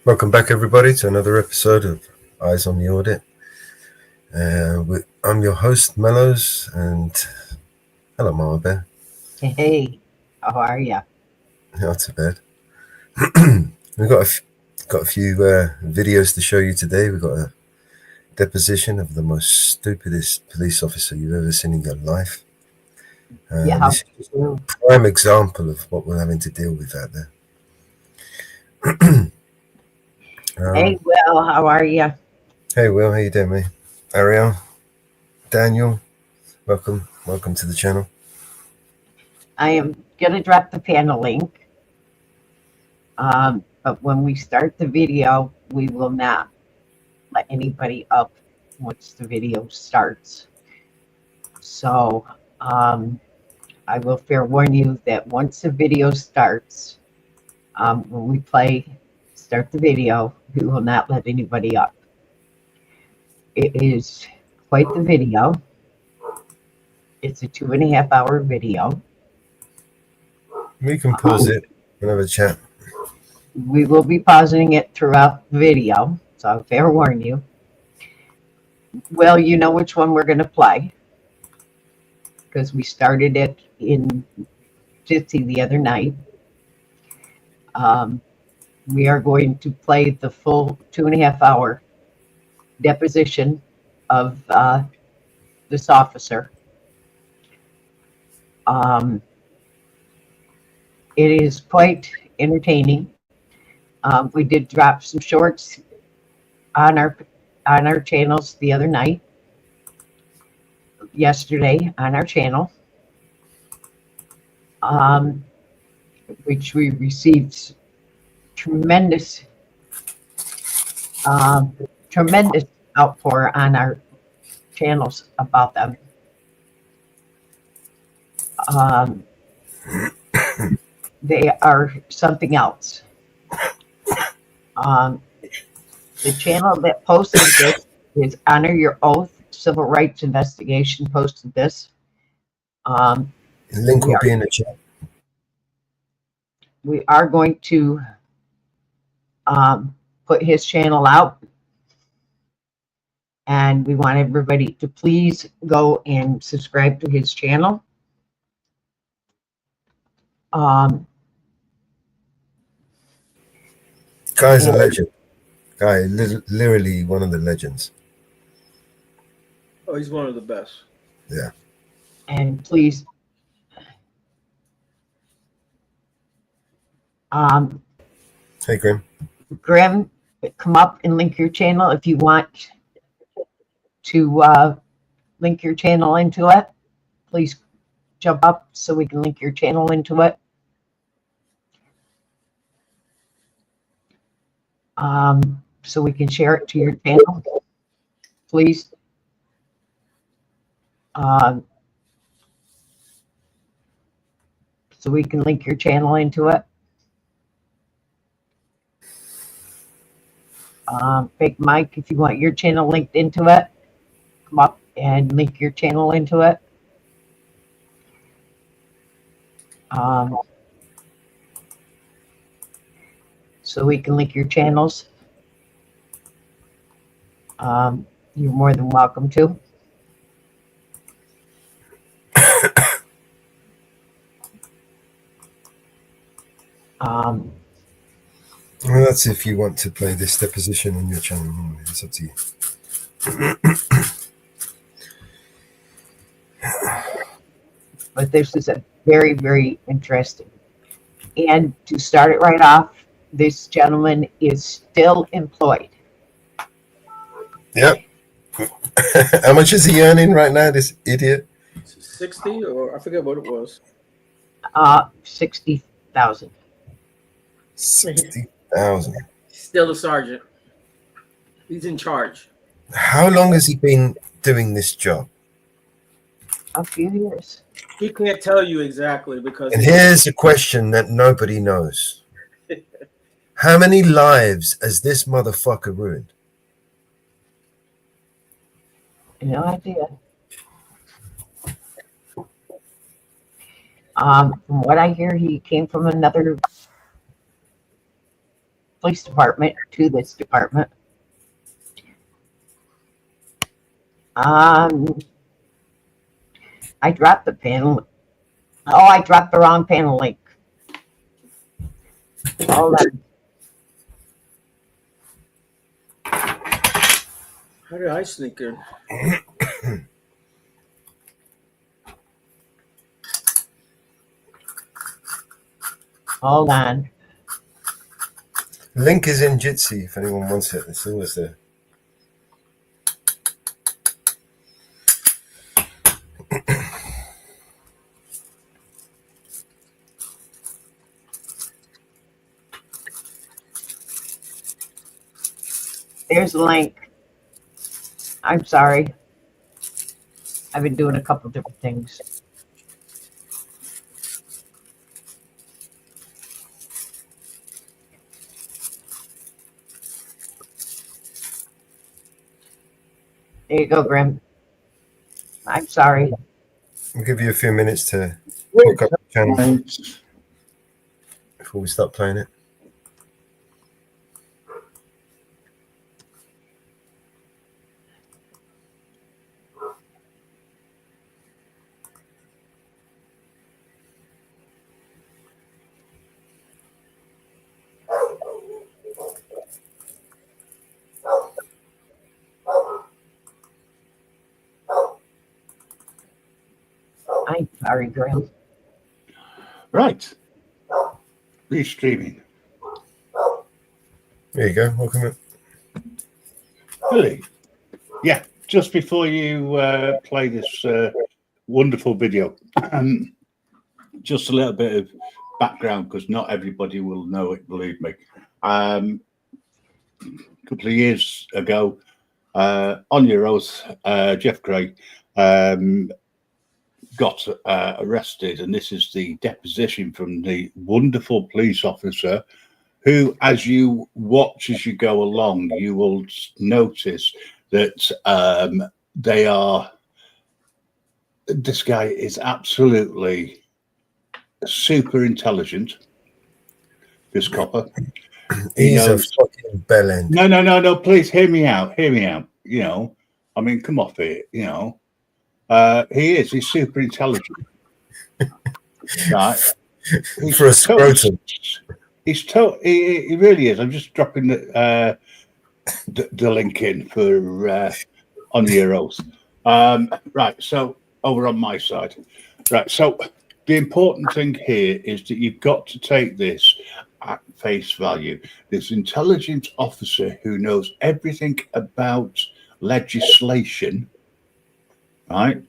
Welcome back, everybody, to another episode of Eyes on the Audit. I'm your host, Mellows, and hello, Mama Bear. Hey, how are you? Not too bad. We've got a few videos to show you today. We've got a deposition of the most stupidest police officer you've ever seen in your life. Yeah, This is a prime example of what we're having to deal with out there. Hey, Will, how are you? Hey, Will, how you doing, mate? Ariel, Daniel, welcome to the channel. I am gonna drop the panel link, but when we start the video, we will not let anybody up once the video starts. So I will fair warn you that once the video starts, when we start the video, we will not let anybody up. It is quite the video. It's a 2.5-hour video. We can pause it and have a chat. We will be pausing it throughout the video, so I'll fair warn you. Well, you know which one we're going to play because we started it in Jitsi the other night. We are going to play the full 2.5-hour deposition of this officer. It is quite entertaining. We did drop some shorts on our channels the other night, yesterday on our channel, which we received tremendous outpour on our channels about them. They are something else. The channel that posted this is Honor Your Oath Civil Rights Investigation posted this. The link will be in the chat. We are going to put his channel out, and we want everybody to please go and subscribe to his channel. Guy's a legend. Guy, literally one of the legends. Oh, he's one of the best. Yeah. And please, Hey, Grim. Grim, come up and link your channel if you want to link your channel into it. Please jump up so we can link your channel into it. So we can share it to your channel, please. So we can link your channel into it. Big Mike, if you want your channel linked into it, come up and link your channel into it. So we can link your channels. You're more than welcome to. Well, that's if you want to play this deposition on your channel. It's up to you. But this is a very, very interesting. And to start it right off, this gentleman is still employed. Yep. How much is he earning right now, this idiot? 60, or I forget what it was. 60,000. 60,000. Still a sergeant. He's in charge. How long has he been doing this job? A few years. He can't tell you exactly because. And here's a question that nobody knows. How many lives has this motherfucker ruined? No idea. From what I hear, he came from another police department to this department. I dropped the panel. Oh, I dropped the wrong panel link. Hold on. How did I sneak in? Hold on. Link is in Jitsi if anyone wants it. It's always there. There's the link. I'm sorry. I've been doing a couple different things. There you go, Grim. I'm sorry. We'll give you a few minutes to hook up the channel before we start playing it. I'm sorry, Grim. Right. Restreaming. There you go. Welcome in. Billy. Yeah, just before you play this wonderful video, just a little bit of background because not everybody will know it, believe me. A couple of years ago, on your oath, Jeff Gray got arrested, and this is the deposition from the wonderful police officer who, as you watch as you go along, you will notice that this guy is absolutely super intelligent, this copper. He's a fucking bellend. No, please hear me out. You know, I mean, come off it, you know. He's super intelligent. Right. For a scrotum. He really is. I'm just dropping the link in for on the Euros. Right, so over on my side. Right, so the important thing here is that you've got to take this at face value. This intelligent officer who knows everything about legislation, right?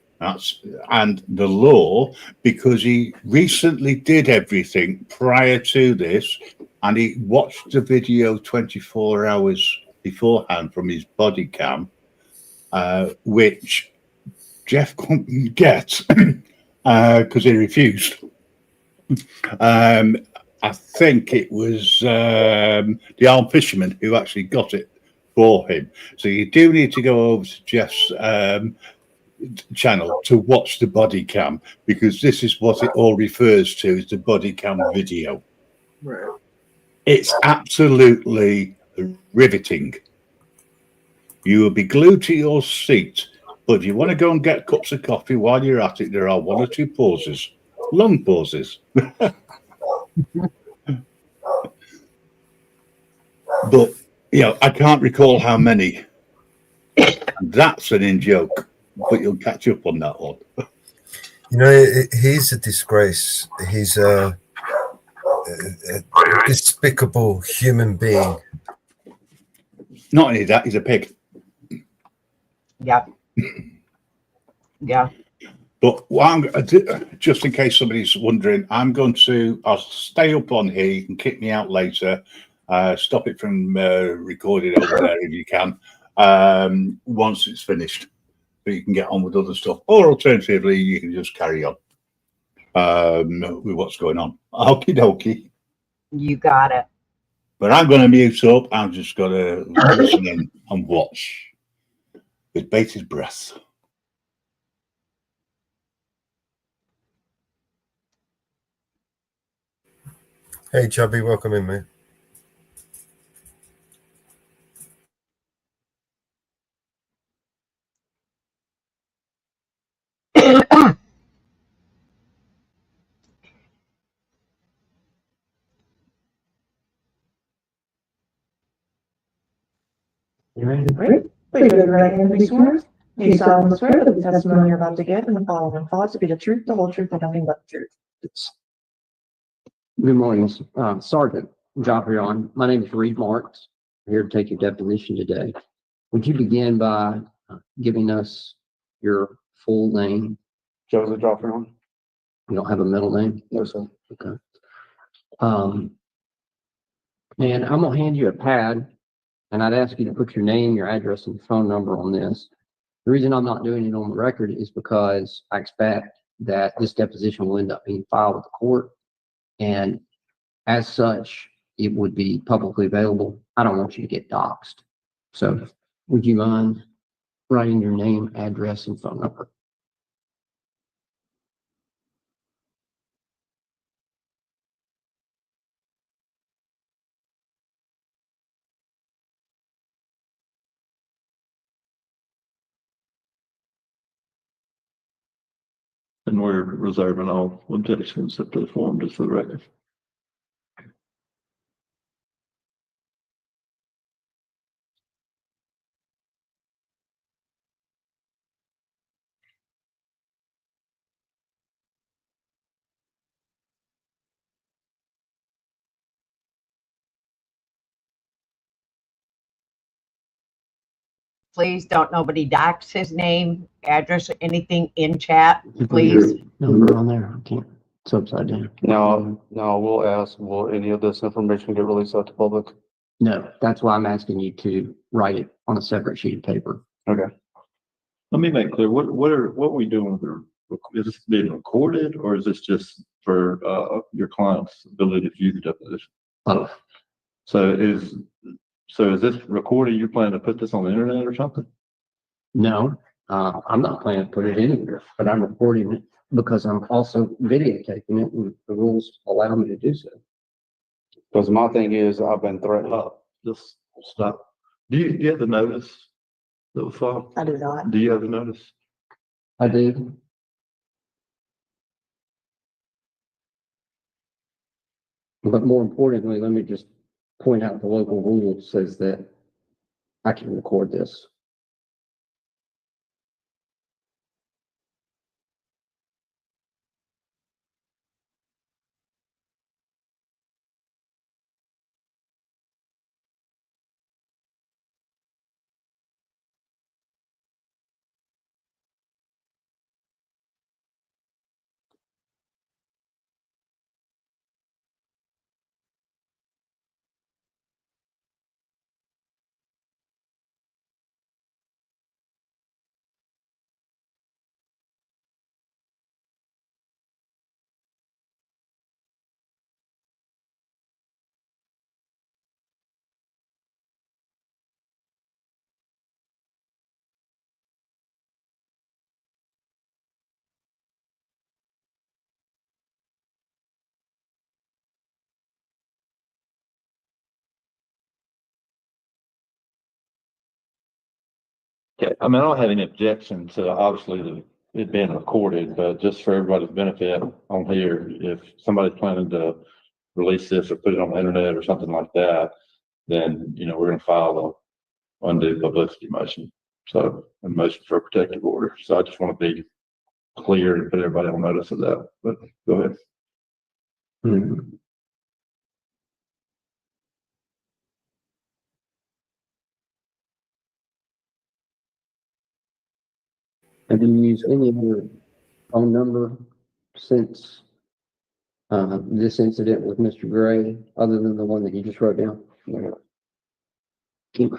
And the law, because he recently did everything prior to this, and he watched the video 24 hours beforehand from his body cam, which Jeff couldn't get because he refused. I think it was the armed fisherman who actually got it for him. So you do need to go over to Jeff's channel to watch the body cam, because this is what it all refers to as the body cam video. Right. It's absolutely riveting. You will be glued to your seat, but if you want to go and get cups of coffee while you're at it, there are one or two pauses, long pauses. But you know, I can't recall how many. That's an in-joke, but you'll catch up on that one. You know, he's a disgrace. He's a despicable human being. Not only that, he's a pig. Yeah. Yeah. But what I'm just in case somebody's wondering, I'll stay up on here. You can kick me out later. Stop it from recording over there if you can. Once it's finished, but you can get on with other stuff, or alternatively, you can just carry on with what's going on. Okie dokie. You got it. But I'm going to mute up. I'm just going to listen in and watch with bated breath. Hey, Chubby, welcome in, mate. You ready? Great. Please raise your right hand and be sworn. Do you solemnly swear that the testimony you're about to give and the following thoughts to be the truth, the whole truth, and nothing but the truth? Good morning, Sergeant Joffrey. My name is Reed Marks. I'm here to take your deposition today. Would you begin by giving us your full name? Joseph Joffrey. You don't have a middle name? No, sir. Okay. And I'm gonna hand you a pad, and I'd ask you to put your name, your address, and phone number on this. The reason I'm not doing it on the record is because I expect that this deposition will end up being filed with the court, and as such, it would be publicly available. I don't want you to get doxxed. So would you mind writing your name, address, and phone number? And we're reserving all objections to the form just for the record. Please don't nobody dox his name, address, or anything in chat, please. Number on there. I can't. It's upside down. No, we'll ask, will any of this information get released out to public? No, that's why I'm asking you to write it on a separate sheet of paper. Okay. Let me make clear, what are we doing with is this being recorded or is this just for, your client's ability to view the deposition? Both. So is this recording, you plan to put this on the internet or something? No, I'm not planning to put it anywhere, but I'm recording it because I'm also videotaping it and the rules allow me to do so. Because my thing is, I've been threatened. Just stop. Do you have the notice that was filed? I do not. Do you have the notice? I do. But more importantly, let me just point out the local rule says that I can record this. Okay, I mean, I don't have any objection to obviously it being recorded, but just for everybody's benefit on here, if somebody's planning to release this or put it on the internet or something like that, then, we're gonna file a undue publicity motion. So, a motion for a protective order. So I just want to be clear and put everybody on notice of that, but go ahead. Have you used any other phone number since this incident with Mr. Gray, other than the one that you just wrote down? Keep-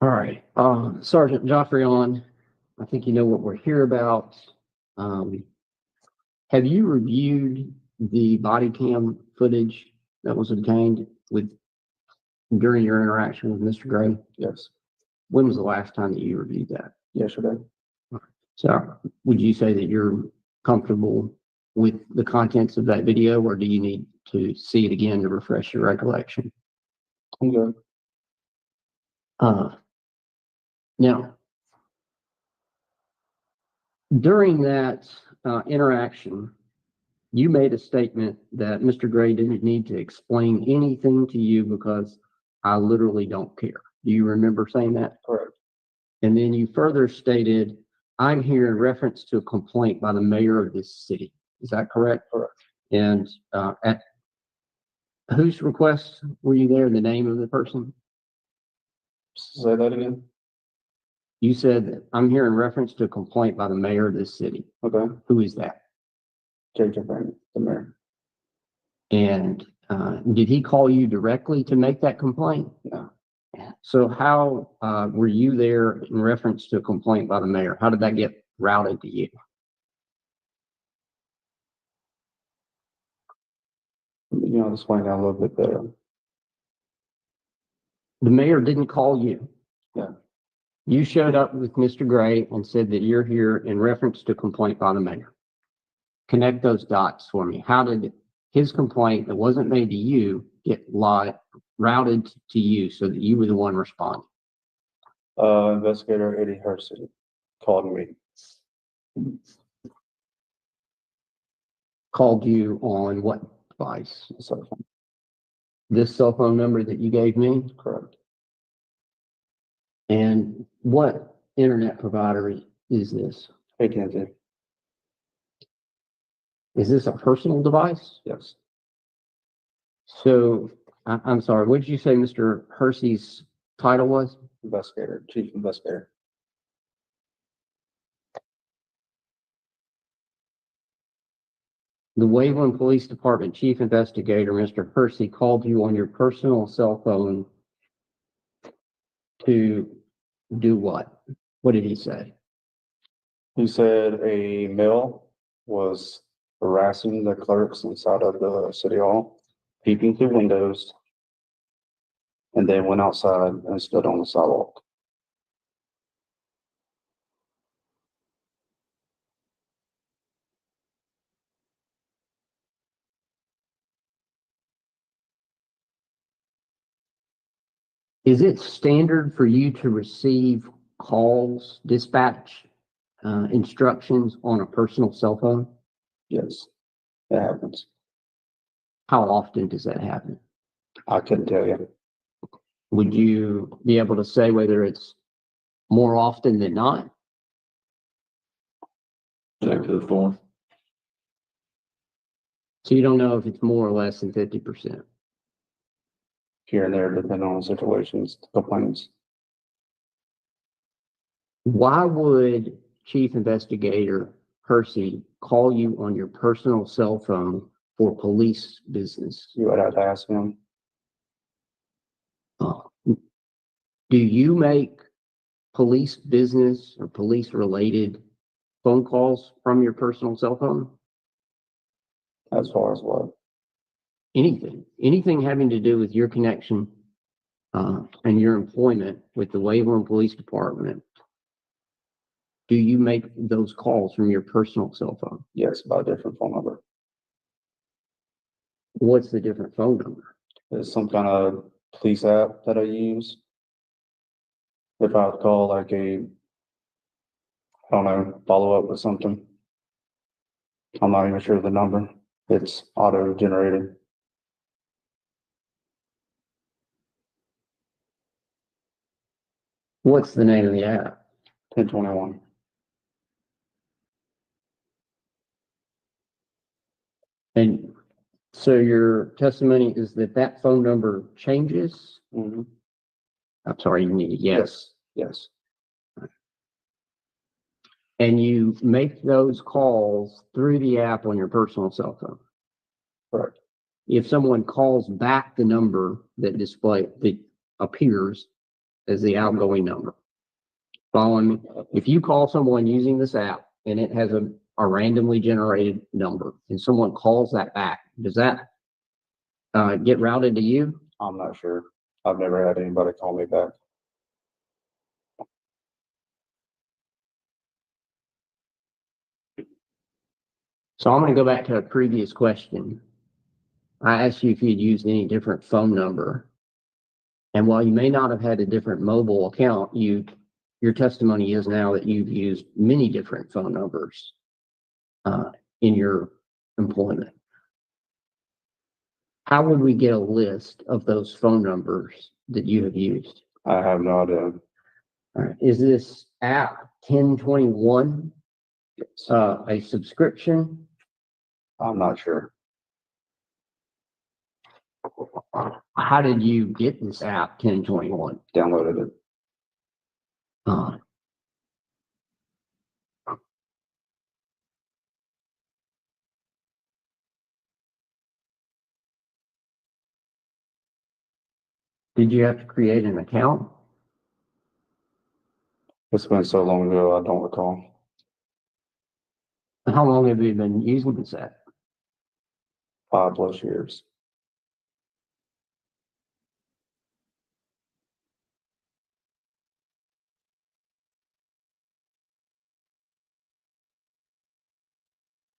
All right, Sergeant Joffrey, I think you know what we're here about. Have you reviewed the body cam footage that was obtained during your interaction with Mr. Gray? Yes. When was the last time that you reviewed that? Yesterday. So would you say that you're comfortable with the contents of that video, or do you need to see it again to refresh your recollection? I'm good. Now, during that interaction, you made a statement that Mr. Gray didn't need to explain anything to you because I literally don't care. Do you remember saying that? Correct. And then you further stated, I'm here in reference to a complaint by the mayor of this city. Is that correct? Correct. And at whose request were you there? The name of the person? Say that again. You said that I'm here in reference to a complaint by the mayor of this city. Okay. Who is that? Jacob Brandon, the mayor. And did he call you directly to make that complaint? No. So how were you there in reference to a complaint by the mayor? How did that get routed to you? You know, explain that a little bit better. The mayor didn't call you. Yeah. You showed up with Mr. Gray and said that you're here in reference to a complaint by the mayor. Connect those dots for me. How did his complaint that wasn't made to you get routed to you so that you were the one responding? Investigator Eddie Hersey called me. Called you on what device? Cell phone. This cell phone number that you gave me? Correct. And what internet provider is this? AT&T. Is this a personal device? Yes. So, I'm sorry, what did you say Mr. Hersey's title was? Investigator, chief investigator. The Waveland Police Department Chief Investigator, Mr. Hersey, called you on your personal cell phone to do what? What did he say? He said a male was harassing the clerks inside of the city hall, peeping through windows, and then went outside and stood on the sidewalk. Is it standard for you to receive calls, dispatch instructions on a personal cell phone? Yes, it happens. How often does that happen? I couldn't tell you. Would you be able to say whether it's more often than not? Check to the form. So you don't know if it's more or less than 50%. Here and there, depending on situations, complaints. Why would Chief Investigator Hersey call you on your personal cell phone for police business? You would have to ask him. Do you make police business or police related phone calls from your personal cell phone? As far as what? Anything having to do with your connection and your employment with the Waveland Police Department. Do you make those calls from your personal cell phone? Yes, by a different phone number. What's the different phone number? There's some kind of police app that I use. If I would call like I don't know, follow up with something. I'm not even sure of the number. It's auto generated. What's the name of the app? 1021. And so your testimony is that that phone number changes? Mm-hmm. I'm sorry, you need, yes. Yes. And you make those calls through the app on your personal cell phone? Correct. If someone calls back the number that appears as the outgoing number, following me? If you call someone using this app and it has a randomly generated number and someone calls that back, does that get routed to you? I'm not sure. I've never had anybody call me back. So I'm going to go back to a previous question. I asked you if you'd used any different phone number. And while you may not have had a different mobile account, your testimony is now that you've used many different phone numbers in your employment. How would we get a list of those phone numbers that you have used? I have no idea. All right. Is this app 1021 a subscription? I'm not sure. How did you get this app 1021? Downloaded it. Uh, did you have to create an account? It's been so long ago, I don't recall. How long have you been using this app? 5+ years.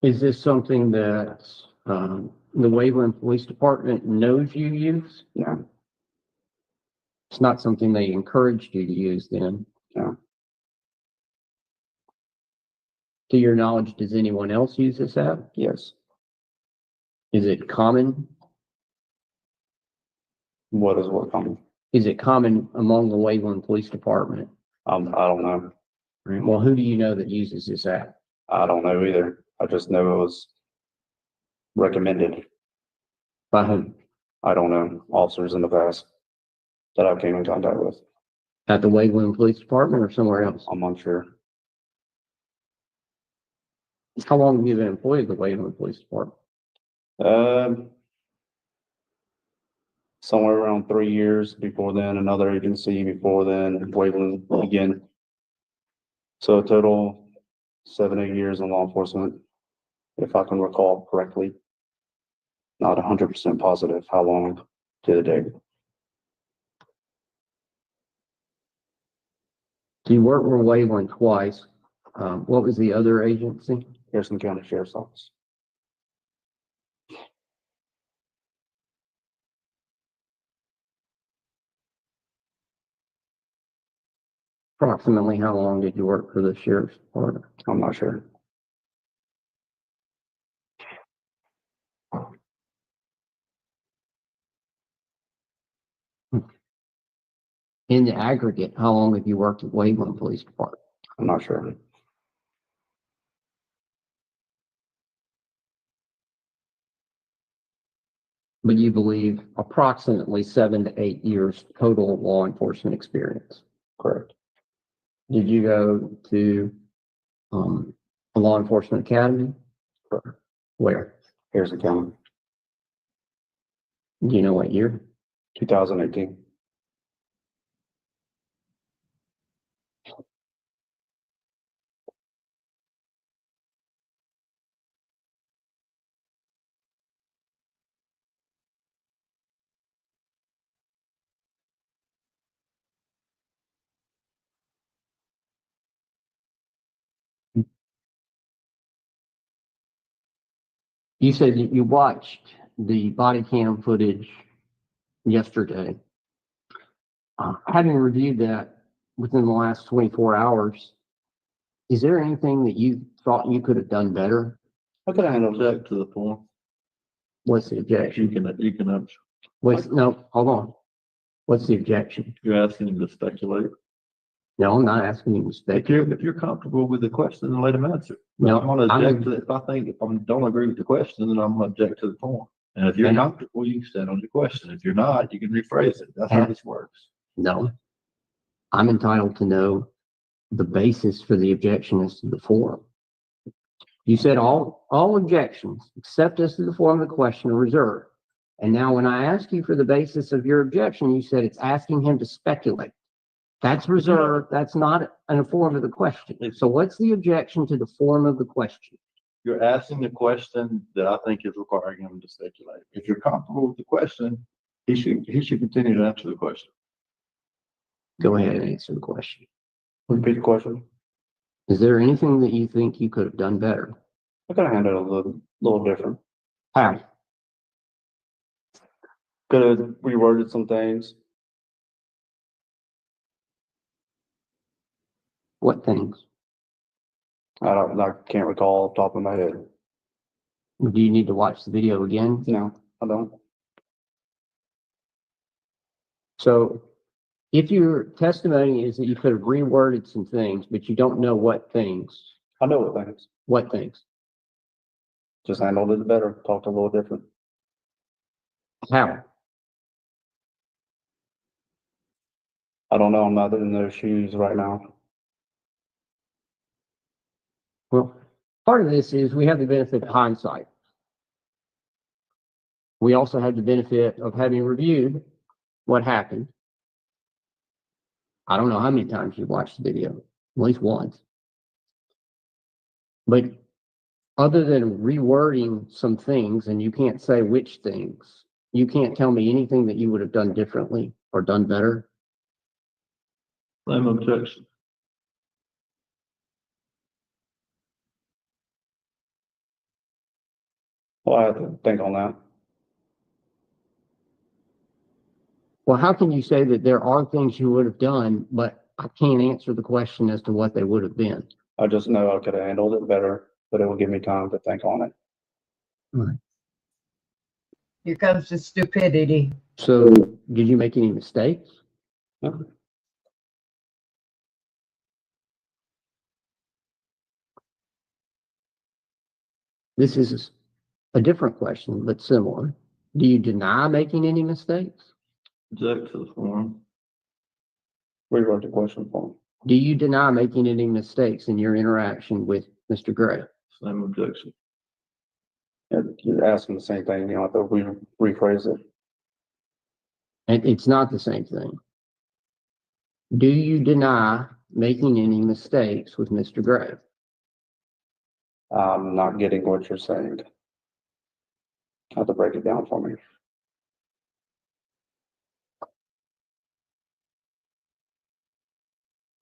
Is this something that the Waveland Police Department knows you use? No, It's not something they encouraged you to use then? no, To your knowledge, does anyone else use this app? yes. Is it common? What is what coming? Is it common among the Waveland Police Department? I don't know. Well, who do you know that uses this app? I don't know either. I just know it was recommended. By whom? I don't know. Officers in the past that I came in contact with. At the Waveland Police Department or somewhere else? I'm unsure. How long have you been employed at the Waveland Police Department? Somewhere around 3 years. Before then, another agency. Before then, Waveland again. So a total 7-8 years in law enforcement, if I can recall correctly. Not 100% positive how long to the day. You worked for Waveland twice. What was the other agency? Harrison County Sheriff's Office. Approximately how long did you work for the sheriff's department? I'm not sure. In the aggregate, how long have you worked at Waveland Police Department? I'm not sure. But you believe approximately 7 to 8 years total law enforcement experience. Correct. Did you go to a law enforcement academy? Correct. Where? Harrison County, Do you know what year? 2018. You said that you watched the body cam footage yesterday. Having reviewed that within the last 24 hours, is there anything that you thought you could have done better? I could have handled it. Object to the form. What's the objection? You can, No, hold on. What's the objection? you're asking him to speculate. No, I'm not asking you to speculate. If you're comfortable with the question, then let him answer. No, I'm gonna I'm- object to it. If I don't agree with the question, then I'm gonna object to the form. And if you're And- comfortable, you can stand on your question. If you're not, you can rephrase it. That's how And- this works. No. I'm entitled to know the basis for the objection as to the form. You said all objections, except as to the form of the question, are reserved. And now when I ask you for the basis of your objection, you said it's asking him to speculate. That's reserved. That's not a form of the question. So what's the objection to the form of the question? You're asking the question that I think is requiring him to speculate. If you're comfortable with the question, he should continue to answer the question. Go ahead and answer the question. Repeat the question. Is there anything that you think you could have done better? I could have handled it a little different. How? Could have reworded some things. What things? I can't recall off the top of my head. Do you need to watch the video again? No, I don't. So if your testimony is that you could have reworded some things, but you don't know what things, I know what things. what things, Just handled it better, talked a little different. how? I don't know. I'm not in those shoes right now. Well, part of this is we have the benefit of hindsight. We also have the benefit of having reviewed what happened. I don't know how many times you've watched the video, at least once. But other than rewording some things, and you can't say which things, you can't tell me anything that you would have done differently or done better. Same objection. Well, I have to think on that. Well, how can you say that there are things you would have done, but I can't answer the question as to what they would have been? I just know I could have handled it better, but it will give me time to think on it. Here comes the stupidity. So did you make any mistakes? No. This is a different question, but similar. Do you deny making any mistakes? Object to the form. Rewrote the question for me. Do you deny making any mistakes in your interaction with Mr. Gray? Same objection. You're asking the same thing, you know, have to rephrase it. And it's not the same thing. Do you deny making any mistakes with Mr. Gray? I'm not getting what you're saying. Have to break it down for me.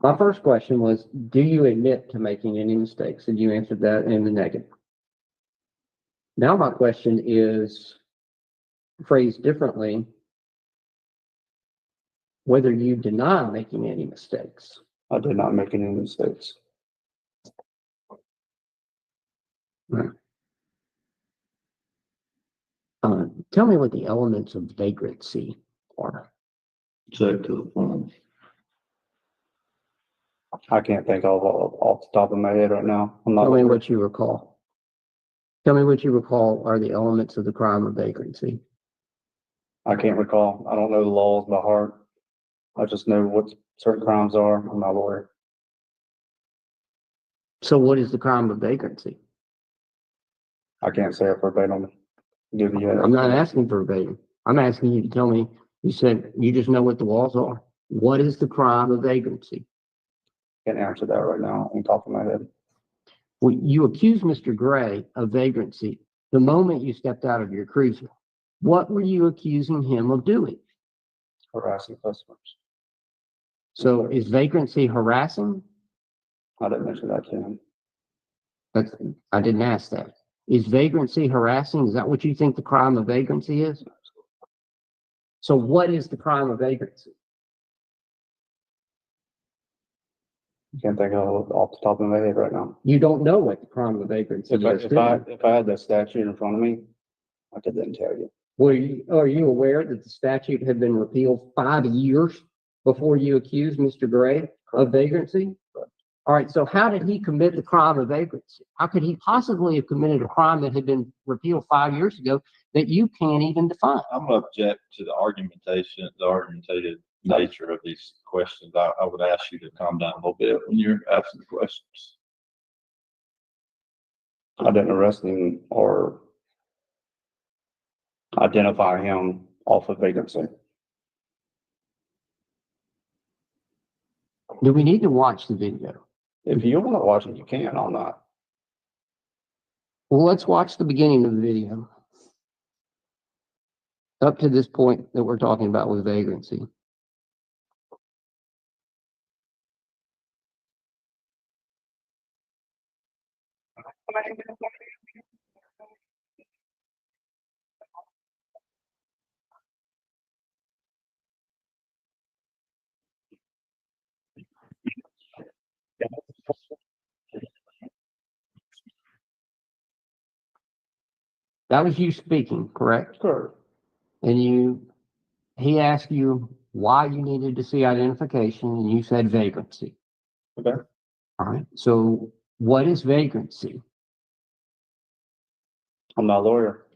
My first question was, do you admit to making any mistakes? And you answered that in the negative. Now my question is phrased differently, whether you deny making any mistakes. I did not make any mistakes. Tell me what the elements of vagrancy are. Object to the form. I can't think of off the top of my head right now. I'm not. Tell me what you recall. Tell me what you recall are the elements of the crime of vagrancy. I can't recall. I don't know the laws by heart. I just know what certain crimes are. I'm not a lawyer. So what is the crime of vagrancy? I can't say it verbatim. Give you. I'm not asking for verbatim. I'm asking you to tell me, you said you just know what the laws are. What is the crime of vagrancy? Can't answer that right now on top of my head. Well, you accused Mr. Gray of vagrancy the moment you stepped out of your cruiser. What were you accusing him of doing? Harassing customers. So is vagrancy harassing? I didn't mention that to him. I didn't ask that. Is vagrancy harassing? Is that what you think the crime of vagrancy is? So what is the crime of vagrancy? Can't think of it off the top of my head right now. You don't know what the crime of vagrancy is. If I had that statute in front of me, I could then tell you. Are you aware that the statute had been repealed 5 years before you accused Mr. Gray of vagrancy? All right, so how did he commit the crime of vagrancy? How could he possibly have committed a crime that had been repealed 5 years ago that you can't even define? I'm gonna object to the argumentative nature of these questions. I would ask you to calm down a little bit when you're asking questions. I didn't arrest him or identify him off of vacancy. Do we need to watch the video? If you want to watch it, you can. I'm not. Well, let's watch the beginning of the video. Up to this point that we're talking about with vagrancy. That was you speaking, correct? Correct. And he asked you why you needed to see identification, and you said vagrancy. Okay. All right. So what is vagrancy? I'm not a lawyer.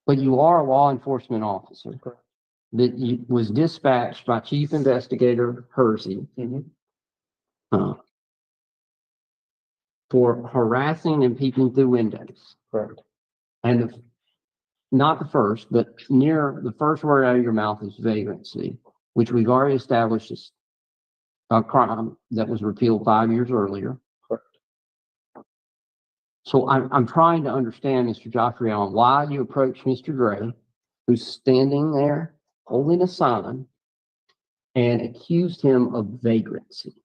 But you are a law enforcement officer Correct. that was dispatched by Chief Investigator Hersey Mhm. for harassing and peeping through windows. Correct. And not the first, but near the first word out of your mouth is vagrancy, which we've already established is a crime that was repealed 5 years earlier. Correct. So I'm trying to understand, Mr. Joffrey, on why you approached Mr. Gray, who's standing there holding a sign, and accused him of vagrancy.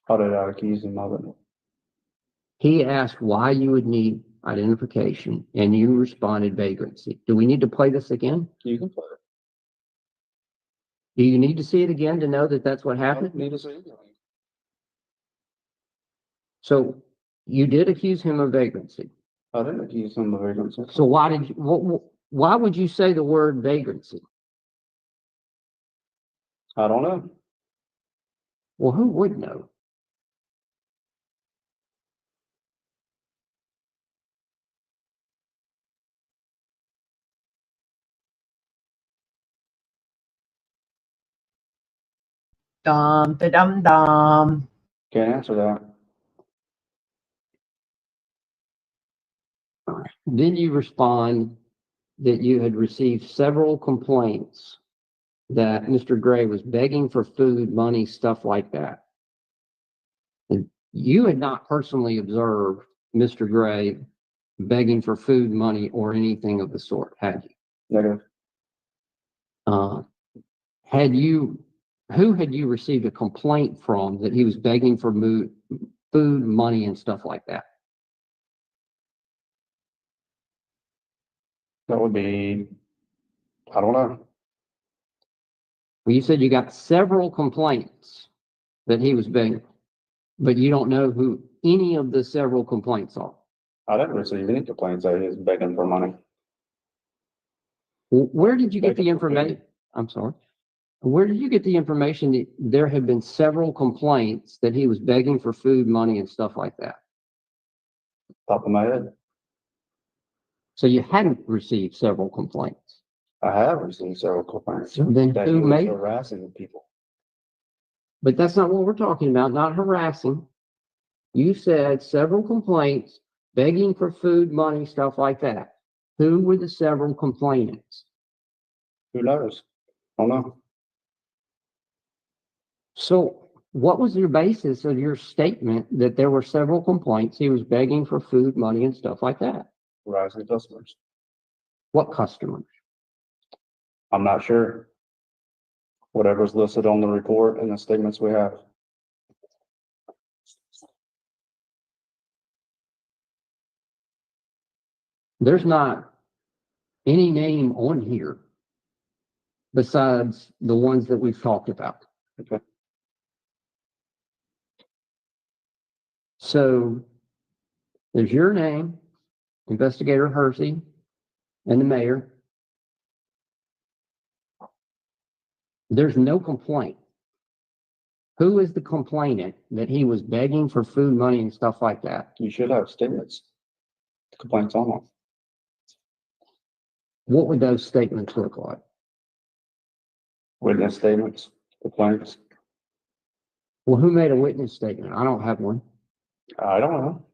How did I accuse him of it? He asked why you would need identification, and you responded vagrancy. Do we need to play this again? You can play it. Do you need to see it again to know that that's what I happened? don't need to say anything. So you did accuse him of vagrancy. I didn't accuse him of vagrancy. So why did you, why would you say the word vagrancy? I don't know. Well, who would know? Dum da dum dum. Can't answer that. Then you respond that you had received several complaints that Mr. Gray was begging for food, money, stuff like that. And you had not personally observed Mr. Gray begging for food, money, or anything of the sort, had you? Negative. Who had you received a complaint from that he was begging for food, money, and stuff like that? That would be, I don't know. Well, you said you got several complaints that he was begging, but you don't know who any of the several complaints are. I didn't receive any complaints that he was begging for money. Where did you get the Begging for food. information? I'm sorry. Where did you get the information that there had been several complaints that he was begging for food, money, and stuff like that? Top of my head. So you hadn't received several complaints. I have received several complaints So then that he who was made? harassing people. But that's not what we're talking about, not harassing. You said several complaints, begging for food, money, stuff like that. Who were the several complainants? Who knows? I don't know. So what was your basis of your statement that there were several complaints? He was begging for food, money, and stuff like that. Harassing customers. What customers? I'm not sure. Whatever's listed on the report and the statements we have. There's not any name on here besides the ones that we've talked about. Okay. So there's your name, Investigator Hersey, and the mayor. There's no complaint. Who is the complainant that he was begging for food, money, and stuff like that? You should have statements. Complaints on them. What would those statements look like? Witness statements, complaints. Well, who made a witness statement? I don't have one. I don't know.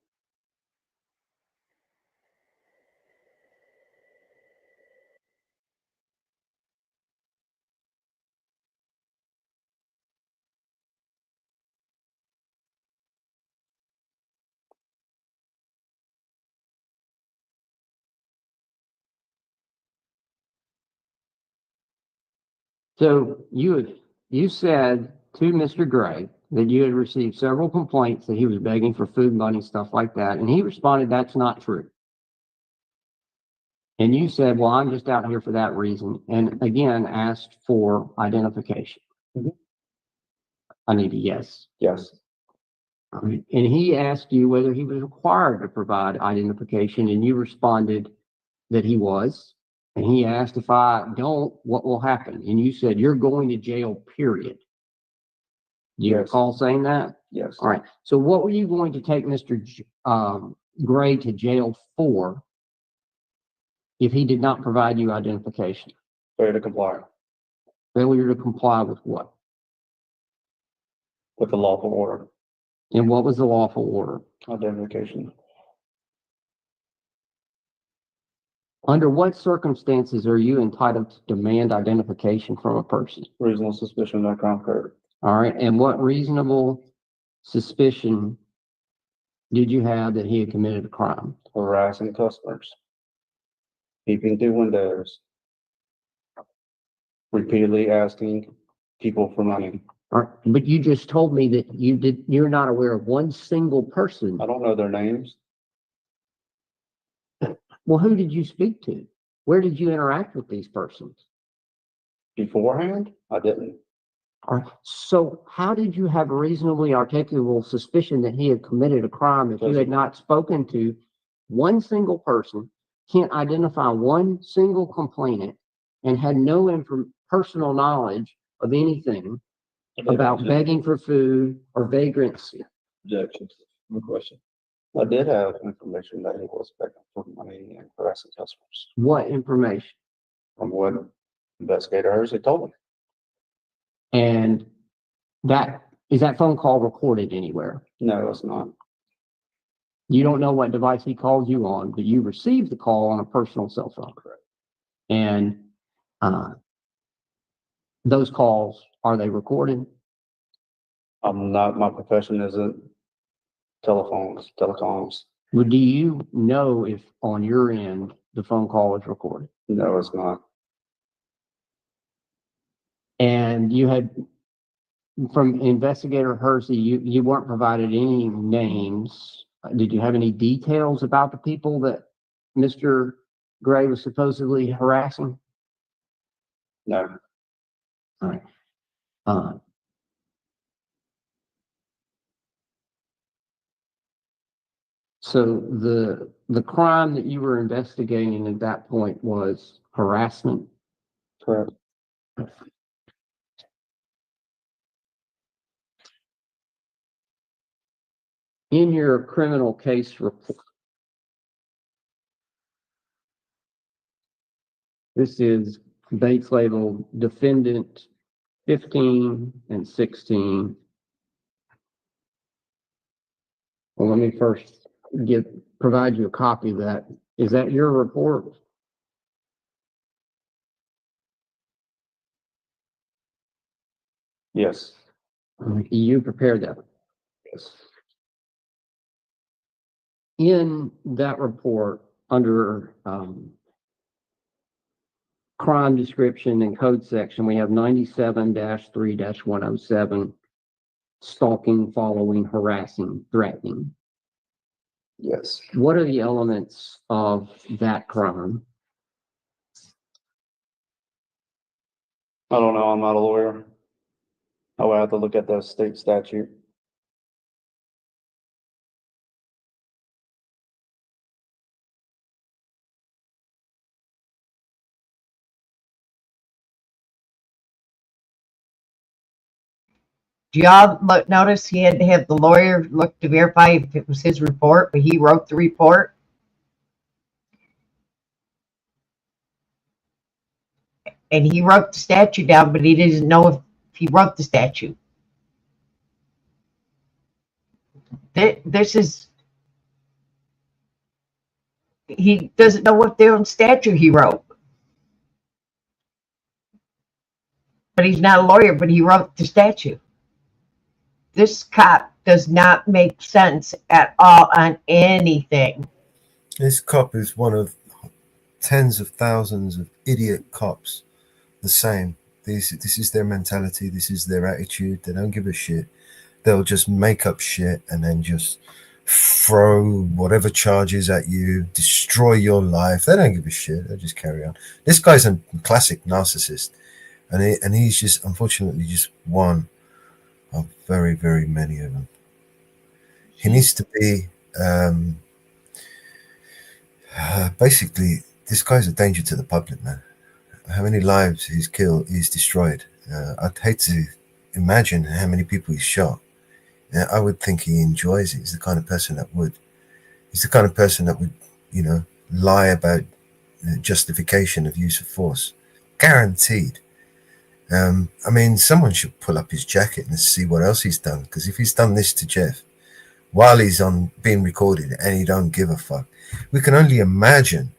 So you said to Mr. Gray that you had received several complaints that he was begging for food, money, stuff like that, and he responded, "That's not true." And you said, "Well, I'm just out here for that reason," and again asked for identification. Mhm. I need a yes. Yes. And he asked you whether he was required to provide identification, and you responded that he was. And he asked, if I don't, what will happen? And you said, you're going to jail, period. Do you Yes. recall saying that? Yes. All right. So what were you going to take Mr. Gray to jail for if he did not provide you identification? Failure to comply Failure to comply with what? with the lawful order, And what was the lawful order? identification. Under what circumstances are you entitled to demand identification from a person? Reasonable suspicion that crime occurred. All right. And what reasonable suspicion did you have that he had committed a crime? Harassing customers. Peeping through windows. Repeatedly asking people for money. All right. But you just told me that you're not aware of one single person. I don't know their names. Well, who did you speak to? Where did you interact with these persons? Beforehand, I didn't. All right. So how did you have a reasonably articulable suspicion that he had committed a crime if you had not spoken to one single person, can't identify one single complainant, and had no personal knowledge of anything about begging for food or vagrancy? Objections. No question. I did have information that he was begging for money and harassing customers. What information? From what investigator Hersey told me. And is that phone call recorded anywhere? No, it's not. You don't know what device he called you on, but you received the call on a personal cell phone. Correct. And those calls, are they recorded? I'm not, my profession isn't telecoms. Well, do you know if on your end the phone call was recorded? No, it's not. And you had, from investigator Hersey, you weren't provided any names. Did you have any details about the people that Mr. Gray was supposedly harassing? No. All right. So the crime that you were investigating at that point was harassment? Correct. In your criminal case report, this is Bates labeled defendant 15 and 16. Well, let me first provide you a copy of that. Is that your report? Yes. You prepared that? Yes. In that report, under crime description and code section, we have 97-3-107, stalking, following, harassing, threatening. Yes. What are the elements of that crime? I don't know. I'm not a lawyer. I would have to look at the state statute. Do y'all notice he had to have the lawyer look to verify if it was his report, but he wrote the report? And he wrote the statute down, but he didn't know if he wrote the statute. This is, he doesn't know what their own statute he wrote. But he's not a lawyer, but he wrote the statute. This cop does not make sense at all on anything. This cop is one of tens of thousands of idiot cops. The same. This is their mentality. This is their attitude. They don't give a shit. They'll just make up shit and then just throw whatever charges at you, destroy your life. They don't give a shit. They just carry on. This guy's a classic narcissist, and he's just unfortunately just one of very, very many of them. He needs to be basically. This guy's a danger to the public, man. How many lives he's killed, he's destroyed. I'd hate to imagine how many people he's shot. I would think he enjoys it. He's the kind of person that would. He's the kind of person that would, you know, lie about the justification of use of force. Guaranteed. I mean, someone should pull up his jacket and see what else he's done. Because if he's done this to Jeff while he's on being recorded and he don't give a fuck, we can only imagine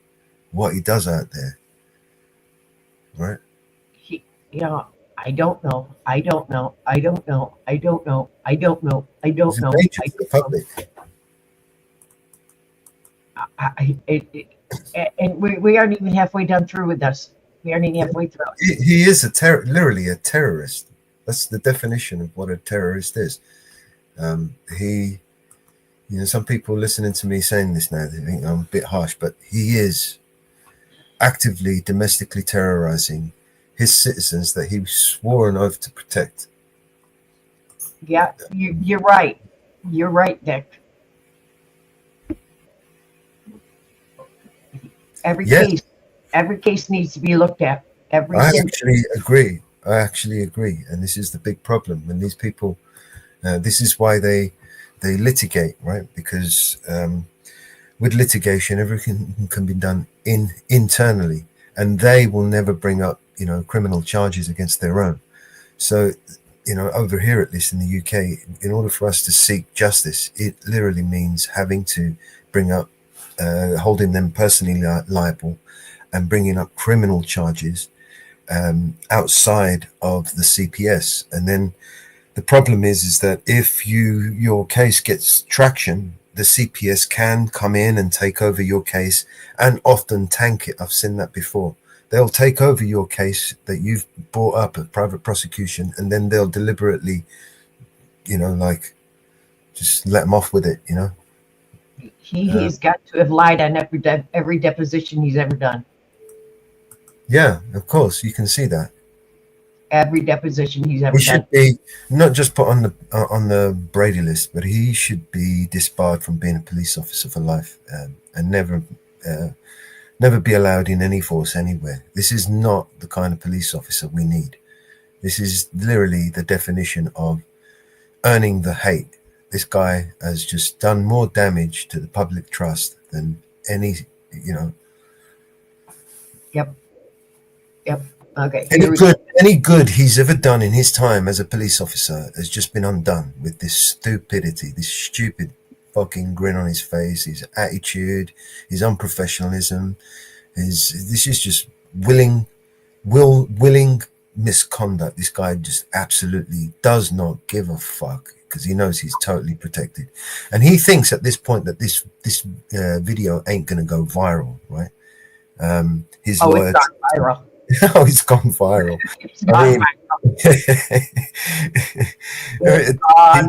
what he does out there. Right? I don't know. I don't know. I don't know. I don't know. I don't know. I don't He's a know. danger to the public. And we aren't even halfway done through with this. We aren't even halfway through. He is literally a terrorist. That's the definition of what a terrorist is. He, you know, some people listening to me saying this now, they think I'm a bit harsh, but he is actively domestically terrorizing his citizens that he swore an oath to protect. Yeah, you're right. You're right, Dick. Every case needs to be looked at. I actually agree. And this is the big problem when these people, this is why they litigate, right? Because with litigation, everything can be done internally, and they will never bring up, you know, criminal charges against their own. So, you know, over here, at least in the UK, in order for us to seek justice, it literally means having to bring up, holding them personally liable and bringing up criminal charges outside of the CPS. And then the problem is that if your case gets traction, the CPS can come in and take over your case and often tank it. I've seen that before. They'll take over your case that you've brought up at private prosecution, and then they'll deliberately, you know, like just let them off with it, you know. He's got to have lied on every deposition he's ever done. Yeah, of course, you can see that. Every deposition he's ever He done. should be not just put on the Brady list, but he should be disbarred from being a police officer for life, and never be allowed in any force anywhere. This is not the kind of police officer we need. This is literally the definition of earning the hate. This guy has just done more damage to the public trust than any, you know. Yep. Okay. Any good he's ever done in his time as a police officer has just been undone with this stupidity, this stupid fucking grin on his face, his attitude, his unprofessionalism. This is just willing misconduct. This guy just absolutely does not give a fuck because he knows he's totally protected, and he thinks at this point that this video ain't gonna go viral, right? His lawyers. It's gone viral. Oh, it's gone viral. It's gone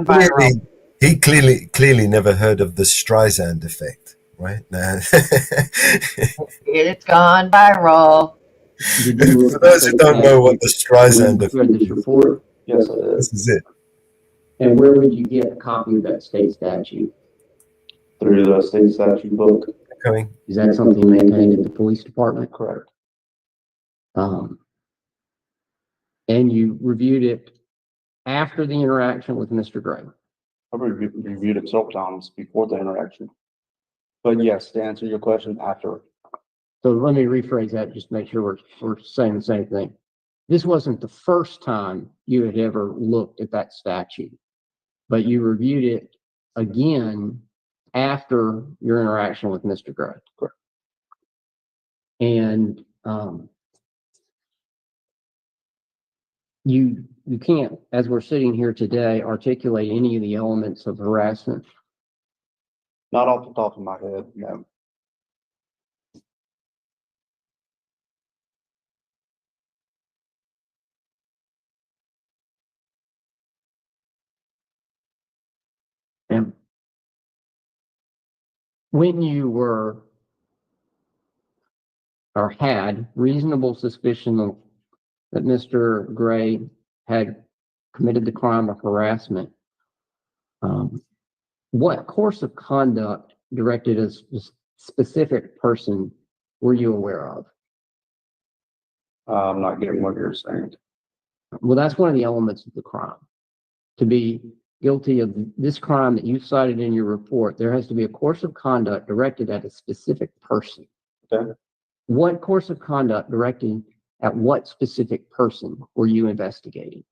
viral. He clearly never heard of the Streisand effect, right? It's gone viral. For those who don't know what the Streisand effect read this report? Yes, it is. is, this is it. And where would you get a copy of that state statute? Through the state statute book. Coming. Is that something maintained at the police department? Correct. And you reviewed it after the interaction with Mr. Gray? I've reviewed it several times before the interaction. But yes, to answer your question, after. So let me rephrase that, just to make sure we're saying the same thing. This wasn't the first time you had ever looked at that statute, but you reviewed it again after your interaction with Mr. Gray. Correct. And you can't, as we're sitting here today, articulate any of the elements of harassment. Not off the top of my head, no. And when you were or had reasonable suspicion that Mr. Gray had committed the crime of harassment, What course of conduct directed at a specific person were you aware of? I'm not getting what you're saying. Well, that's one of the elements of the crime. To be guilty of this crime that you cited in your report, there has to be a course of conduct directed at a specific person. Okay. What course of conduct directed at what specific person were you investigating?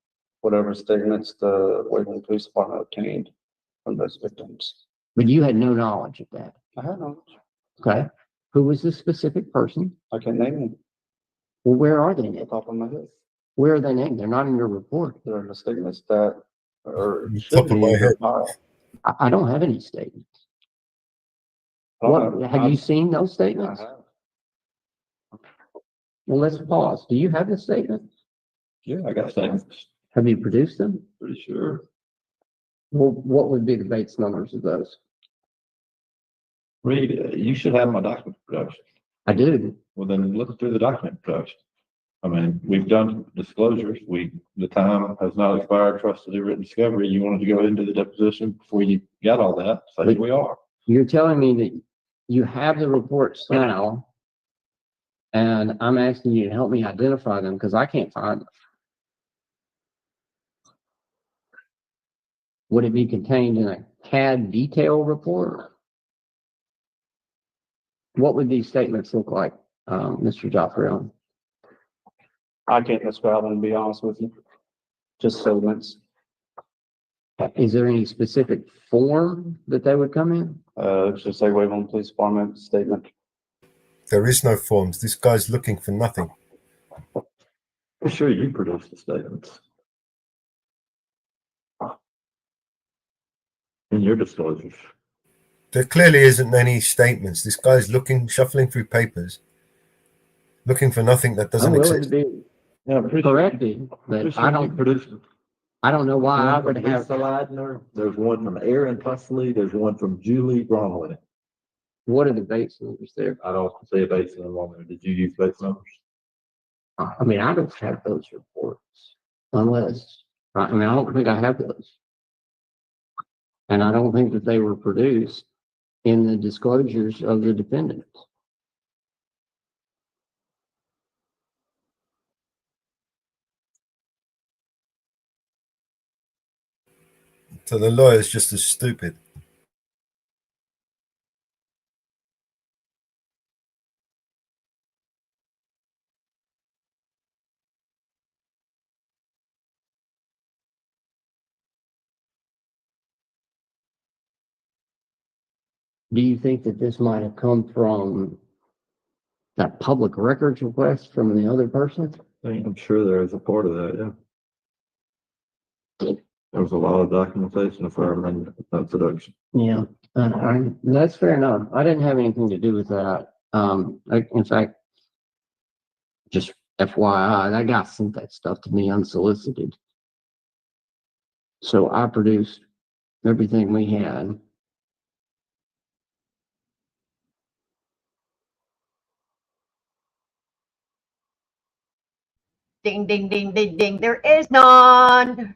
Whatever statements the Waverly Police Department obtained from those victims. But you had no knowledge of that. I had no, Okay. Who was this specific person? I can't name them Well, where are they off the named? top of my head. Where are they named? They're not in your report. There are the statements that are Top should of be my in your head. file. I don't have any statements. I don't What, know. have you seen those I statements? have. Well, let's pause. Do you have the statements? Yeah, I got statements, Have you produced them? pretty sure. Well, what would be the Bates numbers of those? Reed, you should have my document production. I do. Well, then look through the document production. I mean, we've done disclosures. The time has not expired for us to do written discovery. You wanted to go into the deposition before you got all that. So here we are. You're telling me that you have the reports now, and I'm asking you to help me identify them because I can't find them. Would it be contained in a CAD detail report? What would these statements look like, Mr. Joffrey? I can't describe them, to be honest with you. Just statements. Is there any specific form that they would come in? It's just like Waverly Police Department statement. There is no forms. This guy's looking for nothing. I'm sure you produced the statements. In your disclosures. There clearly isn't any statements. This guy's looking, shuffling through papers, looking for nothing that I'm doesn't willing to exist. be Yeah, I'm pretty corrected, pretty but sure I you don't, produced them. I don't know why I One would from have. Lisa Ladner, there's one from Aaron Husley, there's one from Julie Bromley. What are the Bates numbers there? I don't see a base number on there. Did you use base numbers? I mean, I don't have those reports unless, I mean, I don't think I have those. And I don't think that they were produced in the disclosures of the defendants. So the lawyer's just as stupid. Do you think that this might have come from that public records request from the other person? I'm sure there is a part of that, yeah. There was a lot of documentation if I remember that production. Yeah, that's fair enough. I didn't have anything to do with that. In fact, just FYI, that guy sent that stuff to me unsolicited. So I produced everything we had. Ding, ding, ding, ding, ding. There is none.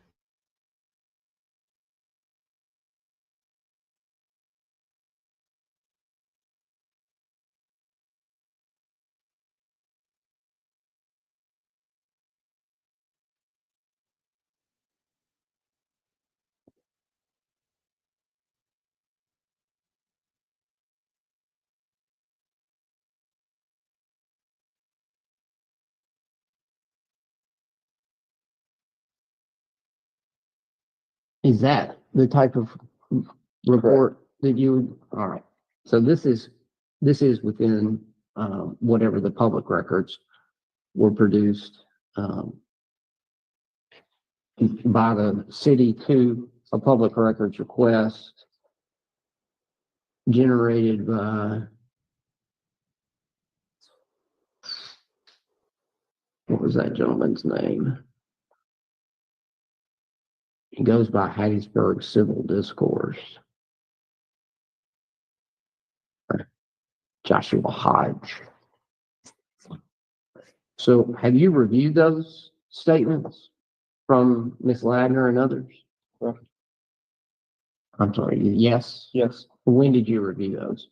Is that the type of report that you, all right. So this is within, whatever the public records were produced, by the city to a public records request generated by, what was that gentleman's name? He goes by Hattiesburg Civil Discourse. Joshua Hodge. So have you reviewed those statements from Ms. Ladner and others? I'm sorry, yes? Yes. When did you review those?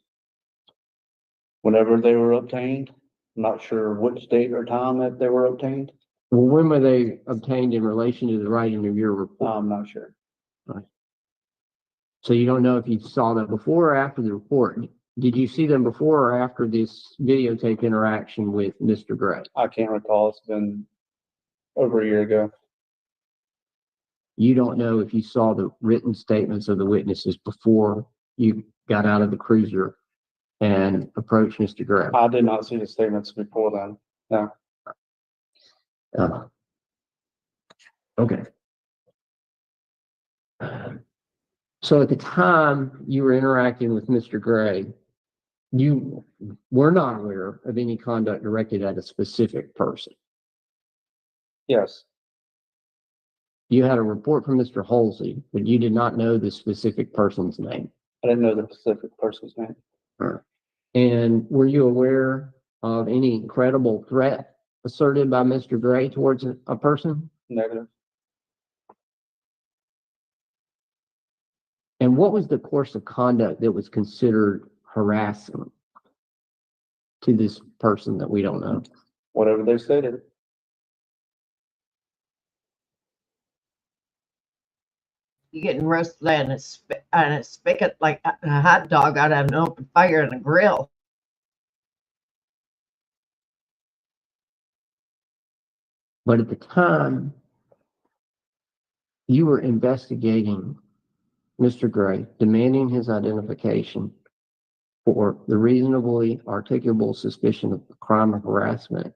Whenever they were obtained, I'm not sure which date or time that they were obtained. Well, when were they obtained in relation to the writing of your report? I'm not sure. So you don't know if you saw them before or after the report. Did you see them before or after this videotape interaction with Mr. Gray? I can't recall. It's been over a year ago. You don't know if you saw the written statements of the witnesses before you got out of the cruiser and approached Mr. Gray? I did not see the statements before then. No. Okay. So at the time you were interacting with Mr. Gray, you were not aware of any conduct directed at a specific person. Yes. You had a report from Mr. Halsey, but you did not know the specific person's name. I didn't know the specific person's name. And were you aware of any credible threat asserted by Mr. Gray towards a person? Negative. And what was the course of conduct that was considered harassing to this person that we don't know? Whatever they stated. You getting roasted on a spigot like a hot dog out of an open fire in a grill. But at the time, you were investigating Mr. Gray, demanding his identification for the reasonably articulable suspicion of the crime of harassment.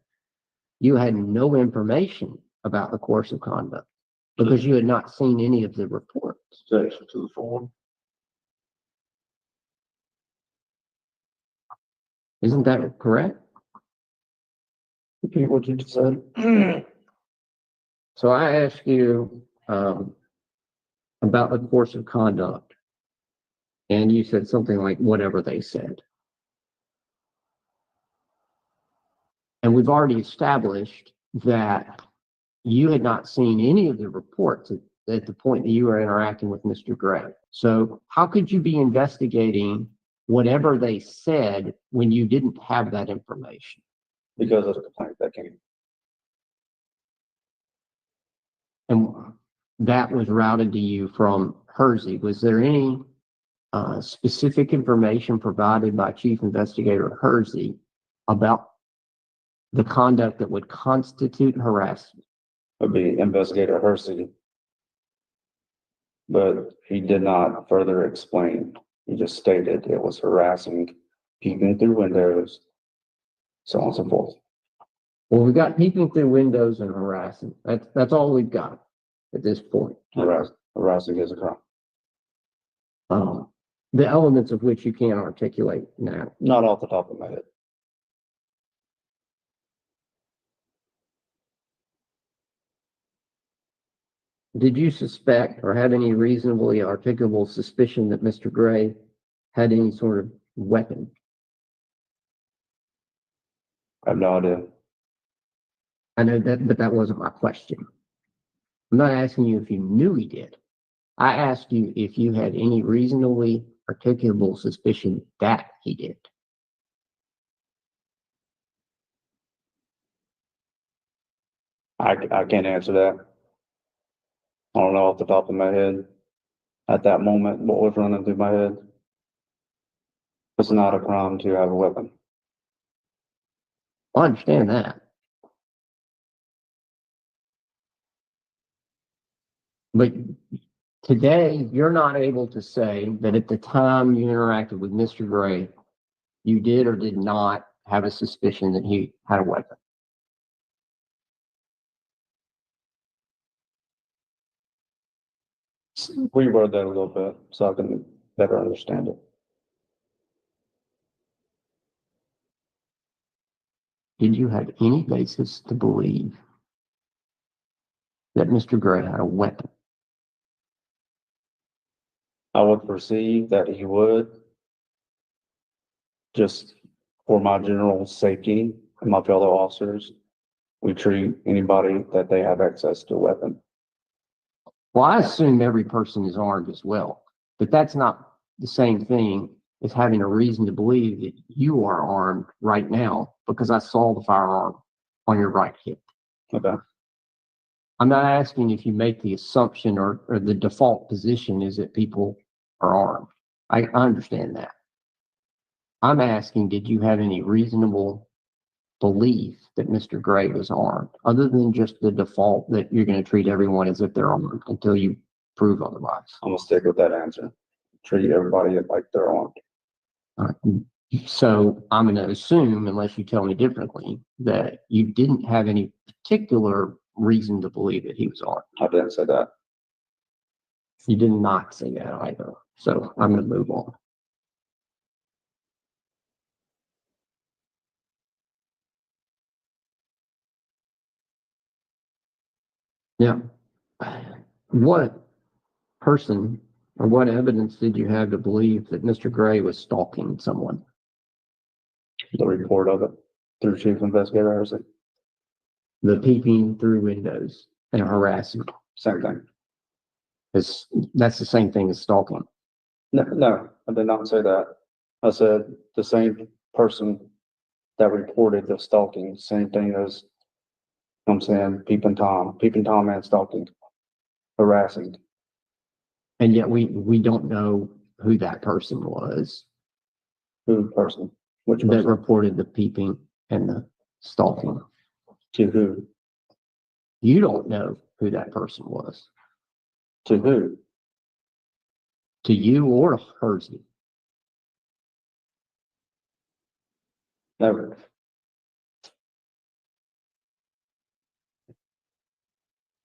You had no information about the course of conduct because you had not seen any of the reports. Section to the form. Isn't that correct? Repeat what you just said. So I asked you about the course of conduct, and you said something like whatever they said. And we've already established that you had not seen any of the reports at the point that you were interacting with Mr. Gray. So how could you be investigating whatever they said when you didn't have that information? Because of the complaint that came. And that was routed to you from Hersey. Was there any specific information provided by Chief Investigator Hersey about the conduct that would constitute harassment? Would be Investigator Hersey. But he did not further explain. He just stated it was harassing, peeping through windows, so on and so forth. Well, we've got peeping through windows and harassing. That's all we've got at this point. Harassing is a crime. The elements of which you can't articulate now. Not off the top of my head. Did you suspect or have any reasonably articulable suspicion that Mr. Gray had any sort of weapon? I have no idea. I know that, but that wasn't my question. I'm not asking you if you knew he did. I asked you if you had any reasonably articulable suspicion that he did. I can't answer that. I don't know off the top of my head. At that moment, what was running through my head? It's not a crime to have a weapon. I understand that. But today, you're not able to say that at the time you interacted with Mr. Gray, you did or did not have a suspicion that he had a weapon. Reword that a little bit so I can better understand it. Did you have any basis to believe that Mr. Gray had a weapon? I would perceive that he would, just for my general safety and my fellow officers, we treat anybody that they have access to a weapon. Well, I assume every person is armed as well. But that's not the same thing as having a reason to believe that you are armed right now because I saw the firearm on your right hip. Okay. I'm not asking if you make the assumption or the default position is that people are armed. I understand that. I'm asking, did you have any reasonable belief that Mr. Gray was armed, other than just the default that you're going to treat everyone as if they're armed until you prove otherwise? I'm gonna stick with that answer. Treat everybody like they're armed. All right. So I'm going to assume, unless you tell me differently, that you didn't have any particular reason to believe that he was armed. I didn't say that. You did not say that either. So I'm going to move on. Now, what person or what evidence did you have to believe that Mr. Gray was stalking someone? The report of it through Chief Investigator Harrison. The peeping through windows and harassing. Same thing. That's the same thing as stalking. No, I did not say that. I said the same person that reported the stalking, same thing as, I'm saying, peeping Tom and stalking, harassing. And yet we don't know who that person was Who person? Which that person? reported the peeping and the stalking. To who? You don't know who that person was. To who? To you or to Hersey. Never.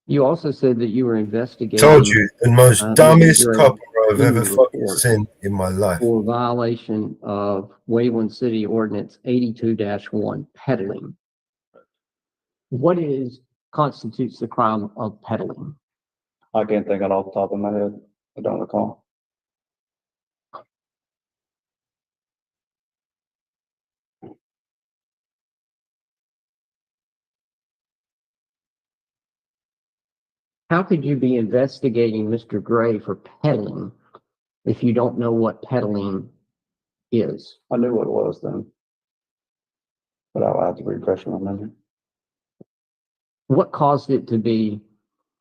You also said that you were investigating. Told you, the most Mr. dumbest Gray copper I've in ever the fucking report seen in my life. for violation of Waveland City Ordinance 82-1, peddling. What constitutes the crime of peddling? I can't think of it off the top of my head. I don't recall. How could you be investigating Mr. Gray for peddling if you don't know what peddling is? I knew what it was then. But I'll have to refresh my memory. What caused it to be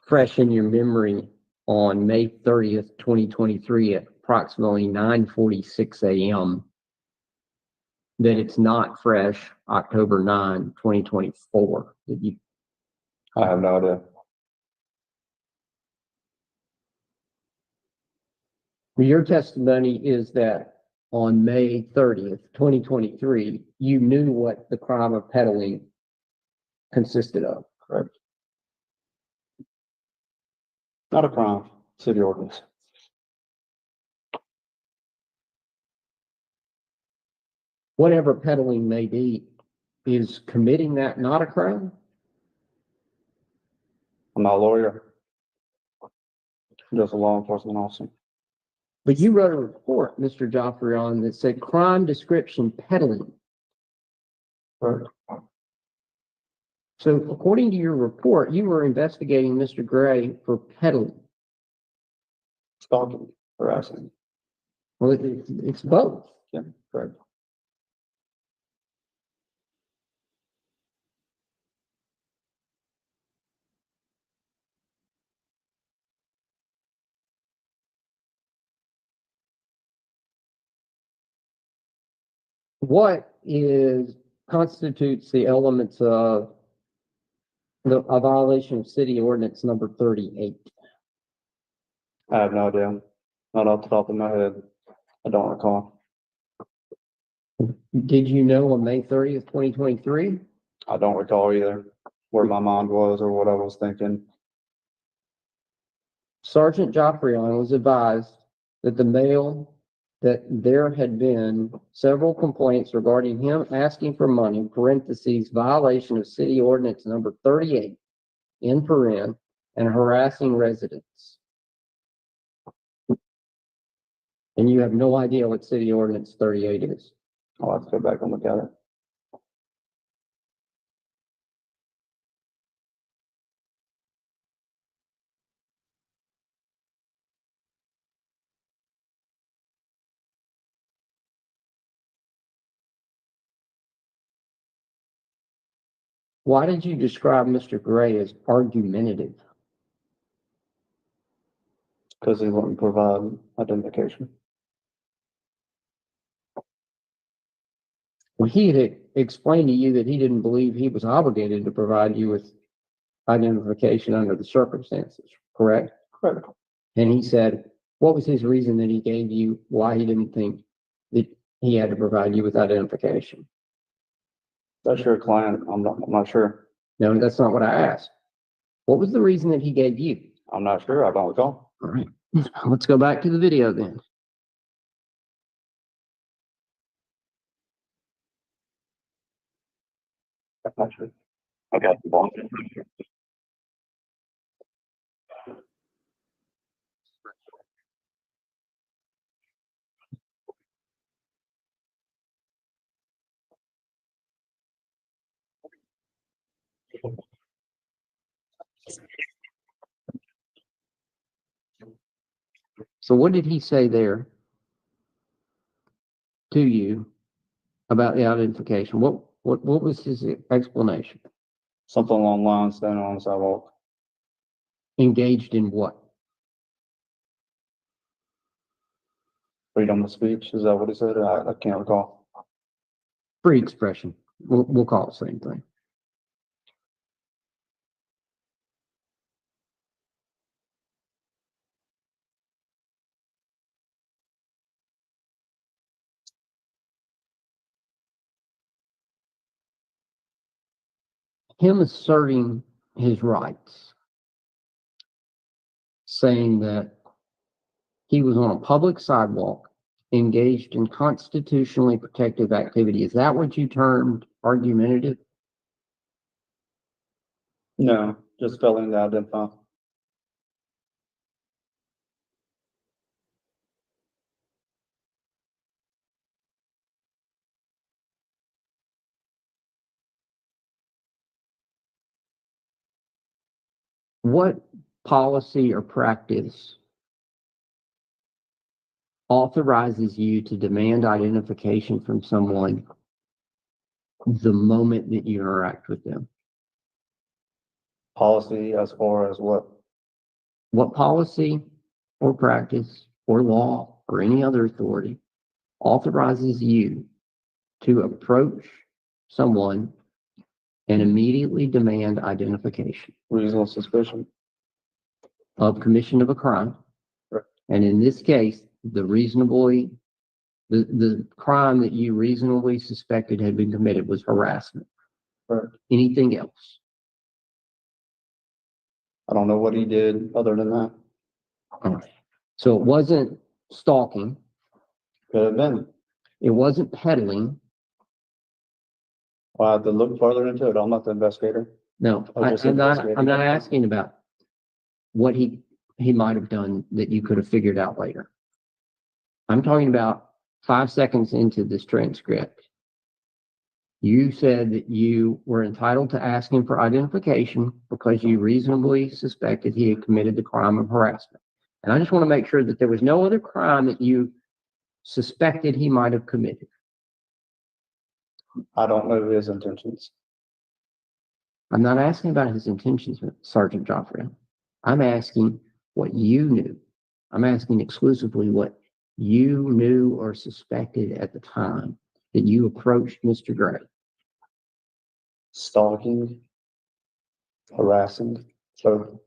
fresh in your memory on May 30th, 2023 at approximately 9:46 a.m. that it's not fresh October 9, 2024? I have no idea. Your testimony is that on May 30th, 2023, you knew what the crime of peddling consisted of. Correct. Not a crime, city ordinance. Whatever peddling may be, is committing that not a crime? I'm not a lawyer. Just a law enforcement officer. But you wrote a report, Mr. Joffrion, that said crime description peddling. Correct. So according to your report, you were investigating Mr. Gray for peddling. Stalking, harassing. Well, it's both. Yeah, correct. What constitutes the elements of a violation of city ordinance number 38? I have no idea. Not off the top of my head. I don't recall. Did you know on May 30th, 2023? I don't recall either where my mind was or what I was thinking. Sergeant Joffrion was advised that that there had been several complaints regarding him asking for money, parentheses, violation of city ordinance number 38, in paren, and harassing residents. And you have no idea what city ordinance 38 is. I'll have to go back and look at it. Why did you describe Mr. Gray as argumentative? because he wouldn't provide identification. Well, he had explained to you that he didn't believe he was obligated to provide you with identification under the circumstances, correct? Correct. And he said, what was his reason that he gave you why he didn't think that he had to provide you with identification? That's your client. I'm not sure. No, that's not what I asked. What was the reason that he gave you? I'm not sure. I don't recall. All right, let's go back to the video then. I'm not sure. Okay. So what did he say there to you about the identification? What was his explanation? Something along the lines, standing on the sidewalk. Engaged in what? Freedom of speech. Is that what he said? I can't recall. Free expression. We'll call it the same thing. Him asserting his rights, saying that he was on a public sidewalk engaged in constitutionally protective activity. Is that what you termed argumentative? No, just failing to identify. What policy or practice authorizes you to demand identification from someone the moment that you interact with them? Policy as far as what? What policy or practice or law or any other authority authorizes you to approach someone and immediately demand identification Reasonable suspicion. of commission of a crime? Right. And in this case, the crime that you reasonably suspected had been committed was harassment. Right. Anything else? I don't know what he did other than that. All right. So it wasn't stalking. Could have been. It wasn't peddling. Well, I have to look further into it. I'm not the investigator. No, I was just I'm not investigating. asking about what he might have done that you could have figured out later. I'm talking about 5 seconds into this transcript. You said that you were entitled to ask him for identification because you reasonably suspected he had committed the crime of harassment. And I just want to make sure that there was no other crime that you suspected he might have committed. I don't know his intentions. I'm not asking about his intentions, Sergeant Joffrey. I'm asking what you knew. I'm asking exclusively what you knew or suspected at the time that you approached Mr. Gray. Stalking, harassing, so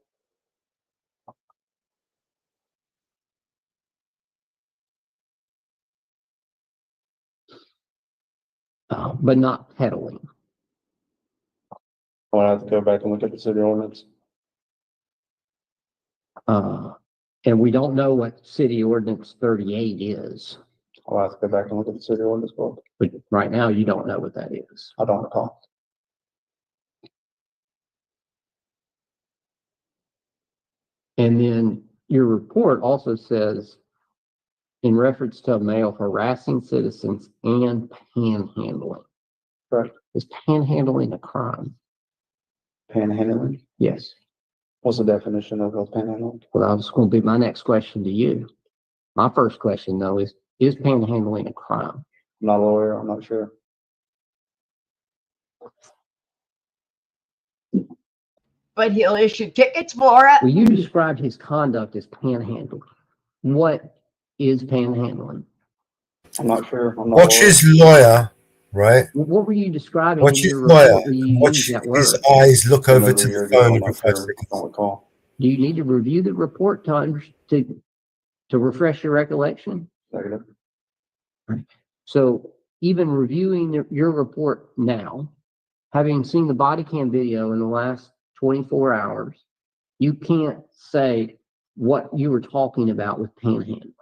But not peddling. I'll have to go back and look at the city ordinance. And we don't know what City Ordinance 38 is, I'll have to go back and look at the city ordinance book. but right now you don't know what that is. I don't recall. And then your report also says, in reference to a male harassing citizens and panhandling. Correct. Is panhandling a crime? Panhandling? Yes. What's the definition of a panhandling? Well, that was going to be my next question to you. My first question, though, is panhandling a crime? I'm not a lawyer. I'm not sure. but he'll issue tickets for it. Well, you described his conduct as panhandling. What is panhandling? I'm not sure. I'm not Watch lawyer. his lawyer, right? What were you describing Watch in his your lawyer. report where you Watch used that his word? eyes look over Another to year the ago, phone I'm for not 5 sure. seconds. Don't recall. Do you need to review the report to refresh your recollection? Negative. So even reviewing your report now, having seen the body cam video in the last 24 hours, you can't say what you were talking about with panhandling.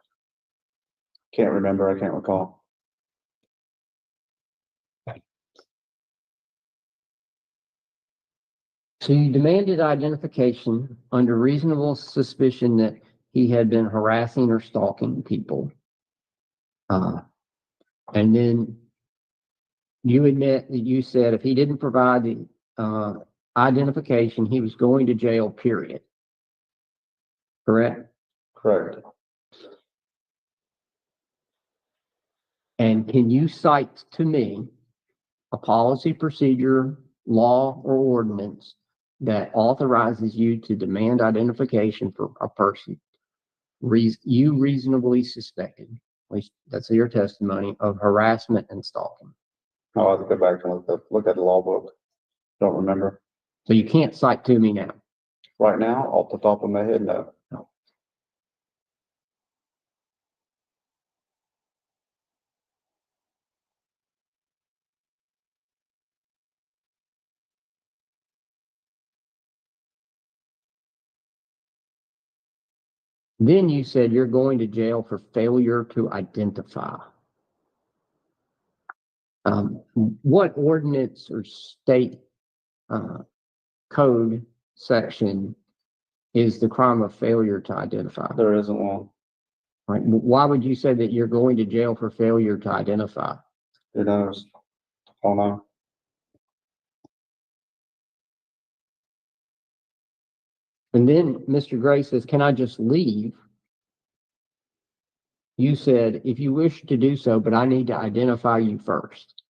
Can't remember. I can't recall. So you demanded identification under reasonable suspicion that he had been harassing or stalking people. And then you admit that you said if he didn't provide the identification, he was going to jail, period. Correct? Correct. And can you cite to me a policy, procedure, law, or ordinance that authorizes you to demand identification for a person you reasonably suspected, at least that's your testimony, of harassment and stalking? I'll have to go back and look at the law book. Don't remember. So you can't cite to me now. Right now, off the top of my head, no. Then you said you're going to jail for failure to identify. What ordinance or state code section is the crime of failure to identify? There isn't one. Right. Why would you say that you're going to jail for failure to identify? Who knows? I don't know. And then Mr. Gray says, can I just leave? You said, if you wish to do so, but I need to identify you first.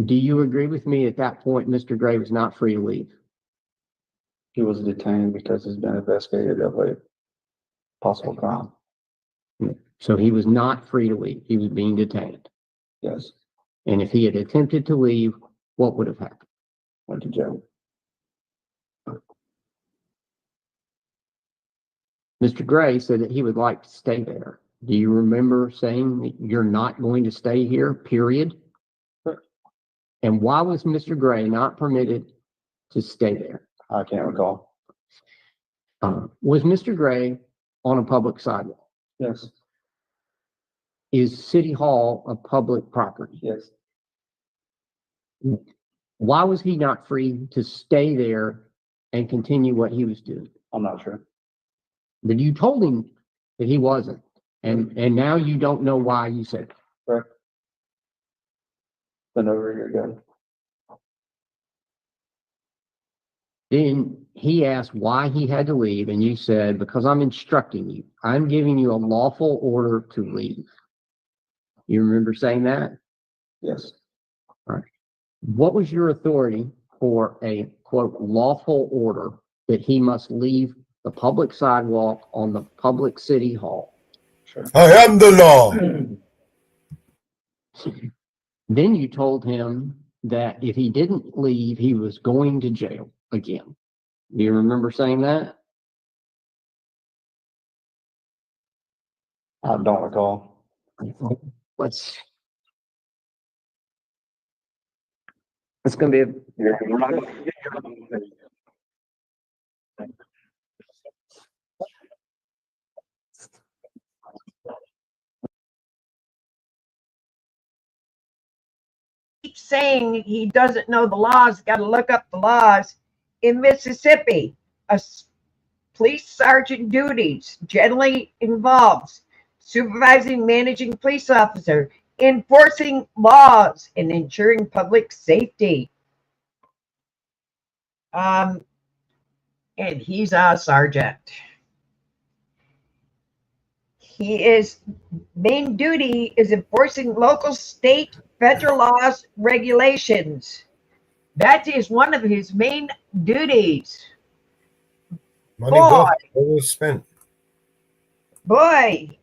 Do you agree with me at that point, Mr. Gray was not free to leave? He was detained because he's been investigated of a possible crime. So he was not free to leave. He was being detained. Yes. And if he had attempted to leave, what would have happened? Went to jail. Mr. Gray said that he would like to stay there. Do you remember saying that you're not going to stay here, period? Sure. And why was Mr. Gray not permitted to stay there? I can't recall. Was Mr. Gray on a public sidewalk? Yes. Is City Hall a public property? Yes. Why was he not free to stay there and continue what he was doing? I'm not sure. But you told him that he wasn't. And now you don't know why you said it. Correct. Been over a year ago. Then he asked why he had to leave, and you said, because I'm instructing you. I'm giving you a lawful order to leave. You remember saying that? Yes. All right. What was your authority for a, quote, lawful order that he must leave the public sidewalk on the public city hall? Sure. I am the law. Then you told him that if he didn't leave, he was going to jail again. Do you remember saying that? I don't recall. Let's. It's going to be Keeps saying he doesn't know the laws, got to look up the laws. In Mississippi, police sergeant duties generally involves supervising, managing police officer, enforcing laws, and ensuring public safety. And he's a sergeant. His main duty is enforcing local, state, federal laws, regulations. That is one of his main duties. Money good. Well spent. Boy,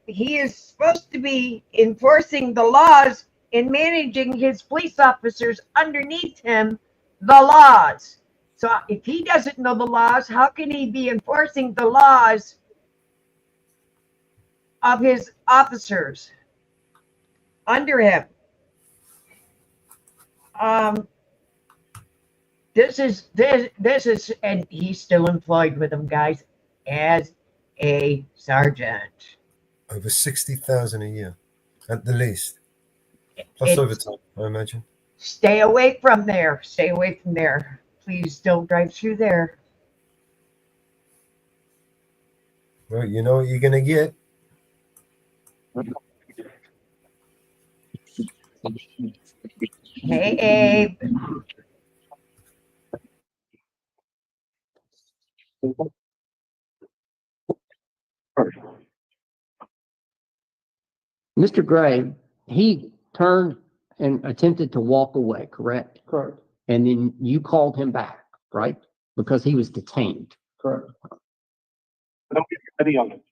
he is supposed to be enforcing the laws and managing his police officers underneath him, the laws. So if he doesn't know the laws, how can he be enforcing the laws of his officers under him? This is, and he's still employed with them, guys, as a sergeant. Over 60,000 a year, at the least. Plus It's- overtime, I imagine. Stay away from there. Stay away from there. Please don't drive through there. Well, you know what you're gonna get. Hey, Abe. Mr. Gray, he turned and attempted to walk away, correct? Correct, And then you called him back, right? Because he was detained. correct. Don't get any on it.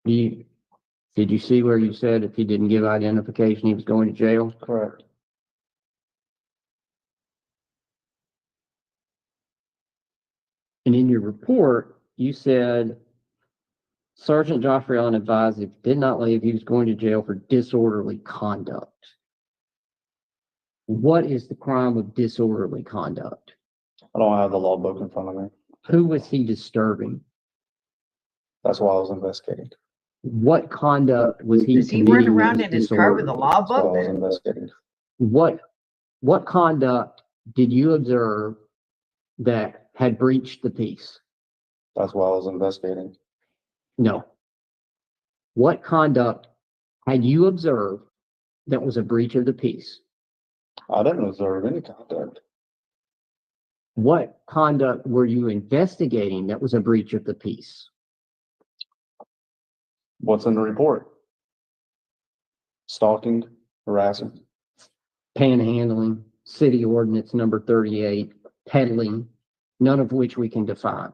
Did you see where you said if he didn't give identification, he was going to jail? Correct. And in your report, you said Sergeant Joffrey Allen advised if he did not leave, he was going to jail for disorderly conduct. What is the crime of disorderly conduct? I don't have the law book in front of me. Who was he disturbing? That's why I was investigating. What conduct was he Does he run committing that around was in his car with a disorderly? law That's why I book? was investigating. What conduct did you observe that had breached the peace? That's why I was investigating. No. What conduct had you observed that was a breach of the peace? I didn't observe any conduct. What conduct were you investigating that was a breach of the peace? What's in the report? Stalking, harassing. Panhandling, city ordinance number 38, peddling, none of which we can define.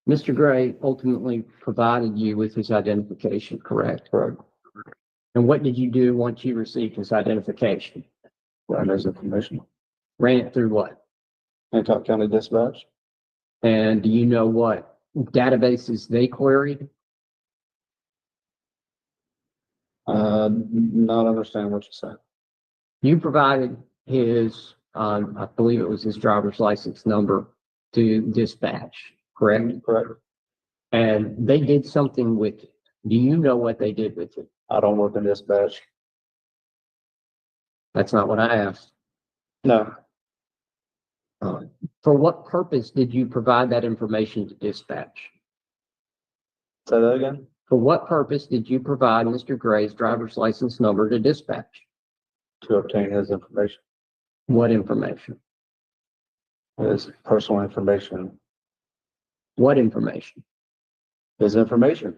Mr. Gray ultimately provided you with his identification, correct? Correct. And what did you do once you received his identification? Ran his information. Ran it through what? Hancock County Dispatch. And do you know what databases they queried? Not understand what you said. You provided his, I believe it was his driver's license number to dispatch, correct? Correct. And they did something with it. Do you know what they did with it? I don't work in dispatch. That's not what I asked. No, For what purpose did you provide that information to dispatch? say that again. For what purpose did you provide Mr. Gray's driver's license number to dispatch? To obtain his information, What information? his personal information, What information? his information,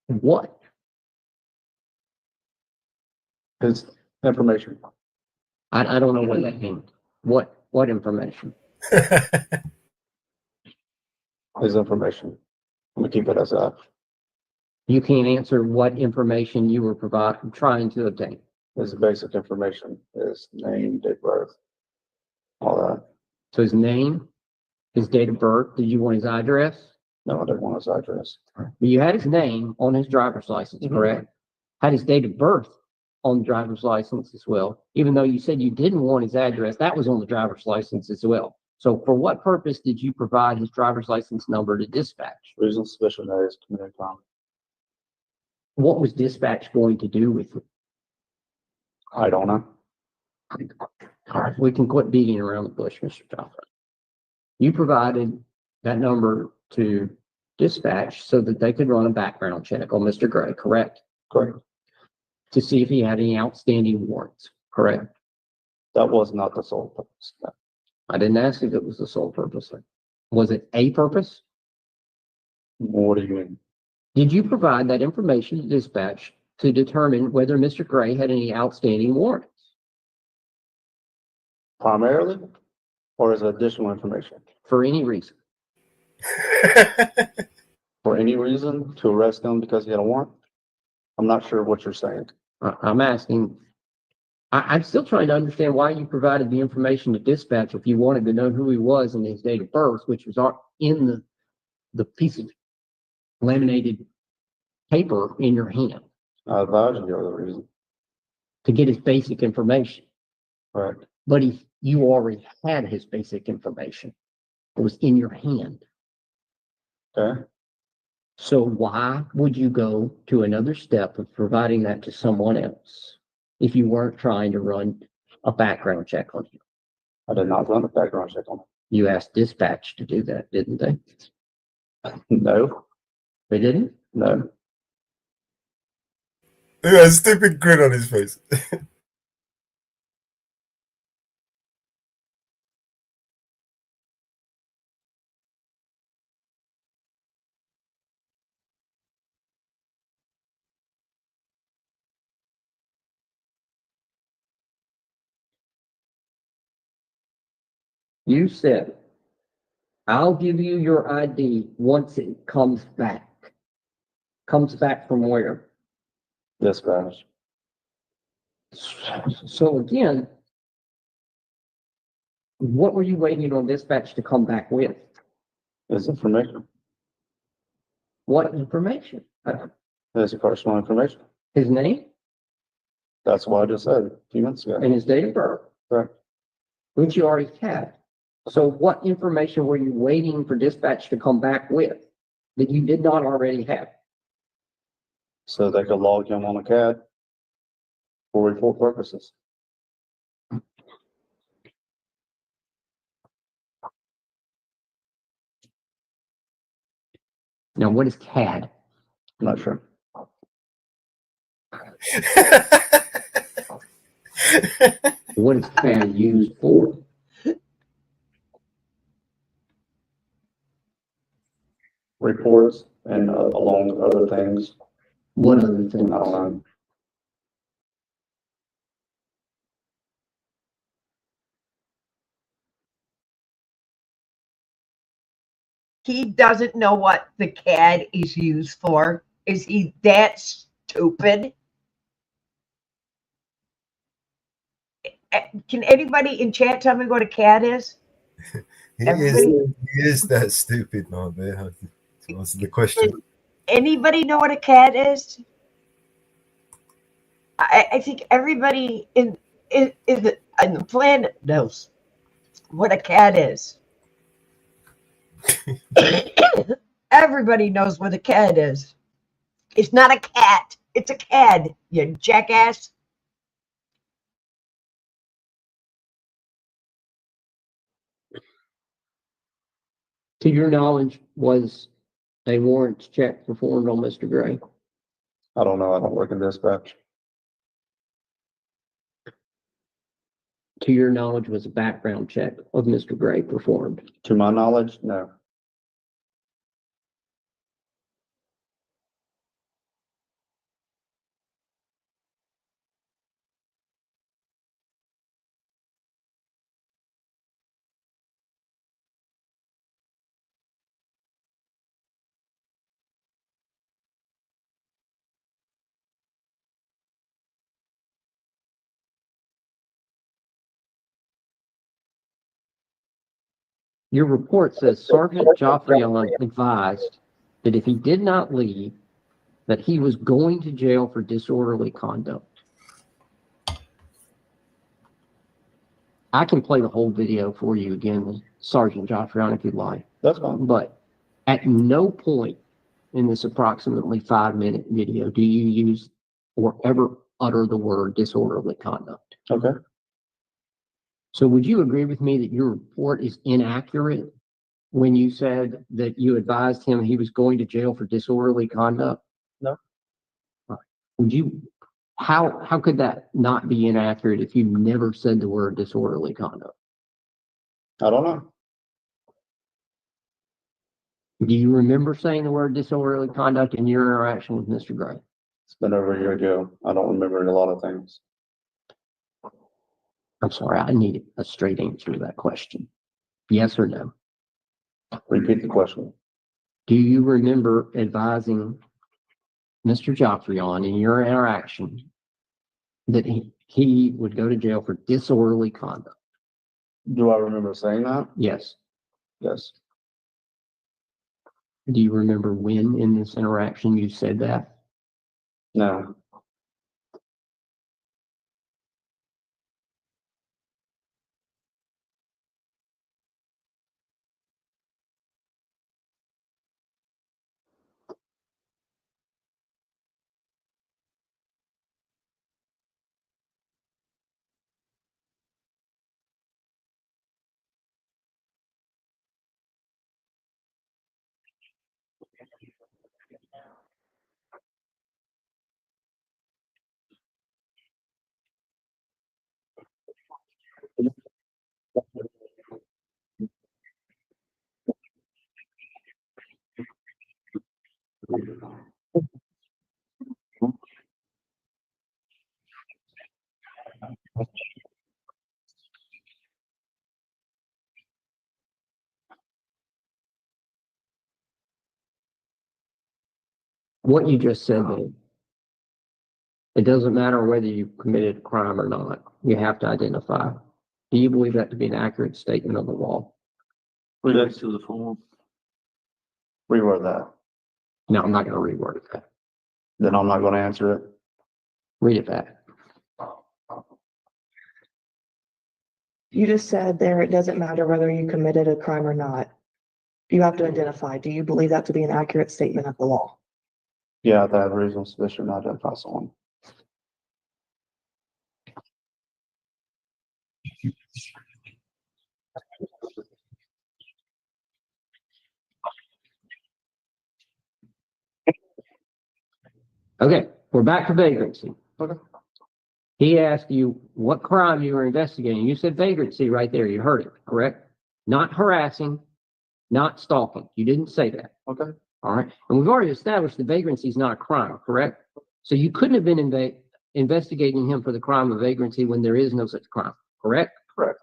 What? his information. I don't know what that means. What information? His information. I'm gonna keep it as that. You can't answer what information you were trying to obtain. His basic information, his name, date of birth, all that. So his name, his date of birth, did you want his address? No, I didn't want his address. You had his name on his driver's license, Mhm. correct? Had his date of birth on the driver's license as well. Even though you said you didn't want his address, that was on the driver's license as well. So for what purpose did you provide his driver's license number to dispatch? Reasonable suspicion that is committed crime. What was dispatch going to do with it? I don't know. We can quit beating around the bush, Mr. Joffrey. You provided that number to dispatch so that they could run a background check on Mr. Gray, correct? Correct. To see if he had any outstanding warrants, correct? That was not the sole purpose. No. I didn't ask if it was the sole purpose. Was it a purpose? What do you mean? Did you provide that information to dispatch to determine whether Mr. Gray had any outstanding warrants? Primarily, or is it additional information? For any reason? For any reason to arrest him because he had a warrant? I'm not sure what you're saying. I'm asking, I'm still trying to understand why you provided the information to dispatch if you wanted to know who he was and his date of birth, which was in the piece of laminated paper in your hand, I advise you the other reason. to get his basic information. Correct. But you already had his basic information. It was in your hand. Okay. So why would you go to another step of providing that to someone else if you weren't trying to run a background check on him? I did not run a background check on him. You asked dispatch to do that, didn't they? No, They didn't? no. Look at that stupid grin on his face. You said, I'll give you your ID once it comes back. Comes back from where? Dispatch. So again, what were you waiting on dispatch to come back with? His information. What information? His personal information. His name That's what I just said a few minutes ago. and his date of birth, Correct. which you already had. So what information were you waiting for dispatch to come back with that you did not already have? So they could log him on a CAD for report purposes. Now, what is CAD? I'm not sure. What is CAD used for? Reports and along with other things. What other I don't things? know. He doesn't know what the CAD is used for. Is he that stupid? Can anybody in chat tell me what a CAD is? He Everybody- is that stupid, man. To answer the question. Anybody know what a CAD is? I think everybody in the planet knows what a CAD is. Everybody knows what a CAD is. It's not a cat. It's a CAD, you jackass. To your knowledge, was a warrant check performed on Mr. Gray? I don't know. I don't work in dispatch. To your knowledge, was a background check of Mr. Gray performed? To my knowledge, no. Your report says Sergeant Joffrion advised that if he did not leave, that he was going to jail for disorderly conduct. I can play the whole video for you again with Sergeant Joffrion if you'd like. That's fine. But at no point in this approximately 5-minute video do you use or ever utter the word disorderly conduct. Okay. So would you agree with me that your report is inaccurate when you said that you advised him he was going to jail for disorderly conduct? No. Would you, how could that not be inaccurate if you never said the word disorderly conduct? I don't know. Do you remember saying the word disorderly conduct in your interaction with Mr. Gray? It's been over a year ago. I don't remember a lot of things. I'm sorry, I need a straight answer to that question. Yes or no? Repeat the question. Do you remember advising Mr. Joffrion in your interaction that he would go to jail for disorderly conduct? Do I remember saying that? Yes. Yes. Do you remember when in this interaction you said that? No. What you just said then, it doesn't matter whether you committed a crime or not. You have to identify. Do you believe that to be an accurate statement of the law? Yes. To the form. Reword that. No, I'm not going to reword it. Then I'm not going to answer it. Read it back. You just said there, it doesn't matter whether you committed a crime or not. You have to identify. Do you believe that to be an accurate statement of the law? Yeah, I have reasonable suspicion to identify someone. Okay, we're back to vagrancy. Okay. He asked you what crime you were investigating. You said vagrancy right there. You heard it, correct? Not harassing, not stalking. You didn't say that. Okay. All right. And we've already established that vagrancy is not a crime, correct? So you couldn't have been investigating him for the crime of vagrancy when there is no such crime, correct? Correct.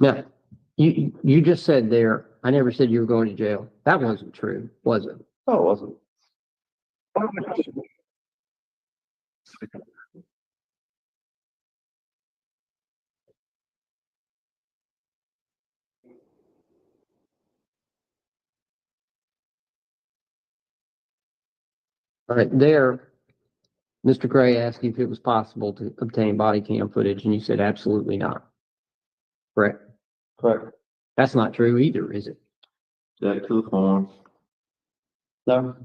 Now, you just said there, I never said you were going to jail. That wasn't true, was it? No, it wasn't. All right, there, Mr. Gray asked you if it was possible to obtain body cam footage, and you said absolutely not. Correct? Correct. That's not true either, is it? Jack to the form. No.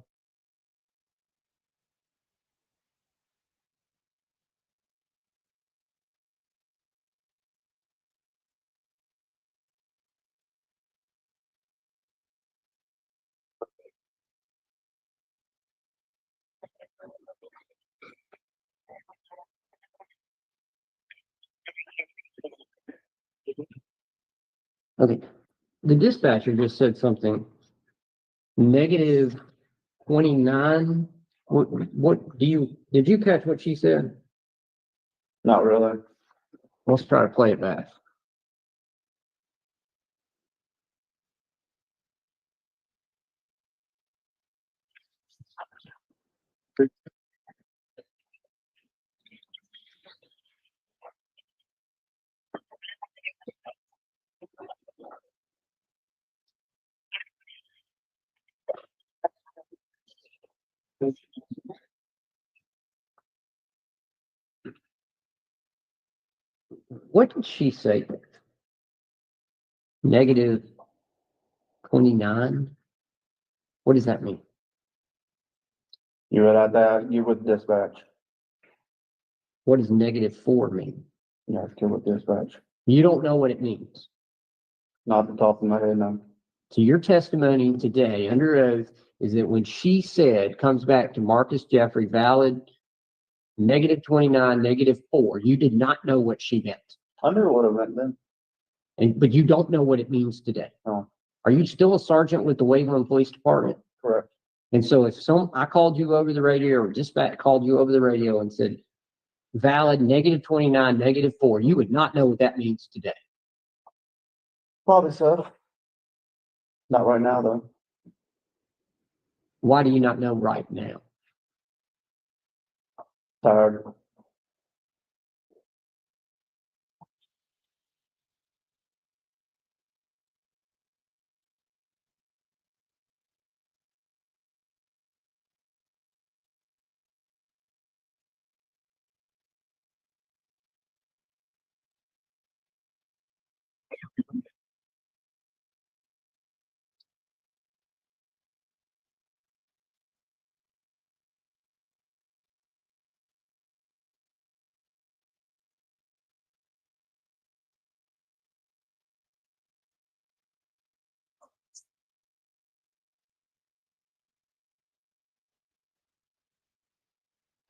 Okay, the dispatcher just said something. Negative 29. Did you catch what she said? Not really. Let's try to play it back. What did she say? Negative 29? What does that mean? You would add that, you would dispatch. What does negative 4 mean? You have to with dispatch. You don't know what it means. Not the top of my head, no. So your testimony today under oath is that when she said, comes back to Marcus Jeffrey, valid negative 29, negative 4, you did not know what she meant. I knew what it meant then. But you don't know what it means today. No. Are you still a sergeant with the Waveland Police Department? Correct. And so if I called you over the radio or dispatch called you over the radio and said, valid negative 29, negative 4, you would not know what that means today. Probably so. Not right now, though. Why do you not know right now? Tired.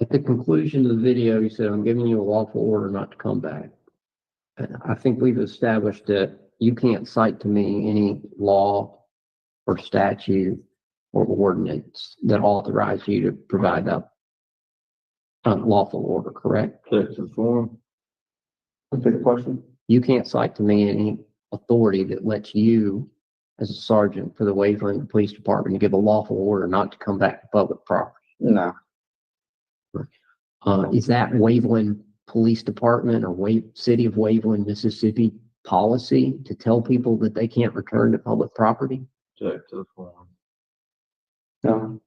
At the conclusion of the video, you said, I'm giving you a lawful order not to come back. And I think we've established that you can't cite to me any law or statute or ordinance that authorize you to provide that lawful order, correct? Jack to the form. Repeat the question. You can't cite to me any authority that lets you, as a sergeant for the Waveland Police Department, to give a lawful order not to come back to public property. No. Is that Waveland Police Department or City of Waveland, Mississippi policy to tell people that they can't return to public property? Jack to the form. No.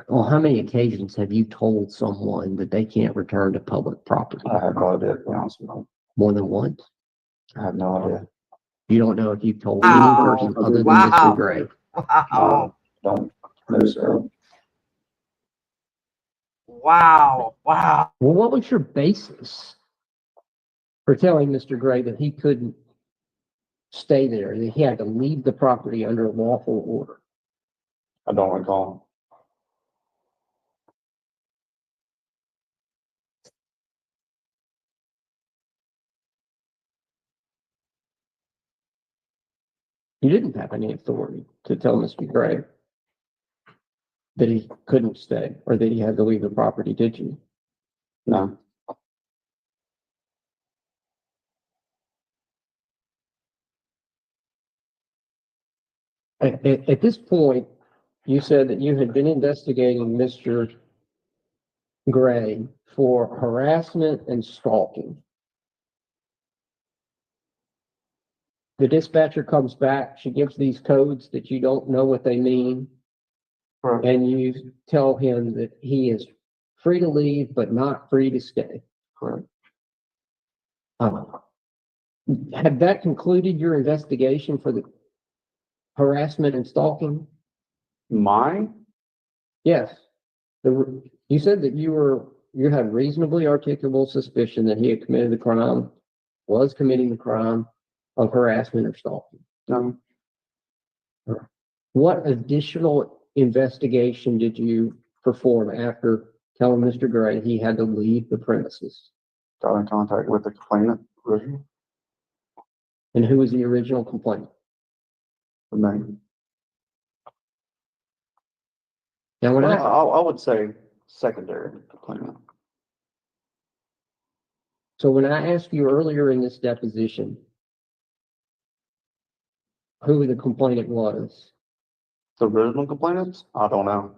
On how many occasions have you told someone that they can't return to public property? I have no idea, to be honest with you. More than once? I have no idea. You don't know if you've told Wow. any person other than Wow. Mr. Gray. Wow. Don't know, sir. Wow. Wow. Well, what was your basis for telling Mr. Gray that he couldn't stay there, that he had to leave the property under a lawful order? I don't recall. You didn't have any authority to tell Mr. Gray that he couldn't stay or that he had to leave the property, did you? No. At this point, you said that you had been investigating Mr. Gray for harassment and stalking. The dispatcher comes back, she gives these codes that you don't know what they mean, Correct. and you tell him that he is free to leave, but not free to stay. Correct. Have that concluded your investigation for the harassment and stalking? Mine? Yes. You said that you had reasonably articulable suspicion that he had committed the crime, was committing the crime of harassment or stalking. No. What additional investigation did you perform after telling Mr. Gray he had to leave the premises? Got in contact with the complainant originally. And who was the original complainant? The name. Now, when I would say secondary complainant. So when I asked you earlier in this deposition who the complainant was, The original complainants? I don't know.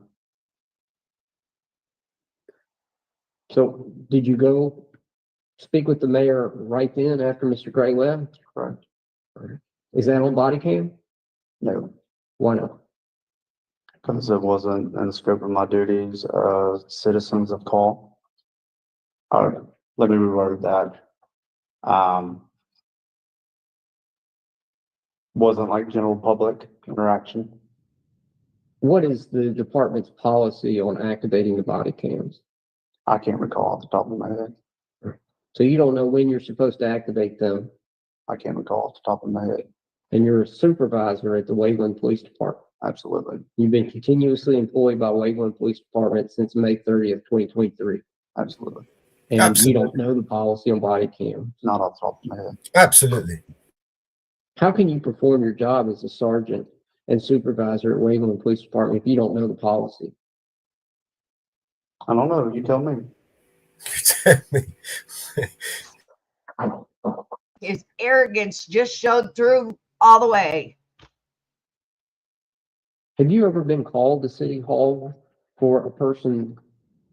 so did you go speak with the mayor right then after Mr. Gray left? Correct. Is that on body cam? No, Why not? because it wasn't in the scope of my duties, citizens of call. Let me reword that. Wasn't like general public interaction. What is the department's policy on activating the body cams? I can't recall off the top of my head. So you don't know when you're supposed to activate them, I can't recall off the top of my head. and you're a supervisor at the Waveland Police Department. Absolutely. You've been continuously employed by Waveland Police Department since May 30th, 2023. Absolutely. And Absolutely. you don't know the policy on body cam. Not off the top of my head. Absolutely. How can you perform your job as a sergeant and supervisor at Waveland Police Department if you don't know the policy? I don't know. You tell me. You tell me. His arrogance just showed through all the way. Have you ever been called to City Hall for a person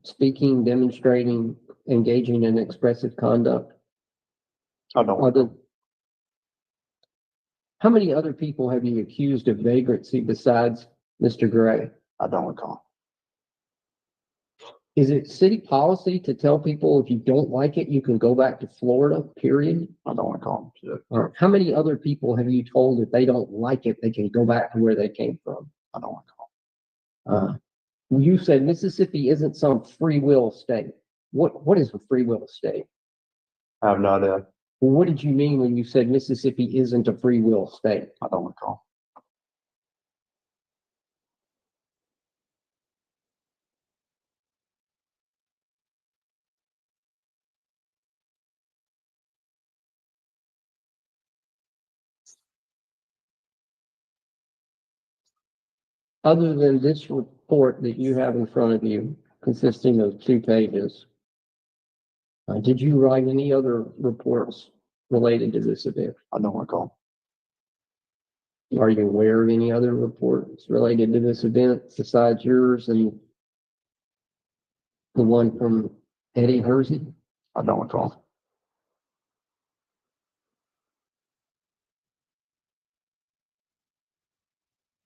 speaking, demonstrating, engaging in expressive conduct? I don't. How many other people have you accused of vagrancy besides Mr. Gray? I don't recall. Is it city policy to tell people if you don't like it, you can go back to Florida, period? I don't recall. Or how many other people have you told if they don't like it, they can go back to where they came from? I don't recall. You said Mississippi isn't some free will state. What is a free will state? I have no idea. Well, what did you mean when you said Mississippi isn't a free will state? I don't recall. Other than this report that you have in front of you, consisting of 2 pages, did you write any other reports related to this event? I don't recall. Are you aware of any other reports related to this event besides yours and the one from Eddie Hersey? I don't recall.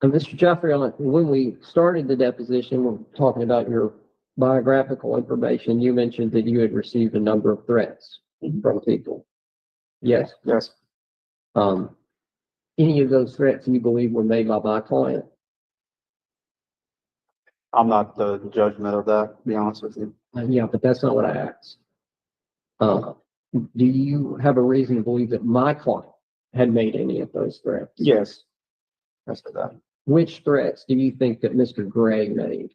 And Mr. Jeffrey, when we started the deposition, we're talking about your biographical information. You mentioned that you had received a number of threats from people. Yes. Yes. Any of those threats you believe were made by my client? I'm not the judgment of that, to be honest with you. Yeah, but that's not what I asked. Do you have a reason to believe that my client had made any of those threats? Yes. I said that. Which threats do you think that Mr. Gray made?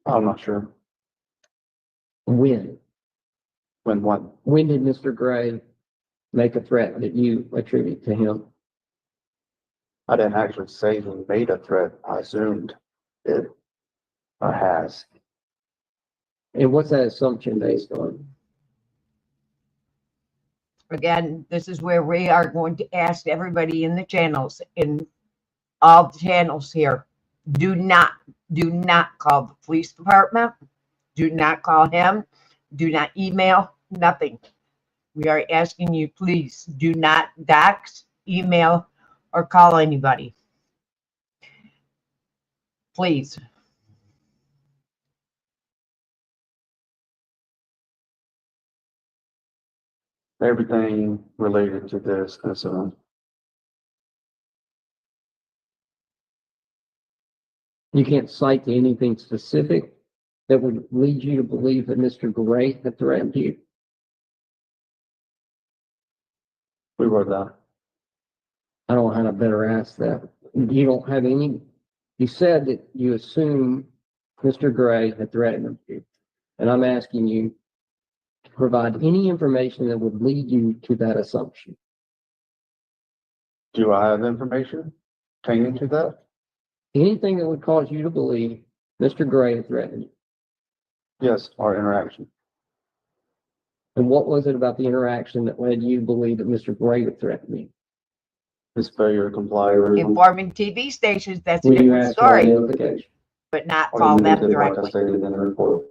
I'm not sure. When? When what? When did Mr. Gray make a threat that you attribute to him? I didn't actually say he made a threat. I assumed it has. And what's that assumption based on? Again, this is where we are going to ask everybody in the channels, in all the channels here. Do not call the police department. Do not call him. Do not email, nothing. We are asking you, please do not dox, email, or call anybody. Please. Everything related to this incident. You can't cite anything specific that would lead you to believe that Mr. Gray had threatened you. We wrote that. I don't know how to better ask that. You don't have any, you said that you assume Mr. Gray had threatened you. And I'm asking you to provide any information that would lead you to that assumption. Do I have information pertaining to that? Anything that would cause you to believe Mr. Gray had threatened you. Yes, our interaction. And what was it about the interaction that led you to believe that Mr. Gray would threaten you? His failure to comply with. Informing TV stations, that's a When you different asked for story, notification. but not or call the them news, like I directly. stated in the report.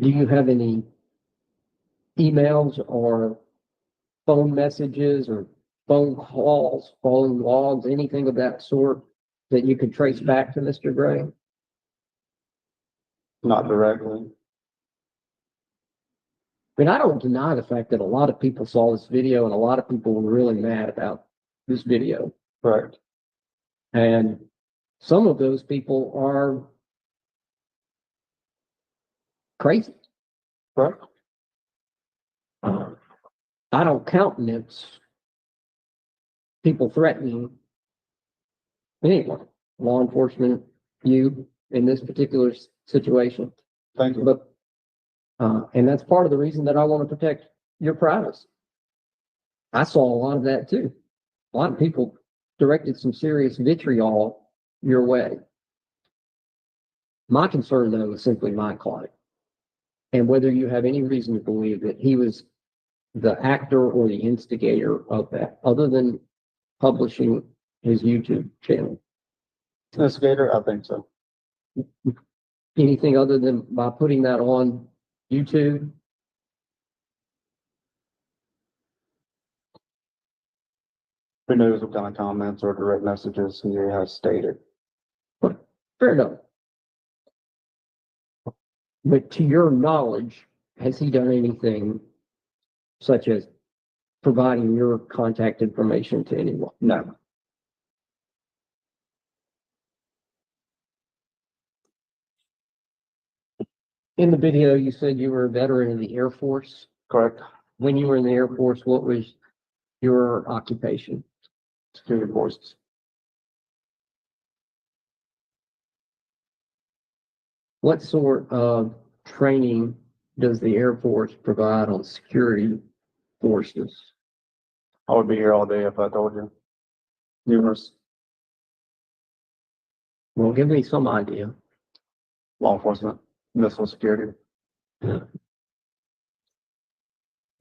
Do you have any emails or phone messages or phone calls, phone logs, anything of that sort that you could trace back to Mr. Gray? Not directly. I mean, I don't deny the fact that a lot of people saw this video and a lot of people were really mad about this video. Correct. And some of those people are crazy. Correct. I don't countenance people threatening anyone, law enforcement, you in this particular situation. Thank you. But, and that's part of the reason that I want to protect your privacy. I saw a lot of that too. A lot of people directed some serious vitriol your way. My concern though is simply my client and whether you have any reason to believe that he was the actor or the instigator of that, other than publishing his YouTube channel. Instigator, I think so. Anything other than by putting that on YouTube? Who knows what kind of comments or direct messages he has stated. Fair enough. But to your knowledge, has he done anything such as providing your contact information to anyone? No. In the video, you said you were a veteran of the Air Force. Correct. When you were in the Air Force, what was your occupation? Security forces. What sort of training does the Air Force provide on security forces? I would be here all day if I told you. Numerous Well, give me some idea. law enforcement, missile security.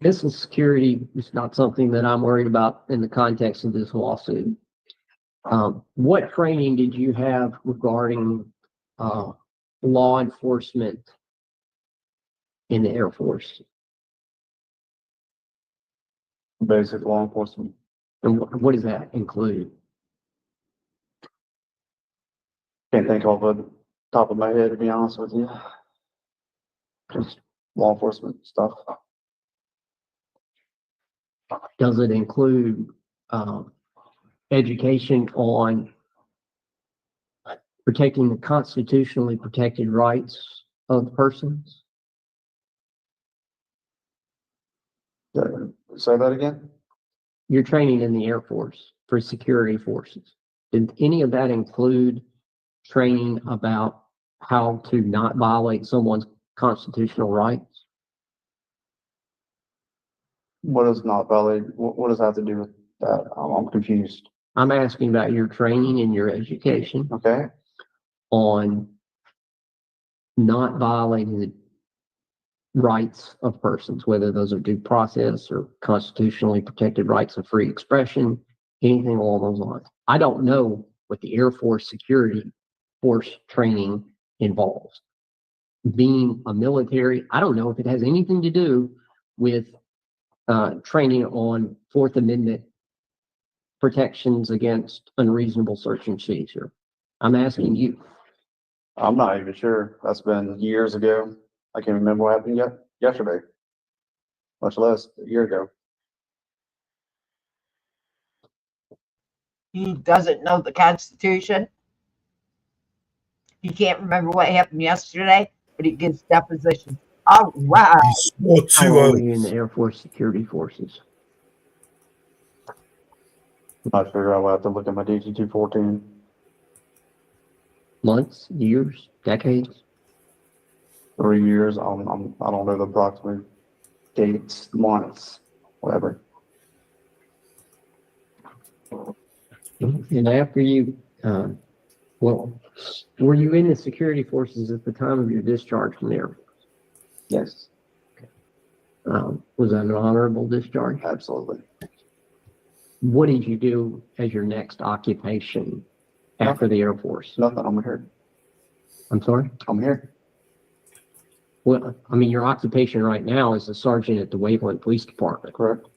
Missile security is not something that I'm worried about in the context of this lawsuit. What training did you have regarding law enforcement in the Air Force? Basic law enforcement. And what does that include? Can't think off the top of my head, to be honest with you. Just law enforcement stuff. Does it include education on protecting the constitutionally protected rights of persons? Say that again? Your training in the Air Force for security forces. Did any of that include training about how to not violate someone's constitutional rights? What does not valid? What does that have to do with that? I'm confused. I'm asking about your training and your education Okay. on not violating rights of persons, whether those are due process or constitutionally protected rights of free expression, anything along those lines. I don't know what the Air Force security force training involves. Being a military, I don't know if it has anything to do with training on Fourth Amendment protections against unreasonable search and seizure. I'm asking you. I'm not even sure. That's been years ago. I can't remember what happened yesterday, much less a year ago. He doesn't know the Constitution. He can't remember what happened yesterday, but he gives depositions. All right. You swore How too long were old. you in the Air Force security forces? I figure I will have to look at my DG 214. Months, years, decades? 3 years. I don't know the approximate dates, months, whatever. And after you, well, were you in the security forces at the time of your discharge from the Air Force? Yes, Was that an honorable discharge? absolutely. What did you do as your next occupation after the Air Force? Nothing. I'm here. I'm sorry? I'm here. Well, I mean, your occupation right now is a sergeant at the Waveland Police Department. Correct.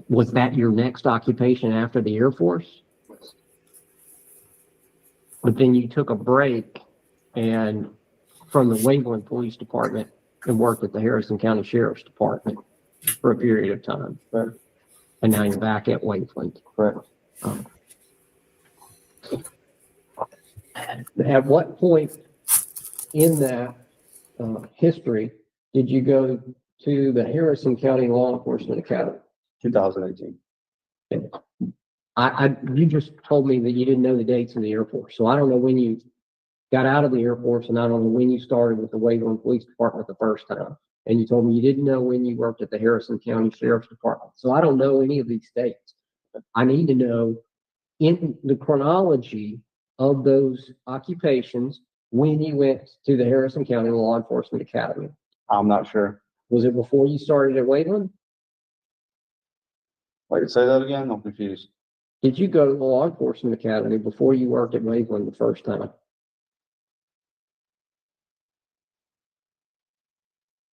Was that your next occupation after the Air Force? But then you took a break and from the Waveland Police Department and worked at the Harrison County Sheriff's Department for a period of time. Correct. And now you're back at Waveland. Correct. At what point in that history did you go to the Harrison County Law Enforcement Academy? 2018. You just told me that you didn't know the dates of the Air Force, so I don't know when you got out of the Air Force, and I don't know when you started with the Waveland Police Department the first time. And you told me you didn't know when you worked at the Harrison County Sheriff's Department. So I don't know any of these dates. I need to know in the chronology of those occupations when you went to the Harrison County Law Enforcement Academy. I'm not sure. Was it before you started at Waveland? Wait, say that again? I'm confused. Did you go to the Law Enforcement Academy before you worked at Waveland the first time?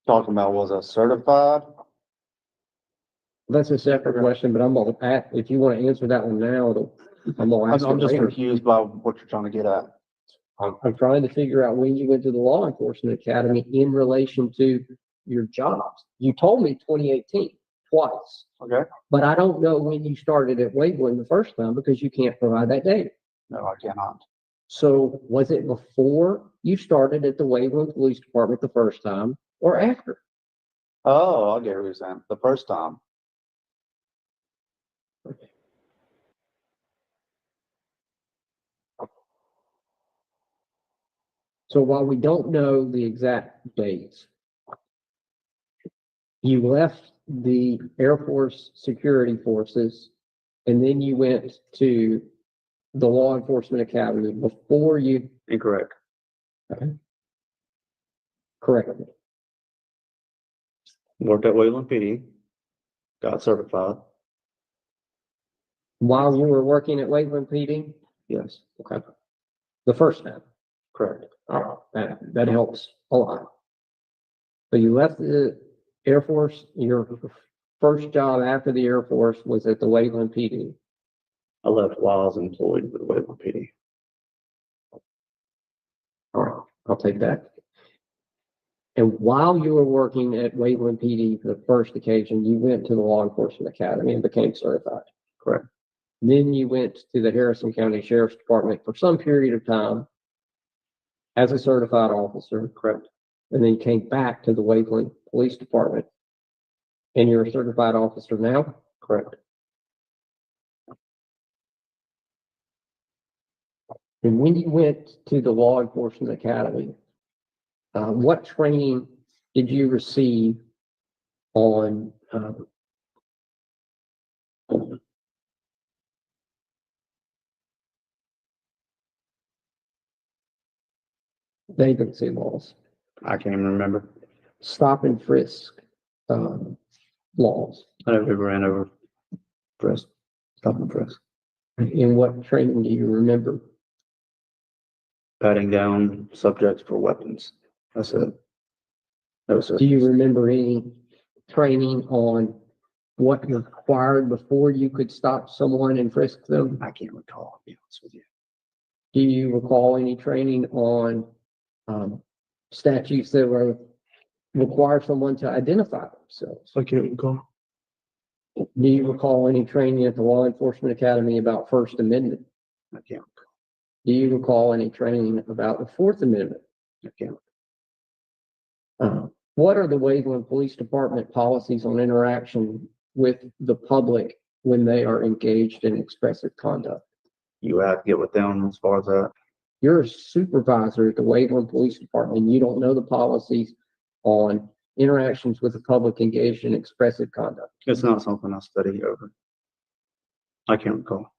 Talking about was I certified? That's a separate question, but I'm gonna ask, if you want to answer that one now, I'm gonna ask I'm it just later. confused by what you're trying to get at. I'm trying to figure out when you went to the Law Enforcement Academy in relation to your jobs. You told me 2018 twice, Okay. but I don't know when you started at Waveland the first time because you can't provide that data. No, I cannot. So was it before you started at the Waveland Police Department the first time or after? Oh, I get what you're saying. The first time. So while we don't know the exact dates, you left the Air Force Security Forces and then you went to the Law Enforcement Academy before you Incorrect. corrected. Worked at Wayland PD. Got certified. While you were working at Waveland PD? Yes. Okay. The first time. Correct. That helps a lot. So you left the Air Force, your first job after the Air Force was at the Waveland PD. I left while I was employed with Wayland PD. All right, I'll take that. And while you were working at Waveland PD for the first occasion, you went to the Law Enforcement Academy and became certified. Correct. Then you went to the Harrison County Sheriff's Department for some period of time as a certified officer. Correct. And then you came back to the Waveland Police Department. And you're a certified officer now? Correct. And when you went to the Law Enforcement Academy, what training did you receive on vagrancy laws? I can't even remember. Stop and frisk, laws. I never ran over press, stop and press, In what training do you remember? patting down subjects for weapons. That's it. That was Do it. you remember any training on what you're required before you could stop someone and frisk them? I can't recall, to be honest with you. Do you recall any training on, statutes that were require someone to identify themselves? I can't recall. Do you recall any training at the Law Enforcement Academy about First Amendment? I can't. Do you recall any training about the Fourth Amendment? I can't. What are the Waveland Police Department policies on interaction with the public when they are engaged in expressive conduct? You have to get with them as far as that. You're a supervisor at the Waveland Police Department, and you don't know the policies on interactions with the public engaged in expressive conduct. It's not something I study over. I can't recall.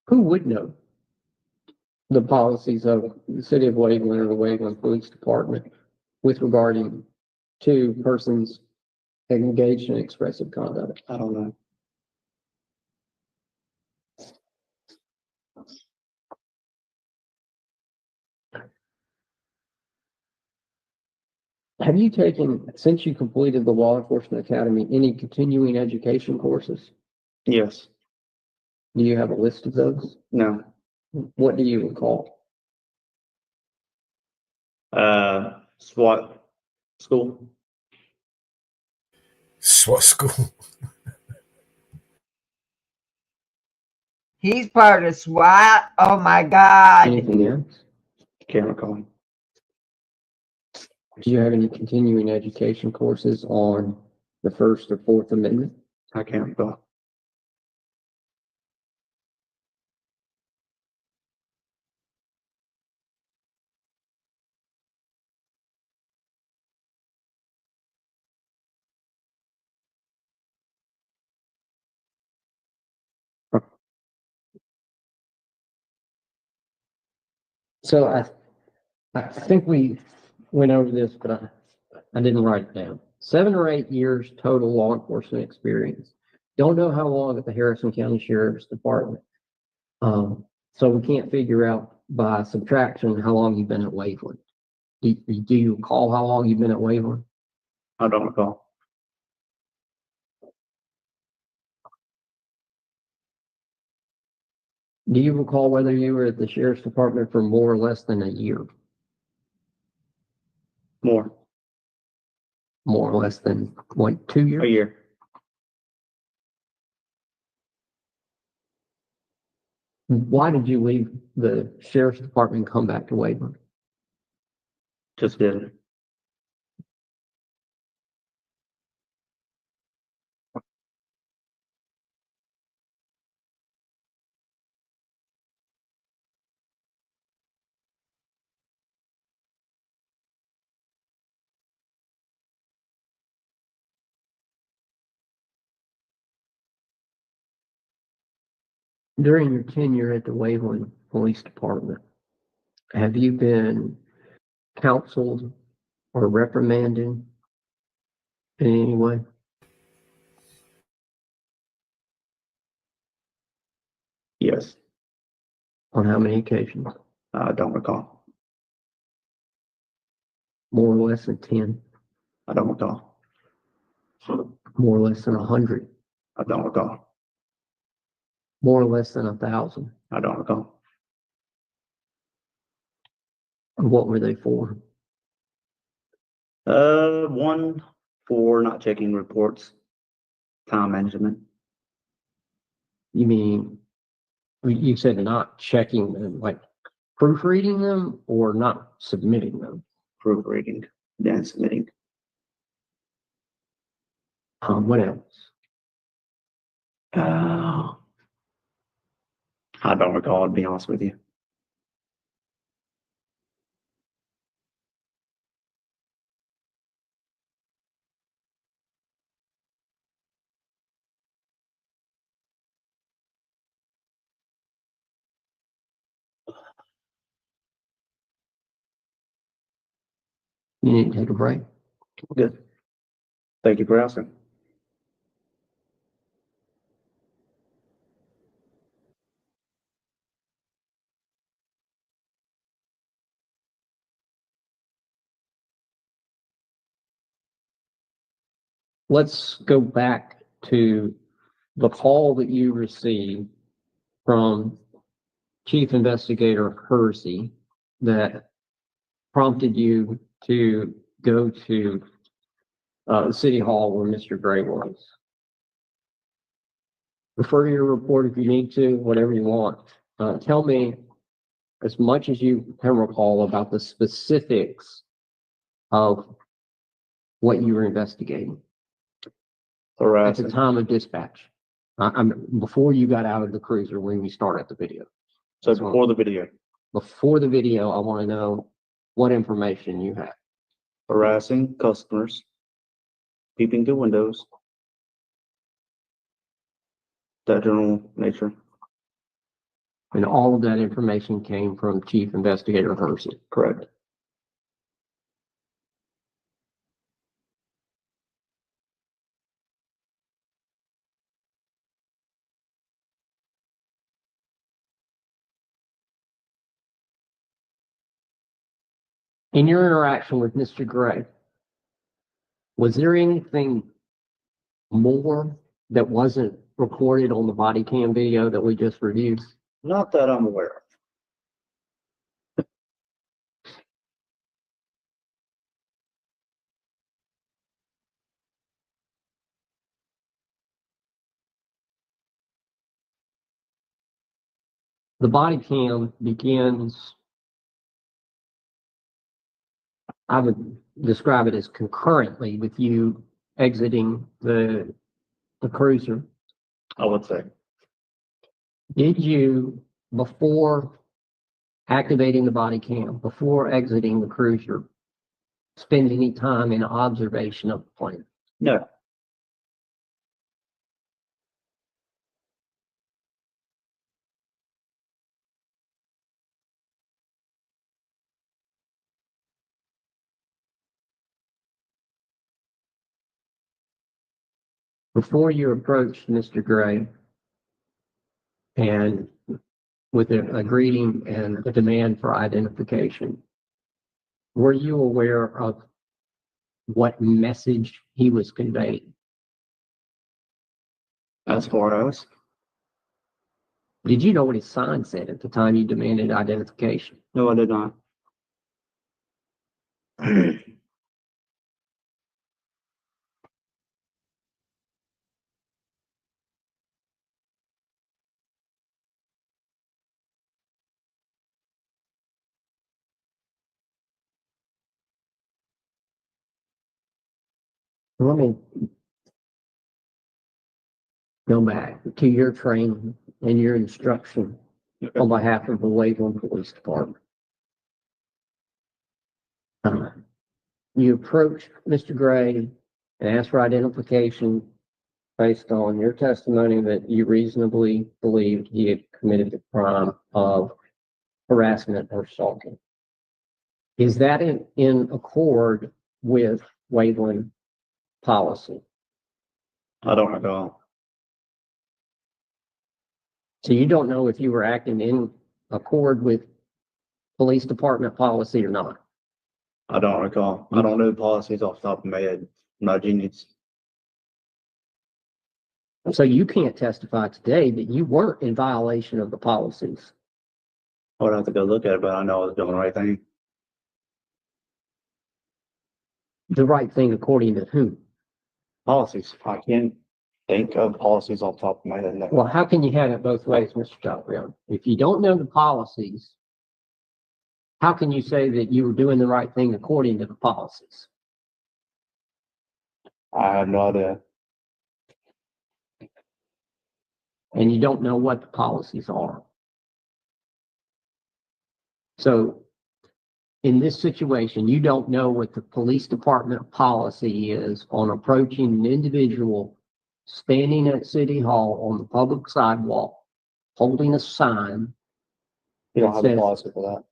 Who would know the policies of the city of Waveland or the Waveland Police Department with regarding to persons engaged in expressive conduct? I don't know. Have you taken, since you completed the Law Enforcement Academy, any continuing education courses? Yes. Do you have a list of those? No. What do you recall? SWAT school. SWAT school. He's part of SWAT. Oh my God. Anything else? Can't recall. Do you have any continuing education courses on the First or Fourth Amendment? I can't recall. So I think we went over this, but I didn't write it down. 7 or 8 years total law enforcement experience. Don't know how long at the Harrison County Sheriff's Department. So we can't figure out by subtraction how long you've been at Waveland. Do you recall how long you've been at Waveland? I don't recall. Do you recall whether you were at the Sheriff's Department for more or less than a year? More. More or less than, what, 2 years? A year. Why did you leave the Sheriff's Department and come back to Waveland? Just did it. During your tenure at the Waveland Police Department, have you been counseled or reprimanded in any way? Yes. On how many occasions? I don't recall. More or less than 10? I don't recall. More or less than 100? I don't recall. More or less than 1,000? I don't recall. What were they for? One for not checking reports, time management. You mean, you said not checking them, like proofreading them or not submitting them? Proofreading, then submitting. What else? I don't recall, to be honest with you. You need to take a break? Good. Thank you for asking. Let's go back to the call that you received from Chief Investigator Hersey that prompted you to go to City Hall where Mr. Gray was. Refer to your report if you need to, whatever you want. Tell me as much as you can recall about the specifics of what you were investigating at the Harassing. time of dispatch. Before you got out of the cruiser when we started the video. So before the video, Before the video, I want to know what information you have. harassing customers, peeping through windows, that general nature. And all of that information came from Chief Investigator Hersey. Correct. In your interaction with Mr. Gray, was there anything more that wasn't recorded on the body cam video that we just reviewed? Not that I'm aware of. The body cam begins, I would describe it as concurrently with you exiting the cruiser. I would say. Did you, before activating the body cam, before exiting the cruiser, spend any time in observation of the plane? No. Before you approached Mr. Gray and with a greeting and a demand for identification, were you aware of what message he was conveying? As far as, Did you know what his sign said at the time you demanded identification? no, I did not. Let me go back to your training and your instruction on behalf of the Waveland Police Department. You approached Mr. Gray and asked for identification based on your testimony that you reasonably believed he had committed the crime of harassment or stalking. Is that in accord with Waveland policy? I don't recall. So you don't know if you were acting in accord with police department policy or not? I don't recall. I don't know policies off the top of my head. I'm not a genius. So you can't testify today that you weren't in violation of the policies. I would have to go look at it, but I know I was doing the right thing. The right thing according to whom? Policies. I can't think of policies off the top of my head. No. Well, how can you have it both ways, Mr. Chalbrion? If you don't know the policies, how can you say that you were doing the right thing according to the policies? I have no idea. And you don't know what the policies are. So in this situation, you don't know what the police department policy is on approaching an individual standing at City Hall on the public sidewalk, holding a sign. You don't have a Says- policy for that.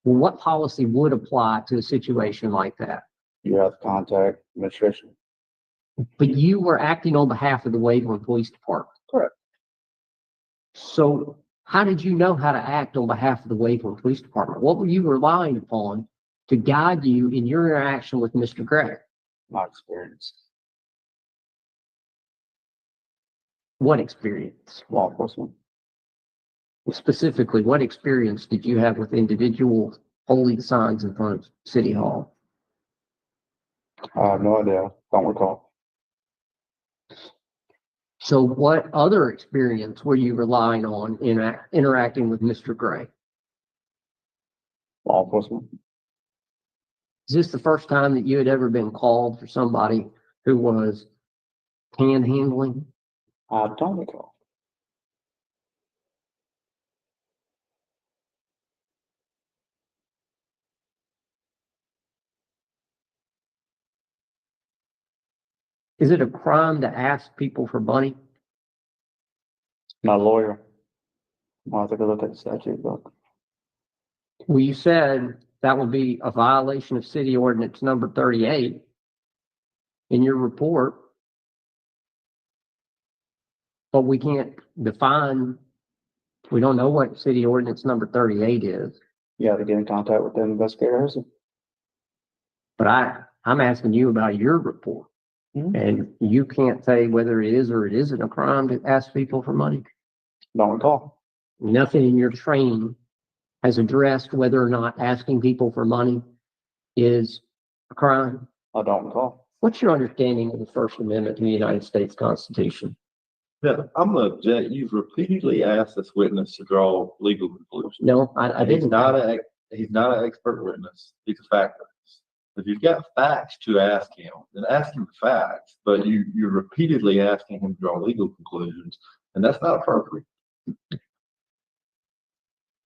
Well, what policy would apply to a situation like that? You have to contact administration. But you were acting on behalf of the Waveland Police Department. Correct. So how did you know how to act on behalf of the Waveland Police Department? What were you relying upon to guide you in your interaction with Mr. Gray? My experience. What experience? Law enforcement. Specifically, what experience did you have with individuals holding signs in front of City Hall? I have no idea. Don't recall. So what other experience were you relying on in interacting with Mr. Gray? Law enforcement. Is this the first time that you had ever been called for somebody who was panhandling? I don't recall. Is it a crime to ask people for money? Not a lawyer. I'll take a look at the statute book. Well, you said that would be a violation of city ordinance number 38 in your report. But we can't define, we don't know what city ordinance number 38 is. You have to get in contact with the investigator. But I'm asking you about your report. Mhm. And you can't say whether it is or it isn't a crime to ask people for money. Don't recall. Nothing in your training has addressed whether or not asking people for money is a crime. I don't recall. What's your understanding of the First Amendment to the United States Constitution? Yeah, I'm gonna object. You've repeatedly asked this witness to draw legal conclusions. No, I He's didn't. he's not an expert witness. He's a fact witness. If you've got facts to ask him, then ask him the facts. But you're repeatedly asking him to draw legal conclusions, and that's not appropriate.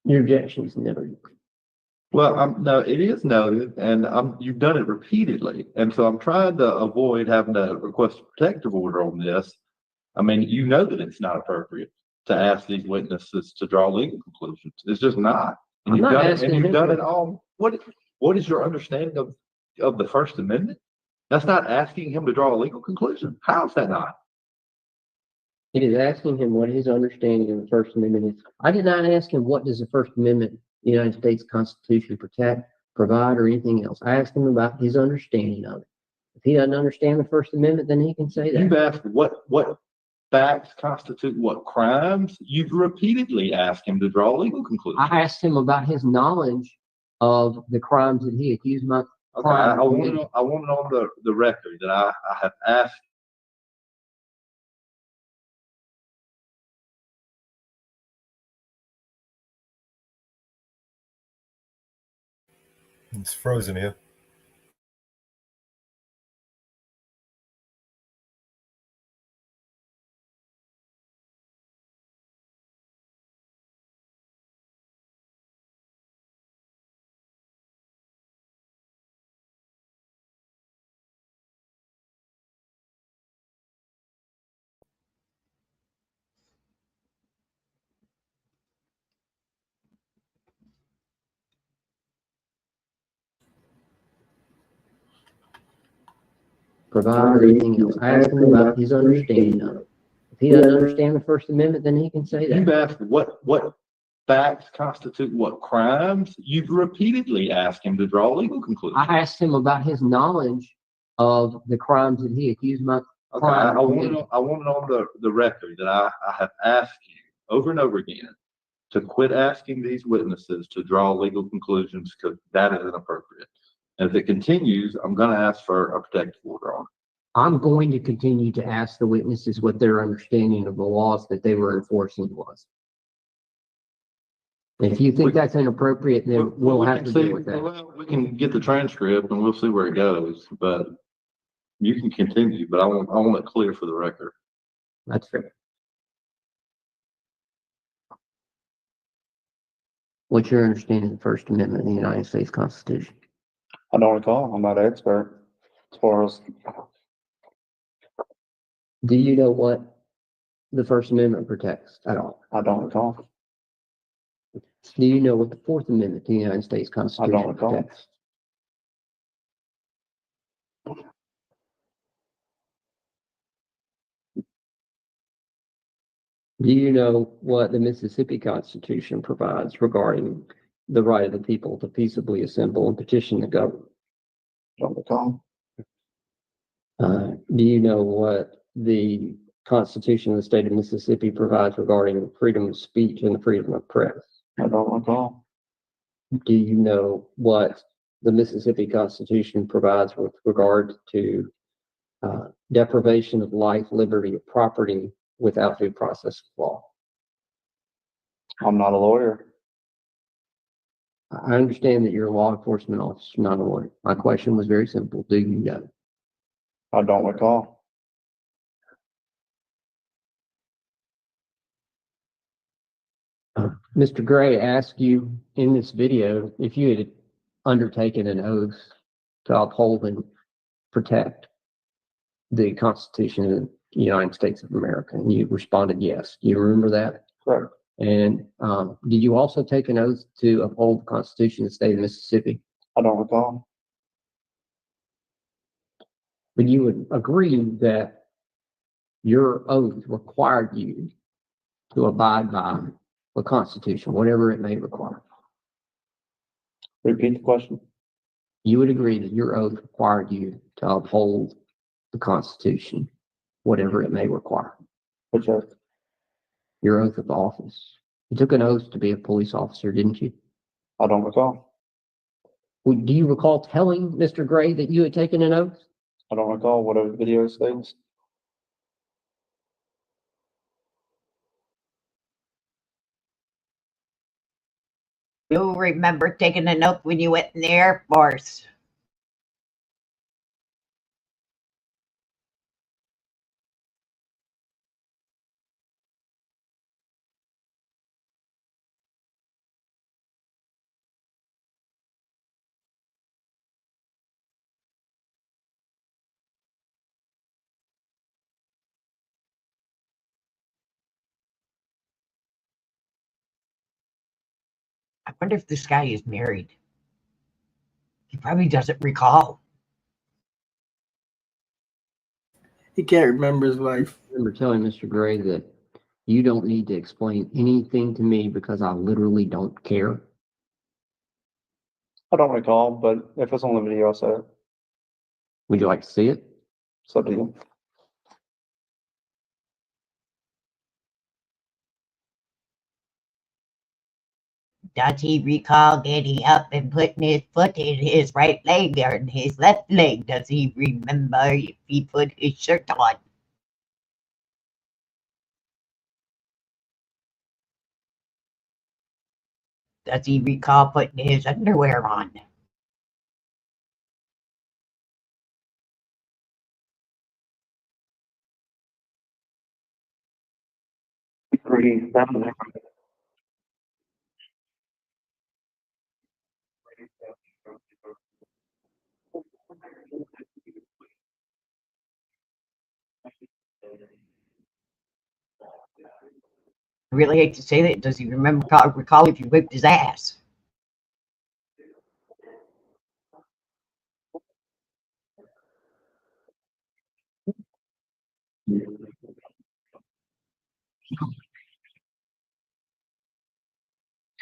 Your objection is never. Well, no, it is noted, and you've done it repeatedly, and so I'm trying to avoid having to request a protective order on this. I mean, you know that it's not appropriate to ask these witnesses to draw legal conclusions. It's just not. And I'm you've not done it, asking and you've him done to- it all. What is your understanding of the First Amendment? That's not asking him to draw a legal conclusion. How is that not? It is asking him what his understanding of the First Amendment is. I did not ask him what does the First Amendment, the United States Constitution protect, provide, or anything else. I asked him about his understanding of it. If he doesn't understand the First Amendment, then he can say You've that. asked what facts constitute what crimes. You've repeatedly asked him to draw legal conclusions. I asked him about his knowledge of the crimes that he accused my Okay, I client. want it on the record that I have asked. It's frozen here. Provide or anything else. I asked him about his understanding of it. If he doesn't understand the First Amendment, then he can say You've that. asked what facts constitute what crimes. You've repeatedly asked him to draw legal conclusions. I asked him about his knowledge of the crimes that he accused my Okay, I want it on the record that I have asked you over and over again to quit asking these witnesses to draw legal conclusions because that is inappropriate. And if it continues, I'm going to ask for a protective order on it. I'm going to continue to ask the witnesses what their understanding of the laws that they were enforcing was. If you think that's inappropriate, then we'll we have can to see- deal with that. Well, we can get the transcript and we'll see where it goes, but you can continue, but I want it clear for the record. That's fair. What's your understanding of the First Amendment of the United States Constitution? I don't recall. I'm not an expert as far as Do you know what the First Amendment protects at all? I don't recall. Do you know what the Fourth Amendment to the United States I Constitution don't recall. protects? Do you know what the Mississippi Constitution provides regarding the right of the people to peaceably assemble and petition the government? Don't recall. Do you know what the Constitution of the state of Mississippi provides regarding freedom of speech and the freedom of press? I don't recall. Do you know what the Mississippi Constitution provides with regard to deprivation of life, liberty, or property without due process of law? I'm not a lawyer. I understand that you're a law enforcement officer, not a lawyer. My question was very simple. Do you know? I don't recall. Mr. Gray asked you in this video if you had undertaken an oath to uphold and protect the Constitution of the United States of America, and you responded yes. Do you remember that? Correct. And did you also take an oath to uphold the Constitution of the state of Mississippi? I don't recall. But you would agree that your oath required you to abide by the Constitution, whatever it may require. Repeat the question. You would agree that your oath required you to uphold the Constitution, whatever it may require. Which oath? Your oath of office. You took an oath to be a police officer, didn't you? I don't recall. Do you recall telling Mr. Gray that you had taken an oath? I don't recall what a video states. You remember taking an oath when you went in the Air Force? I wonder if this guy is married. He probably doesn't recall. He can't remember his wife. I remember telling Mr. Gray that you don't need to explain anything to me because I literally don't care. I don't recall, but if it's on the video, I'll say it. Would you like to see it? It's up to you. Does he recall getting up and putting his foot in his right leg or in his left leg? Does he remember if he put his shirt on? Does he recall putting his underwear on? I really hate to say that. Does he recall if you whipped his ass?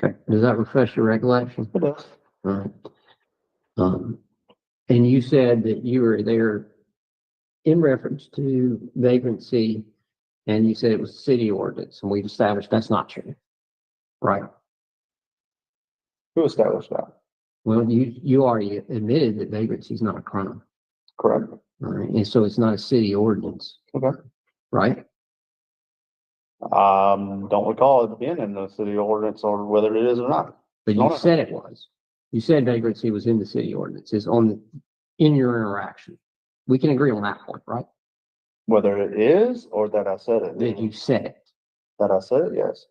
Okay. Does that refresh your recollection? It does. All right. And you said that you were there in reference to vagrancy, and you said it was city ordinance, and we've established that's not true. Right. Who established that? Well, you already admitted that vagrancy is not a crime. Correct. All right. And so it's not a city ordinance. Okay. Right? Don't recall it being in the city ordinance or whether it is or not. But you said it was. You said vagrancy was in the city ordinance. It's in your interaction. We can agree on that point, right? Whether it is or that I said it. That you said it. That I said it, yes.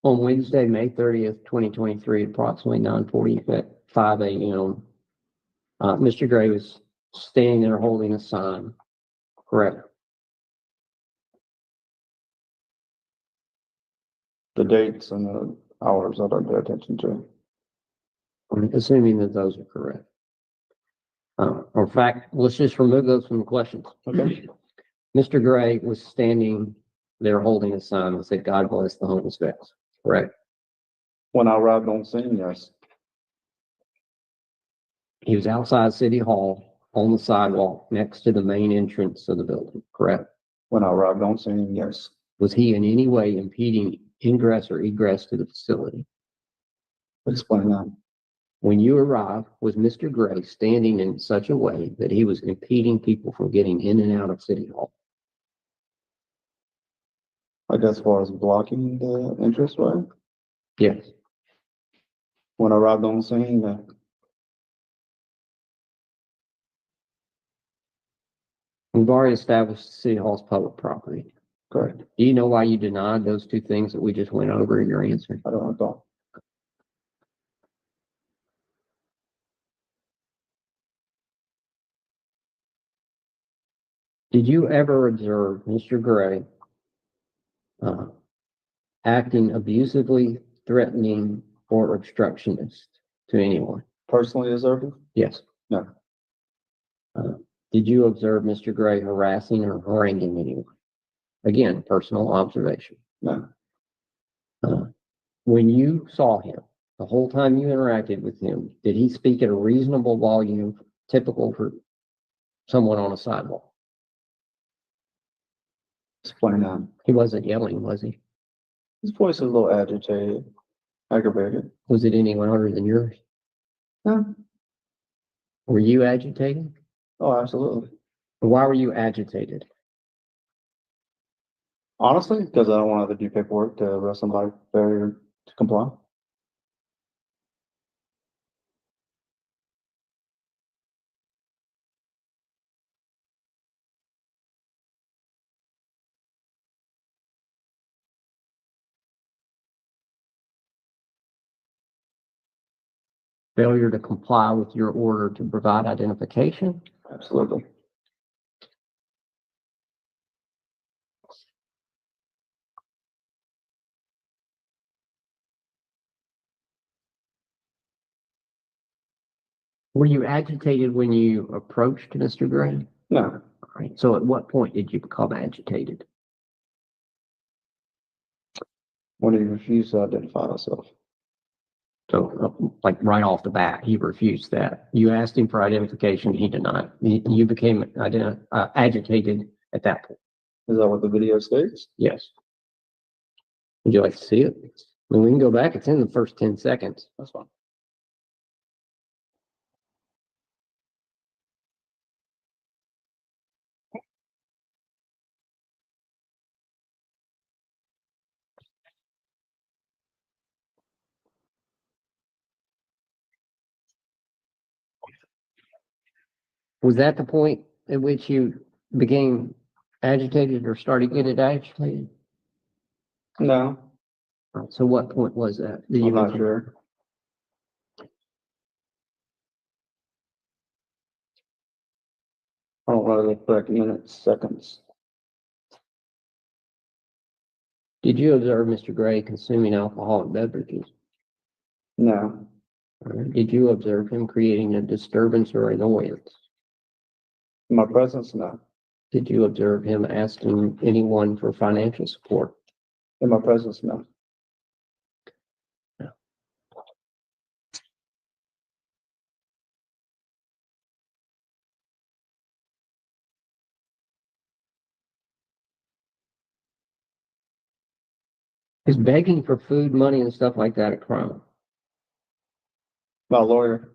On Wednesday, May 30th, 2023, approximately 9:45 a.m., Mr. Gray was standing there holding a sign, correct? The dates and the hours I don't pay attention to. I'm assuming that those are correct. Or in fact, let's just remove those from the questions. Okay. Mr. Gray was standing there holding a sign that said, "God bless the homeless vets," correct? When I arrived on scene, yes. He was outside City Hall on the sidewalk next to the main entrance of the building, correct? When I arrived on scene, yes. Was he in any way impeding ingress or egress to the facility? Explain that. When you arrived, was Mr. Gray standing in such a way that he was impeding people from getting in and out of City Hall? Like as far as blocking the entranceway, Yes. when I arrived on scene, We've already established City Hall's public property. correct. Do you know why you denied those two things that we just went over in your answer? I don't recall. Did you ever observe Mr. Gray acting abusively, threatening, or obstructionist to anyone? Personally observed? Yes. No. Did you observe Mr. Gray harassing or haranguing anyone? Again, personal observation. No. When you saw him, the whole time you interacted with him, did he speak at a reasonable volume typical for someone on a sidewalk? Explain that. He wasn't yelling, was he? His voice is a little agitated, aggravated. Was it any louder than yours? No. Were you agitated? Oh, absolutely. Why were you agitated? Honestly, because I don't want to have to do paperwork to arrest somebody for failure to comply. Failure to comply with your order to provide identification? Absolutely. Were you agitated when you approached Mr. Gray? No. All right. So at what point did you become agitated? When he refused to identify himself. So like right off the bat, he refused that. You asked him for identification, he denied. You became agitated at that point. Is that what the video states? Yes. Would you like to see it? I mean, we can go back. It's in the first 10 seconds. That's fine. Was that the point at which you became agitated or started getting agitated? No, So what point was that? Did I'm you not sure. I don't want to look back minutes, seconds. Did you observe Mr. Gray consuming alcoholic beverages? No, Did you observe him creating a disturbance or annoyance? in my presence, no. Did you observe him asking anyone for financial support? In my presence, no. Is begging for food, money, and stuff like that a crime? Not a lawyer.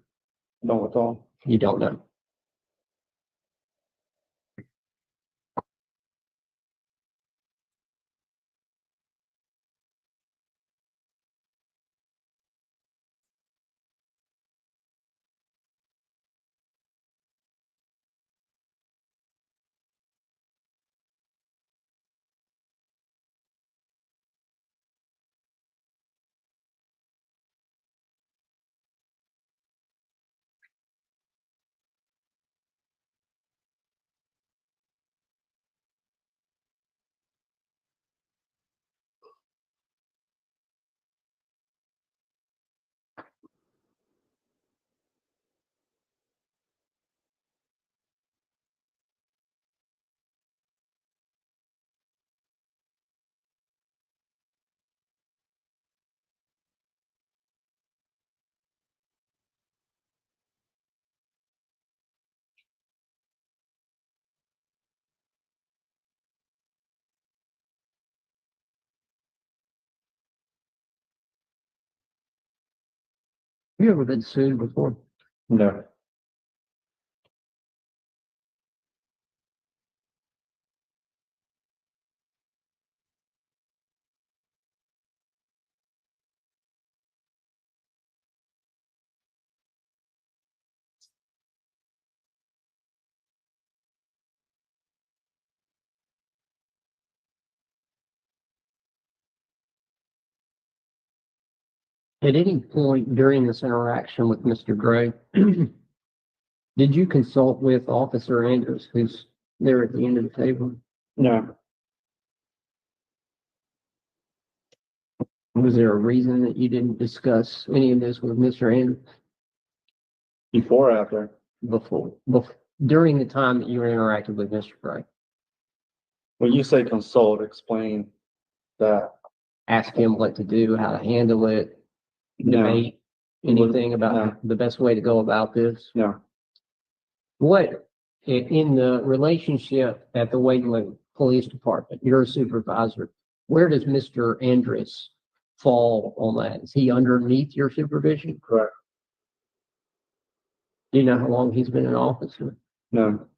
Don't recall. You don't know. You ever been sued before? No. At any point during this interaction with Mr. Gray, did you consult with Officer Andrews, who's there at the end of the table? No. Was there a reason that you didn't discuss any of this with Mr. Andrews Before or after? during the time that you were interacting with Mr. Gray? When you say consult, explain that. Ask him what to do, how to handle it, No. debate anything about No. the best way to go about this? No. What, in the relationship at the Wayland Police Department, you're a supervisor, where does Mr. Andrus fall on that? Is he underneath your supervision? Correct. Do you know how long he's been in office? No.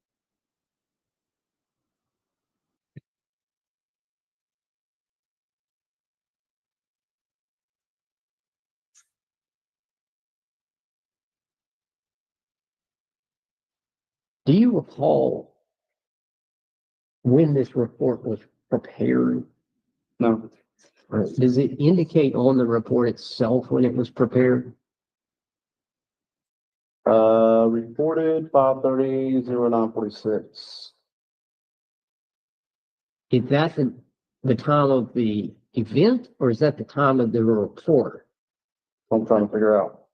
Do you recall when this report was prepared? No. Or does it indicate on the report itself when it was prepared? Reported 5/30/09/46. Is that the time of the event, or is that the time of the report? I'm trying to figure out.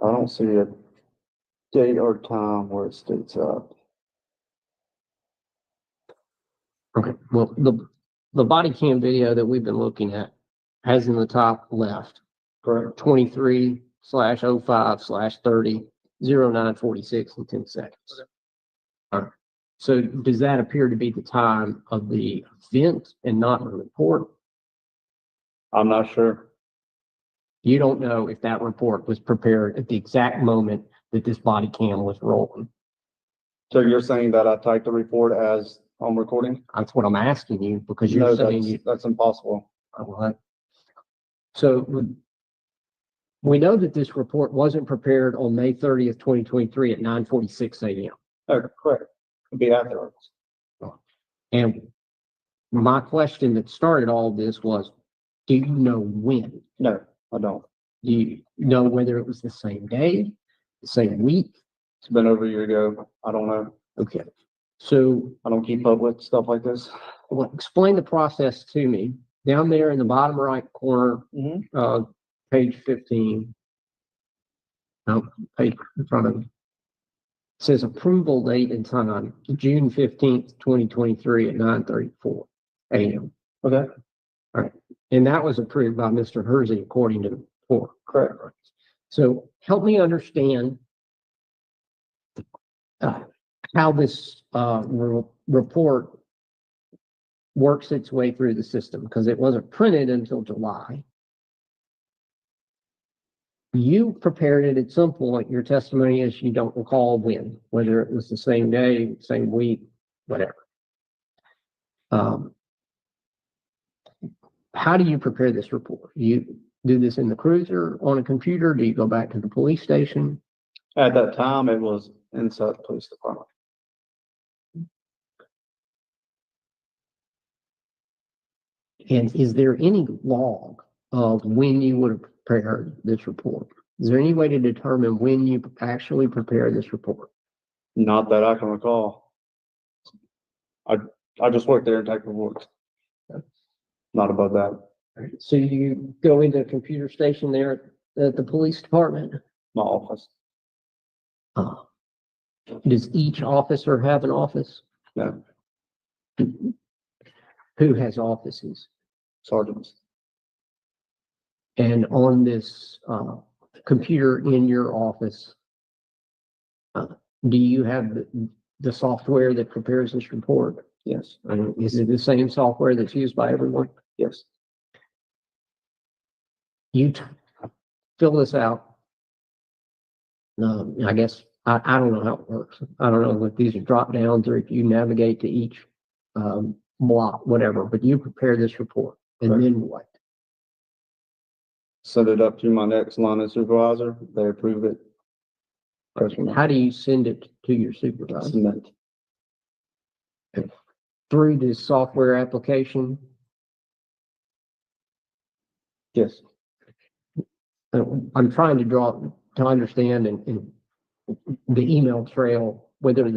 I don't see a date or time where it states up. Okay, well, the body cam video that we've been looking at has in the top left, Correct. 23/05/30/09/46 and 10 seconds. All right. So does that appear to be the time of the event and not the report? I'm not sure. You don't know if that report was prepared at the exact moment that this body cam was rolling. So you're saying that I typed the report as home recording? That's what I'm asking you, because No, you're saying you. that's impossible. So we know that this report wasn't prepared on May 30th, 2023 at 9:46 a.m. Oh, correct. It'd be afterwards. And my question that started all of this was, do you know when? No, I don't. Do you know whether it was the same day, the same week? It's been over a year ago. I don't know. Okay. So, I don't keep up with stuff like this. well, explain the process to me. Down there in the bottom right corner, page 15. No, page in front of me. It says approval date and time, June 15th, 2023 at 9:34 a.m. Okay. And that was approved by Mr. Hersey according to the report. Correct. So help me understand how this report works its way through the system, because it wasn't printed until July. You prepared it at some point. Your testimony is you don't recall when, whether it was the same day, same week, whatever. How do you prepare this report? You do this in the cruiser on a computer? Do you go back to the police station? At that time, it was inside the police department. And is there any log of when you would have prepared this report? Is there any way to determine when you actually prepared this report? Not that I can recall. I just worked there and typed reports. Not about that. So you go into a computer station there at the police department? My office. Does each officer have an office? No. Who has offices? Sergeants. And on this, computer in your office, do you have the software that prepares this report? Yes, Is it the same software that's used by everyone? yes. You fill this out. I guess, I don't know how it works. I don't know if these are drop downs or if you navigate to each, block, whatever, but you prepare this report and Right. then what? Send it up to my next line of supervisor. They approve it. How do you send it to your supervisor? Submit. Through this software application? Yes. I'm trying to understand and the email trail, whether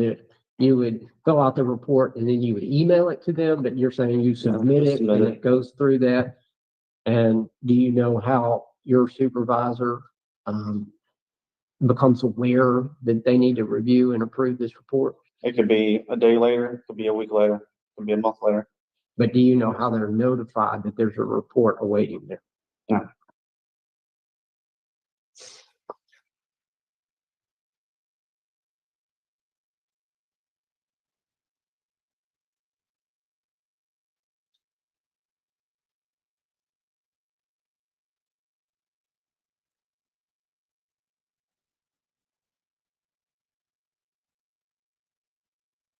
you would fill out the report and then you would email it to them, but you're saying you submit it submit and it. it goes through that. And do you know how your supervisor, becomes aware that they need to review and approve this report? It could be a day later, it could be a week later, it could be a month later. But do you know how they're notified that there's a report awaiting them? No.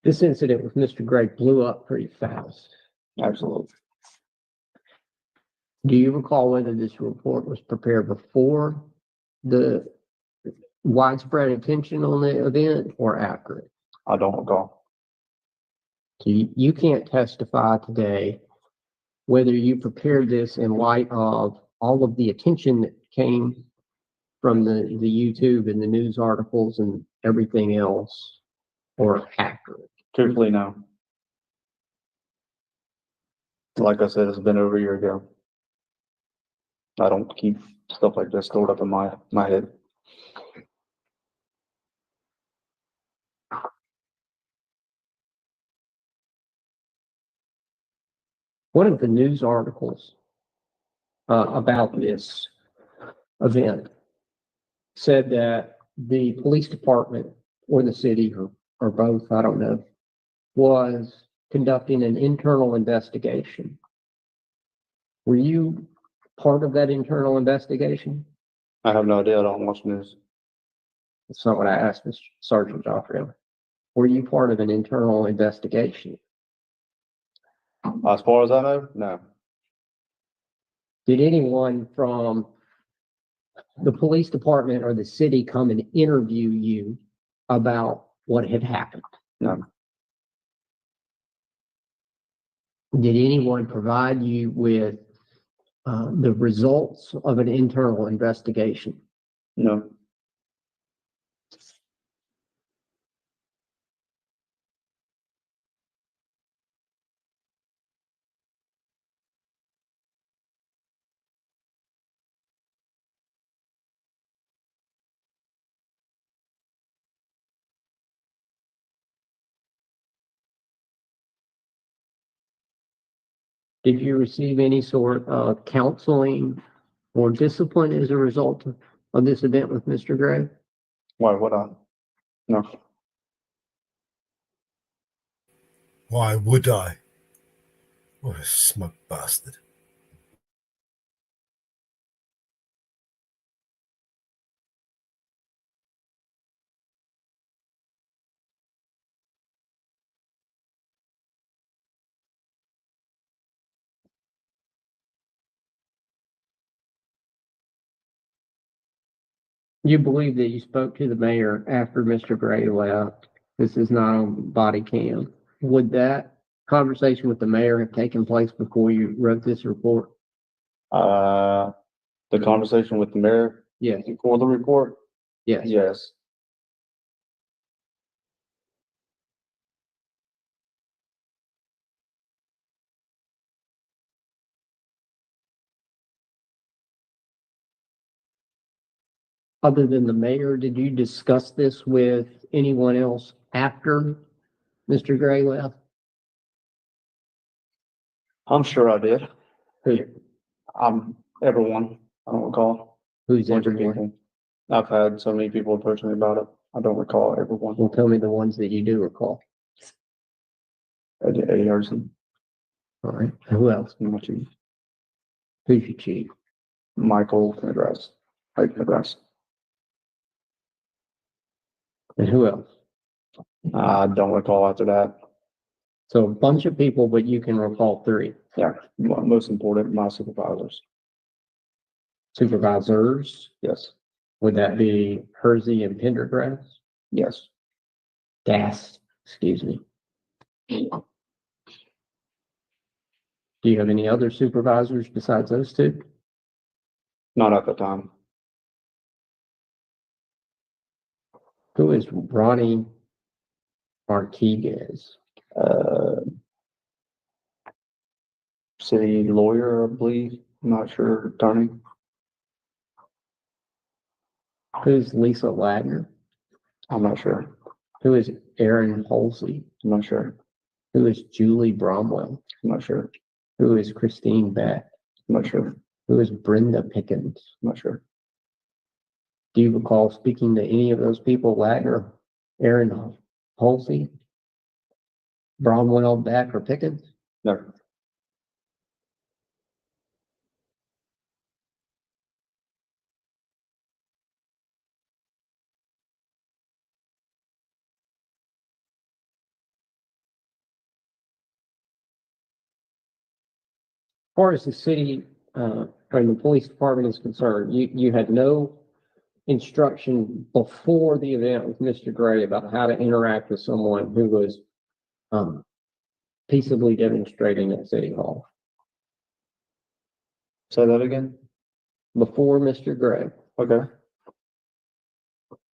This incident with Mr. Gray blew up pretty fast. Absolutely. Do you recall whether this report was prepared before the widespread attention on the event or after it? I don't recall. So you can't testify today whether you prepared this in light of all of the attention that came from the YouTube and the news articles and everything else, or after it. Truthfully, no. Like I said, it's been over a year ago. I don't keep stuff like this stored up in my head. One of the news articles about this event said that the police department or the city or both, I don't know, was conducting an internal investigation. Were you part of that internal investigation? I have no idea. I don't watch news. That's not what I asked Mr. Sergeant Joffrey. Were you part of an internal investigation? As far as I know, no. Did anyone from the police department or the city come and interview you about what had happened? No. Did anyone provide you with the results of an internal investigation? No. Did you receive any sort of counseling or discipline as a result of this event with Mr. Gray? Why would I? No. Why would I? What a smug bastard. You believe that you spoke to the mayor after Mr. Gray left. This is not on body cam. Would that conversation with the mayor have taken place before you wrote this report? The conversation with the mayor Yes, before the report? yes. Yes. Other than the mayor, did you discuss this with anyone else after Mr. Gray left? I'm sure I did. Who? Everyone. I don't recall. Who's Bunch of everyone? people. I've had so many people approach me about it. I don't recall everyone. Well, tell me the ones that you do recall. Eddie Harrison, All right. Who else? my chief. Who's your chief? Michael McGrath. Mike McGrath. And who else? I don't recall after that. So a bunch of people, but you can recall three. Yeah, most important, my supervisors. Supervisors, Yes, would that be Hersey and Pendergrass? yes. Excuse me. Do you have any other supervisors besides those two? Not at the time. Who is Ronnie Marquez? City lawyer, I believe. I'm not sure, attorney. Who's Lisa Ladner? I'm not sure. Who is Aaron Halsey? I'm not sure. Who is Julie Bromwell? I'm not sure. Who is Christine Beck? I'm not sure. Who is Brenda Pickens? I'm not sure. Do you recall speaking to any of those people, Ladner, Aaron Halsey, Bromwell, Beck, or Pickens? No. As far as the city, or the police department is concerned, you had no instruction before the event with Mr. Gray about how to interact with someone who was, peaceably demonstrating at City Hall. Say that again? Before Mr. Gray, Okay.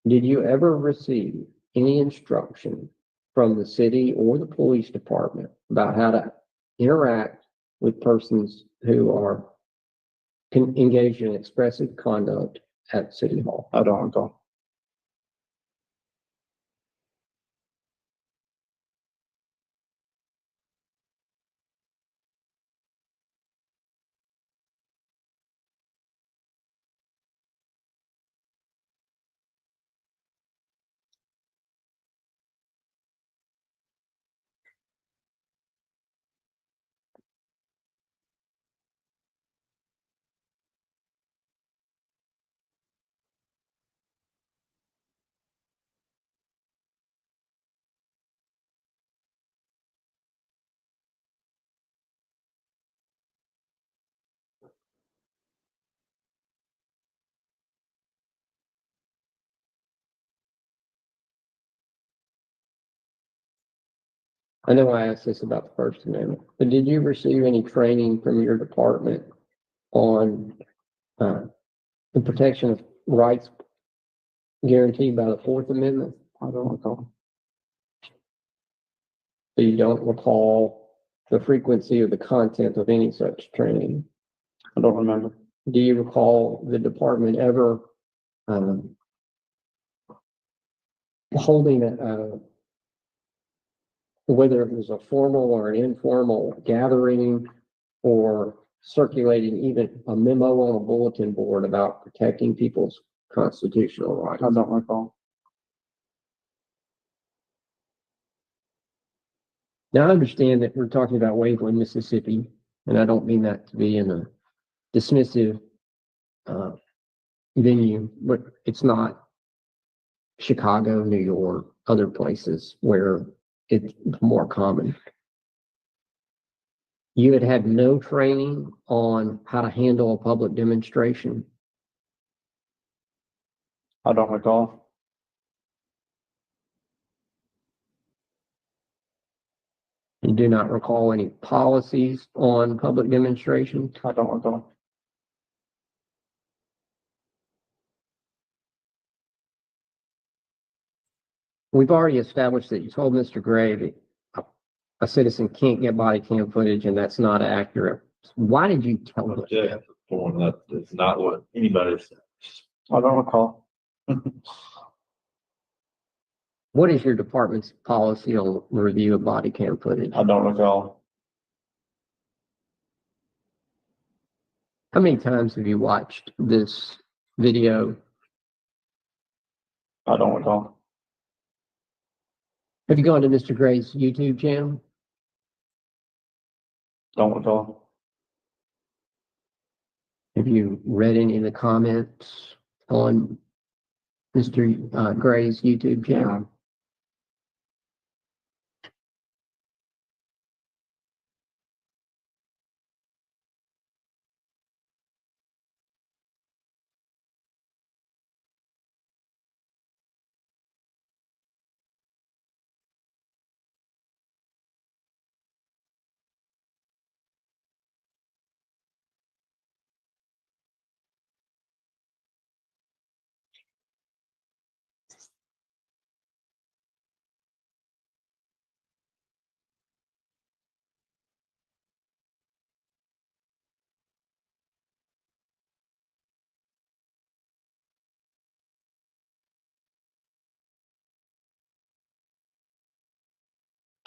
did you ever receive any instruction from the city or the police department about how to interact with persons who are engaged in expressive conduct at City Hall? I don't recall. I know I asked this about the First Amendment, but did you receive any training from your department on the protection of rights guaranteed by the Fourth Amendment? I don't recall. So you don't recall the frequency or the content of any such training? I don't remember. Do you recall the department ever holding whether it was a formal or an informal gathering or circulating even a memo on a bulletin board about protecting people's constitutional rights? I don't recall. Now, I understand that we're talking about Waveland, Mississippi, and I don't mean that to be in a dismissive venue, but it's not Chicago, New York, other places where it's more common. You had had no training on how to handle a public demonstration? I don't recall. You do not recall any policies on public demonstrations? I don't recall. We've already established that you told Mr. Gray that a citizen can't get body cam footage and that's not accurate. Why did you tell him? Object form that is not what anybody said. I don't recall. What is your department's policy on review of body cam footage? I don't recall. How many times have you watched this video? I don't recall. Have you gone to Mr. Gray's YouTube channel? Don't recall. Have you read any of the comments on Mr. Gray's YouTube channel?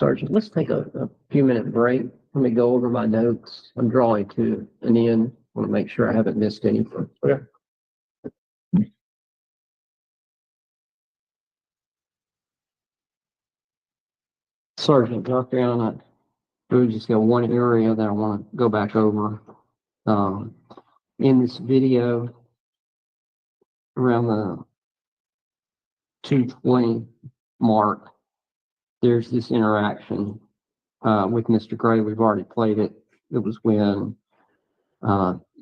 Sergeant, let's take a few minute break. Let me go over my notes. I'm drawing to an end. I want to make sure I haven't missed anything. Okay. Sergeant, drop down. We just got one area that I want to go back over. In this video, around the 2:20 mark, there's this interaction with Mr. Gray. We've already played it. It was when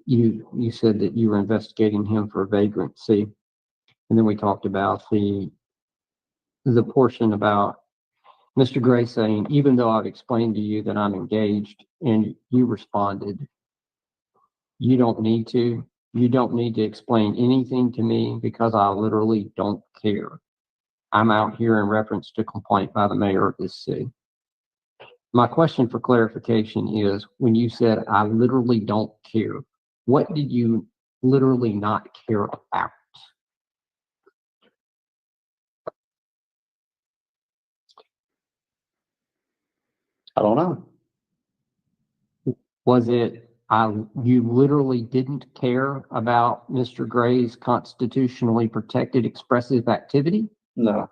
you said that you were investigating him for vagrancy, and then we talked about the portion about Mr. Gray saying, even though I've explained to you that I'm engaged, and you responded, you don't need to. You don't need to explain anything to me because I literally don't care. I'm out here in reference to complaint by the mayor of this city. My question for clarification is, when you said, I literally don't care, what did you literally not care about? I don't know. Was it, you literally didn't care about Mr. Gray's constitutionally protected expressive activity? No.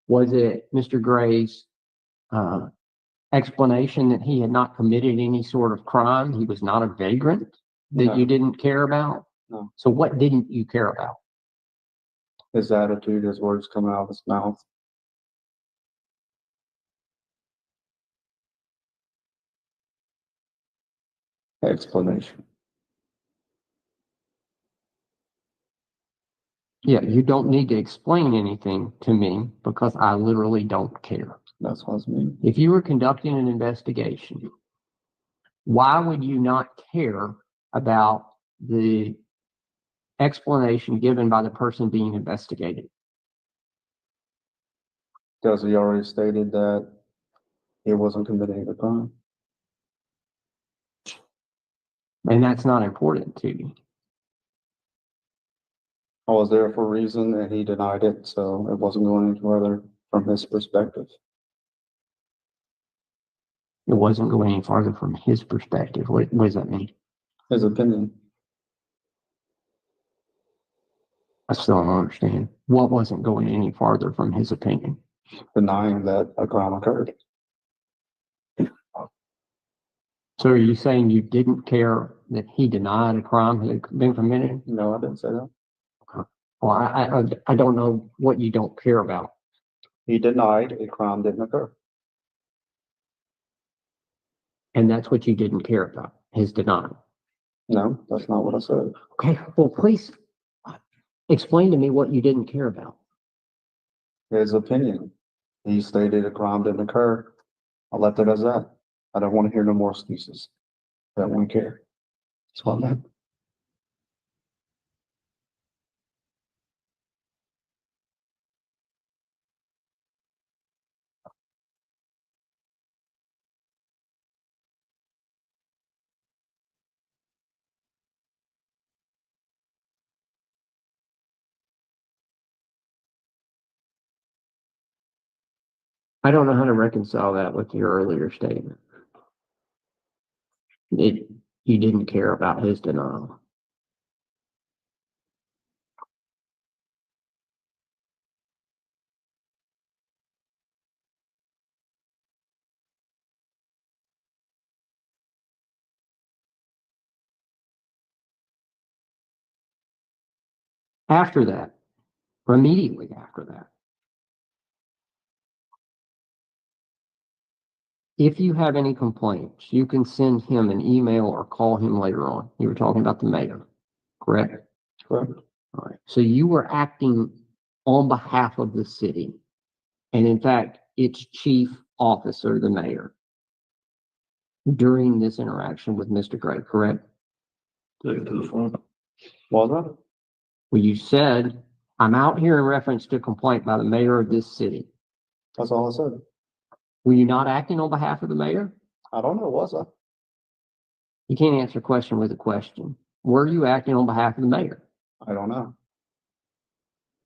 Was it Mr. Gray's explanation that he had not committed any sort of crime? He was not a vagrant that No. you didn't care about? No. So what didn't you care about? His attitude, his words coming out of his mouth. Explanation. Yeah, you don't need to explain anything to me because I literally don't care. That's what I mean. If you were conducting an investigation, why would you not care about the explanation given by the person being investigated? Because he already stated that he wasn't committing a crime. And that's not important to you. I was there for a reason and he denied it, so it wasn't going any further from his perspective. It wasn't going any farther from his perspective. What does that mean? His opinion. I still don't understand. What wasn't going any farther from his opinion? Denying that a crime occurred. So are you saying you didn't care that he denied a crime had been committed? No, I didn't say that. Well, I don't know what you don't care about. He denied a crime didn't occur. And that's what you didn't care about, his denial. No, that's not what I said. Okay, well, please explain to me what you didn't care about. His opinion. He stated a crime didn't occur. I left it as that. I don't want to hear no more excuses. I don't want to care. That's what I meant. I don't know how to reconcile that with your earlier statement. You didn't care about his denial. After that, or immediately after that, if you have any complaints, you can send him an email or call him later on. You were talking about the mayor, correct? Correct. All right. So you were acting on behalf of the city. And in fact, its chief officer, the mayor, during this interaction with Mr. Gray, correct? Take it to the front. Was that? Well, you said, I'm out here in reference to a complaint by the mayor of this city. That's all I said. Were you not acting on behalf of the mayor? I don't know, was I? You can't answer a question with a question. Were you acting on behalf of the mayor? I don't know.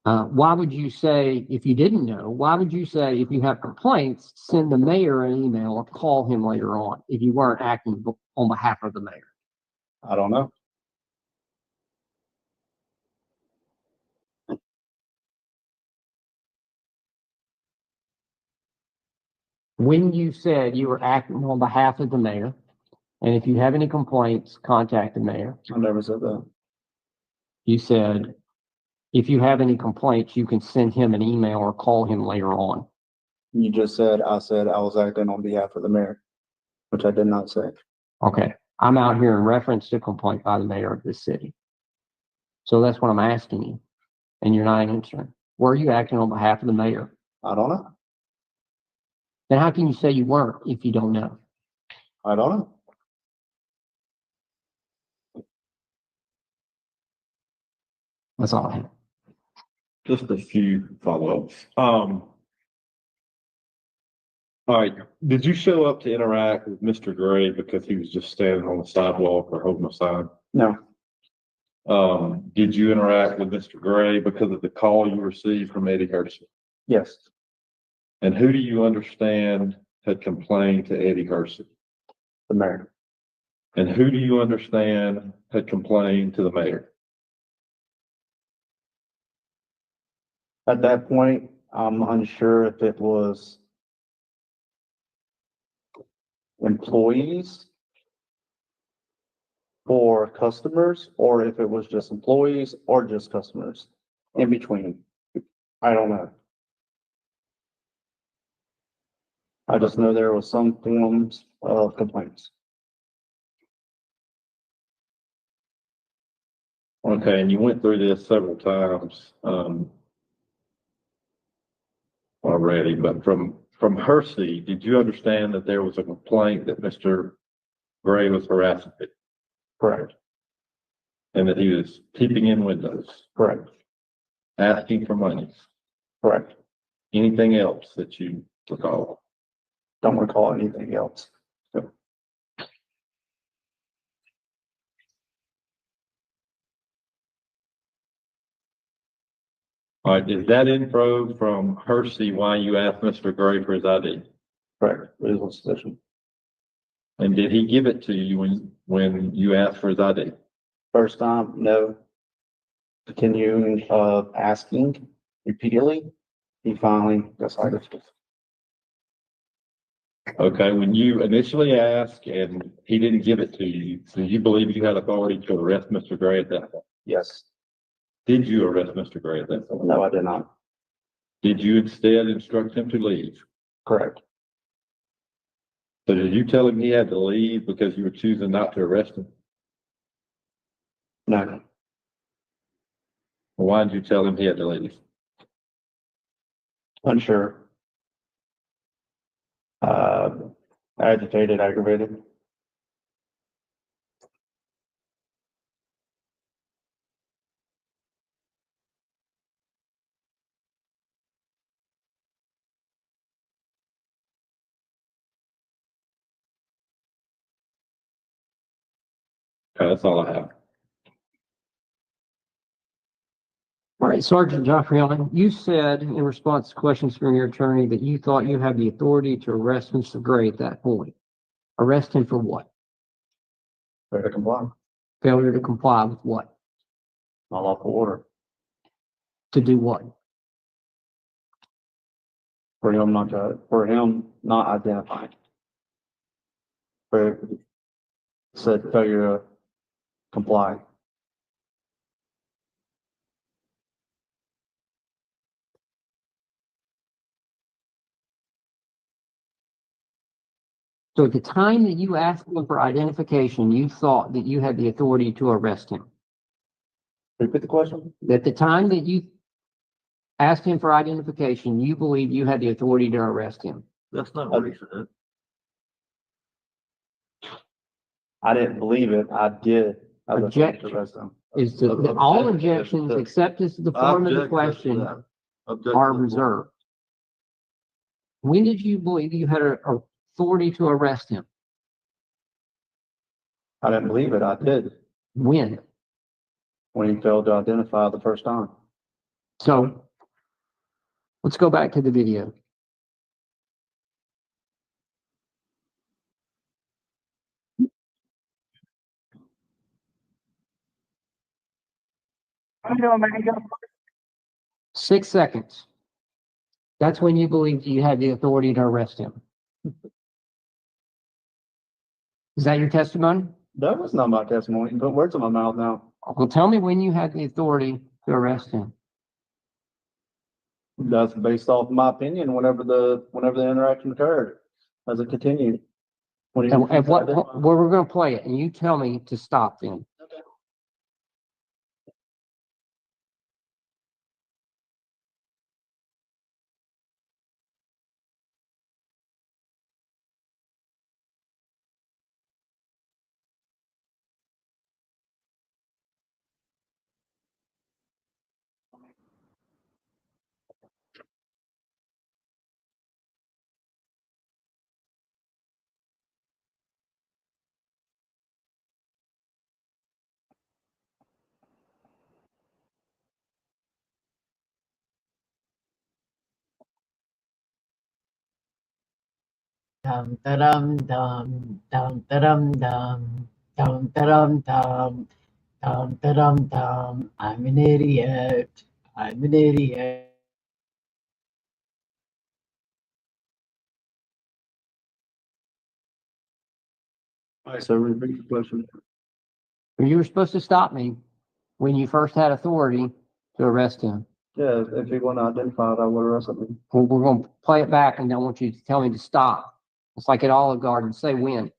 Why would you say, if you didn't know, why would you say if you have complaints, send the mayor an email or call him later on if you weren't acting on behalf of the mayor? I don't know. When you said you were acting on behalf of the mayor, and if you have any complaints, contact the mayor. I never said that. You said, if you have any complaints, you can send him an email or call him later on. You just said I was acting on behalf of the mayor, which I did not say. Okay, I'm out here in reference to a complaint by the mayor of this city. So that's what I'm asking you, and you're not answering. Were you acting on behalf of the mayor? I don't know. Then how can you say you weren't if you don't know? I don't know. That's all I have. Just a few follow-ups. All right, did you show up to interact with Mr. Gray because he was just standing on the sidewalk or holding a sign? No. Did you interact with Mr. Gray because of the call you received from Eddie Hersey? Yes. And who do you understand had complained to Eddie Hersey? The mayor. And who do you understand had complained to the mayor? At that point, I'm unsure if it was employees or customers, or if it was just employees or just customers in between. I don't know. I just know there was some forms of complaints. Okay, and you went through this several times, already, but from Hersey, did you understand that there was a complaint that Mr. Gray was harassing people Correct. and that he was peeping in windows, Correct. asking for money? Correct. Anything else that you recall? Don't recall anything else. All right, is that info from Hersey why you asked Mr. Gray for his ID? Correct. Reasonable suspicion. And did he give it to you when you asked for his ID? First time, no. Continuing of asking repeatedly, he finally decided. Okay, when you initially asked and he didn't give it to you, so you believe you had authority to arrest Mr. Gray at that point? Yes. Did you arrest Mr. Gray at that point? No, I did not. Did you instead instruct him to leave? Correct. So did you tell him he had to leave because you were choosing not to arrest him? No. Or why did you tell him he had to leave? Unsure. Agitated, aggravated. Okay, that's all I have. All right, Sergeant Joffrion, you said in response to questions from your attorney that you thought you had the authority to arrest Mr. Gray at that point. Arrest him for what? Fair to comply. Failure to comply with what? My lawful order. To do what? For him not identifying. For said failure to comply. So at the time that you asked him for identification, you thought that you had the authority to arrest him. Repeat the question? At the time that you asked him for identification, you believed you had the authority to arrest him. That's not what he said. I didn't believe it. I did. I was going to Objection. arrest him. Is to, all objections, except as to the form of the question, are reserved. When did you believe you had authority to arrest him? I didn't believe it. I did. When? When he failed to identify the first time. So let's go back to the video. I'm doing my job. 6 seconds. That's when you believed you had the authority to arrest him. Is that your testimony? That was not my testimony. You put words in my mouth now. Well, tell me when you had the authority to arrest him. That's based off my opinion whenever the interaction occurred, as it continued. When he And refused to what, identify. where we're going to play it, and you tell me to stop then. Dum dum dum dum dum dum dum dum dum dum dum dum. I'm an idiot. I'm an idiot. All right, so repeat the question. You were supposed to stop me when you first had authority to arrest him. Yeah, if he wasn't identified, I would arrest him. Well, we're going to play it back, and I want you to tell me to stop. It's like at Olive Garden, say when.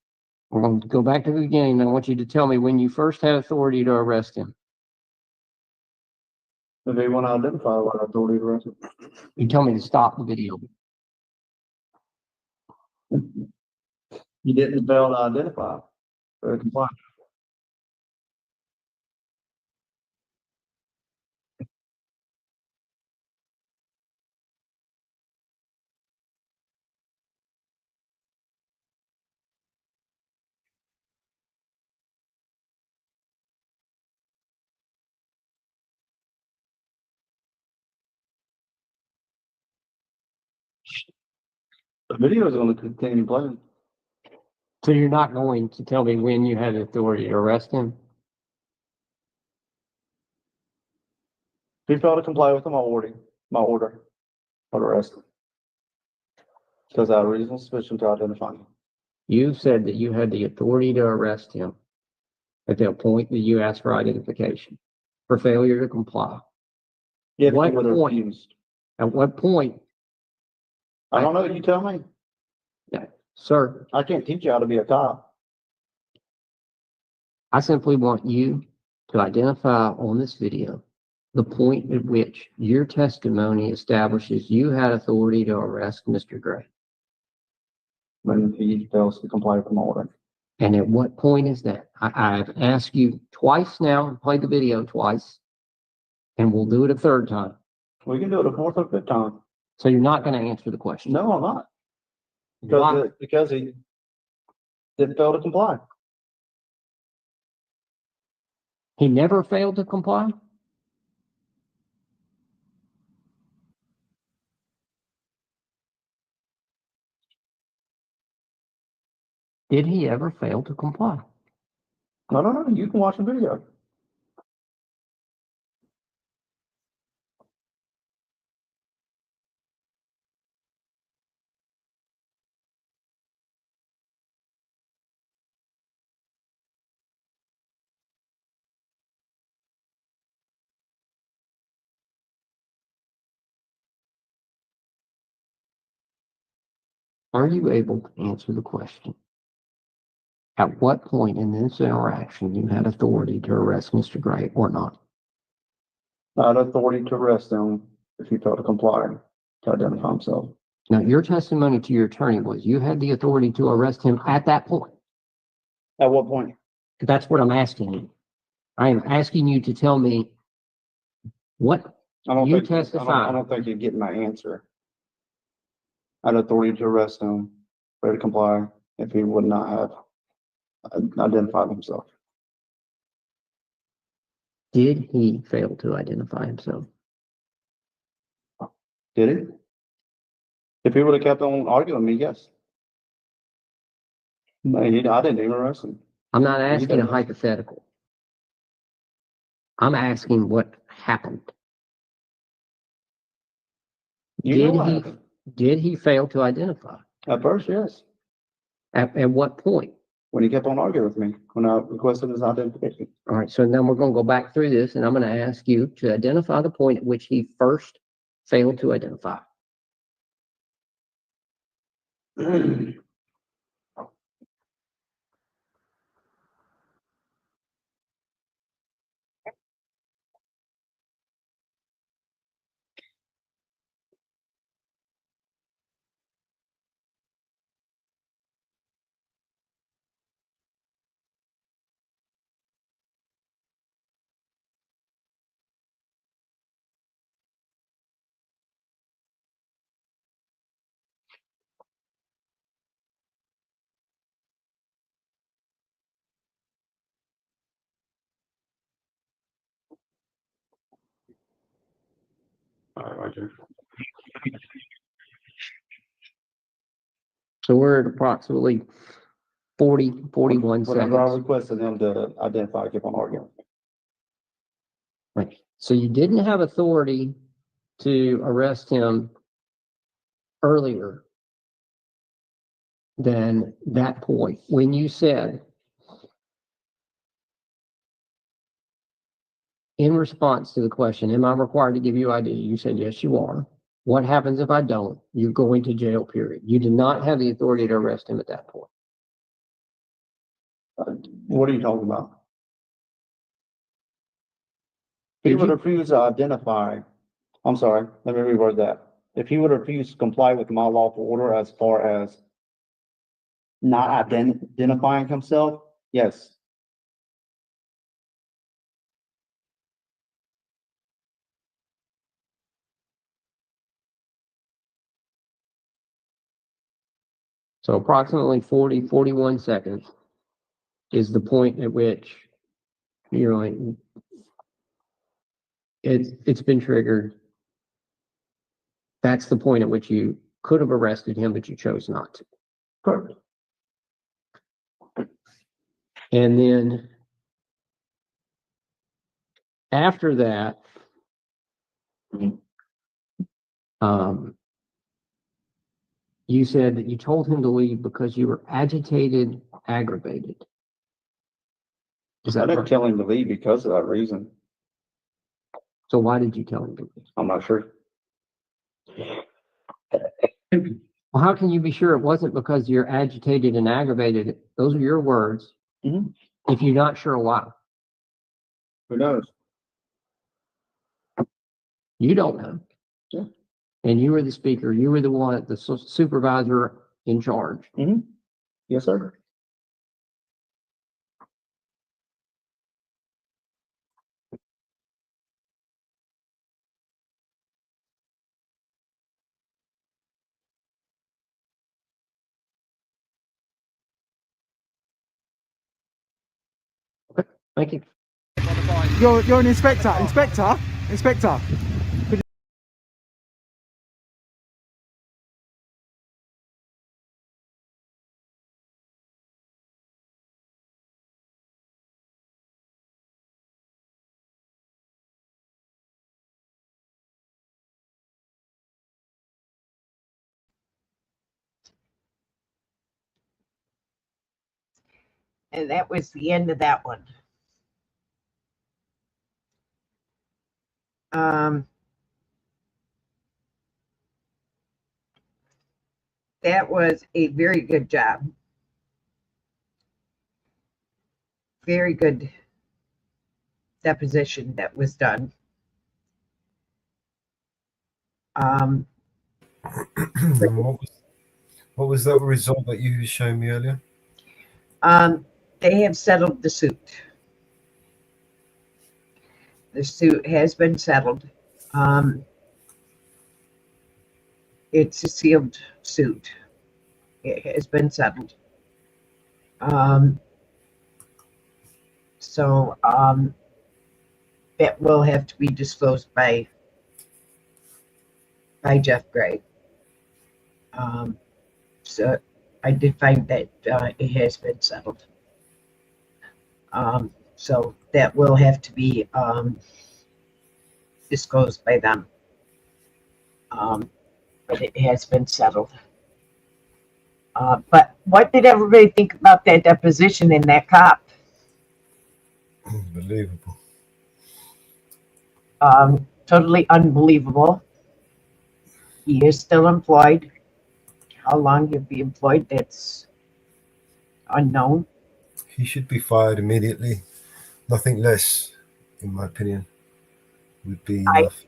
We're going to go back to the beginning, and I want you to tell me when you first had authority to arrest him. If he wasn't identified, I would have authority to arrest him. You tell me to stop the video. You didn't fail to identify. Very compliant. The video is going to continue playing. So you're not going to tell me when you had authority to arrest him? If he failed to comply with my order, I'd arrest him. Because I have reasonable suspicion to identify him. You said that you had the authority to arrest him at the point that you asked for identification for failure to comply. Yeah, if What he would have point? refused. At what point, I don't know, you tell me. sir, I can't teach you how to be a cop. I simply want you to identify on this video the point at which your testimony establishes you had authority to arrest Mr. Gray. When he fails to comply with my order. And at what point is that? I've asked you twice now, played the video twice, and we'll do it a third time. We can do it a fourth or fifth time. So you're not going to answer the question. No, I'm not. Why? Because he didn't fail to comply. He never failed to comply? Did he ever fail to comply? No, you can watch the video. Are you able to answer the question? At what point in this interaction you had authority to arrest Mr. Gray or not? I had authority to arrest him if he failed to comply to identify himself. Now, your testimony to your attorney was you had the authority to arrest him at that point. At what point? That's what I'm asking you. I am asking you to tell me what I don't you think, I testified. don't think you're getting my answer. I had authority to arrest him, failed to comply if he would not have identified himself. Did he fail to identify himself? Did he? If he would have kept on arguing with me, yes. No, I didn't even arrest him. I'm not asking a didn't. hypothetical. I'm asking what happened. You know what happened. Did he fail to identify? At first, yes. At what point? When he kept on arguing with me, when I requested his identification. All right, so then we're going to go back through this and I'm going to ask you to identify the point at which he first failed to identify. All right, Roger. So we're at approximately 41 Whenever I seconds. requested him to identify, he kept on arguing. Right. So you didn't have authority to arrest him earlier than that point when you said, in response to the question, am I required to give you ID? You said, yes, you are. What happens if I don't? You're going to jail, period. You did not have the authority to arrest him at that point. What are you talking about? If he would refuse to identify, I'm sorry, let me reword that. If he would refuse to comply with my lawful order as far as not identifying himself, yes. So approximately 41 seconds is the point at which you're like, it's been triggered. That's the point at which you could have arrested him, but you chose not to. Correct. And then after that, you said that you told him to leave because you were agitated, aggravated. Is I that didn't right? tell him to leave because of that reason. So why did you tell him to leave? I'm not sure. Well, how can you be sure it wasn't because you're agitated and aggravated? Those are your words. Mhm. If you're not sure why, Who knows? you don't know. Yeah. And you were the speaker. You were the one, the supervisor in charge. Yes, sir. Thank you. You're an inspector. Inspector. And that was the end of that one. that was a very good job. Very good deposition that was done. What was that result that you showed me earlier? They have settled the suit. The suit has been settled. It's a sealed suit. It has been settled. So that will have to be disclosed by Jeff Gray. So I did find that it has been settled. So that will have to be disclosed by them. But it has been settled. But what did everybody think about that deposition in that cop? Unbelievable. Totally unbelievable. He is still employed. How long he'll be employed, that's unknown. He should be fired immediately. Nothing less, in my opinion, would be enough.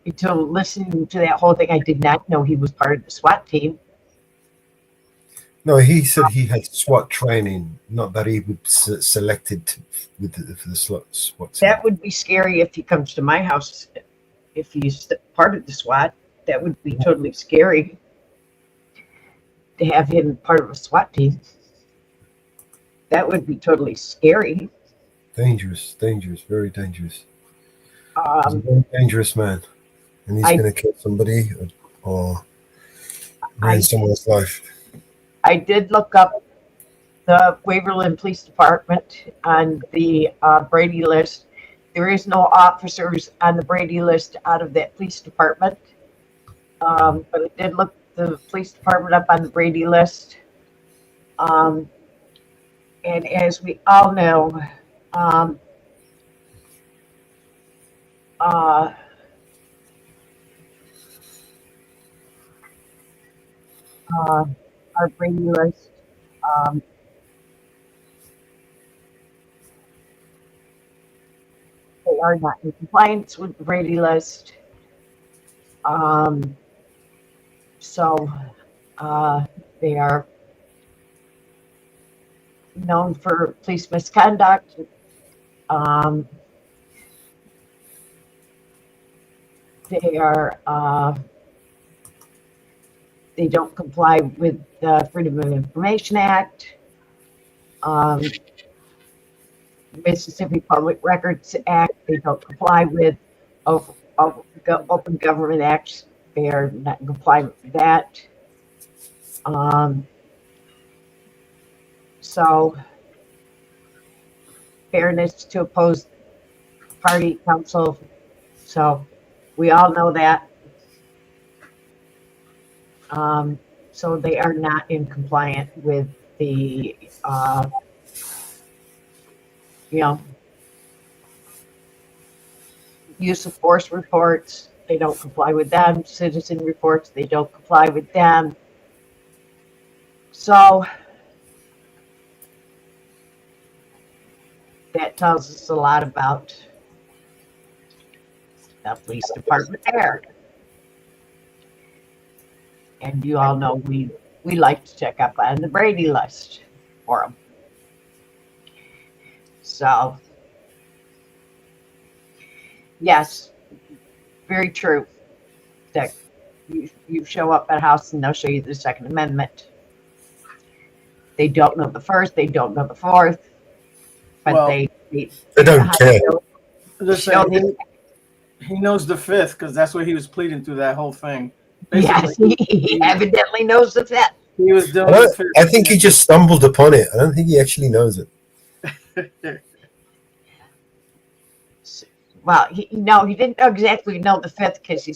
Until listening to that whole thing, I did not know he was part of the SWAT team. No, he said he had SWAT training, not that he was selected for the SWAT team. That would be scary if he comes to my house. If he's part of the SWAT, that would be totally scary to have him part of a SWAT team. That would be totally scary. Dangerous, very dangerous. He's a Um, very dangerous man, and he's going to kill somebody or ruin someone's life. I did look up the Waverly Police Department on the Brady list. There is no officers on the Brady list out of that police department. But I did look the police department up on the Brady list. And as we all know, our Brady list, they are not in compliance with the Brady list. So they are known for police misconduct. They are they don't comply with the Freedom of Information Act, Mississippi Public Records Act. They don't comply with Open Government Acts. They are not in compliance with that. So fairness to opposed party counsel. So we all know that. So they are not in compliance with the, use of force reports. They don't comply with them. Citizen reports, they don't comply with them. So that tells us a lot about the police department there. And you all know we like to check up on the Brady list for them. So, yes, very true that you show up at a house and they'll show you the Second Amendment. They don't know the First, they don't know the Fourth, but Well, they don't care. Listen, he knows the Fifth because that's what he was pleading through that whole thing. Yes, he evidently knows the Fifth. He was doing I the Fifth. think he just stumbled upon it. I don't think he actually knows it. Well, he didn't exactly know the Fifth because he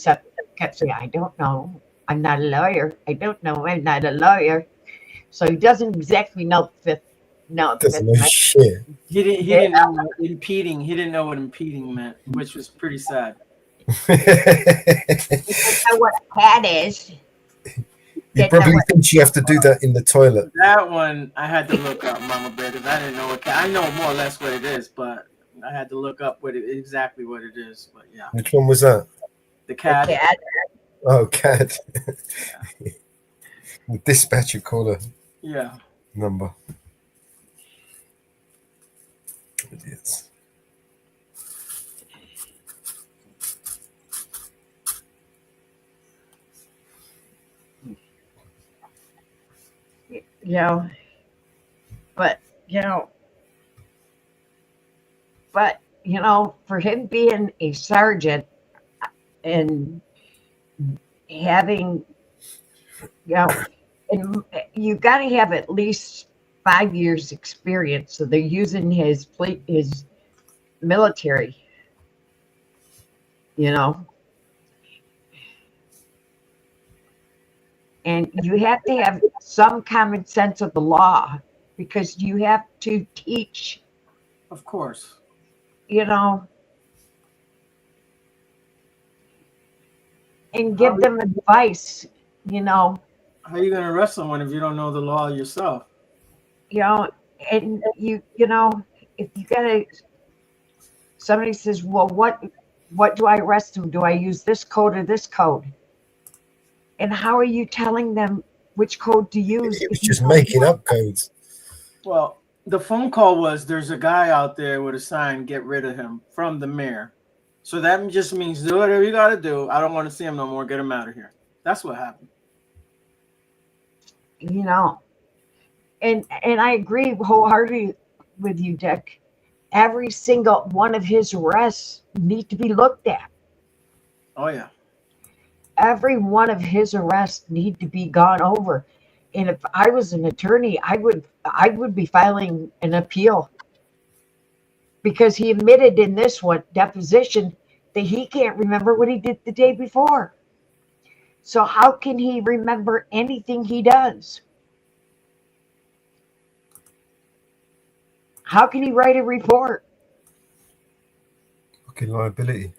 kept saying, I don't know. I'm not a lawyer. I don't know. I'm not a lawyer. So he doesn't exactly know the Fifth. No, the Doesn't know Fifth. shit. He didn't know what impeding. He didn't know what impeding meant, which was pretty sad. He doesn't know what a cat is. He Get probably nowhere. thinks you have to do that in the toilet. That one I had to look up, Mama Bear, because I didn't know what I know more or less what it is, but I had to look up exactly what it is. But yeah, Which one was that? the cat. The cat. Oh, CAD. The dispatcher caller Yeah. number. Idiots. You know, but for him being a sergeant and having, and you got to have at least 5 years experience. So they're using his military, and you have to have some common sense of the law because you have to teach, Of course. and give them advice, How are you going to arrest someone if you don't know the law yourself? and if you gotta, somebody says, well, what do I arrest them? Do I use this code or this code? And how are you telling them which code to use? He was just making up codes. Well, the phone call was there's a guy out there with a sign, get rid of him, from the mayor. So that just means do whatever you got to do. I don't want to see him no more. Get him out of here. That's what happened. And I agree wholeheartedly with you, Dick. Every single one of his arrests need to be looked at. Oh, yeah. Every one of his arrests need to be gone over. And if I was an attorney, I would be filing an appeal because he admitted in this one deposition that he can't remember what he did the day before. So how can he remember anything he does? How can he write a report? Fucking liability.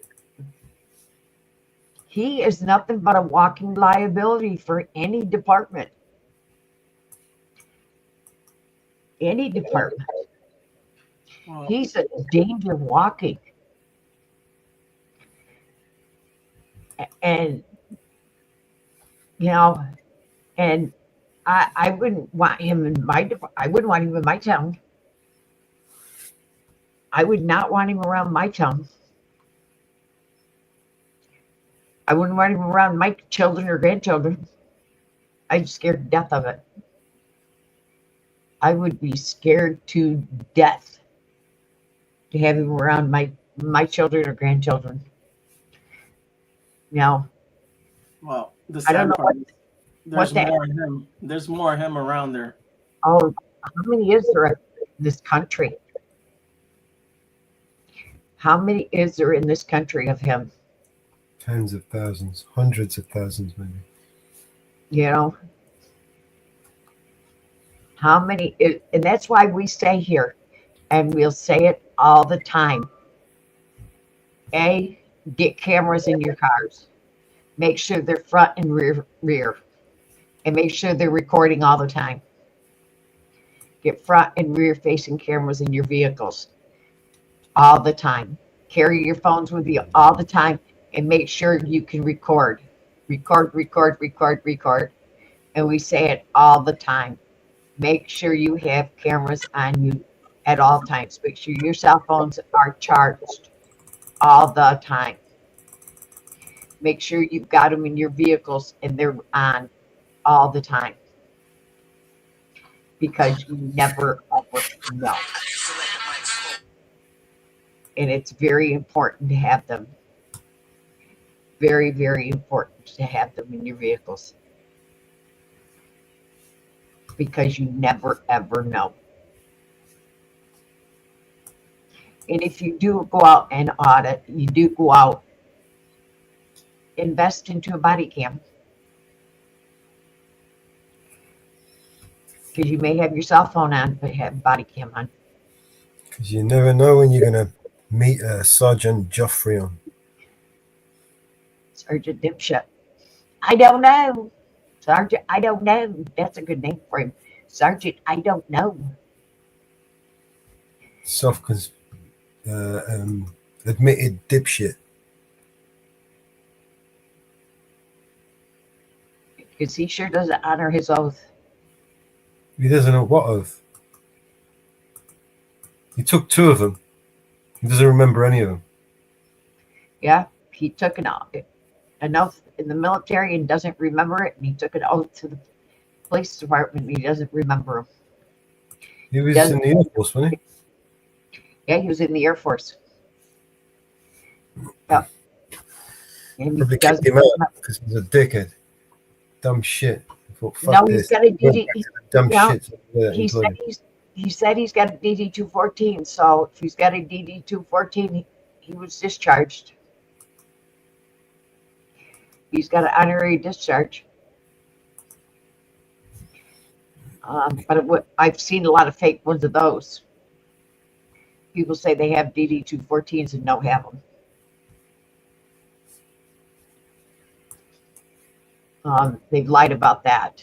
He is nothing but a walking liability for any department. Any department. Well, He's a danger walking. And, and I wouldn't want him in I wouldn't want him in my town. I would not want him around my town. I wouldn't want him around my children or grandchildren. I'm scared to death of it. I would be scared to death to have him around my children or grandchildren. Now, well, the I don't sad know part is what there's that- more of him. There's more of him around there. oh, how many is there in this country? How many is there in this country of him? Tens of thousands, hundreds of thousands, maybe. How many and that's why we stay here and we'll say it all the time. Get cameras in your cars. Make sure they're front and rear. And make sure they're recording all the time. Get front and rear facing cameras in your vehicles all the time. Carry your phones with you all the time and make sure you can record. Record. And we say it all the time. Make sure you have cameras on you at all times. Make sure your cell phones are charged all the time. Make sure you've got them in your vehicles and they're on all the time. Because you never ever know. And it's very important to have them. Very, very important to have them in your vehicles. Because you never ever know. And if you do go out and audit, you do go out, invest into a body cam. Because you may have your cell phone on, but have body cam on. Because you never know when you're going to meet Sergeant Joffrey on. Sergeant Dipshit. I don't know. Sergeant, I don't know. That's a good name for him. Sergeant, I don't know. Admitted dipshit. Because he sure doesn't honor his oath. He doesn't know what oath. He took 2 of them. He doesn't remember any of them. Yeah, he took an oath in the military and doesn't remember it. And he took an oath to the police department and he doesn't remember them. He was in the Air Force, wasn't he? Yeah, he was in the Air Force. Yeah. And Probably kicked him out because he's a dickhead. Dumb shit. I thought, fuck No, this. he's got a DD. Dumb No, shit. Yeah, he said he's got a DD 214. So if he's got a DD 214, he was discharged. He's got an honorary discharge. But I've seen a lot of fake ones of those. People say they have DD 214s and don't have them. They've lied about that.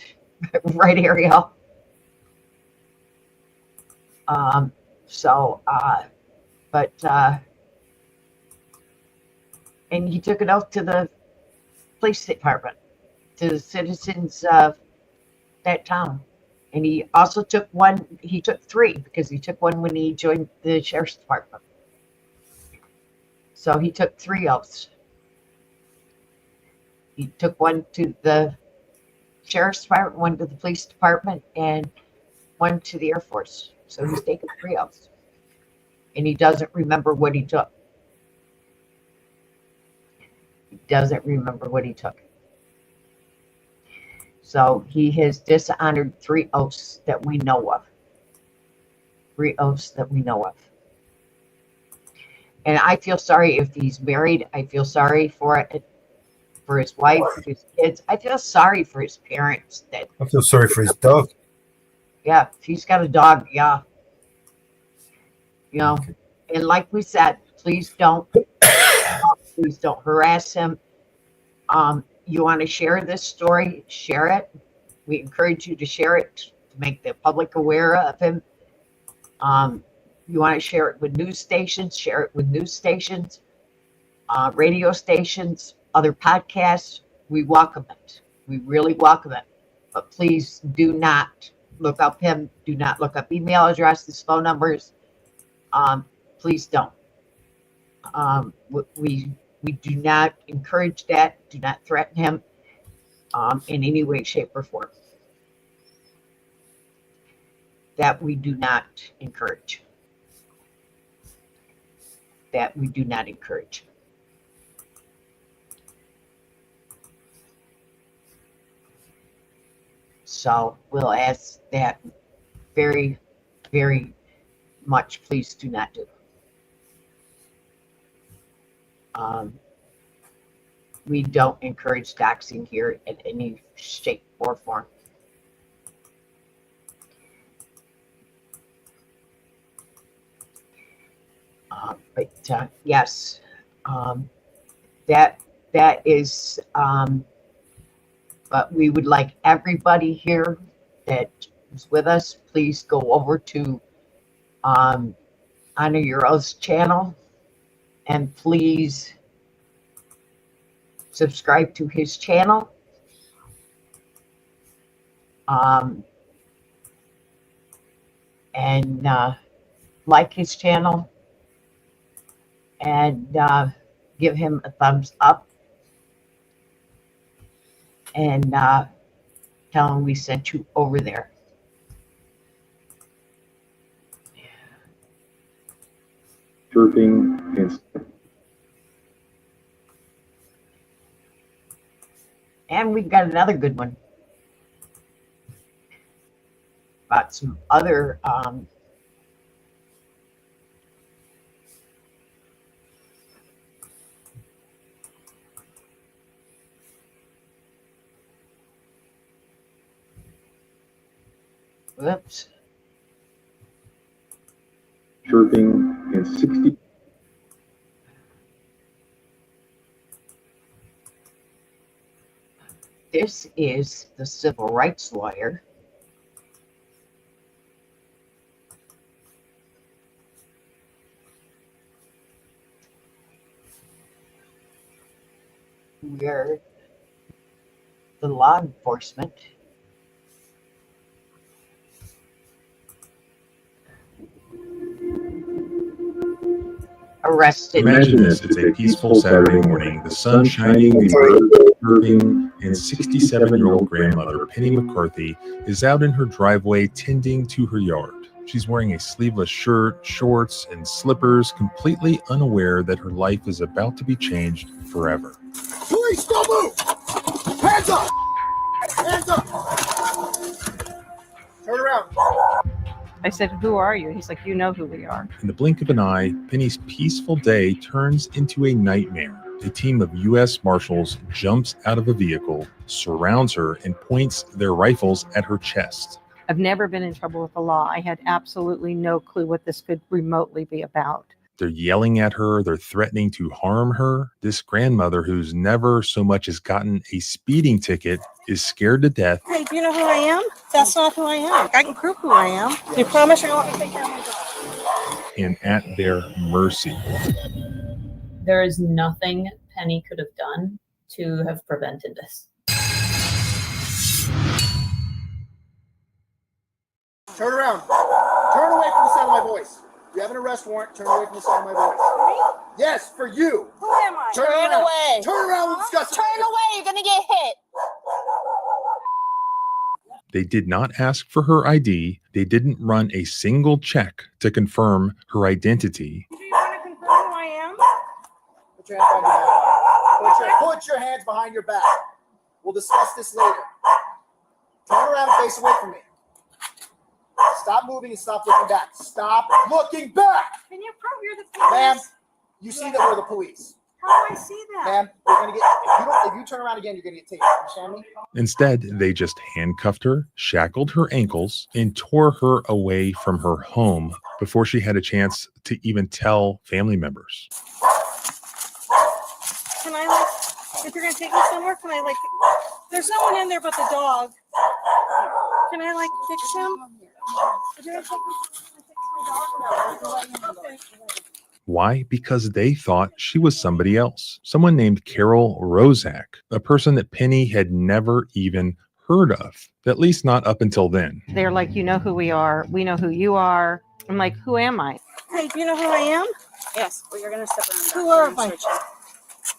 Right, Ariel? And he took an oath to the police department, to the citizens of that town. And he also took 3 because he took one when he joined the sheriff's department. So he took 3 oaths. He took one to the sheriff's department, one to the police department, and one to the Air Force. So he's taken 3 oaths. And he doesn't remember what he took. He doesn't remember what he took. So he has dishonored 3 oaths that we know of. 3 oaths that we know of. And I feel sorry if he's married. I feel sorry for it, for his wife, his kids. I feel sorry for his parents. I feel sorry for his dog. Yeah, if he's got a dog, yeah. You know, and like we said, please don't harass him. You want to share this story, share it. We encourage you to share it to make the public aware of him. You want to share it with news stations, share it with news stations, radio stations, other podcasts. We welcome it. We really welcome it. But please do not look up him. Do not look up email addresses, phone numbers. Please don't. We do not encourage that. Do not threaten him in any way, shape, or form. That we do not encourage. That we do not encourage. So we'll ask that very, very much. Please do not do. We don't encourage doxing here in any shape or form. But yes, that is. But we would like everybody here that is with us, please go over to Honor Your Oath's channel and please subscribe to his channel. And like his channel and give him a thumbs up. And tell him we sent you over there. Chirping and we've got another good one about some other whoops. Chirping and 60. This is the civil rights lawyer. We're the law enforcement. Arrested. Imagine this, it's a peaceful Saturday morning, the sun shining, the birds chirping, and 67-year-old grandmother Penny McCarthy is out in her driveway tending to her yard. She's wearing a sleeveless shirt, shorts, and slippers, completely unaware that her life is about to be changed forever. Police, don't move! Hands up! Hands up! Turn around. I said, who are you? He's like, you know who we are. In the blink of an eye, Penny's peaceful day turns into a nightmare. A team of U.S. Marshals jumps out of a vehicle, surrounds her, and points their rifles at her chest. I've never been in trouble with the law. I had absolutely no clue what this could remotely be about. They're yelling at her. They're threatening to harm her. This grandmother, who's never so much as gotten a speeding ticket, is scared to death. Hey, do you know who I am? That's not who I am. I can prove who I am. You promise you're going to take care of my dog? And at their mercy. There is nothing Penny could have done to have prevented this. Turn around. Turn away from the sound of my voice. You have an arrest warrant. Turn away from the sound of my voice. Me? Yes, for you. Who am I? Turn away. Turn around. We'll discuss it. Turn away. You're going to get hit. They did not ask for her ID. They didn't run a single check to confirm her identity. Do you want to confirm who I am? Put your hands behind your back. Put your hands behind your back. We'll discuss this later. Turn around and face away from me. Stop moving and stop looking back. Stop looking back. Can you prove you're the police? Ma'am, you see that we're the police. How do I see that? Ma'am, you're gonna get if you turn around again, you're gonna get taken. Understand me? Instead, they just handcuffed her, shackled her ankles, and tore her away from her home before she had a chance to even tell family members. Can I, like, if you're going to take me somewhere, can I, like, there's no one in there but the dog. Can I, like, fix him? If you're gonna take me, okay. Why? Because they thought she was somebody else. Someone named Carol Rozak, a person that Penny had never even heard of, at least not up until then. They're like, you know who we are. We know who you are. I'm like, who am I? Hey, do you know who I am? Yes, well, you're going to step around. Who are I?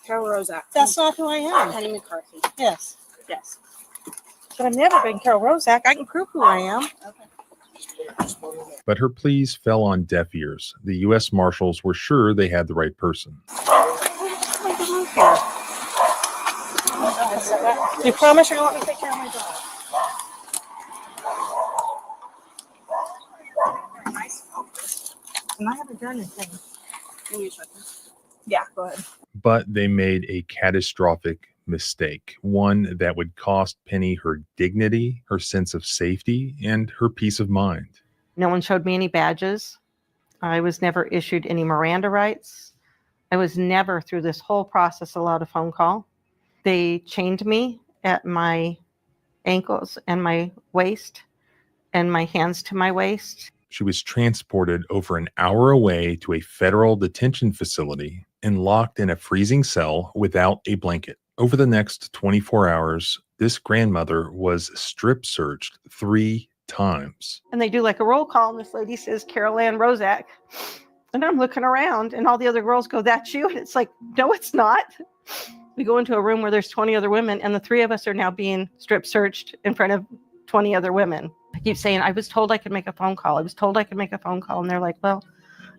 Carol Rozak. That's not who I am. Penny McCarthy. Yes. Yes. But I've never been Carol Rozak. I can prove who I am. Okay. But her pleas fell on deaf ears. The U.S. Marshals were sure they had the right person. You promise you're going to let me take care of my dog? And I haven't done anything. Yeah, go ahead. But they made a catastrophic mistake, one that would cost Penny her dignity, her sense of safety, and her peace of mind. No one showed me any badges. I was never issued any Miranda rights. I was never through this whole process allowed a phone call. They chained me at my ankles and my waist and my hands to my waist. She was transported over an hour away to a federal detention facility and locked in a freezing cell without a blanket. Over the next 24 hours, this grandmother was strip searched 3 times. And they do like a roll call, and this lady says, Carol Ann Rozak. And I'm looking around, and all the other girls go, that's you? And it's like, no, it's not. We go into a room where there's 20 other women, and the 3 of us are now being strip searched in front of 20 other women. I keep saying, I was told I could make a phone call. I was told I could make a phone call. And they're like, well,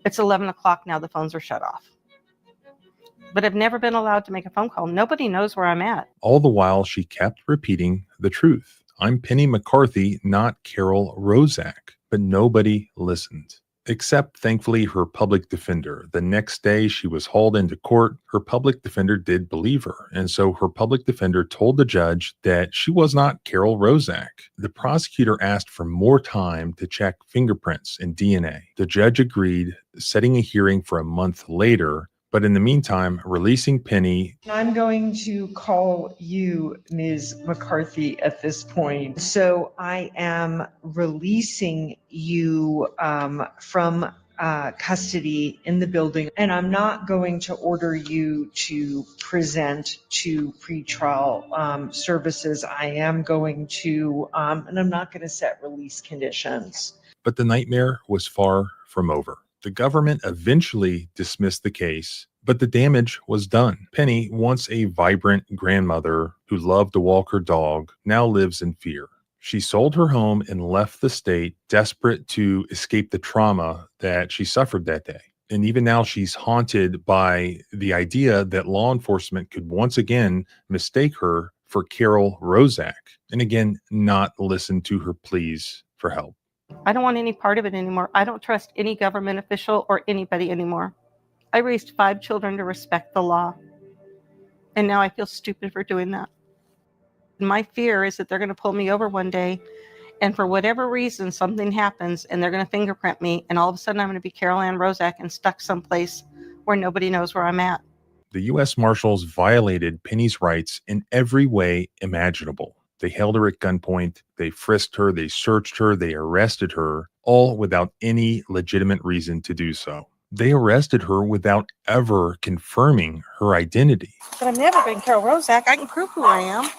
it's 11 o'clock now. The phones are shut off. But I've never been allowed to make a phone call. Nobody knows where I'm at. All the while, she kept repeating the truth. I'm Penny McCarthy, not Carol Rozak. But nobody listened. Except, thankfully, her public defender. The next day she was hauled into court. Her public defender did believe her. And so her public defender told the judge that she was not Carol Rozak. The prosecutor asked for more time to check fingerprints and DNA. The judge agreed, setting a hearing for a month later, But in the meantime, releasing Penny, I'm going to call you Ms. McCarthy at this point. So I am releasing you from custody in the building, and I'm not going to order you to present to pretrial services. I am going to, and I'm not going to set release conditions. but the nightmare was far from over. The government eventually dismissed the case, but the damage was done. Penny, once a vibrant grandmother who loved to walk her dog, now lives in fear. She sold her home and left the state, desperate to escape the trauma that she suffered that day. And even now, she's haunted by the idea that law enforcement could once again mistake her for Carol Rozak, and again, not listen to her pleas for help. I don't want any part of it anymore. I don't trust any government official or anybody anymore. I raised 5 children to respect the law, and now I feel stupid for doing that. My fear is that they're going to pull me over one day, and for whatever reason, something happens, and they're going to fingerprint me, and all of a sudden I'm going to be Carol Ann Rozak and stuck someplace where nobody knows where I'm at. The U.S. Marshals violated Penny's rights in every way imaginable. They held her at gunpoint, they frisked her, they searched her, they arrested her, all without any legitimate reason to do so. They arrested her without ever confirming her identity, But I've never been Carol Rozak. I can prove who I am.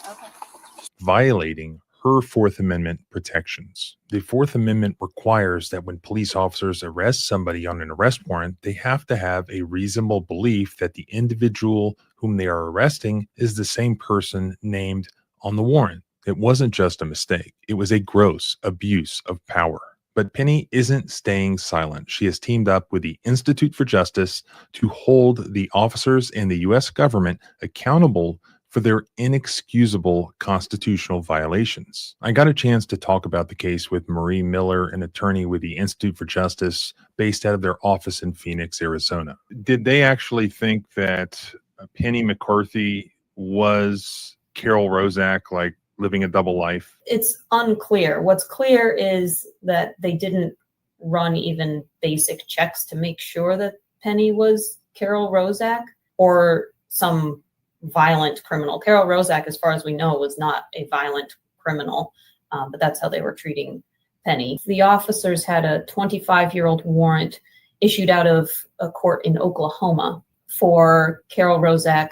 violating her Fourth Amendment protections. The Fourth Amendment requires that when police officers arrest somebody on an arrest warrant, they have to have a reasonable belief that the individual whom they are arresting is the same person named on the warrant. It wasn't just a mistake. It was a gross abuse of power. But Penny isn't staying silent. She has teamed up with the Institute for Justice to hold the officers and the U.S. government accountable for their inexcusable constitutional violations. I got a chance to talk about the case with Marie Miller, an attorney with the Institute for Justice based out of their office in Phoenix, Arizona. Did they actually think that Penny McCarthy was Carol Rozak, like living a double life? It's unclear. What's clear is that they didn't run even basic checks to make sure that Penny was Carol Rozak or some violent criminal. Carol Rozak, as far as we know, was not a violent criminal, but that's how they were treating Penny. The officers had a 25-year-old warrant issued out of a court in Oklahoma for Carol Rozak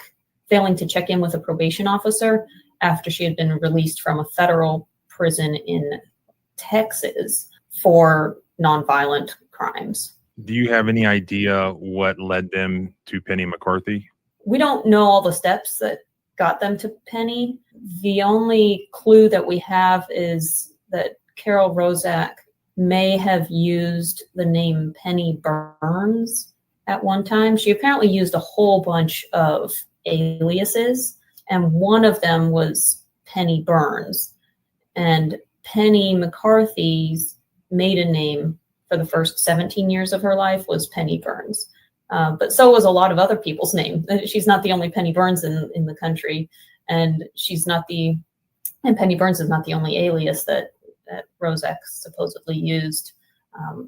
failing to check in with a probation officer after she had been released from a federal prison in Texas for nonviolent crimes. Do you have any idea what led them to Penny McCarthy? We don't know all the steps that got them to Penny. The only clue that we have is that Carol Rozak may have used the name Penny Burns at one time. She apparently used a whole bunch of aliases, and one of them was Penny Burns. And Penny McCarthy's maiden name for the first 17 years of her life was Penny Burns. But so was a lot of other people's name. She's not the only Penny Burns in the country, and Penny Burns is not the only alias that Rozak supposedly used.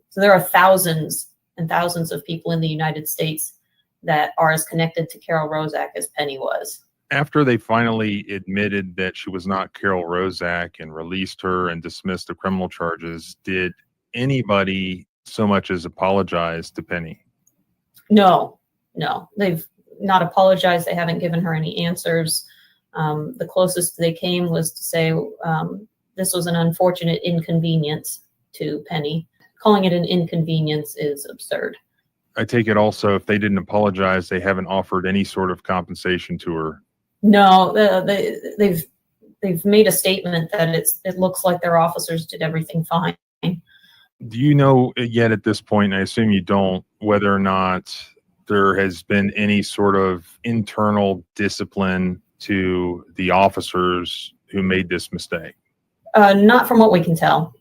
So there are thousands and thousands of people in the United States that are as connected to Carol Rozak as Penny was. After they finally admitted that she was not Carol Rozak and released her and dismissed the criminal charges, did anybody so much as apologize to Penny? No, they've not apologized. They haven't given her any answers. The closest they came was to say this was an unfortunate inconvenience to Penny. Calling it an inconvenience is absurd. I take it also, if they didn't apologize, they haven't offered any sort of compensation to her. No, they've made a statement that it looks like their officers did everything fine. Do you know yet at this point, I assume you don't, whether or not there has been any sort of internal discipline to the officers who made this mistake? Not from what we can tell.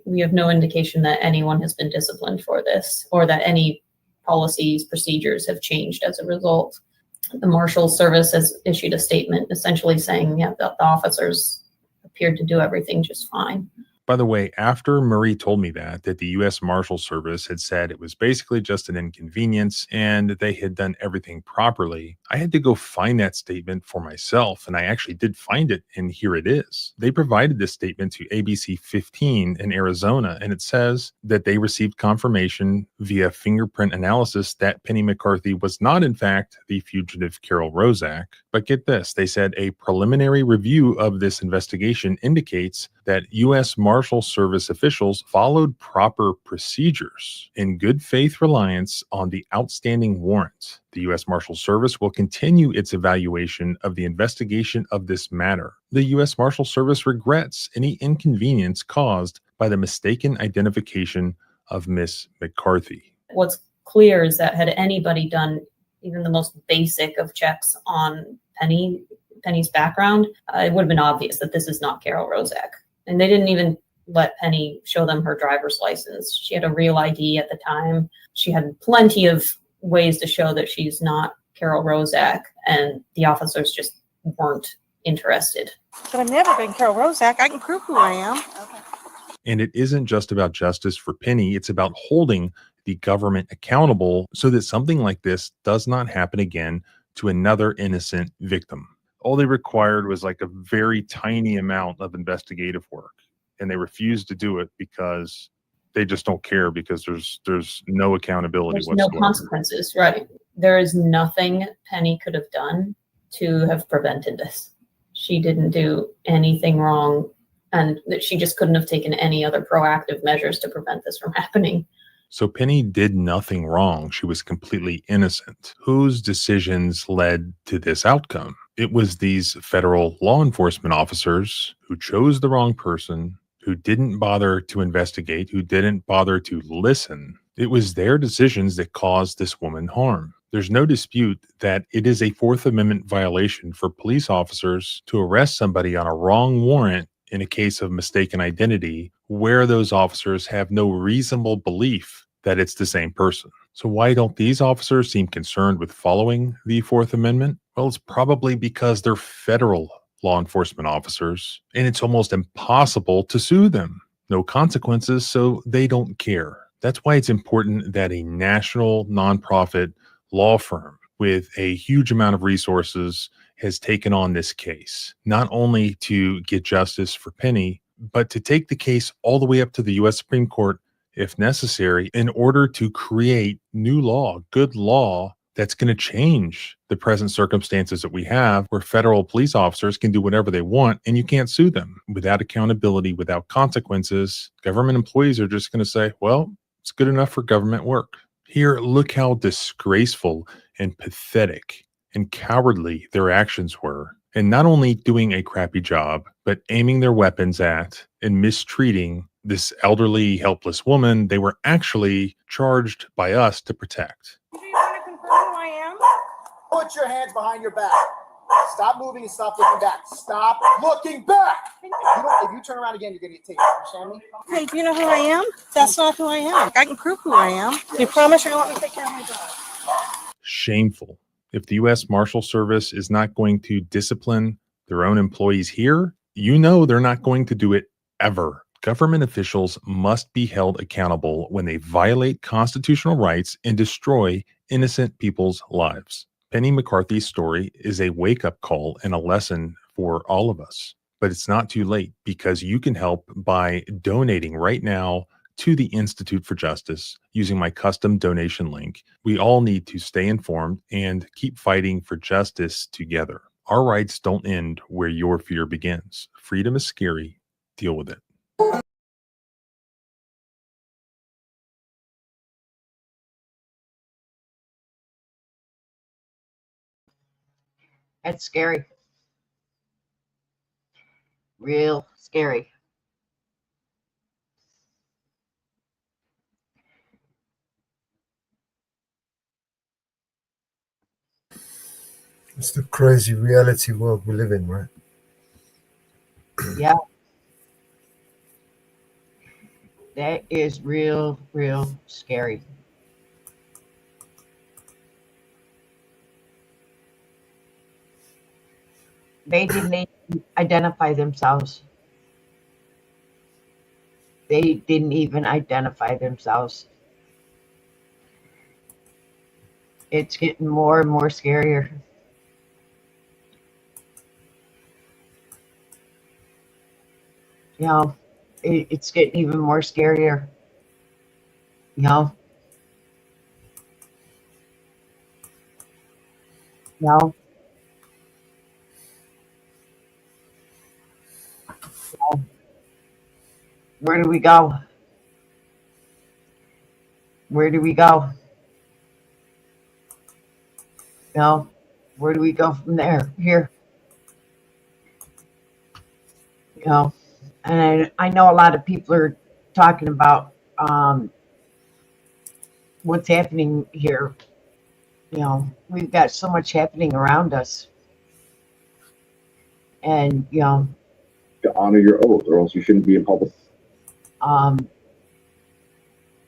We have no indication that anyone has been disciplined for this or that any policies, procedures have changed as a result. The Marshal Service has issued a statement essentially saying the officers appeared to do everything just fine. By the way, after Marie told me that the U.S. Marshal Service had said it was basically just an inconvenience and they had done everything properly, I had to go find that statement for myself, and I actually did find it, and here it is. They provided this statement to ABC 15 in Arizona, and it says that they received confirmation via fingerprint analysis that Penny McCarthy was not, in fact, the fugitive Carol Rozak. But get this, they said a preliminary review of this investigation indicates that U.S. Marshal Service officials followed proper procedures in good faith reliance on the outstanding warrant. The U.S. Marshal Service will continue its evaluation of the investigation of this matter. The U.S. Marshal Service regrets any inconvenience caused by the mistaken identification of Miss McCarthy. What's clear is that had anybody done even the most basic of checks on Penny's background, it would have been obvious that this is not Carol Rozak. And they didn't even let Penny show them her driver's license. She had a real ID at the time. She had plenty of ways to show that she's not Carol Rozak, and the officers just weren't interested. But I've never been Carol Rozak. I can prove who I am. Okay. And it isn't just about justice for Penny, it's about holding the government accountable so that something like this does not happen again to another innocent victim. All they required was like a very tiny amount of investigative work, and they refused to do it because they just don't care, because there's no accountability There's whatsoever. no consequences, right? There is nothing Penny could have done to have prevented this. She didn't do anything wrong, and that she just couldn't have taken any other proactive measures to prevent this from happening. So Penny did nothing wrong. She was completely innocent. Whose decisions led to this outcome? It was these federal law enforcement officers who chose the wrong person, who didn't bother to investigate, who didn't bother to listen. It was their decisions that caused this woman harm. There's no dispute that it is a Fourth Amendment violation for police officers to arrest somebody on a wrong warrant in a case of mistaken identity where those officers have no reasonable belief that it's the same person. So why don't these officers seem concerned with following the Fourth Amendment? Well, it's probably because they're federal law enforcement officers, and it's almost impossible to sue them. No consequences, so they don't care. That's why it's important that a national nonprofit law firm with a huge amount of resources has taken on this case, not only to get justice for Penny, but to take the case all the way up to the U.S. Supreme Court, if necessary, in order to create new law, good law, that's going to change the present circumstances that we have, where federal police officers can do whatever they want and you can't sue them. Without accountability, without consequences, government employees are just going to say, well, it's good enough for government work. Here, look how disgraceful and pathetic and cowardly their actions were. And not only doing a crappy job, but aiming their weapons at and mistreating this elderly, helpless woman they were actually charged by us to protect. Do you want to confirm who I am? Put your hands behind your back. Stop moving and stop looking back. Stop looking back. If you turn around again, you're going to get tased. Understand me? Hey, do you know who I am? That's not who I am. I can prove who I am. You promise you're going to let me take care of my dog? Shameful. If the U.S. Marshal Service is not going to discipline their own employees here, you know they're not going to do it ever. Government officials must be held accountable when they violate constitutional rights and destroy innocent people's lives. Penny McCarthy's story is a wake-up call and a lesson for all of us. But it's not too late, because you can help by donating right now to the Institute for Justice using my custom donation link. We all need to stay informed and keep fighting for justice together. Our rights don't end where your fear begins. Freedom is scary. Deal with it. That's scary. Real scary. It's the crazy reality world we live in, right? Yeah. That is real scary. They didn't identify themselves. They didn't even identify themselves. It's getting more and more scarier. You know, it's getting even more scarier. You know? No. Where do we go? Where do we go? No. Where do we go from there? Here. You know, and I know a lot of people are talking about what's happening here. You know, we've got so much happening around us. And, you know, To honor your oath, or else you shouldn't be in public.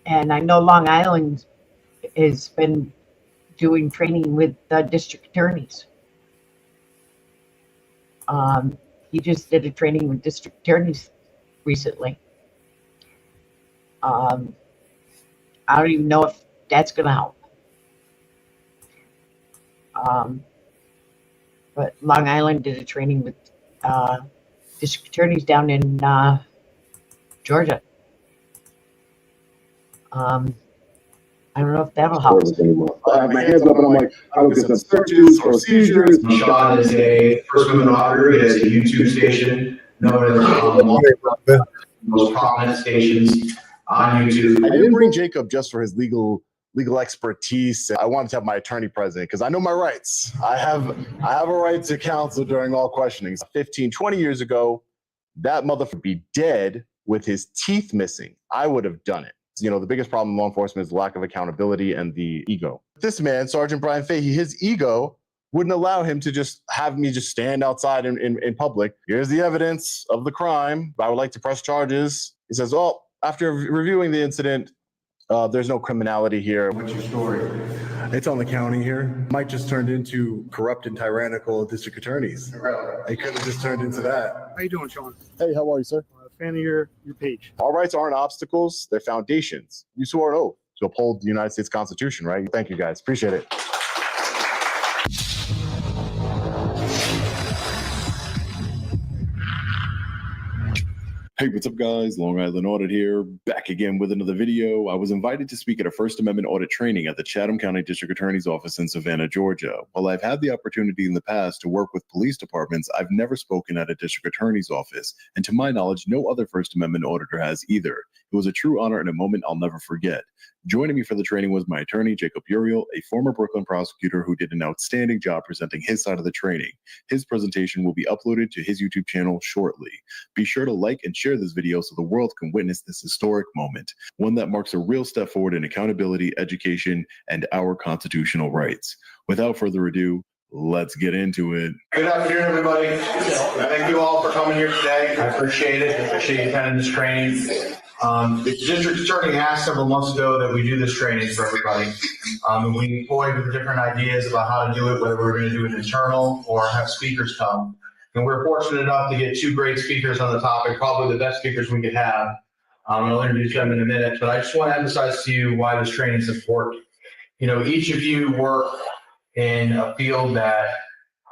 And I know Long Island has been doing training with district attorneys. He just did a training with district attorneys recently. I don't even know if that's going to help. But Long Island did a training with district attorneys down in Georgia. I don't know if that'll help. I have my hands up and I'm like, I look at the searches or seizures. Sean is a First Amendment auditor. He has a YouTube station known as one of the most prominent stations on YouTube. I didn't bring Jacob just for his legal expertise. I wanted to have my attorney present because I know my rights. I have a right to counsel during all questionings. 15, 20 years ago, that motherfucker would be dead with his teeth missing. I would have done it. You know, the biggest problem in law enforcement is lack of accountability and the ego. This man, Sergeant Brian Fahey, his ego wouldn't allow him to just have me just stand outside in public. Here's the evidence of the crime. I would like to press charges. He says, oh, after reviewing the incident, there's no criminality here. What's your story? It's on the county here. Mike just turned into corrupt and tyrannical district attorneys. It could have just turned into that. How you doing, Sean? Hey, how are you, sir? Fan of your page. All rights aren't obstacles, they're foundations. You swore an oath to uphold the United States Constitution, right? Thank you, guys. Appreciate it. Hey, what's up, guys? Long Island Audit here, back again with another video. I was invited to speak at a First Amendment audit training at the Chatham County District Attorney's Office in Savannah, Georgia. While I've had the opportunity in the past to work with police departments, I've never spoken at a district attorney's office, and to my knowledge, no other First Amendment auditor has either. It was a true honor and a moment I'll never forget. Joining me for the training was my attorney, Jacob Uriel, a former Brooklyn prosecutor who did an outstanding job presenting his side of the training. His presentation will be uploaded to his YouTube channel shortly. Be sure to like and share this video so the world can witness this historic moment, one that marks a real step forward in accountability, education, and our constitutional rights. Without further ado, let's get into it. Good afternoon, everybody. Thank you all for coming here today. I appreciate it. I appreciate you attending this training. The district attorney asked several months ago that we do this training for everybody. And we toyed with different ideas about how to do it, whether we're going to do it internal or have speakers come. And we're fortunate enough to get two great speakers on the topic, probably the best speakers we could have. I'll introduce them in a minute, but I just want to emphasize to you why this training is important. You know, each of you work in a field that,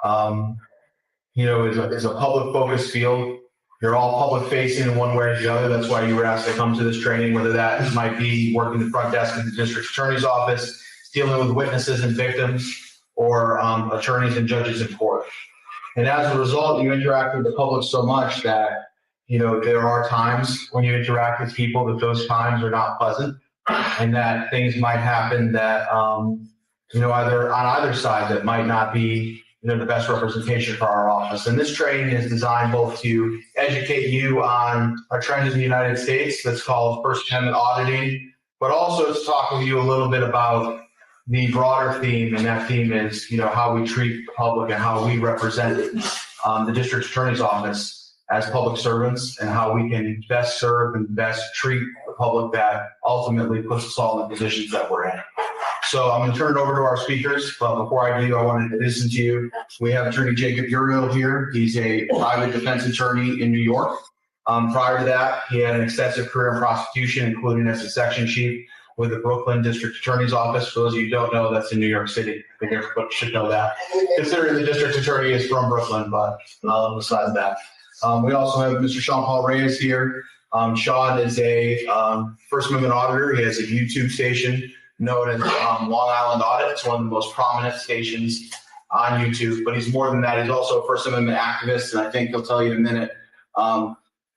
you know, is a public focused field. You're all public facing in one way or the other. That's why you were asked to come to this training, whether that might be working the front desk at the district attorney's office, dealing with witnesses and victims, or attorneys and judges in court. And as a result, you interact with the public so much that, you know, there are times when you interact with people that those times are not pleasant, and that things might happen that, you know, either on either side that might not be, you know, the best representation for our office. And this training is designed both to educate you on a trend in the United States that's called First Amendment auditing, but also to talk with you a little bit about the broader theme, and that theme is, you know, how we treat the public and how we represent the district attorney's office as public servants, and how we can best serve and best treat the public that ultimately puts us all in the positions that we're in. So I'm going to turn it over to our speakers, but before I do, I wanted to listen to you. We have Attorney Jacob Uriel here. He's a private defense attorney in New York. Prior to that, he had an extensive career in prosecution, including as a section chief with the Brooklyn District Attorney's Office. For those of you who don't know, that's in New York City. I think everybody should know that. Considering the district attorney is from Brooklyn, but besides that. We also have Mr. Sean Paul Reyes here. Sean is a First Amendment auditor. He has a YouTube station known as Long Island Audit. It's one of the most prominent stations on YouTube, but he's more than that. He's also a First Amendment activist, and I think he'll tell you in a minute,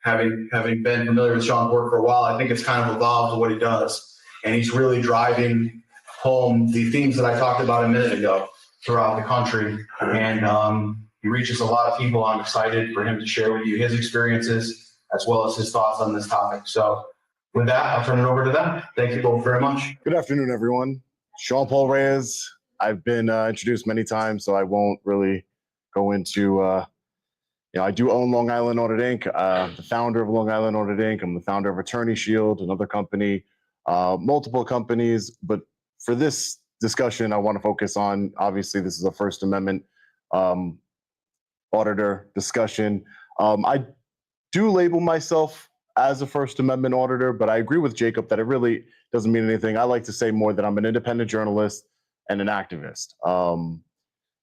having been familiar with Sean's work for a while, I think it's kind of evolved to what he does. And he's really driving home the themes that I talked about a minute ago throughout the country. And he reaches a lot of people. I'm excited for him to share with you his experiences as well as his thoughts on this topic. So with that, I'll turn it over to them. Thank you both very much. Good afternoon, everyone. Sean Paul Reyes. I've been introduced many times, so I won't really go into, I do own Long Island Audit Inc., the founder of Long Island Audit Inc. I'm the founder of Attorney Shield, another company, multiple companies. But for this discussion, I want to focus on, obviously, this is a First Amendment auditor discussion. I do label myself as a First Amendment auditor, but I agree with Jacob that it really doesn't mean anything. I like to say more that I'm an independent journalist and an activist.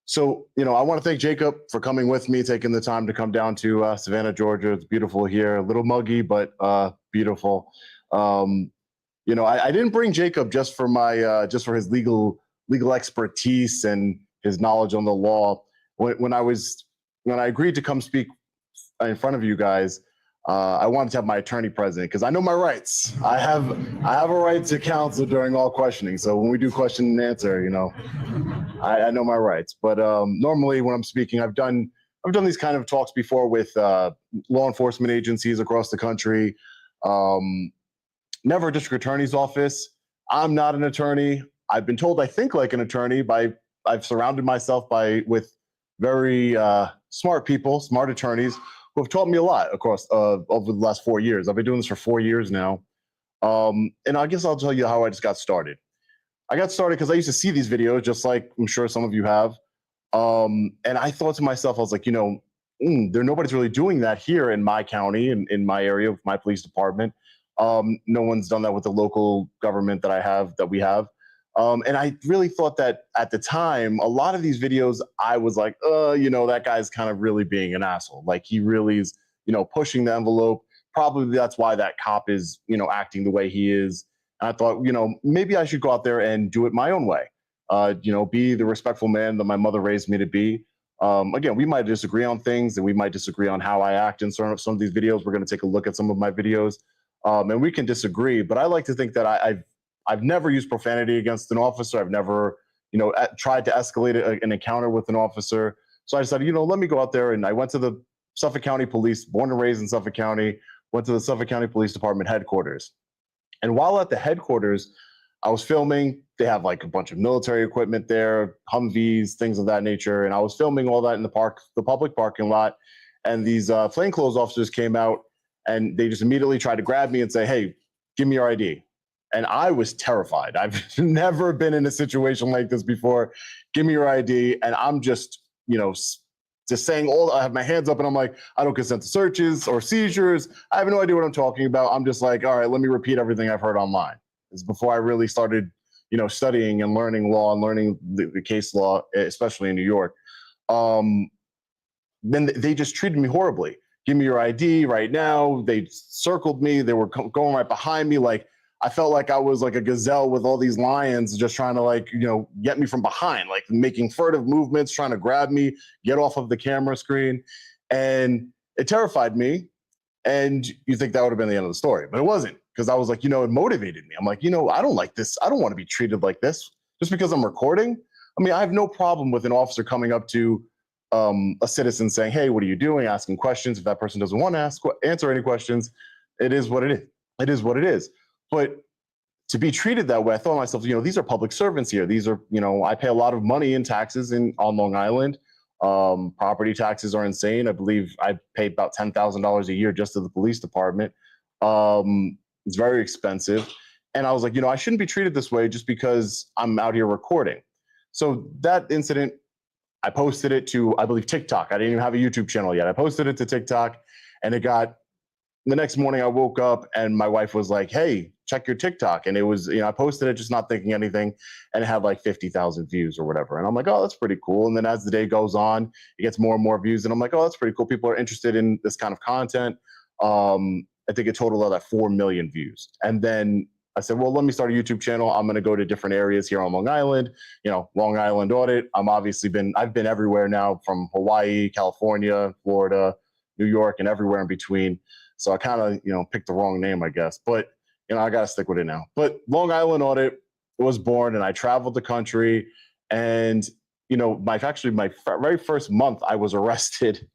So, I want to thank Jacob for coming with me, taking the time to come down to Savannah, Georgia. It's beautiful here, a little muggy, but beautiful. I didn't bring Jacob just for just for his legal expertise and his knowledge on the law. When I agreed to come speak in front of you guys, I wanted to have my attorney present because I know my rights. I have a right to counsel during all questioning. So when we do question and answer, I know my rights. But normally when I'm speaking, I've done these kind of talks before with law enforcement agencies across the country. Never a district attorney's office. I'm not an attorney. I've been told I think like an attorney I've surrounded myself with very smart people, smart attorneys who have taught me a lot across over the last 4 years. I've been doing this for 4 years now. And I guess I'll tell you how I just got started. I got started because I used to see these videos, just like I'm sure some of you have. And I thought to myself, I was like, nobody's really doing that here in my county, in my area, with my police department. No one's done that with the local government that we have. And I really thought that at the time, a lot of these videos, I was like, that guy's kind of really being an asshole. Like he really is, pushing the envelope. Probably that's why that cop is, acting the way he is. And I thought, maybe I should go out there and do it my own way. Be the respectful man that my mother raised me to be. Again, we might disagree on things and we might disagree on how I act in some of these videos. We're going to take a look at some of my videos and we can disagree. But I like to think that I've never used profanity against an officer. I've never, tried to escalate an encounter with an officer. So I decided, let me go out there. And I went to the Suffolk County Police, born and raised in Suffolk County, went to the Suffolk County Police Department headquarters. And while at the headquarters, I was filming. They have like a bunch of military equipment there, Humvees, things of that nature. And I was filming all that in the public parking lot. And these plainclothes officers came out and they just immediately tried to grab me and say, hey, give me your ID. And I was terrified. I've never been in a situation like this before. Give me your ID. And I'm just, just saying I have my hands up and I'm like, I don't consent to searches or seizures. I have no idea what I'm talking about. I'm just like, all right, let me repeat everything I've heard online. It's before I really started, studying and learning law and learning the case law, especially in New York. Then they just treated me horribly. Give me your ID right now. They circled me. They were going right behind me. Like, I felt like I was like a gazelle with all these lions just trying to get me from behind, like making furtive movements, trying to grab me, get off of the camera screen. And it terrified me. And you think that would have been the end of the story, but it wasn't, because I was like, it motivated me. I'm like, I don't like this. I don't want to be treated like this just because I'm recording. I mean, I have no problem with an officer coming up to a citizen saying, hey, what are you doing? Asking questions. If that person doesn't want to answer any questions, it is what it is. It is what it is. But to be treated that way, I thought to myself, these are public servants here. These are, I pay a lot of money in taxes on Long Island. Property taxes are insane. I believe I pay about $10,000 a year just to the police department. It's very expensive. And I was like, I shouldn't be treated this way just because I'm out here recording. So that incident, I posted it to, I believe, TikTok. I didn't even have a YouTube channel yet. I posted it to TikTok and it got the next morning I woke up and my wife was like, hey, check your TikTok. And it was, I posted it just not thinking anything, and it had like 50,000 views or whatever. And I'm like, oh, that's pretty cool. And then as the day goes on, it gets more and more views. And I'm like, oh, that's pretty cool. People are interested in this kind of content. I think it totaled out at 4 million views. And then I said, well, let me start a YouTube channel. I'm going to go to different areas here on Long Island, Long Island Audit. I've been everywhere now, from Hawaii, California, Florida, New York, and everywhere in between. So I kind of, picked the wrong name, I guess, but I got to stick with it now. But Long Island Audit was born, and I traveled the country, and my very first month I was arrested,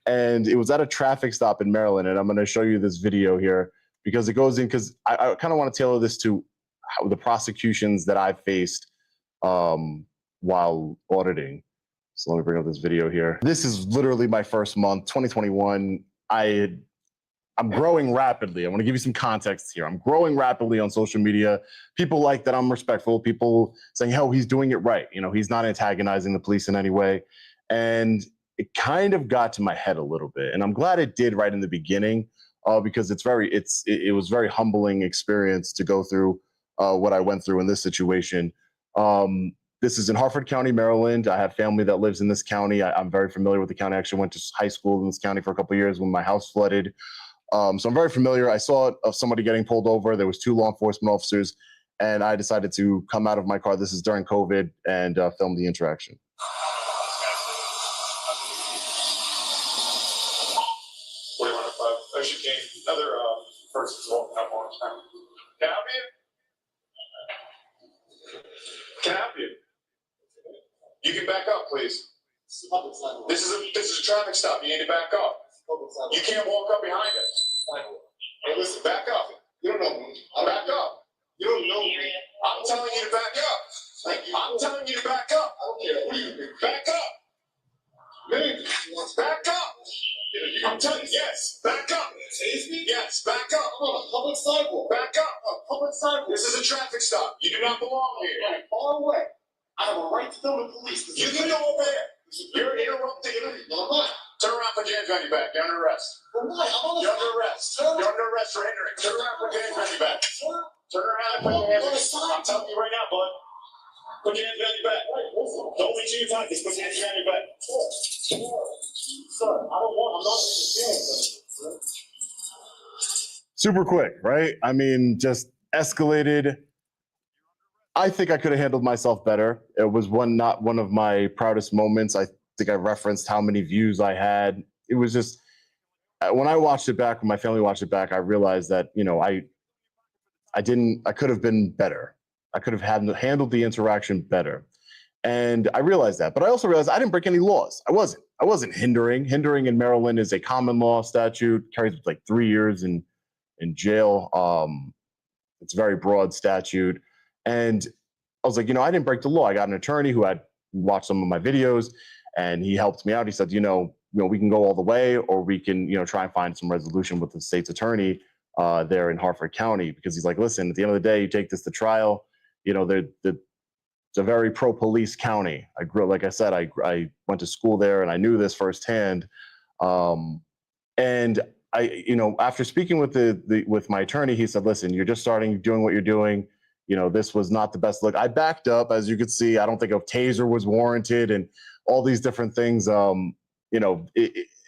and it was at a traffic stop in Maryland. And I'm going to show you this video here because it goes in, because I kind of want to tailor this to the prosecutions that I've faced while auditing. So let me bring up this video here. This is literally my first month, 2021. I'm growing rapidly. I want to give you some context here. I'm growing rapidly on social media. People like that I'm respectful. People saying, "Oh, he's doing it right." He's not antagonizing the police in any way. And it kind of got to my head a little bit. And I'm glad it did right in the beginning, because it was very humbling experience to go through what I went through in this situation. This is in Harford County, Maryland. I have family that lives in this county. I'm very familiar with the county. I actually went to high school in this county for a couple of years when my house flooded. So I'm very familiar. I saw of somebody getting pulled over. There was 2 law enforcement officers, and I decided to come out of my car. This is during COVID, and film the interaction. Another person's walking up on time. Can I help you? Can I help you? You can back up, please. This is a traffic stop. You need to back up. You can't walk up behind us. Hey, listen, back up. You don't know me. Back up. You don't know me. I'm telling you to back up. I'm telling you to back up. I don't care. What are you doing? Back up. Back up. I'm telling you, yes, back up. Yes, back up. I'm on a public sidewalk. Back up. On a public sidewalk. This is a traffic stop. You do not belong here. Right, far away. I have a right to film the police. You can go over there. You're interrupting. No, I'm not. Turn around, put your hands behind your back. You're under arrest. For what? You're under arrest. You're under arrest for hindering. Turn around, put your hands behind your back. Turn around and put your hands behind your back. I'm telling you right now, bud. Put your hands behind your back. Don't reach in your pockets. Put your hands behind your back. Sir, I'm not sir. Super quick, right? I mean, just escalated. I think I could have handled myself better. It was not one of my proudest moments. I think I referenced how many views I had. It was just, when I watched it back, when my family watched it back, I realized that, I could have been better. I could have handled the interaction better. And I realized that, but I also realized I didn't break any laws. I wasn't hindering. Hindering in Maryland is a common law statute, carries like 3 years in jail. It's a very broad statute. And I was like, I didn't break the law. I got an attorney who had watched some of my videos, and he helped me out. He said, we can go all the way, or we can, try and find some resolution with the state's attorney there in Harford County, because he's like, listen, at the end of the day, you take this to trial. It's a very pro-police county. Like I said, I went to school there, and I knew this firsthand. And I, after speaking with my attorney, he said, listen, you're just starting doing what you're doing. This was not the best look. I backed up, as you could see. I don't think a taser was warranted, and all these different things. And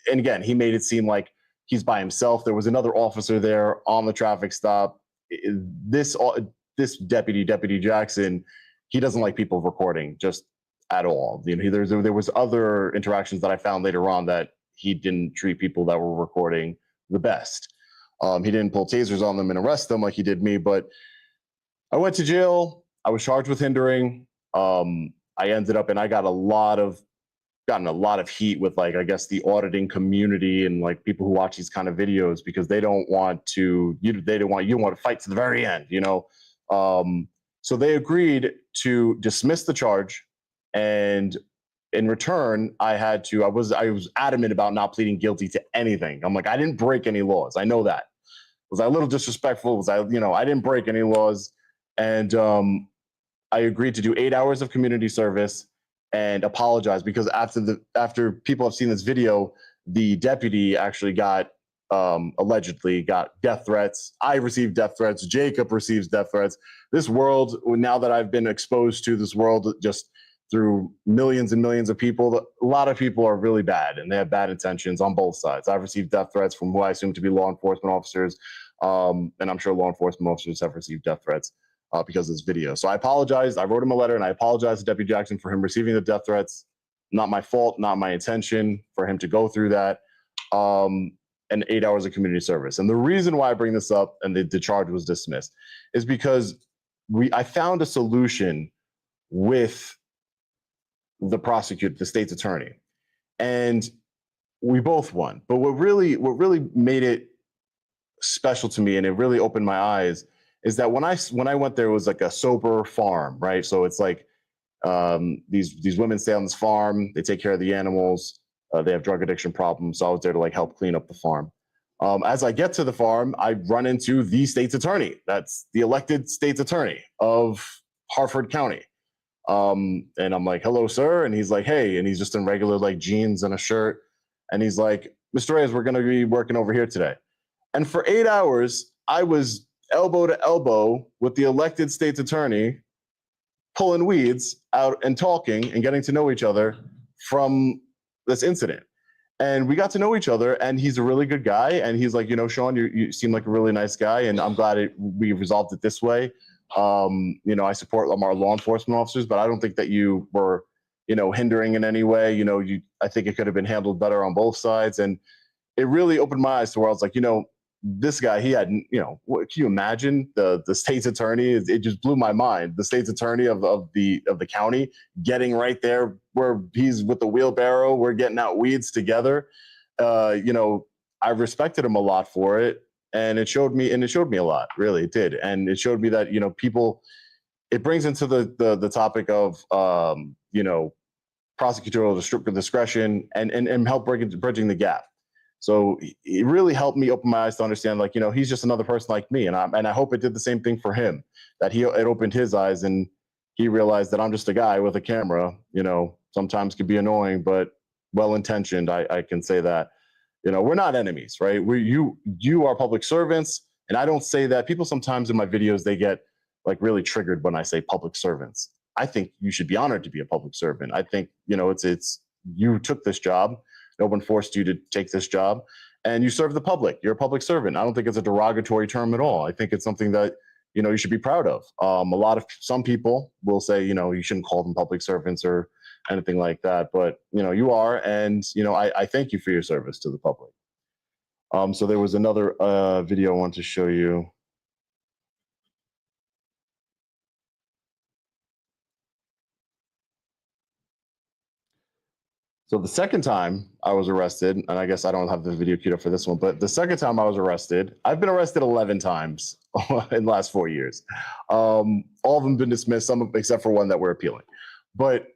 again, he made it seem like he's by himself. There was another officer there on the traffic stop. This Deputy Jackson, he doesn't like people recording just at all. There was other interactions that I found later on that he didn't treat people that were recording the best. He didn't pull tasers on them and arrest them like he did me, but I went to jail. I was charged with hindering. I ended up, and I gotten a lot of heat with, like, I guess the auditing community and like people who watch these kind of videos, because they don't want to, you want to fight to the very end, So they agreed to dismiss the charge, and in return, I was adamant about not pleading guilty to anything. I'm like, I didn't break any laws. I know that. Was I a little disrespectful? I didn't break any laws. And I agreed to do 8 hours of community service and apologize, because after people have seen this video, the deputy actually got allegedly got death threats. I received death threats. Jacob receives death threats. This world, now that I've been exposed to this world just through millions and millions of people, a lot of people are really bad and they have bad intentions on both sides. I've received death threats from who I assume to be law enforcement officers. And I'm sure law enforcement officers have received death threats because of this video. So I apologize. I wrote him a letter and I apologize to Deputy Jackson for him receiving the death threats. Not my fault, not my intention for him to go through that. And 8 hours of community service. And the reason why I bring this up and the charge was dismissed is because I found a solution with the prosecutor, the state's attorney, and we both won. But what really made it special to me, and it really opened my eyes, is that when I went there, it was like a sober farm, right? So it's like these women stay on this farm, they take care of the animals. They have drug addiction problems, so I was there to like help clean up the farm. As I get to the farm, I run into the state's attorney. That's the elected state's attorney of Harford County. And I'm like, hello, sir. And he's like, hey. And he's just in regular like jeans and a shirt. And he's like, Mr. Reyes, we're going to be working over here today. And for 8 hours, I was elbow to elbow with the elected state's attorney, pulling weeds out and talking and getting to know each other from this incident. And we got to know each other, and he's a really good guy. And he's like, you know, Sean, you seem like a really nice guy, and I'm glad we resolved it this way. You know, I support our law enforcement officers, but I don't think that you were, you know, hindering in any way. You know, I think it could have been handled better on both sides. And it really opened my eyes to where I was like, you know, this guy, he had, you know, what can you imagine? The state's attorney, it just blew my mind. The state's attorney of the county getting right there where he's with the wheelbarrow, we're getting out weeds together. You know, I respected him a lot for it. And it showed me a lot, really, it did. And it showed me that, you know, people, it brings into the topic of, you know, prosecutorial discretion and help bridging the gap. So it really helped me open my eyes to understand, like, you know, he's just another person like me. And I hope it did the same thing for him, that it opened his eyes and he realized that I'm just a guy with a camera, you know, sometimes could be annoying, but well-intentioned. I can say that, you know, we're not enemies, right? You are public servants. And I don't say that. People sometimes in my videos, they get like really triggered when I say public servants. I think you should be honored to be a public servant. I think, you know, it's you took this job. No one forced you to take this job, and you serve the public. You're a public servant. I don't think it's a derogatory term at all. I think it's something that, you know, you should be proud of. Some people will say, you know, you shouldn't call them public servants or anything like that, but, you know, you are. And, you know, I thank you for your service to the public. So there was another video I want to show you. So the second time I was arrested, and I guess I don't have the video queued up for this one, but the second time I was arrested, I've been arrested 11 times in the last 4 years. All of them been dismissed, some except for one that we're appealing. But,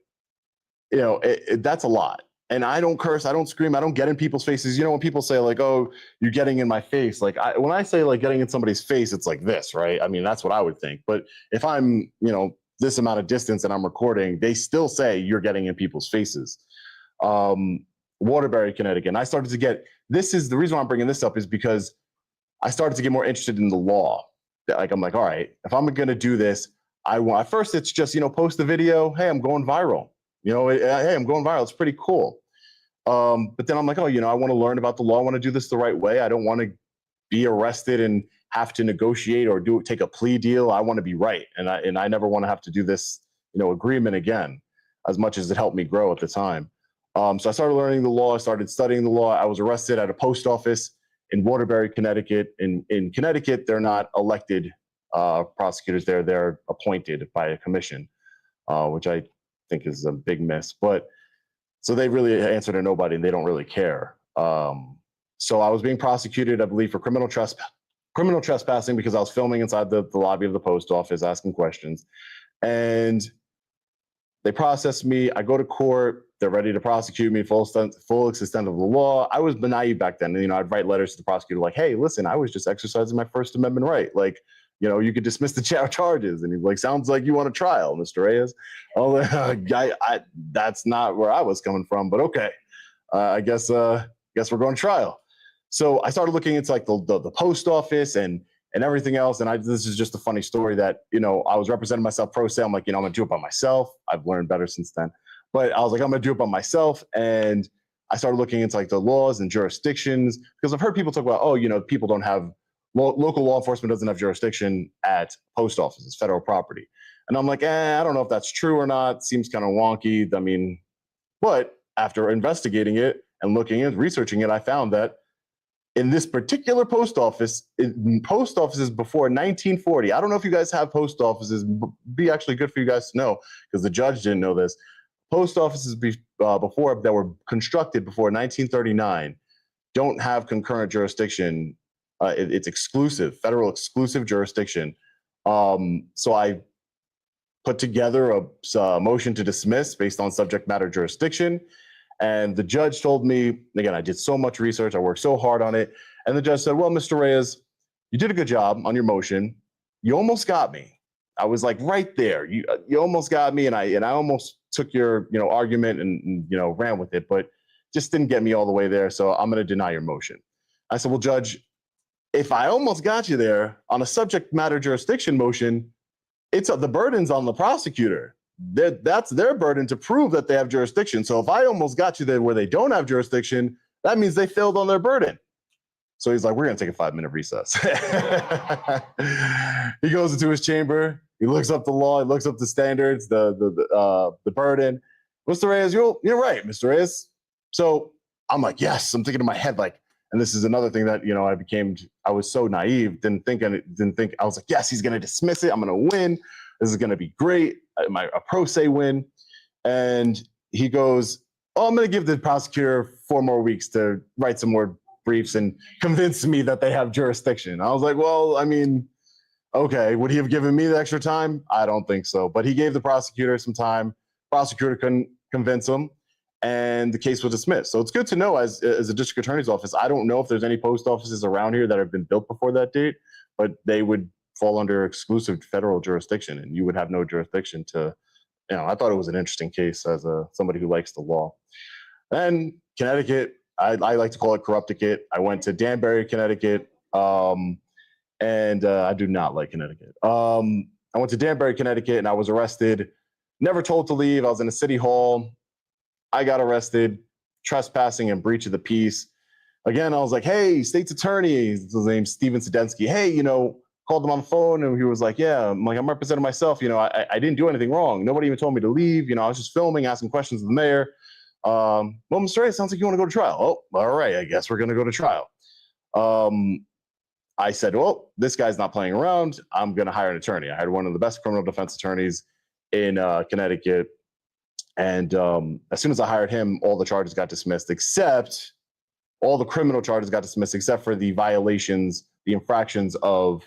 you know, that's a lot. And I don't curse, I don't scream, I don't get in people's faces. You know, when people say like, oh, you're getting in my face, like when I say like getting in somebody's face, it's like this, right? I mean, that's what I would think. But if I'm, you know, this amount of distance and I'm recording, they still say you're getting in people's faces. Waterbury, Connecticut. And I started to get, this is the reason why I'm bringing this up, is because I started to get more interested in the law. Like, I'm like, all right, if I'm going to do this, at first it's just, you know, post the video. Hey, I'm going viral. You know, hey, I'm going viral. It's pretty cool. But then I'm like, oh, you know, I want to learn about the law. I want to do this the right way. I don't want to be arrested and have to negotiate or take a plea deal. I want to be right. And I never want to have to do this, you know, agreement again, as much as it helped me grow at the time. So I started learning the law. I started studying the law. I was arrested at a post office in Waterbury, Connecticut. In Connecticut, they're not elected prosecutors. They're appointed by a commission, which I think is a big miss. But so they really answer to nobody, and they don't really care. So I was being prosecuted, I believe, for criminal trespassing because I was filming inside the lobby of the post office, asking questions. And they processed me. I go to court. They're ready to prosecute me, full extent of the law. I was naive back then. You know, I'd write letters to the prosecutor like, hey, listen, I was just exercising my First Amendment right. Like, you know, you could dismiss the charges. And he's like, sounds like you want a trial, Mr. Reyes. Oh, that's not where I was coming from, but okay. I guess we're going to trial. So I started looking into like the post office and everything else. And this is just a funny story that, you know, I was representing myself pro se. I'm like, you know, I'm gonna do it by myself. I've learned better since then. But I was like, I'm gonna do it by myself. And I started looking into like the laws and jurisdictions, because I've heard people talk about, oh, you know, people don't have local law enforcement doesn't have jurisdiction at post offices, federal property. And I'm like, I don't know if that's true or not. Seems kind of wonky. I mean, but after investigating it and looking at researching it, I found that in this particular post office, post offices before 1940, I don't know if you guys have post offices, be actually good for you guys to know, because the judge didn't know this. Post offices before that were constructed before 1939 don't have concurrent jurisdiction. It's exclusive, federal exclusive jurisdiction. So I put together a motion to dismiss based on subject matter jurisdiction. And the judge told me, again, I did so much research, I worked so hard on it. And the judge said, well, Mr. Reyes, you did a good job on your motion. You almost got me. I was like right there. You almost got me, and I almost took your argument and ran with it, but just didn't get me all the way there. So I'm going to deny your motion. I said, well, Judge, if I almost got you there on a subject matter jurisdiction motion, the burden's on the prosecutor. That's their burden to prove that they have jurisdiction. So if I almost got you there where they don't have jurisdiction, that means they failed on their burden. So he's like, we're going to take a 5-minute recess. He goes into his chamber. He looks up the law. He looks up the standards, the burden. Mr. Reyes, you're right, Mr. Reyes. So I'm like, yes. I'm thinking in my head, like, and this is another thing that, I was so naive, didn't think, I was like, yes, he's going to dismiss it. I'm going to win. This is going to be great. A pro se win. And he goes, oh, I'm going to give the prosecutor 4 more weeks to write some more briefs and convince me that they have jurisdiction. I was like, well, I mean, okay, would he have given me the extra time? I don't think so. But he gave the prosecutor some time. Prosecutor couldn't convince him, and the case was dismissed. So it's good to know as a district attorney's office. I don't know if there's any post offices around here that have been built before that date, but they would fall under exclusive federal jurisdiction, and you would have no jurisdiction to, I thought it was an interesting case as somebody who likes the law. And Connecticut, I like to call it Corrupticate. I went to Danbury, Connecticut, and I do not like Connecticut. I went to Danbury, Connecticut, and I was arrested, never told to leave. I was in a city hall. I got arrested, trespassing and breach of the peace. Again, I was like, hey, state's attorney, his name's Steven Sedensky. Hey, called him on the phone, and he was like, yeah, I'm representing myself. I didn't do anything wrong. Nobody even told me to leave. I was just filming, asking questions of the mayor. Well, Mr. Ray, sounds like you want to go to trial. Oh, all right. I guess we're going to go to trial. I said, well, this guy's not playing around. I'm going to hire an attorney. I hired one of the best criminal defense attorneys in Connecticut. And as soon as I hired him, all the charges got dismissed, except all the criminal charges got dismissed, except for the violations, the infractions of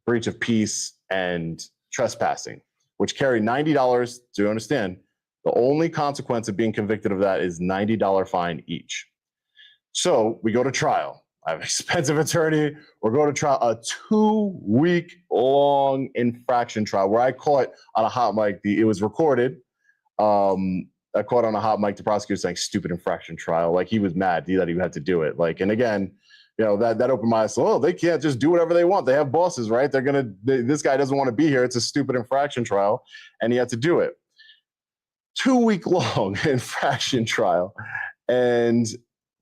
breach of peace and trespassing, which carry $90. Do you understand? The only consequence of being convicted of that is $90 fine each. So we go to trial. I have an expensive attorney. We're going to trial, a 2-week long infraction trial where I caught on a hot mic. It was recorded. I caught on a hot mic the prosecutor saying stupid infraction trial. Like, he was mad that he had to do it. Like, and again, that opened my eyes. So, oh, they can't just do whatever they want. They have bosses, right? This guy doesn't want to be here. It's a stupid infraction trial, and he had to do it. 2-week long infraction trial. And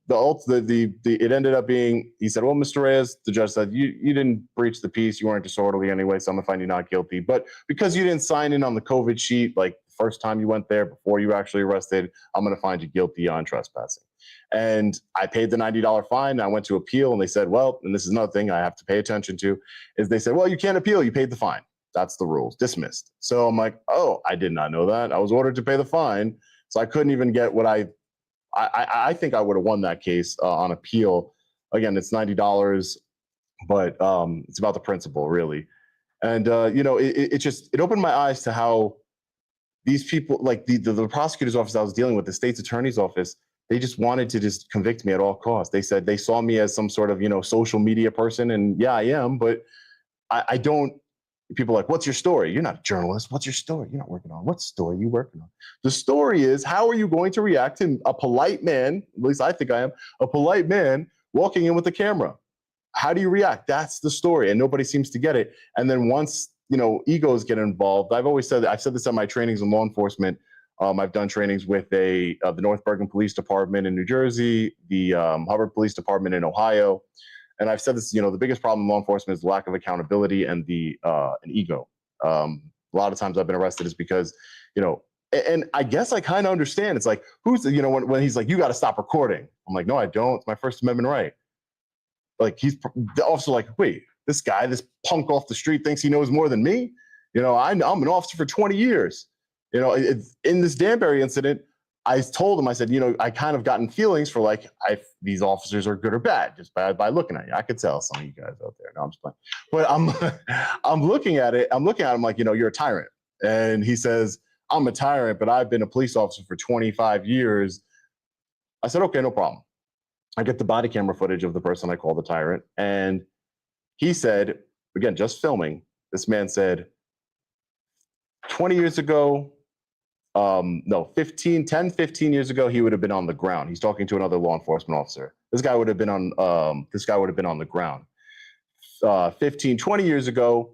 it ended up being, he said, well, Mr. Reyes, the judge said, you didn't breach the peace. You weren't disorderly anyway, so I'm gonna find you not guilty. But because you didn't sign in on the COVID sheet, like the first time you went there before you were actually arrested, I'm gonna find you guilty on trespassing. And I paid the $90 fine. I went to appeal, and they said, well, and this is another thing I have to pay attention to, is they said, well, you can't appeal. You paid the fine. That's the rules. Dismissed. So I'm like, oh, I did not know that. I was ordered to pay the fine, so I couldn't even get what I think I would have won that case on appeal. Again, it's $90, but it's about the principle, really. And it opened my eyes to how these people, like the prosecutor's office I was dealing with, the state's attorney's office, they just wanted to just convict me at all costs. They said they saw me as some sort of social media person, and yeah, I am, but I don't People are like, what's your story? You're not a journalist. What's your story? You're not working on. What story are you working on? The story is, how are you going to react to a polite man, at least I think I am, a polite man walking in with a camera? How do you react? That's the story, and nobody seems to get it. And then once, egos get involved, I've said this at my trainings in law enforcement. I've done trainings with the North Bergen Police Department in New Jersey, the Hubbard Police Department in Ohio. And I've said this, the biggest problem in law enforcement is the lack of accountability and an ego. A lot of times I've been arrested is because, and I guess I kind of understand. It's like, when he's like, you got to stop recording. I'm like, no, I don't. It's my First Amendment right. Like, the officer like, wait, this guy, this punk off the street thinks he knows more than me. I'm an officer for 20 years. In this Danbury incident, I told him, I said, I kind of gotten feelings for like, these officers are good or bad, just by looking at you. I could tell some of you guys out there. No, I'm just playing. But I'm looking at it. I'm looking at him like, you're a tyrant. And he says, I'm a tyrant, but I've been a police officer for 25 years. I said, okay, no problem. I get the body camera footage of the person I call the tyrant. And he said, again, just filming, this man said, 20 years ago, 15 years ago, he would have been on the ground. He's talking to another law enforcement officer. This guy would have been on the ground. 20 years ago,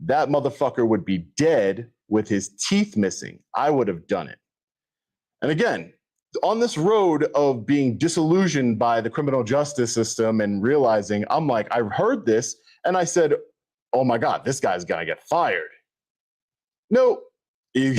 that motherfucker would be dead with his teeth missing. I would have done it. And again, on this road of being disillusioned by the criminal justice system and realizing, I'm like, I heard this and I said, oh my God, this guy's gonna get fired. No. He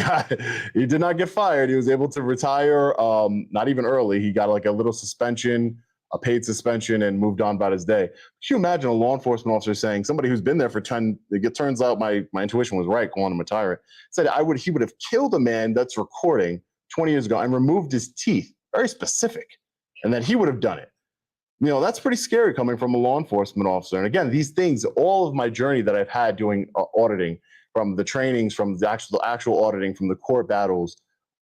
did not get fired. He was able to retire, not even early. He got like a little suspension, a paid suspension, and moved on about his day. Could you imagine a law enforcement officer saying, somebody who's been there for 10, it turns out my intuition was right, calling him a tyrant, said he would have killed a man that's recording 20 years ago and removed his teeth, very specific, and that he would have done it. That's pretty scary coming from a law enforcement officer. And again, these things, all of my journey that I've had doing auditing, from the trainings, from the actual auditing, from the court battles,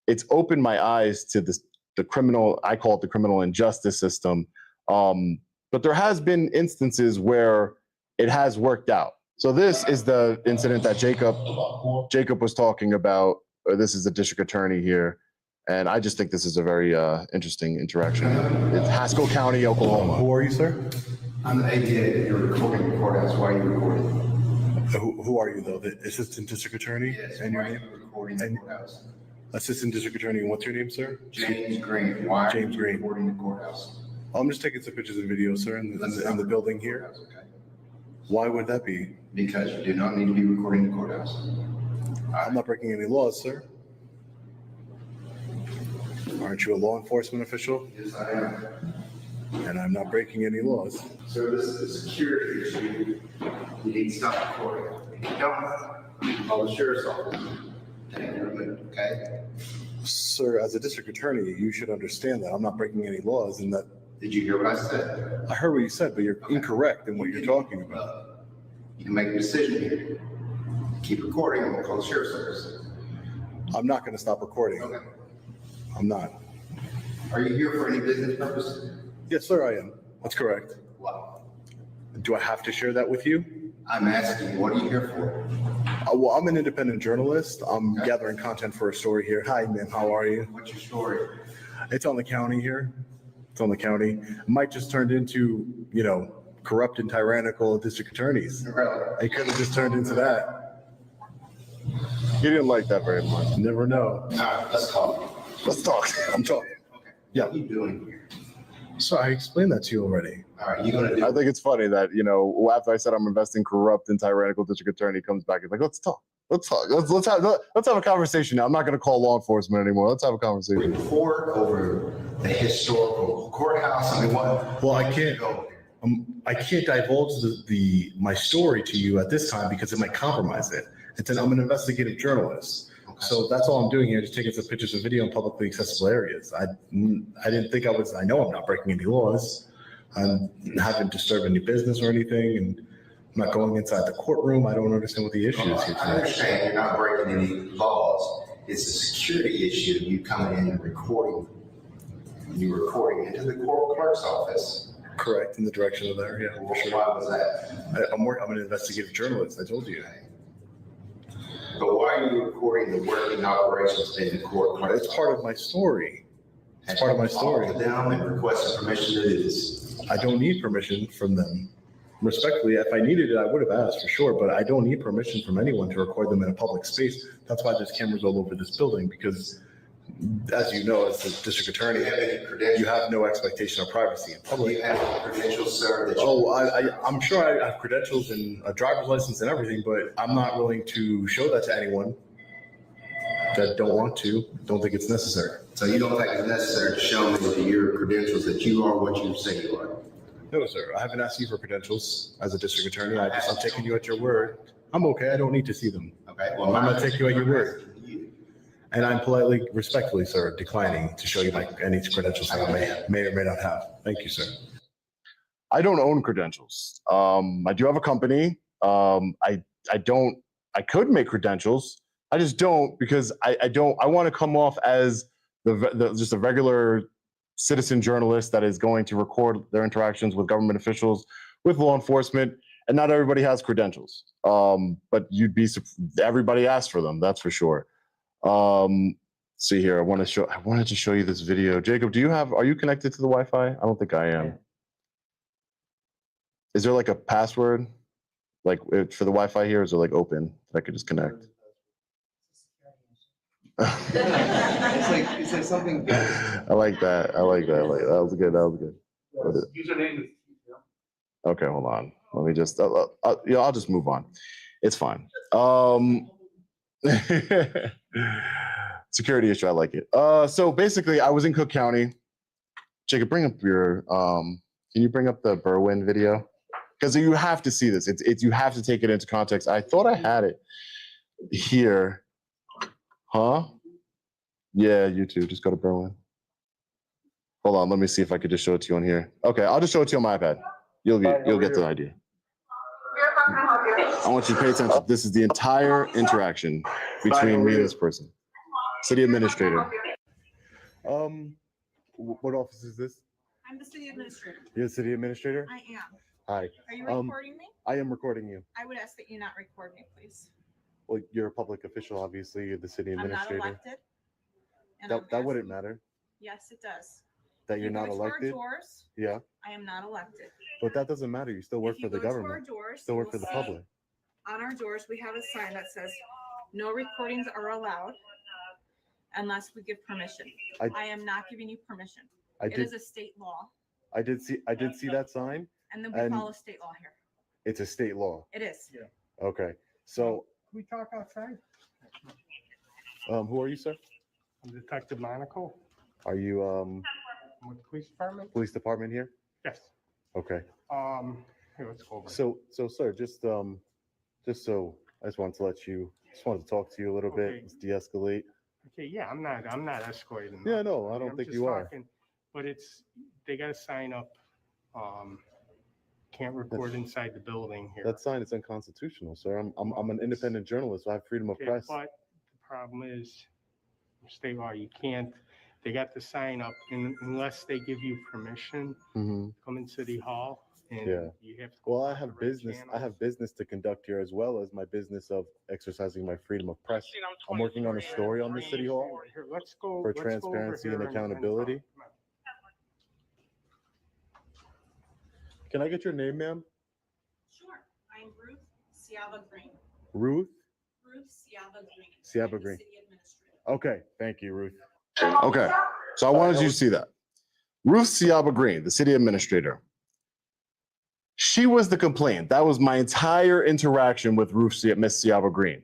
it's opened my eyes to the criminal, I call it the criminal injustice system. But there has been instances where it has worked out. So this is the incident that Jacob was talking about. This is the district attorney here. And I just think this is a very interesting interaction. It's Haskell County, Oklahoma. Who are you, sir? I'm the ADA. You're recording the courthouse. Why are you recording? Who are you, though? The assistant district attorney? Yes, and your why are name? you recording the courthouse? Assistant district attorney, and what's your name, sir? James Green. Why James are you Green. recording the courthouse? I'm just taking some pictures and videos, sir, in the building here. Okay. Why would that be? Because you do not need to be recording the courthouse. I'm not breaking any laws, sir. Aren't you a law enforcement official? Yes, I am. And I'm not breaking any laws. So this is a security issue. You need to stop recording. If you don't, call the sheriff's office. Take it removed, okay? Sir, as a district attorney, you should understand that I'm not breaking any laws and that. Did you hear what I said? I heard what you said, but you're incorrect in what you're talking about. You can make a decision here. Keep recording and we'll call the sheriff's office. I'm not going to stop recording. Okay. I'm not. Are you here for any business purpose? Yes, sir, I am. That's correct. What? Do I have to share that with you? I'm asking you, what are you here for? Well, I'm an independent journalist. I'm gathering content for a story here. Hi, ma'am. How are you? What's your story? It's on the county here. It's on the county. It might just turned into, corrupt and tyrannical district attorneys. Really? It could have just turned into that. He didn't like that very much. Never know. All right, let's talk. Let's talk. I'm talking. Okay. Yeah. What are you doing here? So I explained that to you already. All right, you gonna do? I think it's funny that, after I said I'm investing corrupt and tyrannical district attorney comes back, he's like, let's talk. Let's have a conversation now. I'm not going to call law enforcement anymore. Let's have a conversation. Report over the historical courthouse. I mean, what? Well, I can't divulge my story to you at this time because it might compromise it. I'm an investigative journalist. Okay. So that's all I'm doing here, just taking some pictures and video in publicly accessible areas. I didn't think I know I'm not breaking any laws. I haven't disturbed any business or anything, and I'm not going inside the courtroom. I don't understand what the issue is here I today. understand you're not breaking any laws. It's a security issue. You coming in and recording. You're recording into the court clerk's office. Correct, in the direction of there, yeah. Why was that? I'm an investigative journalist, I told you. But why are you recording the working operations in the court? It's part of my story. It's part of my story. Talk to them and request permission to do this. I don't need permission from them. Respectfully, if I needed it, I would have asked for sure, but I don't need permission from anyone to record them in a public space. That's why there's cameras all over this building, because as you know, as the district attorney, you have no expectation of privacy in Do public. you have credentials, sir? That I'm sure I have credentials and a driver's license and everything, but I'm not willing to show that to anyone that don't want to, don't think it's necessary. So you don't think it's necessary to show me that your credentials, that you are what you say you are? No, sir. I haven't asked you for credentials as a district attorney. I'm taking you at your word. I'm okay. I don't need to see them. Okay. Well, I'm going to take you at your word. And I'm politely, respectfully, sir, declining to show you any credentials that I may or may not have. Thank you, sir. I don't own credentials. I do have a company. I could make credentials. I just don't, because I want to come off as just a regular citizen journalist that is going to record their interactions with government officials, with law enforcement, and not everybody has credentials. But everybody asks for them, that's for sure. See here, I wanted to show you this video. Jacob, are you connected to the Wi-Fi? I don't think I am. Yeah. Is there like a password, like for the Wi-Fi here? Is it like open that I could just connect? It's like something. I like that. That was good. Username. Okay, hold on. Let me just. I'll just move on. It's fine. Security issue. I like it. So basically, I was in Cook County. Jacob, bring up your. Can you bring up the Berwyn video? Because you have to see this. You have to take it into context. I thought I had it here. Huh? Yeah, you too. Just go to Berwyn. Hold on, let me see if I could just show it to you on here. Okay, I'll just show it to you on my iPad. You'll get the idea. I want you to pay attention. This is the entire interaction between me and this person. City administrator. What office is this? I'm the city administrator. You're the city administrator? I am. Hi. Are you recording me? I am recording you. I would ask that you not record me, please. Well, you're a public official, obviously. You're the city administrator. I'm not elected. And That wouldn't matter. Yes, it does. That you're not elected? Doors, yeah. I am not elected. But that doesn't matter. You still work for the government. Still work for the public. On our doors, we have a sign that says, no recordings are allowed unless we give permission. I am not giving you permission. It is a state law. I did see that sign. And then we follow state law here. It's a state law. It is. Yeah. Okay. So we talk outside. Who are you, sir? I'm Detective Monaco. Are you with the police department? Police department here? Yes. Okay. Here, let's go over. So sir, just so I just wanted to talk to you a little bit. Let's de-escalate. Okay, yeah, I'm not escalating. Yeah, no, I don't think you are. But they got to sign up. Can't record inside the building here. That sign is unconstitutional, sir. I'm an independent journalist. So I have freedom of press. But the problem is, state law, you can't. They got to sign up unless they give you permission. Come in City Hall, and you have to. Well, I have business. I have business to conduct here, as well as my business of exercising my freedom of press. I'm working on a story on the City Hall here, let's go for transparency and accountability. Can I get your name, ma'am? Sure. I'm Ruth Ciaba Green. Ruth? Ruth Ciaba Green. Ciaba Green. City administrator. Okay. Thank you, Ruth. Okay. So I wanted you to see that. Ruth Ciaba Green, the city administrator. She was the complainant. That was my entire interaction with Miss Ciaba Green.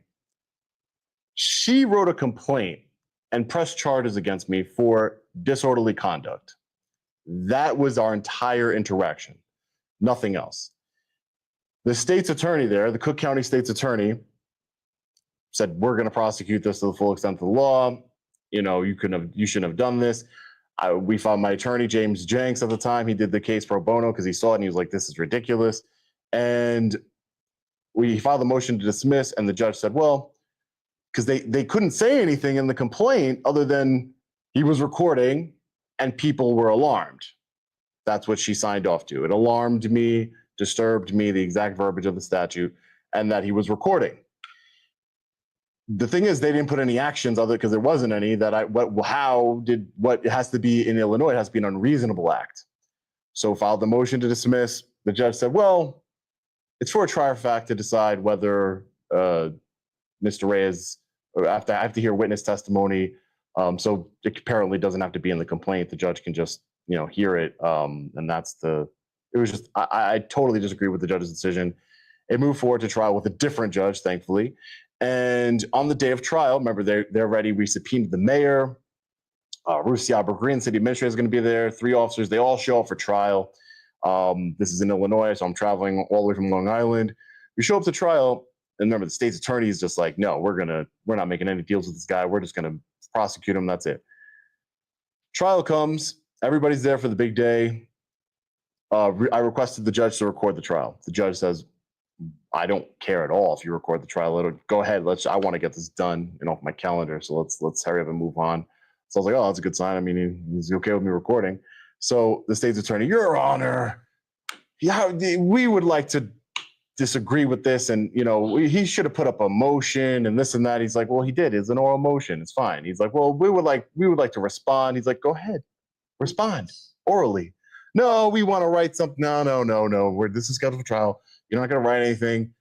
She wrote a complaint and pressed charges against me for disorderly conduct. That was our entire interaction. Nothing else. The state's attorney there, the Cook County state's attorney, said, we're going to prosecute this to the full extent of the law. You know, you shouldn't have done this. We found my attorney, James Jenks, at the time. He did the case pro bono because he saw it and he was like, this is ridiculous. And we filed a motion to dismiss, and the judge said, well, because they couldn't say anything in the complaint other than he was recording and people were alarmed. That's what she signed off to. It alarmed me, disturbed me, the exact verbiage of the statute, and that he was recording. the thing is, they didn't put any actions other because there wasn't any what it has to be in Illinois, it has to be an unreasonable act. So filed the motion to dismiss. The judge said, well, it's for a trier of fact to decide whether Mr. Reyes, or I have to hear witness testimony. So it apparently doesn't have to be in the complaint. The judge can just, hear it. And I totally disagree with the judge's decision. It moved forward to trial with a different judge, thankfully. And on the day of trial, remember, they're ready. We subpoenaed the mayor. Ruth Seabra Green, city administrator, is going to be there. 3 officers. They all show up for trial. This is in Illinois, so I'm traveling all the way from Long Island. We show up to trial, and remember, the state's attorney is just like, no, we're not making any deals with this guy. We're just going to prosecute him. That's it. Trial comes. Everybody's there for the big day. I requested the judge to record the trial. The judge says, I don't care at all if you record the trial. Go ahead. I want to get this done, off my calendar. So let's hurry up and move on. So I was like, oh, that's a good sign. I mean, he's okay with me recording. So the state's attorney, Your Honor, we would like to disagree with this. And, he should have put up a motion and this and that. He's like, well, he did. It's an oral motion. It's fine. He's like, well, we would like to respond. He's like, go ahead, respond orally. No, we want to write something. No. This is scheduled for trial. You're not going to write anything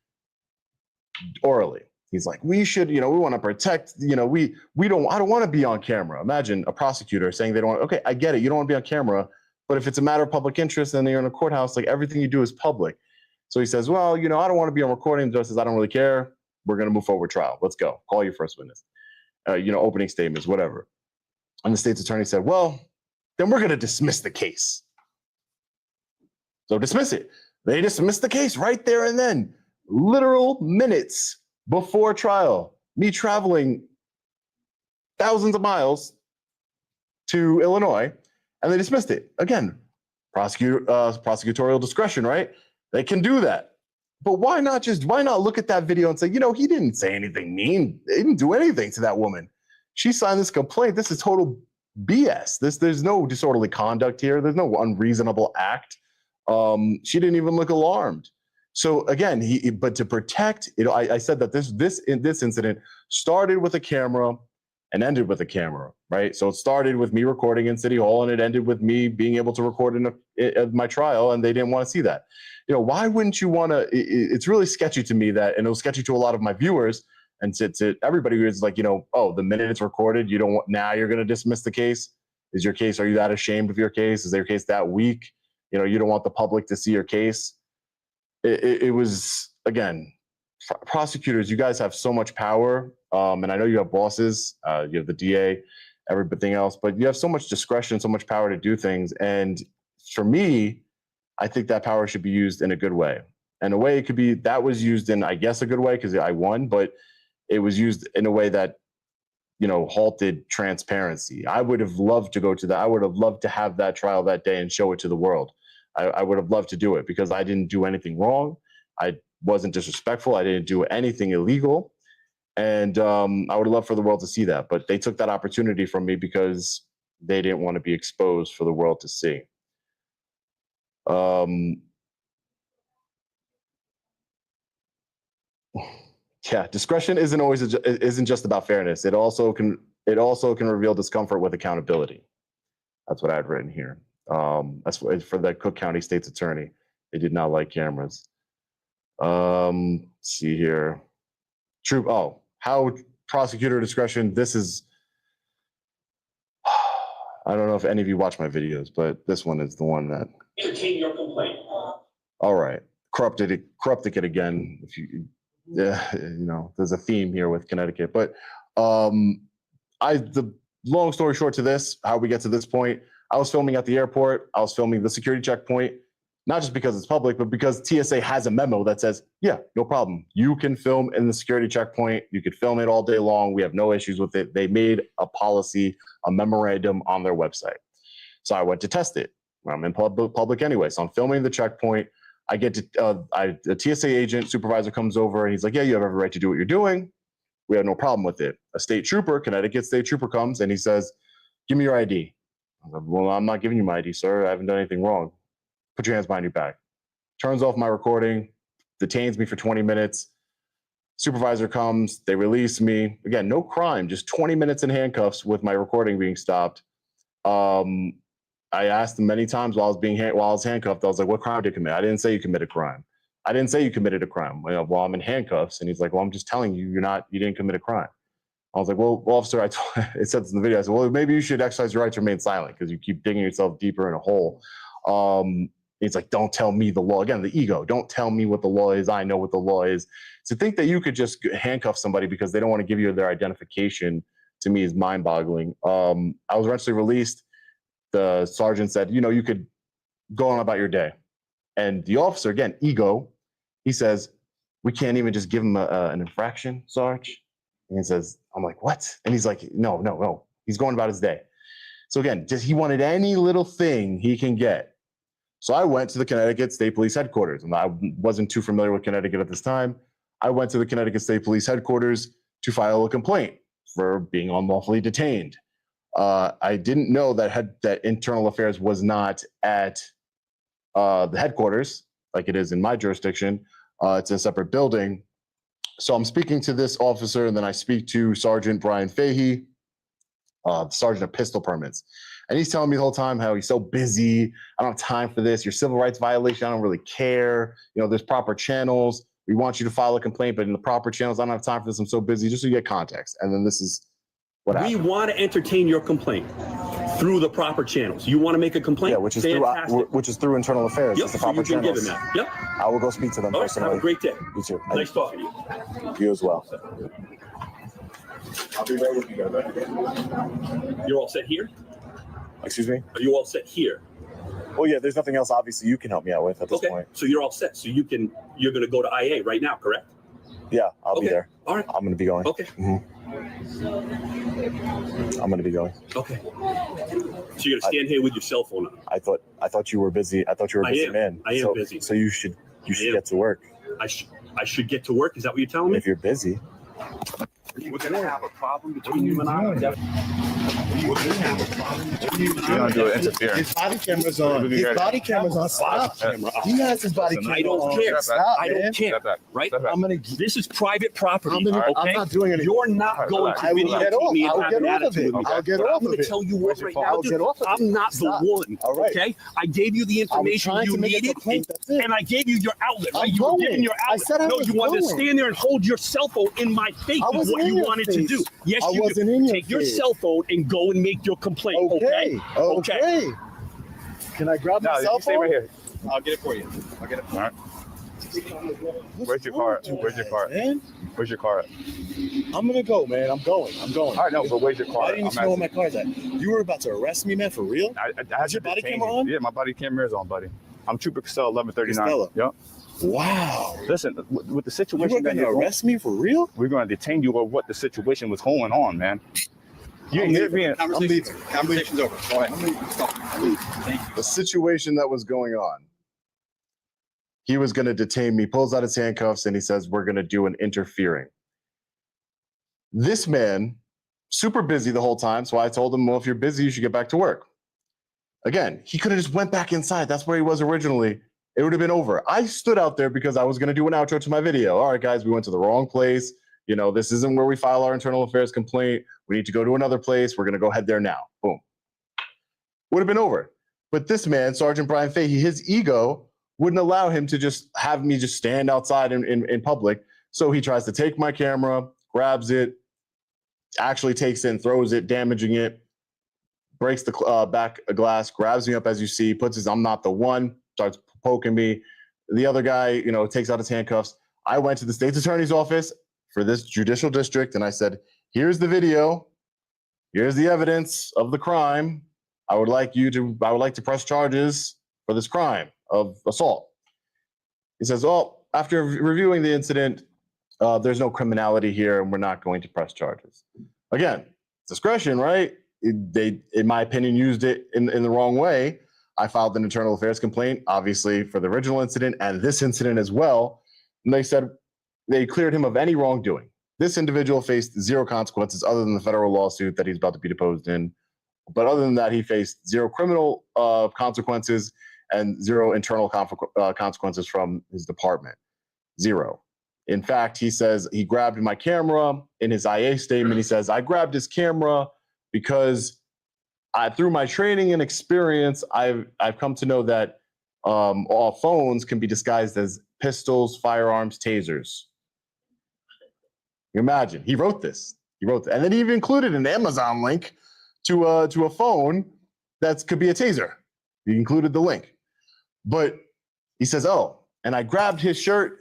orally. He's like, we should, we want to protect, I don't want to be on camera. Imagine a prosecutor saying they don't want, okay, I get it. You don't want to be on camera, but if it's a matter of public interest and you're in a courthouse, like everything you do is public. So he says, well, I don't want to be on recording. The judge says, I don't really care. We're going to move forward with trial. Let's go. Call your first witness. Opening statements, whatever. And the state's attorney said, well, then we're going to dismiss the case. So dismiss it. They dismissed the case right there and then. Literal minutes before trial, me traveling thousands of miles to Illinois, and they dismissed it. Again, prosecutorial discretion, right? They can do that. But why not look at that video and say, he didn't say anything mean. He didn't do anything to that woman. She signed this complaint. This is total BS. There's no disorderly conduct here. There's no unreasonable act. She didn't even look alarmed. So again, but to protect, I said that this incident started with a camera and ended with a camera, right? So it started with me recording in City Hall and it ended with me being able to record in my trial, and they didn't want to see that. Why wouldn't you want to? It's really sketchy to me that, and it was sketchy to a lot of my viewers and to everybody who is like, oh, the minute it's recorded, now you're going to dismiss the case. Are you that ashamed of your case? Is your case that weak? You don't want the public to see your case. It was, again, prosecutors, you guys have so much power. And I know you have bosses, you have the DA, everything else, but you have so much discretion, so much power to do things. And for me, I think that power should be used in a good way. And a way it could be, that was used in, I guess, a good way because I won, but it was used in a way that, halted transparency. I would have loved to go to that. I would have loved to have that trial that day and show it to the world. I would have loved to do it because I didn't do anything wrong. I wasn't disrespectful. I didn't do anything illegal. And I would love for the world to see that. But they took that opportunity from me because they didn't want to be exposed for the world to see. Yeah, discretion isn't just about fairness. It also can reveal discomfort with accountability. That's what I had written here. That's for the Cook County State's Attorney. They did not like cameras. Let's see here. How prosecutor discretion. This is, I don't know if any of you watch my videos, but this one is the one that. Entertain your complaint. All right, corrupted it again. There's a theme here with Connecticut, but the long story short to this, how we get to this point. I was filming at the airport. I was filming the security checkpoint, not just because it's public, but because TSA has a memo that says, yeah, no problem. You can film in the security checkpoint. You could film it all day long. We have no issues with it. They made a policy, a memorandum on their website. So I went to test it. I'm in public anyway. So I'm filming the checkpoint. I get to, a TSA agent, supervisor comes over and he's like, yeah, you have every right to do what you're doing. We have no problem with it. A state trooper, Connecticut state trooper comes and he says, give me your ID. I was like, well, I'm not giving you my ID, sir. I haven't done anything wrong. Put your hands behind your back. Turns off my recording, detains me for 20 minutes, Supervisor comes, they release me. Again, no crime, just 20 minutes in handcuffs with my recording being stopped. I asked him many times while I was handcuffed, I was like, what crime did you commit? I didn't say you committed a crime. I didn't say you committed a crime. Well, I'm in handcuffs. And he's like, well, I'm just telling you, you didn't commit a crime. I was like, well, officer, it said this in the video. I said, well, maybe you should exercise your right to remain silent because you keep digging yourself deeper in a hole. It's like, don't tell me the law. Again, the ego. Don't tell me what the law is. I know what the law is. To think that you could just handcuff somebody because they don't want to give you their identification, to me, is mind-boggling. I was eventually released. The sergeant said, you could go on about your day. And the officer, again, ego, he says, we can't even just give him an infraction, Sarge. And he says, I'm like, what? And he's like, no. He's going about his day. So again, he wanted any little thing he can get. So I went to the Connecticut State Police headquarters, and I wasn't too familiar with Connecticut at this time. I went to the Connecticut State Police headquarters to file a complaint for being unlawfully detained. I didn't know that Internal Affairs was not at the headquarters like it is in my jurisdiction. It's a separate building. So I'm speaking to this officer, and then I speak to Sergeant Brian Fahey, Sergeant of Pistol Permits. And he's telling me the whole time how he's so busy. I don't have time for this. Your civil rights violation, I don't really care. There's proper channels. We want you to file a complaint, but in the proper channels, I don't have time for this. I'm so busy, just so you get context. And then this is what happened. We want to entertain your complaint through the proper channels. You want to make a complaint? Yeah, which is through Internal Affairs. Yep, It's the so proper you've been channels. given that. Yep. I will go speak to them All right, personally. have a great day. You too. Nice talking to you. You as well. I'll be right with you. You're all set here? Excuse me? Are you all set here? Well, yeah, there's nothing else obviously you can help me out with at this point. So you're all set. So you're going to go to IA right now, correct? Yeah, I'll be there. All right. I'm going to be going. Okay. I'm going to be going. Okay. So you're going to stand here with your cell phone on? I thought you were busy. I thought you were a busy man. I am busy. So you should get to work. I should get to work? Is that what you're telling me? If you're busy. We're going to have a problem between you and I. We're going to have a problem between you and I. You're going to do an interference. His body camera's on. His body camera's on. Stop. He has his body camera on. I don't care. Stop, I don't man. care. Right? This is private property. I'm not doing anything. You're not going to videotape me and have an attitude with me. I'll get But off I'm going of to it. tell you what right now, I'll get off of it. I'm not the Stop. one. All right. Okay? I gave you the information trying you to make a needed, complaint, that's it. and I gave you your outlet. I'm Right? You were going. giving your I outlet. said I No, was you wanted to going. stand there and hold your cell phone in my face. I Is wasn't what in you your wanted to face. do. Yes, I you wasn't do. in your Take your face. cell phone and go and make your complaint. Okay? Okay. Can I grab my cell phone? Stay right here. I'll get it for you. I'll get it. All right. Where's your car? Where's your car? Man? Where's your car at? I'm gonna go, man. I'm going. All right, no, but where's your car? I didn't even know where my car's at. You were about to arrest me, man, for real? Is your body camera on? Yeah, my body camera is on, buddy. I'm Trooper Castell 1139. Costello. Yep. Wow. Listen, with the You situation were gonna arrest me for real? we're going to detain you of what the situation was going on, man. You're being Conversation's over. Go ahead. The situation that was going on. He was going to detain me, pulls out his handcuffs, and he says, we're going to do an interfering. This man, super busy the whole time, so I told him, well, if you're busy, you should get back to work. Again, he could have just went back inside. That's where he was originally. It would have been over. I stood out there because I was going to do an outro to my video. All right, guys, we went to the wrong place. This isn't where we file our internal affairs complaint. We need to go to another place. We're going to go head there now. Boom. Would have been over. But this man, Sergeant Brian Fahey, his ego wouldn't allow him to just have me just stand outside in public. So he tries to take my camera, grabs it, actually takes it and throws it, damaging it, breaks the back glass, grabs me up as you see, puts his I'm not the one, starts poking me. The other guy, takes out his handcuffs. I went to the state's attorney's office for this judicial district and I said, here's the video. Here's the evidence of the crime. I would like to press charges for this crime of assault. He says, well, after reviewing the incident, there's no criminality here and we're not going to press charges. Again, discretion, right? They, in my opinion, used it in the wrong way. I filed an internal affairs complaint, obviously, for the original incident and this incident as well. And they said they cleared him of any wrongdoing. This individual faced zero consequences other than the federal lawsuit that he's about to be deposed in. But other than that, he faced zero criminal consequences and zero internal consequences from his department. Zero. In fact, he says he grabbed my camera. In his IA statement, he says, I grabbed his camera because through my training and experience, I've come to know that all phones can be disguised as pistols, firearms, tasers. Imagine, he wrote this. And then he even included an Amazon link to a phone that could be a taser. He included the link. But he says, oh, and I grabbed his shirt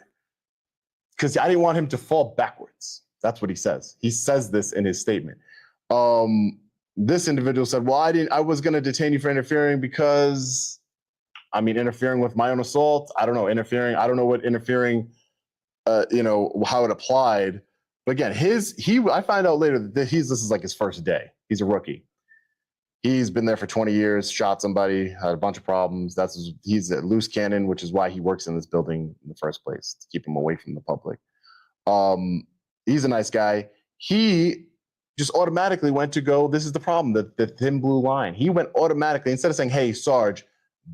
because I didn't want him to fall backwards. That's what he says. He says this in his statement. This individual said, well, I was going to detain you for interfering because, interfering with my own assault. I don't know, I don't know what interfering, how it applied. But again, I find out later that this is like his first day. He's a rookie. He's been there for 20 years, shot somebody, had a bunch of problems. He's a loose cannon, which is why he works in this building in the first place, to keep him away from the public. He's a nice guy. He just automatically went to go, this is the problem, the thin blue line. He went automatically, instead of saying, hey, Sarge,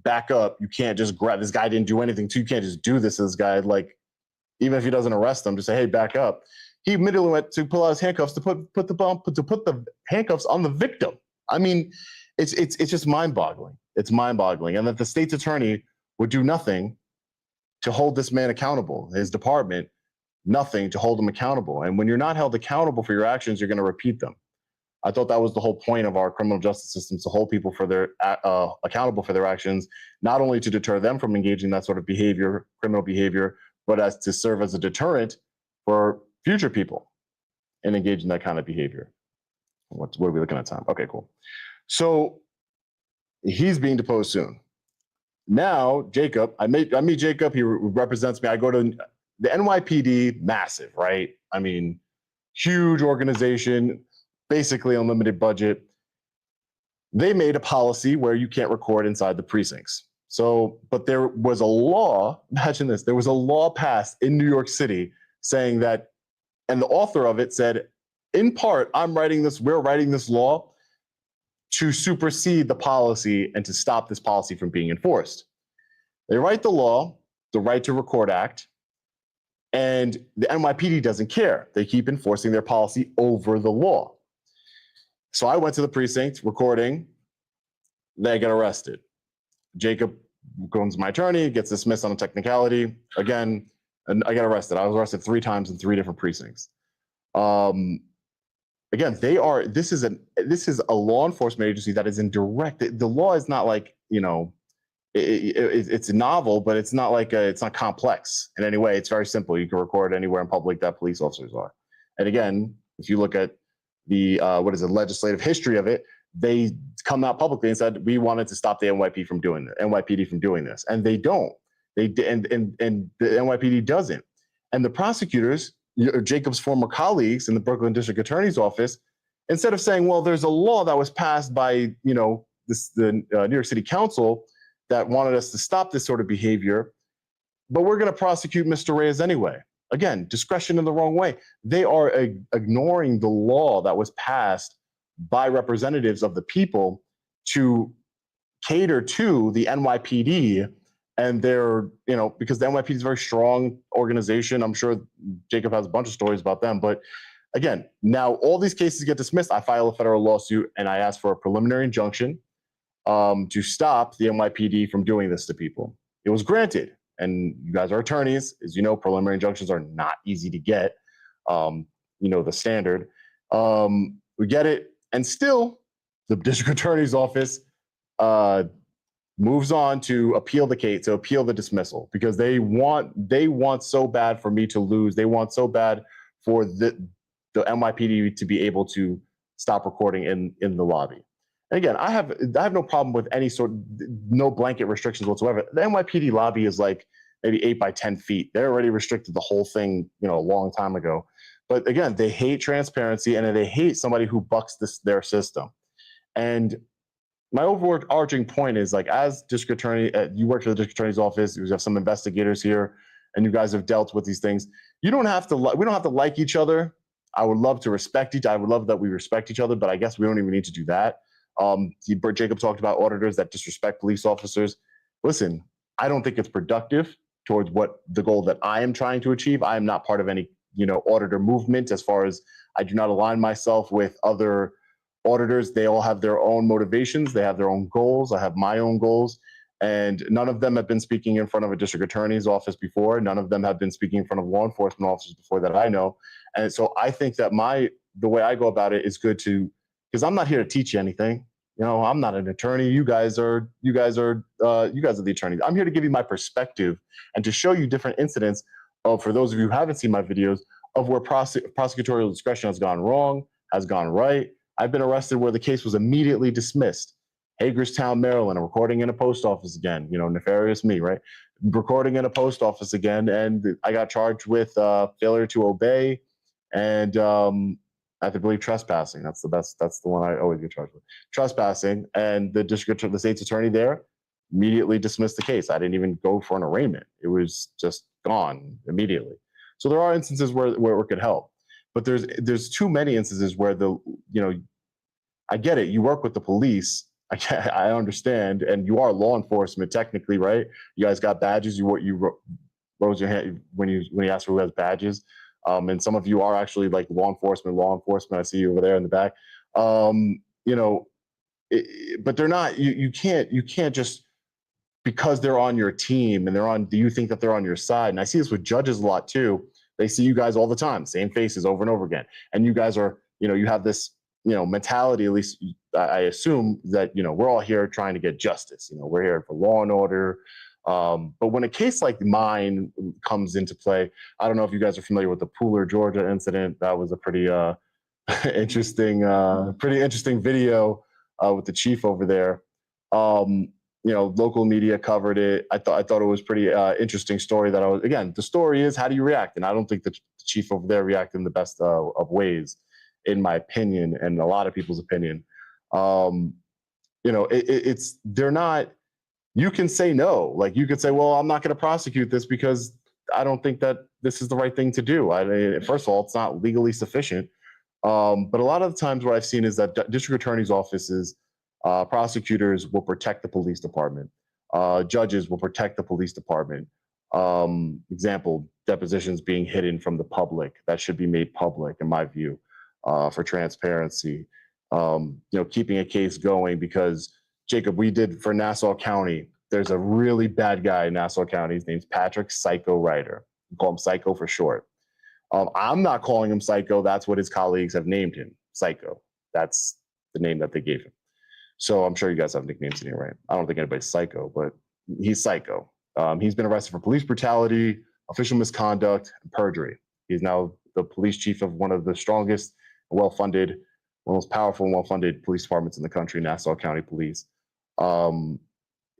back up. You can't just grab, this guy didn't do anything to you. You can't just do this to this guy. Like, even if he doesn't arrest him, just say, hey, back up. He immediately went to pull out his handcuffs to put the handcuffs on the victim. It's just mind-boggling. It's mind-boggling. And that the state's attorney would do nothing to hold this man accountable. His department, nothing to hold him accountable. And when you're not held accountable for your actions, you're going to repeat them. I thought that was the whole point of our criminal justice system, to hold people for their accountable for their actions, not only to deter them from engaging in that sort of behavior, criminal behavior, but as to serve as a deterrent for future people and engage in that kind of behavior. What are we looking at time? Okay, cool. So he's being deposed soon. Now, Jacob, I meet Jacob. He represents me. I go to the NYPD, massive, right? Huge organization, basically unlimited budget. They made a policy where you can't record inside the precincts. So, but there was a law, imagine this, there was a law passed in New York City saying that, and the author of it said, in part, we're writing this law to supersede the policy and to stop this policy from being enforced. They write the law, the Right to Record Act, and the NYPD doesn't care. They keep enforcing their policy over the law. So I went to the precinct recording, they get arrested. Jacob goes to my attorney, gets dismissed on a technicality. Again, and I got arrested. I was arrested 3 times in 3 different precincts. Again, this is a law enforcement agency that is in direct. The law is not like, it's novel, but it's not like it's not complex in any way. It's very simple. You can record anywhere in public that police officers are. And again, if you look at the legislative history of it, they come out publicly and said we wanted to stop the NYPD from doing this, and they don't. And the NYPD doesn't. And the prosecutors, Jacob's former colleagues in the Brooklyn District Attorney's Office, instead of saying, well, there's a law that was passed by the New York City Council that wanted us to stop this sort of behavior, but we're going to prosecute Mr. Reyes anyway. Again, discretion in the wrong way. They are ignoring the law that was passed by representatives of the people to cater to the NYPD. And they're, because the NYPD is a very strong organization. I'm sure Jacob has a bunch of stories about them. But again, now all these cases get dismissed. I file a federal lawsuit and I ask for a preliminary injunction to stop the NYPD from doing this to people. It was granted. And you guys are attorneys. As you know, preliminary injunctions are not easy to get. The standard. We get it. And still, the district attorney's office moves on to appeal the case, to appeal the dismissal, because they want so bad for me to lose. They want so bad for the NYPD to be able to stop recording in the lobby. And again, I have no problem with no blanket restrictions whatsoever. The NYPD lobby is like maybe 8 by 10 feet. They already restricted the whole thing, a long time ago. But again, they hate transparency and they hate somebody who bucks their system. And my overarching point is, like, as district attorney, you work for the district attorney's office. You have some investigators here, and you guys have dealt with these things. We don't have to like each other. I would love to respect each. I would love that we respect each other, but I guess we don't even need to do that. Jacob talked about auditors that disrespect police officers. Listen, I don't think it's productive. towards what the goal that I am trying to achieve. I am not part of any, auditor movement, as far as I do not align myself with other auditors. They all have their own motivations. They have their own goals. I have my own goals. And none of them have been speaking in front of a district attorney's office before. None of them have been speaking in front of law enforcement officers before that I know. And so I think that the way I go about it is good because I'm not here to teach you anything. I'm not an attorney. You guys are the attorneys. I'm here to give you my perspective and to show you different incidents for those of you who haven't seen my videos, of where prosecutorial discretion has gone wrong, has gone right. I've been arrested where the case was immediately dismissed. Hagerstown, Maryland, I'm recording in a post office again, nefarious me, right? Recording in a post office again. And I got charged with failure to obey and I believe trespassing. That's the one I always get charged with. Trespassing. And the state's attorney there immediately dismissed the case. I didn't even go for an arraignment. It was just gone immediately. So there are instances where it could help. But there's too many instances where I get it. You work with the police. I understand, and you are law enforcement technically, right? You guys got badges. You rose your hand when you asked who has badges, and some of you are actually like law enforcement. I see you over there in the back. But they're not. You can't just because they're on your team and do you think that they're on your side? And I see this with judges a lot too. They see you guys all the time, same faces over and over again, and you guys are you have this mentality, at least I assume, that we're all here trying to get justice. We're here for law and order. But when a case like mine comes into play, I don't know if you guys are familiar with the Pooler, Georgia incident. That was a pretty interesting video with the chief over there. Local media covered it. I thought it was pretty interesting story. The story is, how do you react? And I don't think the chief over there reacted in the best of ways, in my opinion, and a lot of people's opinion. They're not, you can say no. Like, you could say, well, I'm not going to prosecute this because I don't think that this is the right thing to do. First of all, it's not legally sufficient. But a lot of the times what I've seen is that district attorney's offices, prosecutors will protect the police department. Judges will protect the police department. Example, depositions being hidden from the public. That should be made public, in my view. For transparency, keeping a case going, because Jacob, we did for Nassau County. There's a really bad guy in Nassau County. His name's Patrick Psycho Ryder. We call him Psycho for short. I'm not calling him Psycho. That's what his colleagues have named him, Psycho. That's the name that they gave him. So I'm sure you guys have nicknames in here, right? I don't think anybody's Psycho, but he's Psycho. He's been arrested for police brutality, official misconduct, and perjury. He's now the police chief of one of the strongest, well-funded, one of the most powerful and well-funded police departments in the country, Nassau County Police.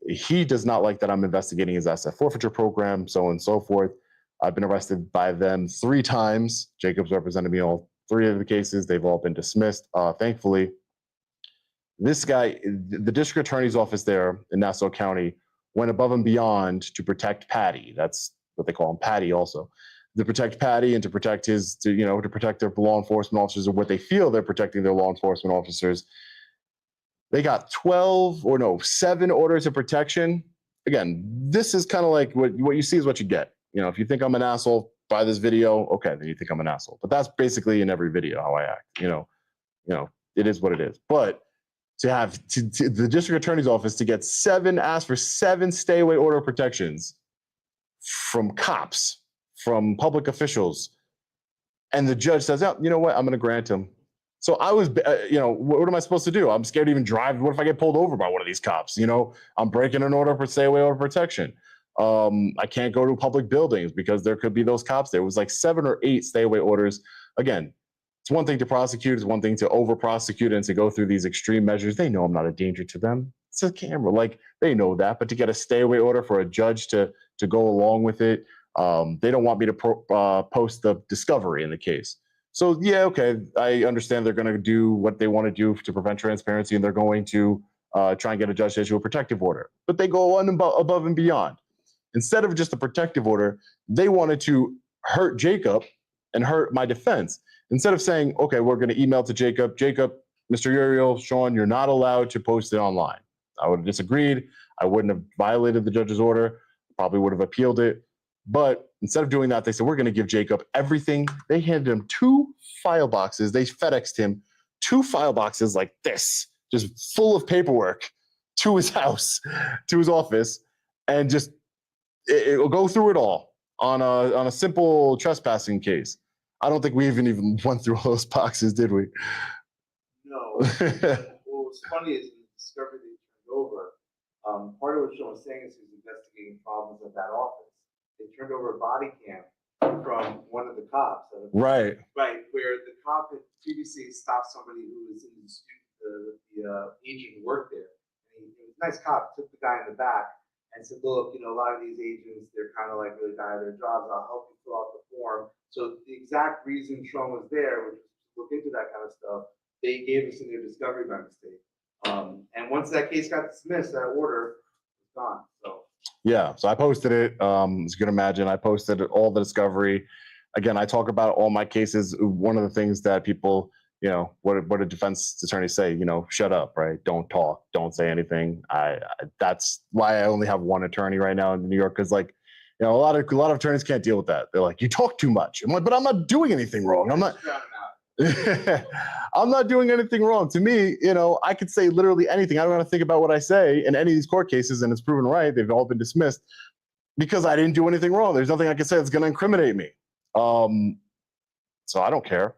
He does not like that I'm investigating his asset forfeiture program, so on and so forth. I've been arrested by them 3 times. Jacob's represented me all 3 of the cases. They've all been dismissed, thankfully. This guy, the district attorney's office there in Nassau County, went above and beyond to protect Patty. That's what they call him, Patty also. To protect Patty and to protect to protect their law enforcement officers, or what they feel they're protecting their law enforcement officers. They got 7 orders of protection. Again, this is kind of like what you see is what you get. If you think I'm an asshole by this video, okay, then you think I'm an asshole. But that's basically in every video how I act. It is what it is. But to have the district attorney's office to get ask for 7 stay away order of protections from cops, from public officials, and the judge says, "Oh, you know what? I'm going to grant him." So I was, what am I supposed to do? I'm scared to even drive. What if I get pulled over by one of these cops? I'm breaking an order for stay away order of protection. I can't go to public buildings because there could be those cops there. It was like 7 or 8 stay away orders. Again, it's one thing to prosecute. It's one thing to over prosecute and to go through these extreme measures. They know I'm not a danger to them. It's a camera. Like, they know that. But to get a stay away order for a judge to go along with it, they don't want me to post the discovery in the case. So yeah, okay, I understand they're going to do what they want to do to prevent transparency, and they're going to try and get a judge to issue a protective order. But they go above and beyond. Instead of just a protective order, they wanted to hurt Jacob and hurt my defense. Instead of saying, okay, we're going to email to Jacob, Mr. Uriel, Sean, you're not allowed to post it online. I would have disagreed. I wouldn't have violated the judge's order. Probably would have appealed it. But instead of doing that, they said, we're going to give Jacob everything. They handed him 2 file boxes. They FedExed him 2 file boxes like this, just full of paperwork to his house, to his office, and just it'll go through it all on a simple trespassing case. I don't think we even went through all those boxes, did we? No. What was funny is in the discovery they turned over, part of what Sean was saying is he was investigating problems at that office. They turned over a body cam from one of the cops. Right. Right, where the cop had previously stopped somebody who was in the agent who worked there. And he was a nice cop, took the guy in the back and said, look, a lot of these agents, they're kind of like really bad at their jobs. I'll help you fill out the form. So the exact reason Sean was there, which was to look into that kind of stuff, they gave us in their discovery by mistake. And once that case got dismissed, that order was gone. So. Yeah, so I posted it. As you can imagine, I posted all the discovery. Again, I talk about all my cases. One of the things that people, what do defense attorneys say? Shut up, right? Don't talk. Don't say anything. That's why I only have one attorney right now in New York, because a lot of attorneys can't deal with that. They're like, you talk too much. I'm like, but I'm not doing anything wrong. I'm not. I'm not doing anything wrong. To me, I could say literally anything. I don't want to think about what I say in any of these court cases, and it's proven right. They've all been dismissed because I didn't do anything wrong. There's nothing I can say that's going to incriminate me. So I don't care.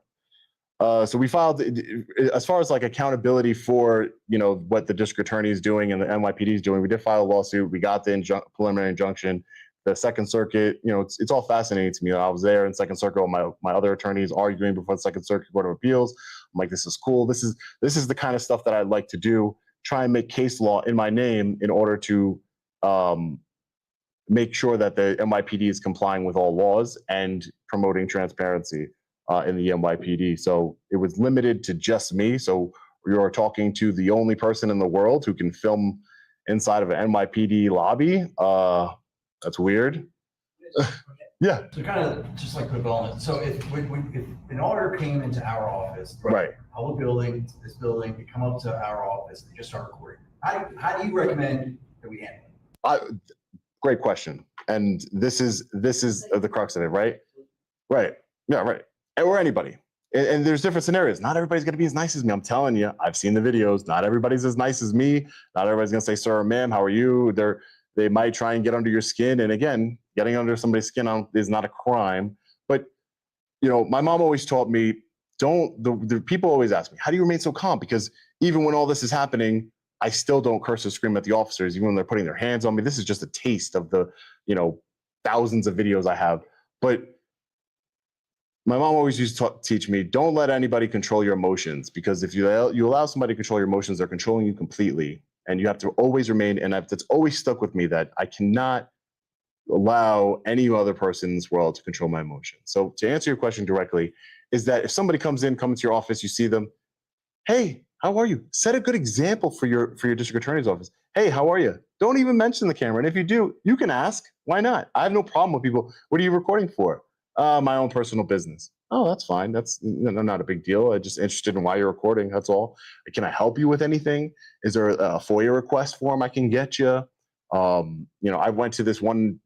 So we filed, as far as like accountability for, what the district attorney is doing and the NYPD is doing, we did file a lawsuit. We got the preliminary injunction. The Second Circuit, it's all fascinating to me. I was there in Second Circuit with my other attorneys arguing before the Second Circuit Court of Appeals. I'm like, this is cool. This is the kind of stuff that I'd like to do. Try and make case law in my name in order to make sure that the NYPD is complying with all laws and promoting transparency in the NYPD. So it was limited to just me. So we were talking to the only person in the world who can film inside of an NYPD lobby. That's weird. Yeah. So kind of just like put on it. So if an auditor came into our office, right, public building, this building, they come up to our office, they just start recording. How do you recommend that we handle it? Great question. And this is the crux of it, right? Right. Yeah, right. Or anybody. And there's different scenarios. Not everybody's going to be as nice as me. I'm telling you, I've seen the videos. Not everybody's as nice as me. Not everybody's going to say, sir or ma'am, how are you? They might try and get under your skin. And again, getting under somebody's skin is not a crime. But, my mom always taught me, the people always ask me, how do you remain so calm? Because even when all this is happening, I still don't curse or scream at the officers, even when they're putting their hands on me. This is just a taste of the, thousands of videos I have. But my mom always used to teach me, don't let anybody control your emotions, because if you allow somebody to control your emotions, they're controlling you completely. And you have to always remain, and that's always stuck with me, that I cannot allow any other person in this world to control my emotions. So to answer your question directly, is that if somebody comes into your office, you see them, hey, how are you? Set a good example for your district attorney's office. Hey, how are you? Don't even mention the camera. And if you do, you can ask. Why not? I have no problem with people. What are you recording for? My own personal business. Oh, that's fine. That's not a big deal. I'm just interested in why you're recording. That's all. Can I help you with anything? Is there a FOIA request form I can get you? I went to this one,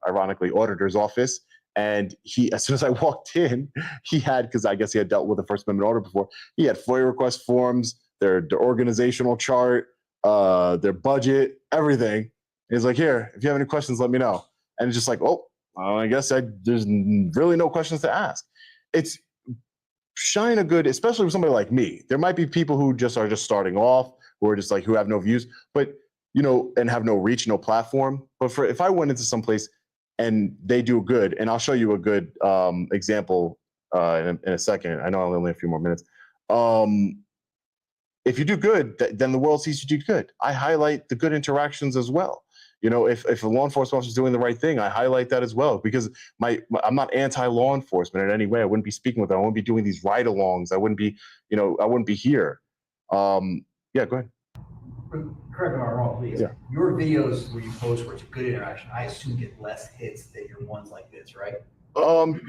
ironically, auditor's office, and as soon as I walked in, he had, because I guess he had dealt with the First Amendment order before, he had FOIA request forms, their organizational chart, their budget, everything. And he's like, here, if you have any questions, let me know. And it's just like, I guess there's really no questions to ask. It's shine a good, especially with somebody like me. There might be people who are just starting off, who are just like, who have no views, but and have no reach, no platform. But if I went into some place and they do good, and I'll show you a good example in a second. I know I only have a few more minutes. If you do good, then the world sees you do good. I highlight the good interactions as well. If a law enforcement officer is doing the right thing, I highlight that as well, because I'm not anti-law enforcement in any way. I wouldn't be speaking with them. I wouldn't be doing these ride-alongs. I wouldn't be, I wouldn't be here. Yeah, go ahead. Correct me if I'm wrong, please. Yeah. Your videos where you post where it's a good interaction, I assume get less hits than your ones like this, right?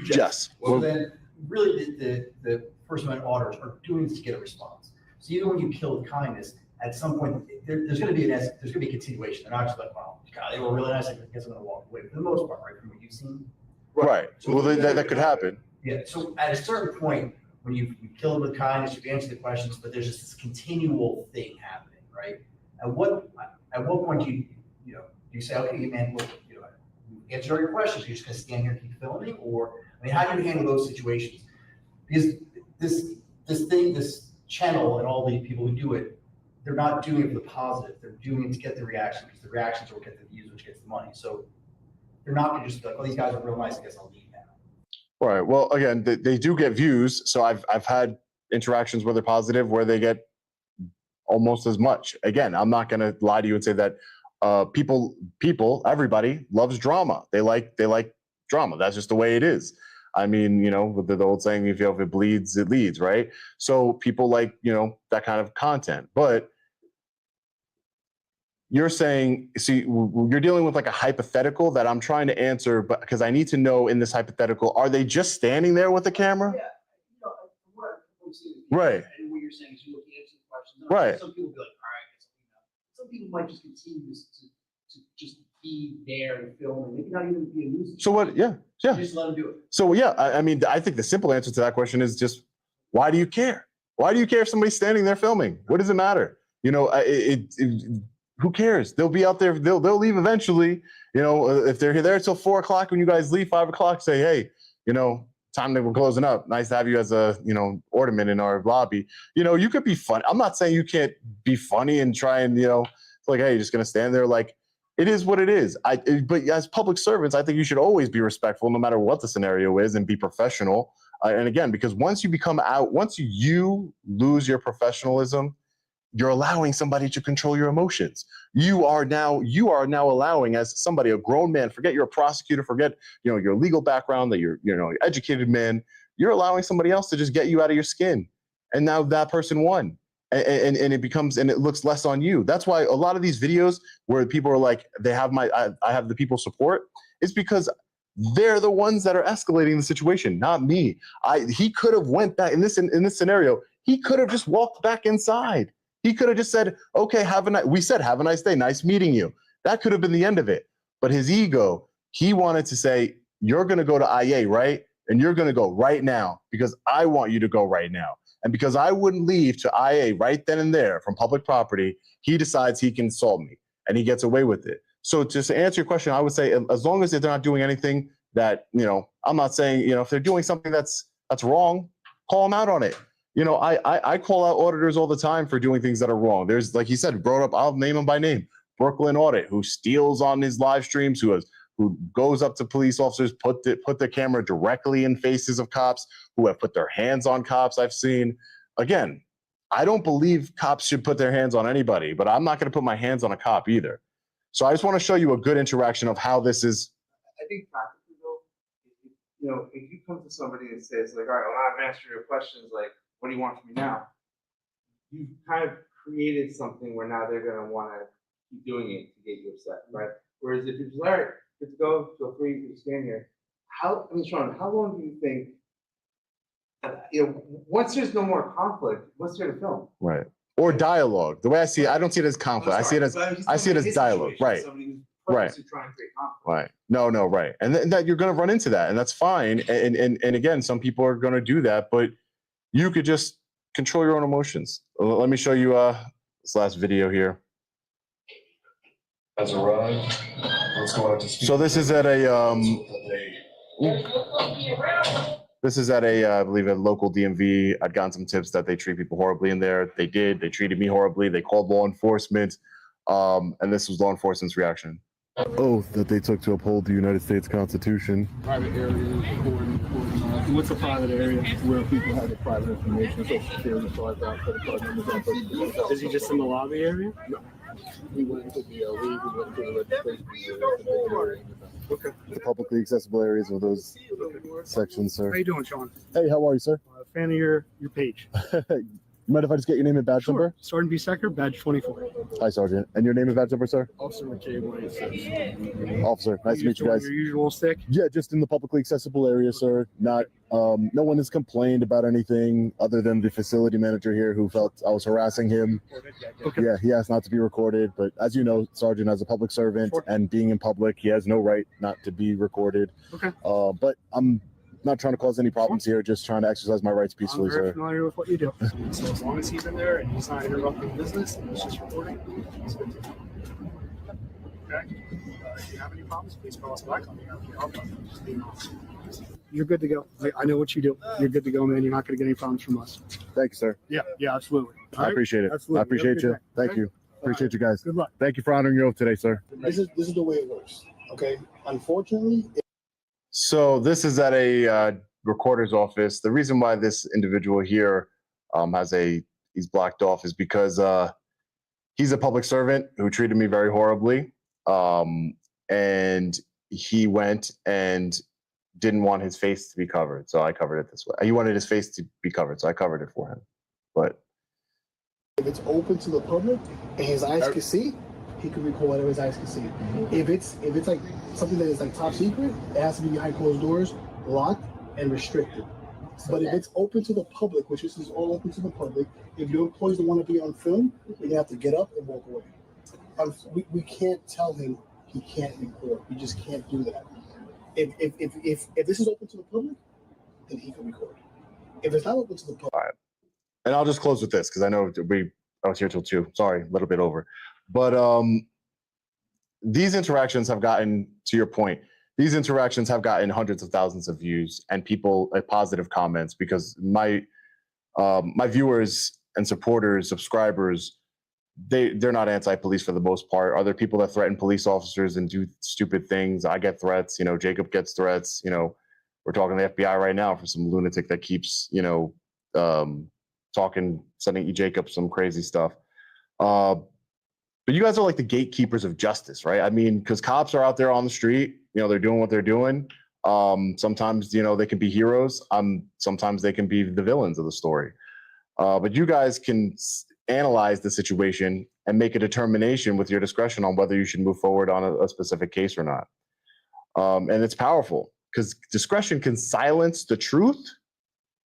Yes. Well, then really the First Amendment auditors are doing this to get a response. So even when you kill with kindness, at some point, there's going to be there's going to be a continuation. They're not just like, wow, God, they were really nice. I guess I'm going to walk away. For the most part, right, from what you've seen. Right. So Well, that could happen. Yeah. So at a certain point, when you kill them with kindness, you've answered the questions, but there's just this continual thing happening, right? At what point do you say, okay, man, look, answer all your questions. You're just going to stand here and keep filming, or I mean, how do you handle those situations? Because this channel and all the people who do it, they're not doing it for the positive. They're doing it to get the reaction, because the reactions will get the views, which gets the money. So they're not going to just be like, oh, these guys are real nice, I guess I'll leave now. Right. Well, again, they do get views. So I've had interactions where they're positive, where they get almost as much. Again, I'm not going to lie to you and say that everybody loves drama. They like drama. That's just the way it is. I mean, with the old saying, if it bleeds, it leads, right? So people like, that kind of content. But you're saying, see, you're dealing with like a hypothetical that I'm trying to answer, but because I need to know in this hypothetical, are they just standing there with the camera? Yeah. Right. And what you're saying is you look at answer the questions. Right. Some people will be like, all right, some people might just continue to just be there and film, and maybe not even be a nuisance. So what? Yeah. Just let them do it. So yeah, I mean, I think the simple answer to that question is just, why do you care? Why do you care if somebody's standing there filming? What does it matter? Who cares? They'll be out there. They'll leave eventually. If they're there till 4 o'clock, when you guys leave 5 o'clock, say, hey, time that we're closing up. Nice to have you as a, ornament in our lobby. You could be fun. I'm not saying you can't be funny and try and, like, hey, you're just gonna stand there. Like, it is what it is. But as public servants, I think you should always be respectful, no matter what the scenario is, and be professional. And again, because once you lose your professionalism, you're allowing somebody to control your emotions. You are now allowing, as somebody, a grown man, forget you're a prosecutor, forget, your legal background, that you're, educated man, you're allowing somebody else to just get you out of your skin. And now that person won. And it looks less on you. That's why a lot of these videos where people are like, I have the people support, is because they're the ones that are escalating the situation, not me. He could have went back in this scenario. He could have just walked back inside. He could have just said, okay, have a nice day. Nice meeting you. That could have been the end of it. But his ego, he wanted to say, you're going to go to IA, right? And you're going to go right now because I want you to go right now. And because I wouldn't leave to IA right then and there from public property, he decides he can assault me and he gets away with it. So just to answer your question, I would say, as long as they're not doing anything that, I'm not saying, if they're doing something that's wrong, call them out on it. I call out auditors all the time for doing things that are wrong. There's, like he said, brought up, I'll name him by name, Brooklyn Audit, who steals on his live streams, who goes up to police officers, put the camera directly in faces of cops, who have put their hands on cops. I've seen. Again, I don't believe cops should put their hands on anybody, but I'm not going to put my hands on a cop either. So I just want to show you a good interaction of how this is. I think practically though, if you come to somebody and says like, all right, well, I've answered your questions, like, what do you want from me now? You've kind of created something where now they're going to want to keep doing it to get you upset, right? Whereas if you're just, all right, good to go, feel free to stand here. Sean, how long do you think, once there's no more conflict, what's there to film? Right. Or dialogue. The way I see it, I don't see it as conflict. I see it as dialogue. Right. Right. Right. No, right. And that you're going to run into that, and that's fine. And again, some people are going to do that, but you could just control your own emotions. Let me show you this last video here. Has arrived. Let's go out to speak. So this is at a I believe a local DMV. I'd gotten some tips that they treat people horribly in there. They did. They treated me horribly. They called law enforcement, and this was law enforcement's reaction. Oath that they took to uphold the United States Constitution. Private areas, what's a private area where people have the private information, social security cards, credit card numbers. Is he just in the lobby area? No. We went into the league, we went to the registration. Okay. The publicly accessible areas of those sections, sir. How you doing, Sean? Hey, how are you, sir? Fan of your page. You mind if I just get your name and badge number? Sergeant B. Secker, badge 24. Hi, Sergeant. And your name and badge number, sir? Officer McCabe, what it says. Officer, nice to meet you guys. Your usual stick? Yeah, just in the publicly accessible area, sir. Not, no one has complained about anything other than the facility manager here who felt I was harassing him. Okay. Yeah, he asked not to be recorded, but as you know, Sergeant, as a public servant and being in public, he has no right not to be recorded. Okay. But I'm not trying to cause any problems here, just trying to exercise my rights peacefully, I'm very sir. familiar with what you do. So as long as he's in there and he's not interrupting business and he's just recording, it's good to go. Okay? If you have any problems, please call us back. I'll be happy to help. Just be honest. You're good to go. I know what you do. You're good to go, man. You're not going to get any problems from us. Thank you, sir. Yeah, absolutely. All I right? appreciate it. Absolutely. I appreciate you. Thank Okay? you. Appreciate you guys. Good luck. Thank you for honoring your oath today, sir. This is the way it works. Okay. Unfortunately, So this is at a recorder's office. The reason why this individual here he's blocked off is because he's a public servant who treated me very horribly. And he went and didn't want his face to be covered. So I covered it this way. He wanted his face to be covered. So I covered it for him. But if it's open to the public and his eyes can see, he can record whatever his eyes can see. If it's like something that is like top secret, it has to be behind closed doors, locked and restricted. But if it's open to the public, which this is all open to the public, if your employees don't want to be on film, you're gonna have to get up and walk away. We can't tell him he can't record. We just can't do that. If this is open to the public, then he can record. If it's not open to the public, all right. And I'll just close with this because I know I was here till 2. Sorry, a little bit over. But these interactions have gotten, to your point, these interactions have gotten hundreds of thousands of views and people positive comments because my viewers and supporters, subscribers, they're not anti-police for the most part. Are there people that threaten police officers and do stupid things? I get threats. You know, Jacob gets threats. You know, we're talking to the FBI right now for some lunatic that keeps, you know, sending Jacob some crazy stuff. But you guys are like the gatekeepers of justice, right? I mean, because cops are out there on the street, you know, they're doing what they're doing. Sometimes, you know, they can be heroes. Sometimes they can be the villains of the story. But you guys can analyze the situation and make a determination with your discretion on whether you should move forward on a specific case or not. And it's powerful because discretion can silence the truth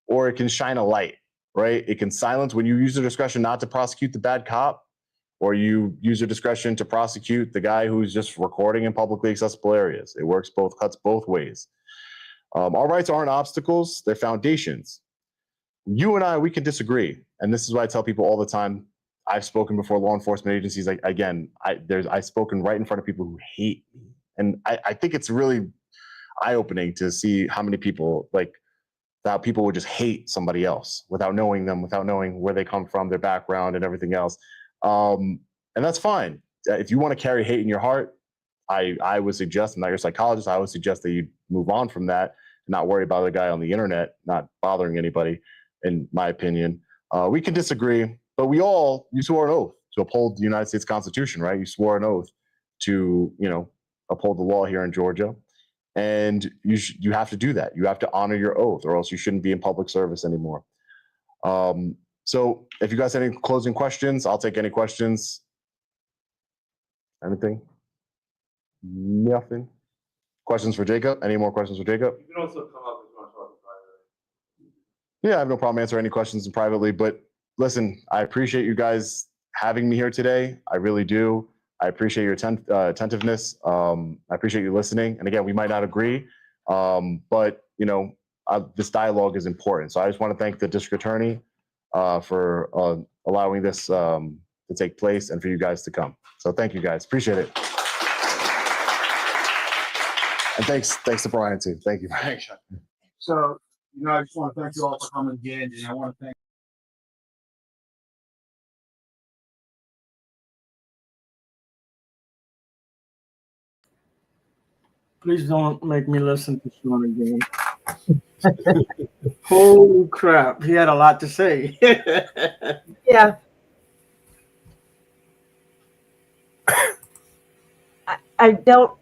or it can shine a light, right? It can silence when you use your discretion not to prosecute the bad cop, or you use your discretion to prosecute the guy who's just recording in publicly accessible areas. It works cuts both ways. Our rights aren't obstacles, they're foundations. You and I, we can disagree. And this is why I tell people all the time, I've spoken before law enforcement agencies. I've spoken right in front of people who hate me. And I think it's really eye-opening to see how many people, how people would just hate somebody else without knowing them, without knowing where they come from, their background and everything else. And that's fine. If you want to carry hate in your heart, I would suggest, I'm not your psychologist, I would suggest that you move on from that and not worry about the guy on the internet, not bothering anybody, in my opinion. We can disagree, but you swore an oath to uphold the United States Constitution, right? You swore an oath to, uphold the law here in Georgia. And you have to do that. You have to honor your oath or else you shouldn't be in public service anymore. So if you guys have any closing questions, I'll take any questions. Anything? Nothing? Questions for Jacob? Any more questions for Jacob? You can also come up if you want to talk privately. Yeah, I have no problem answering any questions privately, but listen, I appreciate you guys having me here today. I really do. I appreciate your attentiveness. I appreciate you listening. And again, we might not agree, but this dialogue is important. So I just want to thank the district attorney for allowing this to take place and for you guys to come. So thank you guys. Appreciate it. And thanks to Brian too. Thank you. Thanks. So, I just want to thank you all for coming again, and I want to thank Please don't make me listen to Sean again. Holy crap. He had a lot to say. Yeah. I don't,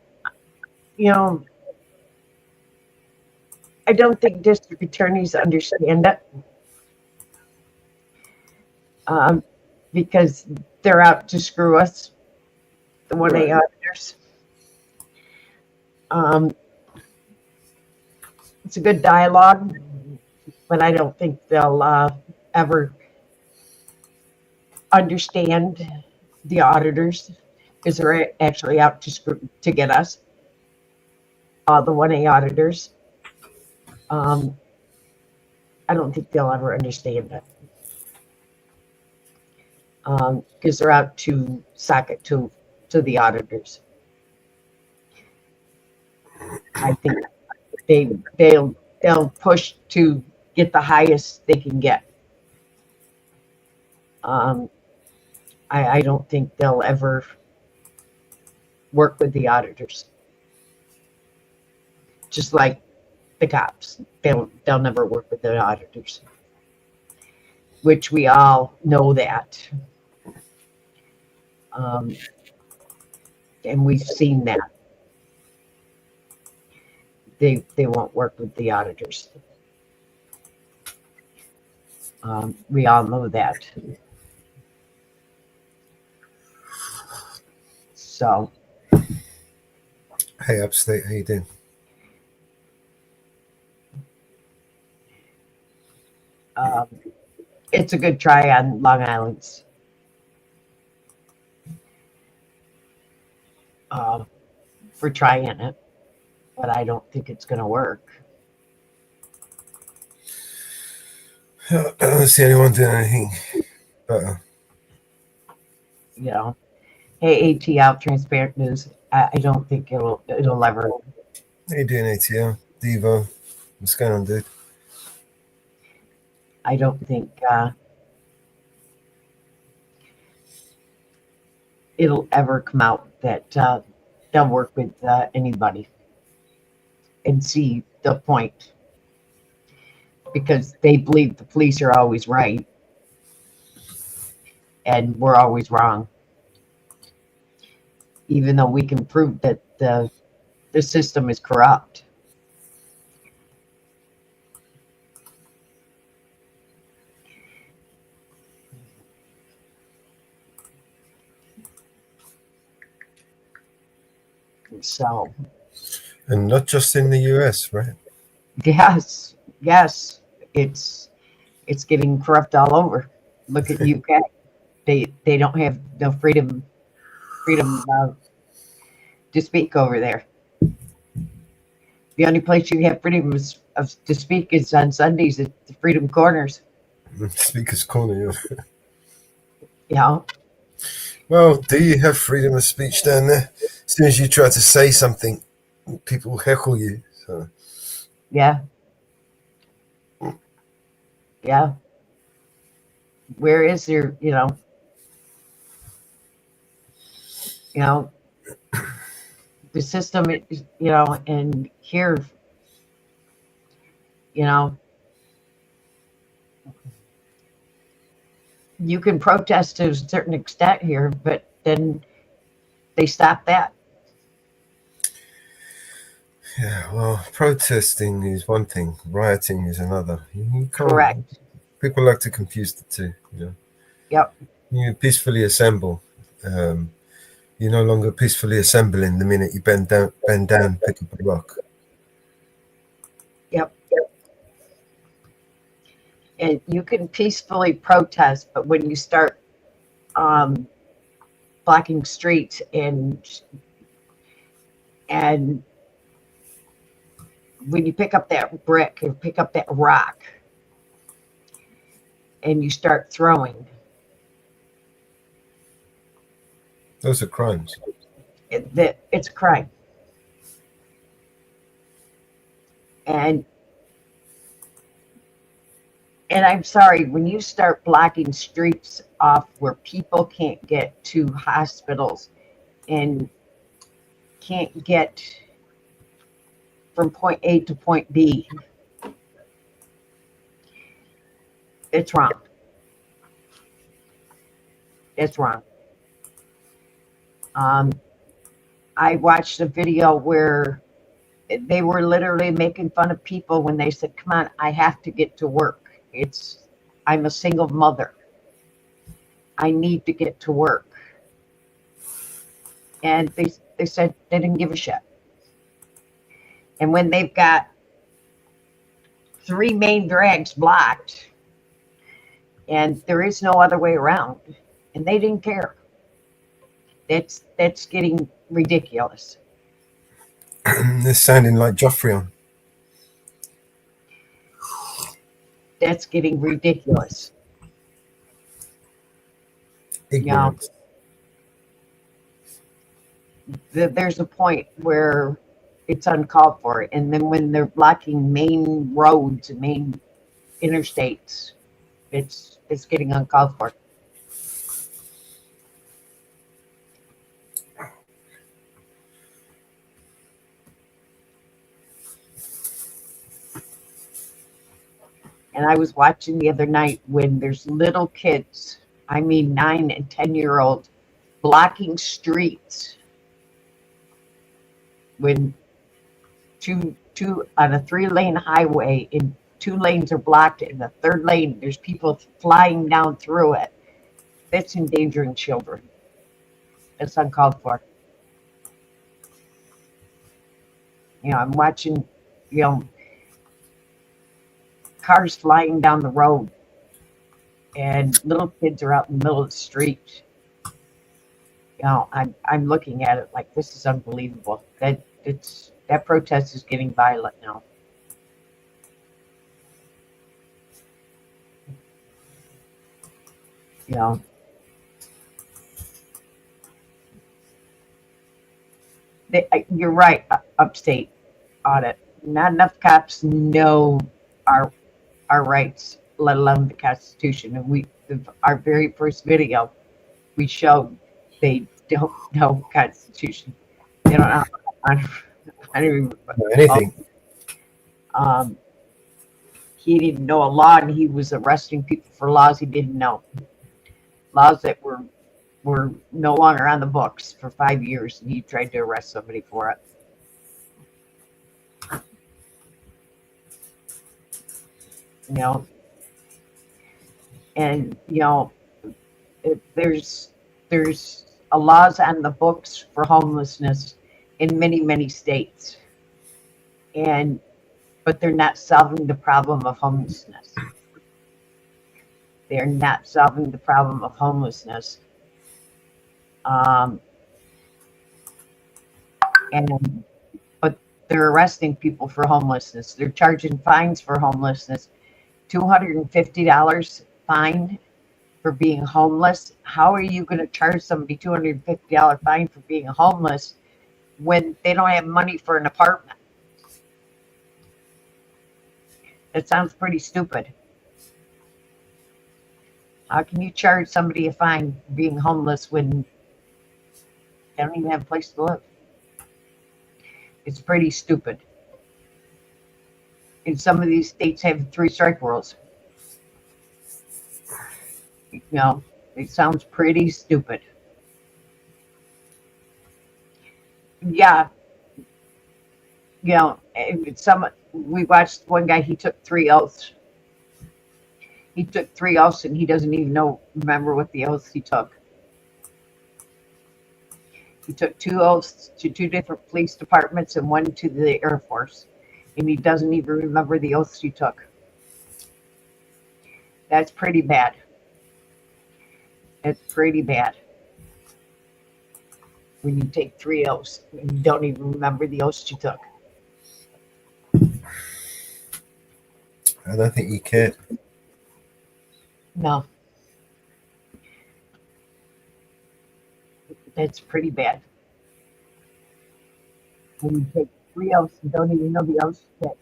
I don't think district attorneys understand that. because they're out to screw us, the 1A auditors. It's a good dialogue, but I don't think they'll ever understand the auditors, because they're actually out to get us, the 1A auditors. I don't think they'll ever understand that, because they're out to sock it to the auditors. I think they'll push to get the highest they can get. I don't think they'll ever work with the auditors. Just like the cops, they'll never work with the auditors, which we all know that, and we've seen that. They won't work with the auditors. We all know that. So, hey, Upstate, how you doing? It's a good try on Long Island's for trying it, but I don't think it's going to work. I don't see anyone doing anything better. You know, hey, ATL Transparent News. I don't think it'll ever. How you doing, ATL? Devo, what's going on, dude? I don't think it'll ever come out that they'll work with anybody and see the point, because they believe the police are always right and we're always wrong, even though we can prove that the system is corrupt. So, and not just in the US, right? Yes, it's getting corrupt all over. Look at UK. They don't have no freedom to speak over there. The only place you have freedom to speak is on Sundays at the Freedom Corners. Speaker's Corner, Yeah. Well, do you have freedom of speech down there? As soon as you try to say something, people heckle you. So. Yeah. Yeah. Where is your, the system, and here, you can protest to a certain extent here, but then they stop that. Yeah, well, protesting is one thing, rioting is another. Correct. People like to confuse the two. Yep. You peacefully assemble. You're no longer peacefully assembling the minute you bend down, pick up a rock. Yep. And you can peacefully protest, but when you start blocking streets and when you pick up that brick or pick up that rock and you start throwing, those are crimes. It's a crime. And I'm sorry, when you start blocking streets off where people can't get to hospitals and can't get from point A to point B, it's wrong. It's wrong. I watched a video where they were literally making fun of people when they said, "Come on, I have to get to work. I'm a single mother. I need to get to work. And they said they didn't give a shit. And when they've got 3 main drags blocked and there is no other way around, and they didn't care. That's getting ridiculous. They're sounding like Joffrey. That's getting ridiculous. Ignorance. There's a point where it's uncalled for, and then when they're blocking main roads and main interstates, it's getting uncalled for. And I was watching the other night when there's little kids, I mean 9 and 10-year-olds, blocking streets when two on a 3-lane highway, and 2 lanes are blocked, and the 3rd lane there's people flying down through it. That's endangering children. That's uncalled for. You know, I'm watching, you know, cars flying down the road, and little kids are out in the middle of the street. You know, I'm looking at it like, this is unbelievable. That protest is getting violent now. You know, you're right, upstate audit. Not enough cops know our rights, let alone the Constitution. And our very first video, we showed they don't know Constitution. They don't know. I don't even know anything. He didn't know a law, and he was arresting people for laws he didn't know. Laws that were no longer on the books for 5 years, and he tried to arrest somebody for it. You know, and you know, there's a laws on the books for homelessness in many states, but they're not solving the problem of homelessness. They're not solving the problem of homelessness. But they're arresting people for homelessness. They're charging fines for homelessness. $250 fine for being homeless. How are you going to charge somebody $250 fine for being homeless when they don't have money for an apartment? That sounds pretty stupid. How can you charge somebody a fine for being homeless when they don't even have a place to live? It's pretty stupid. And some of these states have 3 strike rules. You know, it sounds pretty stupid. Yeah. You know, we watched one guy, he took 3 oaths. He took 3 oaths, and he doesn't even remember what the oaths he took. He took 2 oaths to 2 different police departments and 1 to the Air Force. And he doesn't even remember the oaths he took. That's pretty bad. That's pretty bad. When you take 3 oaths and you don't even remember the oaths you took. I don't think he cared. No. That's pretty bad. When you take 3 oaths and don't even know the oaths you take.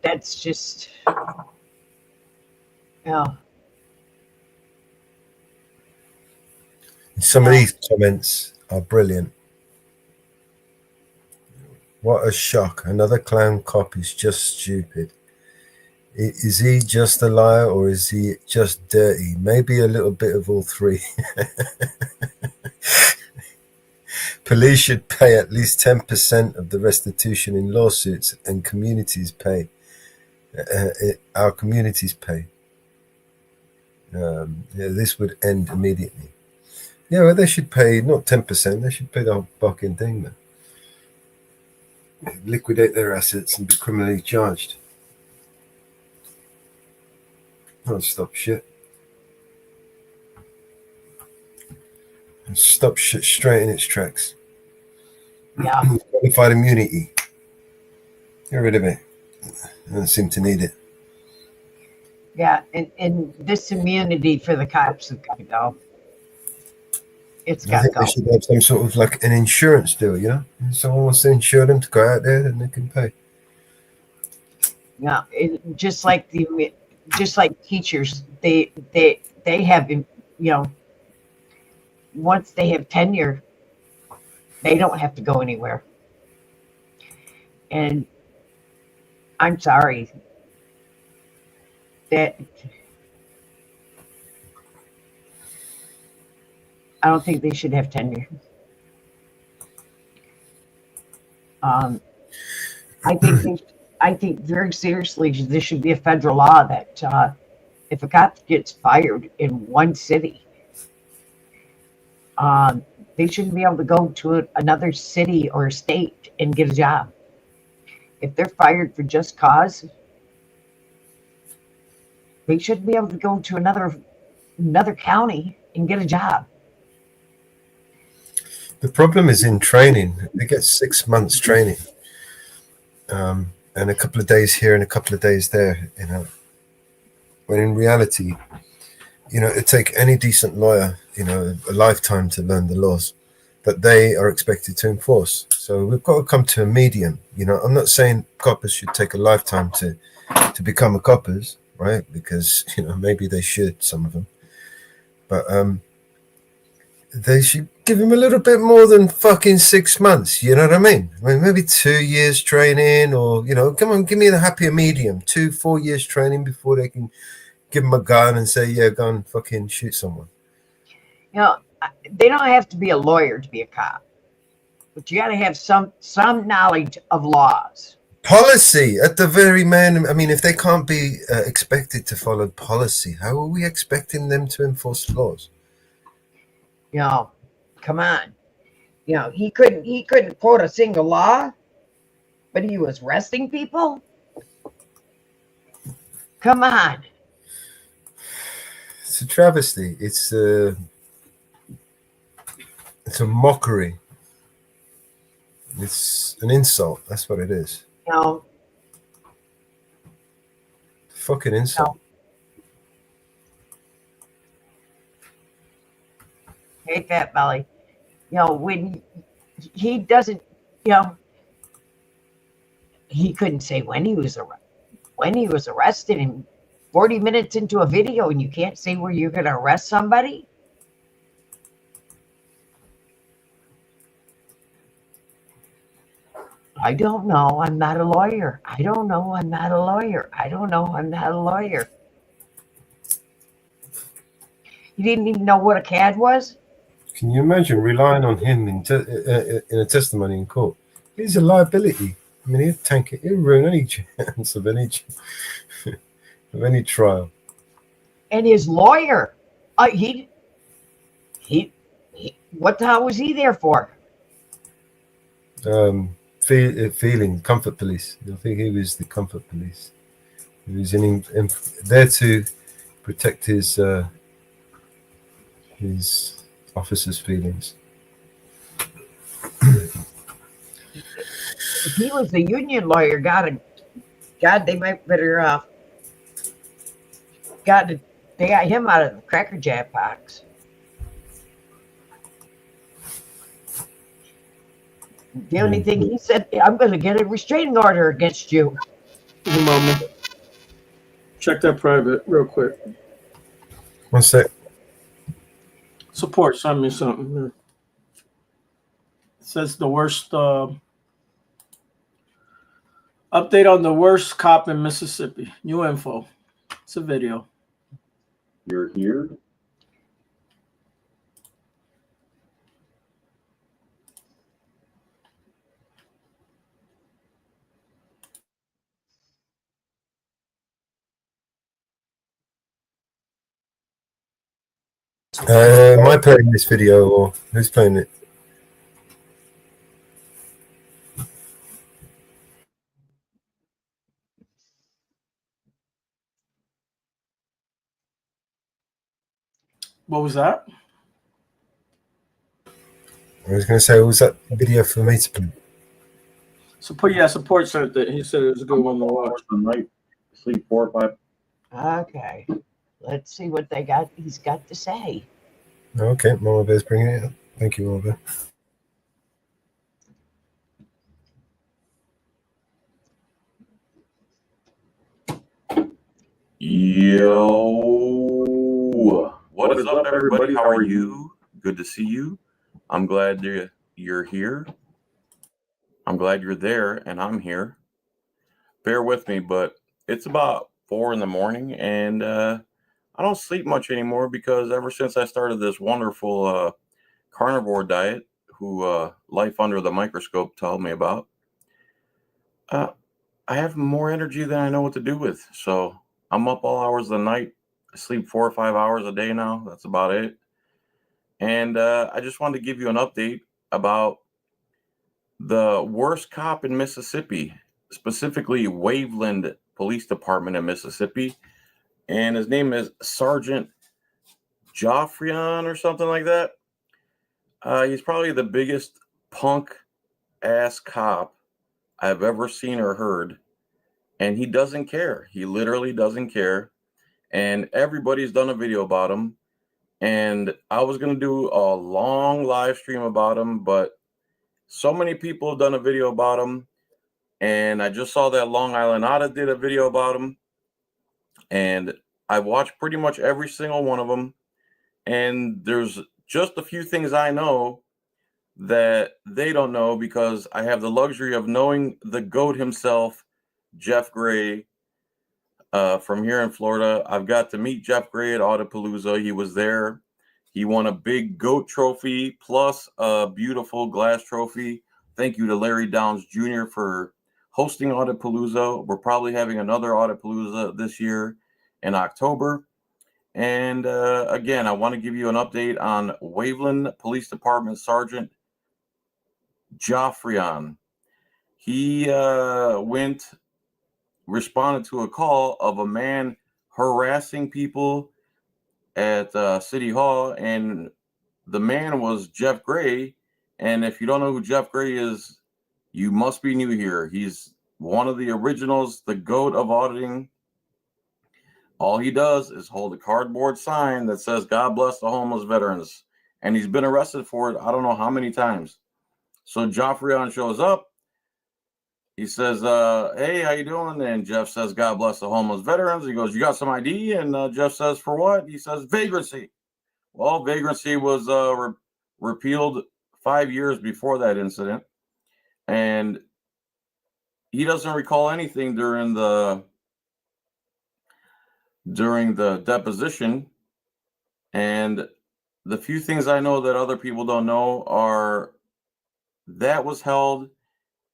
That's just, yeah. Some of these comments are brilliant. What a shock. Another clown cop is just stupid. Is he just a liar, or is he just dirty? Maybe a little bit of all 3. Police should pay at least 10% of the restitution in lawsuits, and communities pay. Our communities pay. Yeah, this would end immediately. Yeah, well, they should pay not 10%. They should pay the whole fucking thing, man. Liquidate their assets and be criminally charged. Don't stop shit. Stop shit straight in its tracks. Yeah. Qualified immunity. Get rid of it. I don't seem to need it. Yeah, and this immunity for the cops has got to go. It's I got to think go. they should have some sort of like an insurance deal, you know? If someone wants to insure them to go out there, then they can pay. Yeah, just like teachers, they have, you know, once they have tenure, they don't have to go anywhere. And I'm sorry that I don't think they should have tenure. I think very seriously this should be a federal law that if a cop gets fired in one city, they shouldn't be able to go to another city or state and get a job. If they're fired for just cause, they shouldn't be able to go to another county and get a job. The problem is in training. They get 6 months training, and a couple of days here and a couple of days there, you know. When in reality, you know, it'd take any decent lawyer, you know, a lifetime to learn the laws that they are expected to enforce. So we've got to come to a medium. You know, I'm not saying coppers should take a lifetime to become a coppers, right? Because, you know, maybe they should, some of them. But they should give him a little bit more than fucking 6 months. You know what I mean? I mean, maybe 2 years training, or, you know, come on, give me the happier medium. 2-4 years training before they can give him a gun and say, yeah, go and fucking shoot someone. You know, they don't have to be a lawyer to be a cop, but you got to have some knowledge of laws. Policy at the very man. I mean, if they can't be expected to follow policy, how are we expecting them to enforce laws? You know, come on. You know, he couldn't quote a single law, but he was arresting people. Come on. It's a travesty. It's a mockery. It's an insult. That's what it is. No. Fucking insult. No. Hey, Fat Belly. You know, when he doesn't, you know, he couldn't say when he was arrested, and 40 minutes into a video, and you can't say where you're going to arrest somebody. I don't know. I'm not a lawyer. I don't know. I'm not a lawyer. I don't know. I'm not a lawyer. You didn't even know what a CAD was? Can you imagine relying on him in a testimony in court? He's a liability. I mean, he'll tank it. He'll ruin any chance of any trial. And his lawyer, he what the hell was he there for? Feeling comfort police. I think he was the comfort police. He was there to protect his officers' feelings. If he was the union lawyer, God, they might better they got him out of the Cracker Jack box. The only thing he said, I'm going to get a restraining order against you. Give me a moment. Check that private real quick. 1 sec. Support, send me something here. It says the worst update on the worst cop in Mississippi. New info. It's a video. You're here. Am I playing this video or who's playing it? What was that? I was going to say, was that video for me to play? Support said that he said it was a good one to watch. Night, sleep 4 or 5. Okay. Let's see what he's got to say. Okay, Mama Bear's bringing it up. Thank you, Mama Bear. Yo, what is up, everybody? How are you? Good to see you. I'm glad you're here. I'm glad you're there, and I'm here. Bear with me, but it's about 4 in the morning, and I don't sleep much anymore because ever since I started this wonderful carnivore diet, who Life Under the Microscope told me about, I have more energy than I know what to do with. So I'm up all hours of the night. I sleep 4 or 5 hours a day now. That's about it. And I just wanted to give you an update about the worst cop in Mississippi, specifically Waveland Police Department in Mississippi. And his name is Sergeant Joffrion or something like that. He's probably the biggest punk-ass cop I've ever seen or heard. And he doesn't care. He literally doesn't care. And everybody's done a video about him. And I was going to do a long live stream about him, but so many people have done a video about him. And I just saw that Long Island Otta did a video about him. And I've watched pretty much every single one of them. And there's just a few things I know that they don't know because I have the luxury of knowing the GOAT himself, Jeff Gray, from here in Florida. I've got to meet Jeff Gray at Audapalooza. He was there. He won a big GOAT trophy plus a beautiful glass trophy. Thank you to Larry Downs Jr. for hosting Audapalooza. We're probably having another Audapalooza this year in October. And again, I want to give you an update on Waveland Police Department Sergeant Joffrion. He responded to a call of a man harassing people at City Hall, and the man was Jeff Gray. And if you don't know who Jeff Gray is, you must be new here. He's one of the originals, the GOAT of auditing. All he does is hold a cardboard sign that says, "God bless the homeless veterans." And he's been arrested for it, I don't know how many times. So Joffrion shows up. He says, "Hey, how you doing?" And Jeff says, "God bless the homeless veterans." He goes, "You got some ID?" And Jeff says, "For what?" He says, "Vagrancy." Well, vagrancy was repealed 5 years before that incident. And he doesn't recall anything during the deposition. And the few things I know that other people don't know are that was held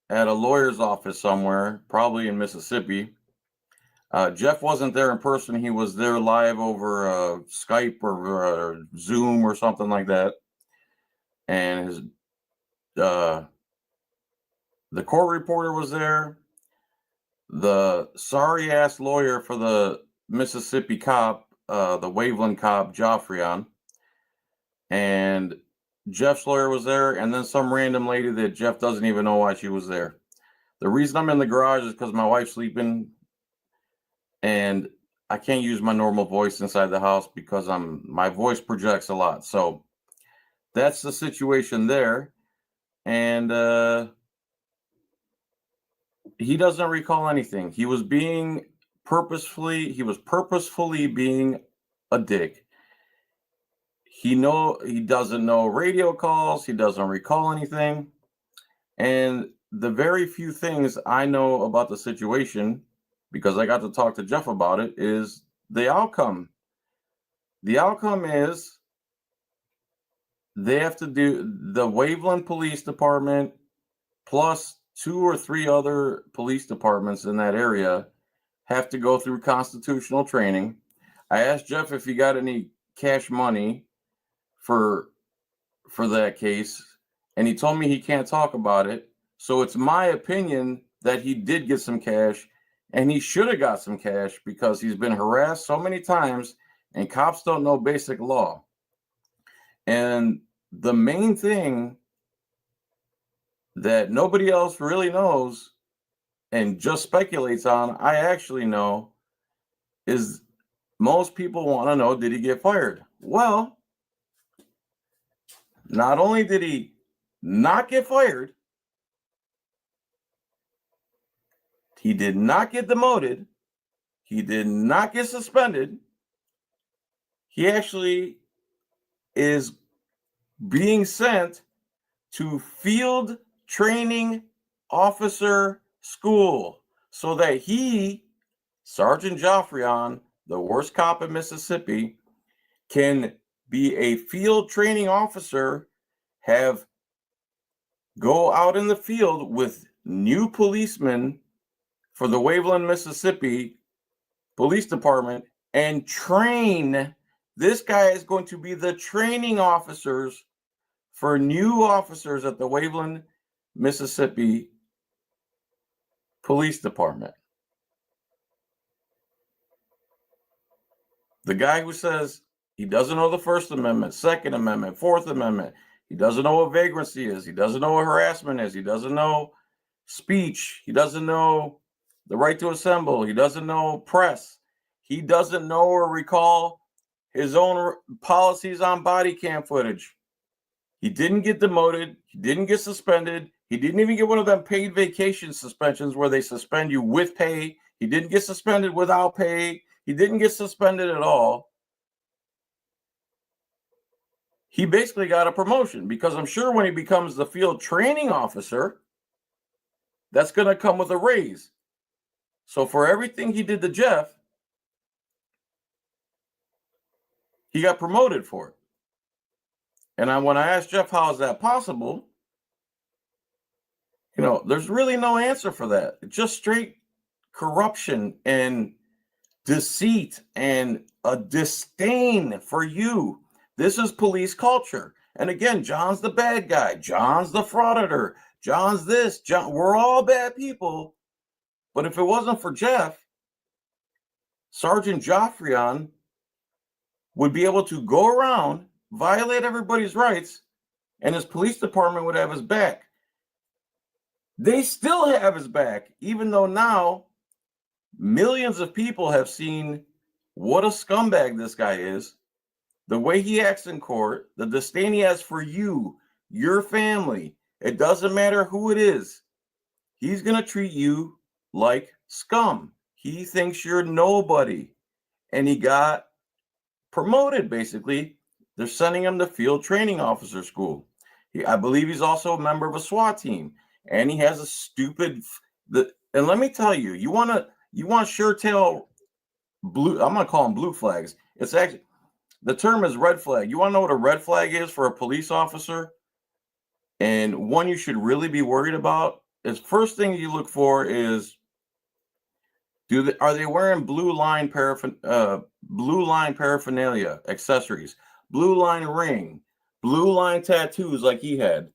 at a lawyer's office somewhere, probably in Mississippi. Jeff wasn't there in person. He was there live over Skype or Zoom or something like that. And his the court reporter was there. The sorry ass lawyer for the Mississippi cop, the Waveland cop, Joffrion, and Jeff's lawyer was there, and then some random lady that Jeff doesn't even know why she was there. The reason I'm in the garage is because my wife's sleeping, and I can't use my normal voice inside the house because my voice projects a lot. So that's the situation there. And he doesn't recall anything. He was purposefully being a dick. He doesn't know radio calls. He doesn't recall anything. And the very few things I know about the situation, because I got to talk to Jeff about it, is the outcome. The outcome is they have to do the Waveland Police Department plus 2 or 3 other police departments in that area have to go through constitutional training. I asked Jeff if he got any cash money for that case, and he told me he can't talk about it. So it's my opinion that he did get some cash, and he should have got some cash because he's been harassed so many times, and cops don't know basic law. And the main thing that nobody else really knows and just speculates on, I actually know, is most people want to know, did he get fired? Well, not only did he not get fired, he did not get demoted, he did not get suspended, he actually is being sent to field training officer school so that he, Sergeant Joffrion, the worst cop in Mississippi, can be a field training officer, go out in the field with new policemen for the Waveland, Mississippi Police Department and train. This guy is going to be the training officers for new officers at the Waveland, Mississippi Police Department. The guy who says he doesn't know the First Amendment, Second Amendment, Fourth Amendment, he doesn't know what vagrancy is, he doesn't know what harassment is, he doesn't know speech, he doesn't know the right to assemble, he doesn't know press, he doesn't know or recall his own policies on body cam footage. He didn't get demoted, he didn't get suspended, he didn't even get one of them paid vacation suspensions where they suspend you with pay. He didn't get suspended without pay. He didn't get suspended at all. He basically got a promotion because I'm sure when he becomes the field training officer, that's going to come with a raise. So for everything he did to Jeff, he got promoted for it. And when I asked Jeff, how is that possible? There's really no answer for that. It's just straight corruption and deceit and a disdain for you. This is police culture. And again, John's the bad guy. John's the frauditor. John's this. We're all bad people. But if it wasn't for Jeff, Sergeant Joffrion would be able to go around, violate everybody's rights, and his police department would have his back. They still have his back, even though now millions of people have seen what a scumbag this guy is, the way he acts in court, the disdain he has for you, your family. It doesn't matter who it is. He's going to treat you like scum. He thinks you're nobody. And he got promoted, basically. They're sending him to field training officer school. I believe he's also a member of a SWAT team. And he has a stupid, and let me tell you, you want sure tail blue, I'm going to call them blue flags. It's actually, the term is red flag. You want to know what a red flag is for a police officer? And one you should really be worried about is first thing you look for is, are they wearing blue line paraphernalia, accessories, blue line ring, blue line tattoos like he had,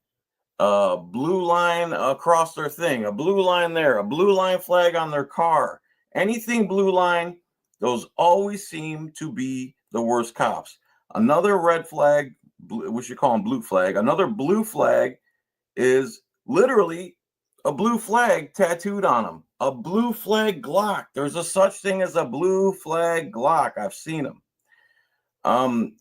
blue line across their thing, a blue line there, a blue line flag on their car, anything blue line, those always seem to be the worst cops. Another red flag, we should call them blue flag. Another blue flag is literally a blue flag tattooed on them. A blue flag Glock. There's a such thing as a blue flag Glock. I've seen them.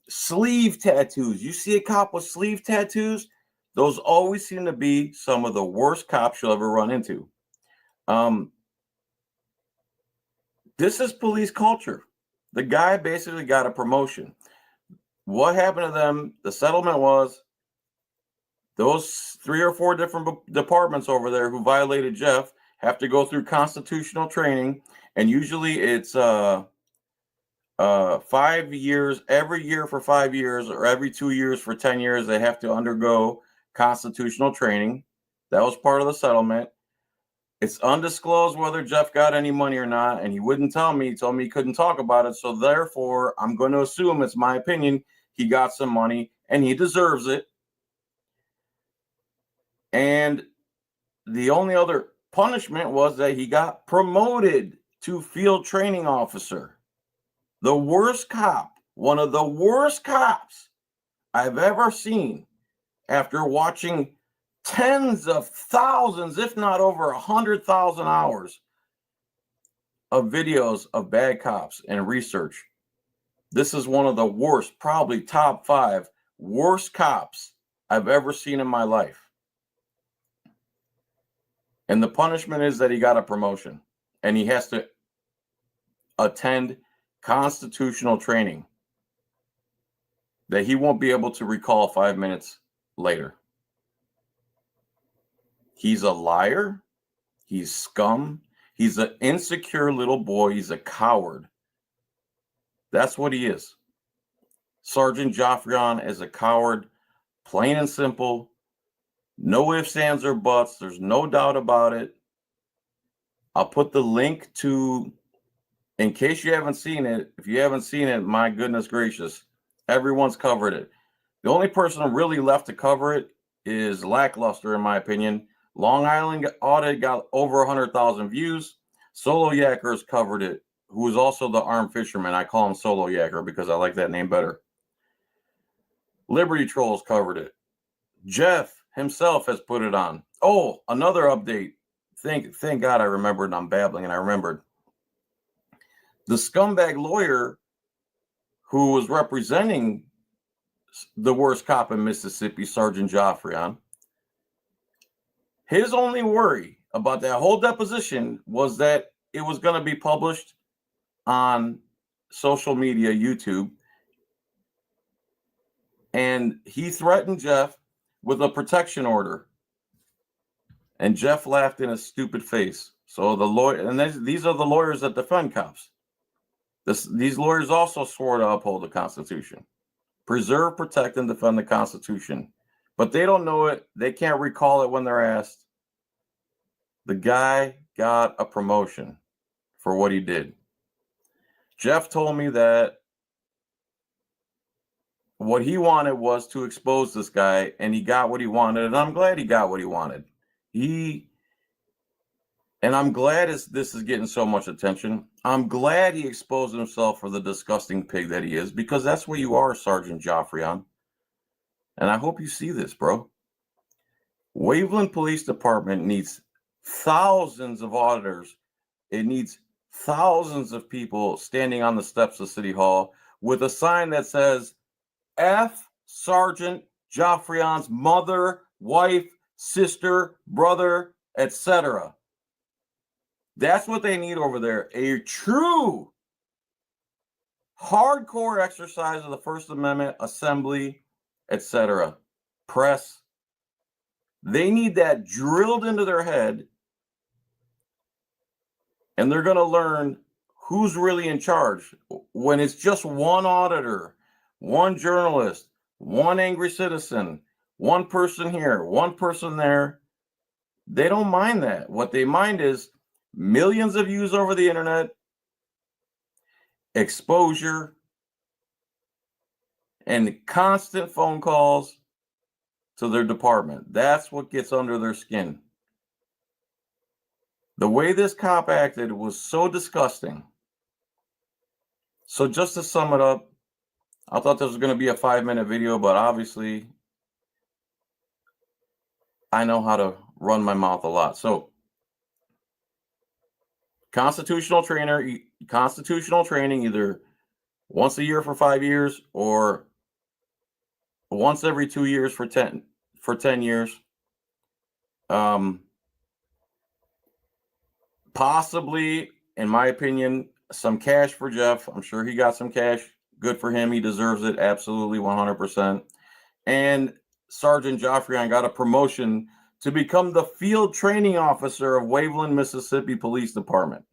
Sleeve tattoos. You see a cop with sleeve tattoos? Those always seem to be some of the worst cops you'll ever run into. This is police culture. The guy basically got a promotion. What happened to them? The settlement was those 3 or 4 different departments over there who violated Jeff have to go through constitutional training. And usually it's 5 years, every year for 5 years, or every 2 years for 10 years, they have to undergo constitutional training. That was part of the settlement. It's undisclosed whether Jeff got any money or not, and he wouldn't tell me. He told me he couldn't talk about it. So therefore, I'm going to assume, it's my opinion, he got some money, and he deserves it. And the only other punishment was that he got promoted to field training officer. The worst cop, one of the worst cops I've ever seen, after watching tens of thousands, if not over 100,000 hours of videos of bad cops and research. This is one of the worst, probably top 5 worst cops I've ever seen in my life. And the punishment is that he got a promotion and he has to attend constitutional training that he won't be able to recall 5 minutes later. He's a liar. He's scum. He's an insecure little boy. He's a coward. That's what he is. Sergeant Joffrion is a coward, plain and simple. No ifs, ands, or buts. There's no doubt about it. I'll put the link to, in case you haven't seen it. If you haven't seen it, my goodness gracious, everyone's covered it. The only person really left to cover it is lackluster, in my opinion. Long Island Audit got over 100,000 views. Solo Yackers covered it, who is also the armed fisherman. I call him Solo Yacker because I like that name better. Liberty Trolls covered it. Jeff himself has put it on. Oh, another update. Thank God I remembered. I'm babbling and I remembered. The scumbag lawyer who was representing the worst cop in Mississippi, Sergeant Joffrion, his only worry about that whole deposition was that it was going to be published on social media, YouTube. And he threatened Jeff with a protection order. And Jeff laughed in his stupid face. So the lawyer, and these are the lawyers that defend cops. These lawyers also swore to uphold the Constitution, preserve, protect, and defend the Constitution. But they don't know it. They can't recall it when they're asked. The guy got a promotion for what he did. Jeff told me that what he wanted was to expose this guy, and he got what he wanted, and I'm glad he got what he wanted. And I'm glad this is getting so much attention. I'm glad he exposed himself for the disgusting pig that he is, because that's what you are, Sergeant Joffrion. And I hope you see this, bro. Waveland Police Department needs thousands of auditors. It needs thousands of people standing on the steps of City Hall with a sign that says, F Sergeant Joffrion's mother, wife, sister, brother, etc. That's what they need over there. A true hardcore exercise of the First Amendment, assembly, etc. Press. They need that drilled into their head. And they're going to learn who's really in charge. When it's just one auditor, one journalist, one angry citizen, one person here, one person there, they don't mind that. What they mind is millions of views over the internet, exposure, and constant phone calls to their department. That's what gets under their skin. The way this cop acted was so disgusting. So just to sum it up, I thought this was going to be a 5-minute video, but obviously I know how to run my mouth a lot. So constitutional training either once a year for 5 years or once every 2 years for 10 years. Possibly, in my opinion, some cash for Jeff. I'm sure he got some cash. Good for him. He deserves it. Absolutely, 100%. And Sergeant Joffrion got a promotion to become the field training officer of Waveland, Mississippi Police Department.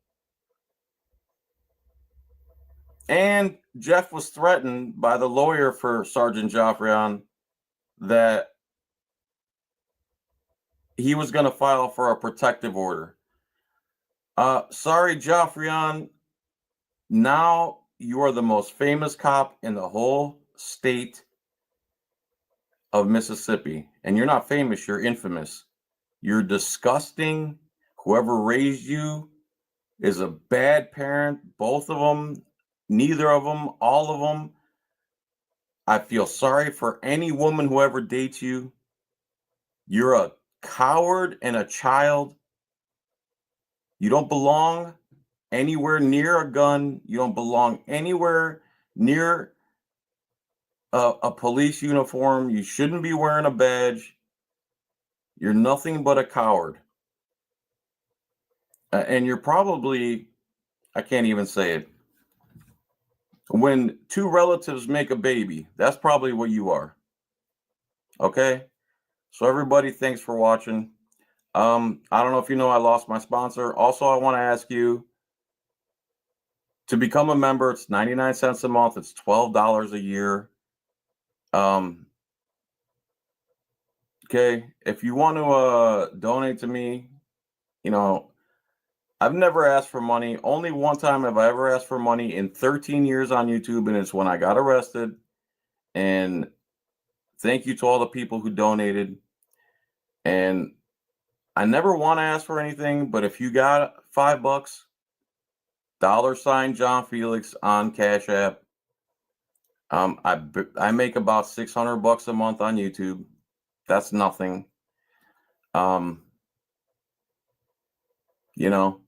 And Jeff was threatened by the lawyer for Sergeant Joffrion that he was going to file for a protective order. Sorry, Joffrion. Now you are the most famous cop in the whole state of Mississippi, and you're not famous, you're infamous. You're disgusting. Whoever raised you is a bad parent. Both of them, neither of them, all of them. I feel sorry for any woman who ever dates you. You're a coward and a child. You don't belong anywhere near a gun. You don't belong anywhere near a police uniform. You shouldn't be wearing a badge. You're nothing but a coward. And you're probably, I can't even say it. When two relatives make a baby, that's probably what you are. Okay? So everybody, thanks for watching. I don't know if you know I lost my sponsor. Also, I want to ask you to become a member. It's 99 cents a month. It's $12 a year. Okay, if you want to donate to me, you know, I've never asked for money. Only one time have I ever asked for money in 13 years on YouTube, and it's when I got arrested. And thank you to all the people who donated. And I never want to ask for anything, but if you got $5, $sign John Felix on Cash App. I make about $600 a month on YouTube. That's nothing. You know,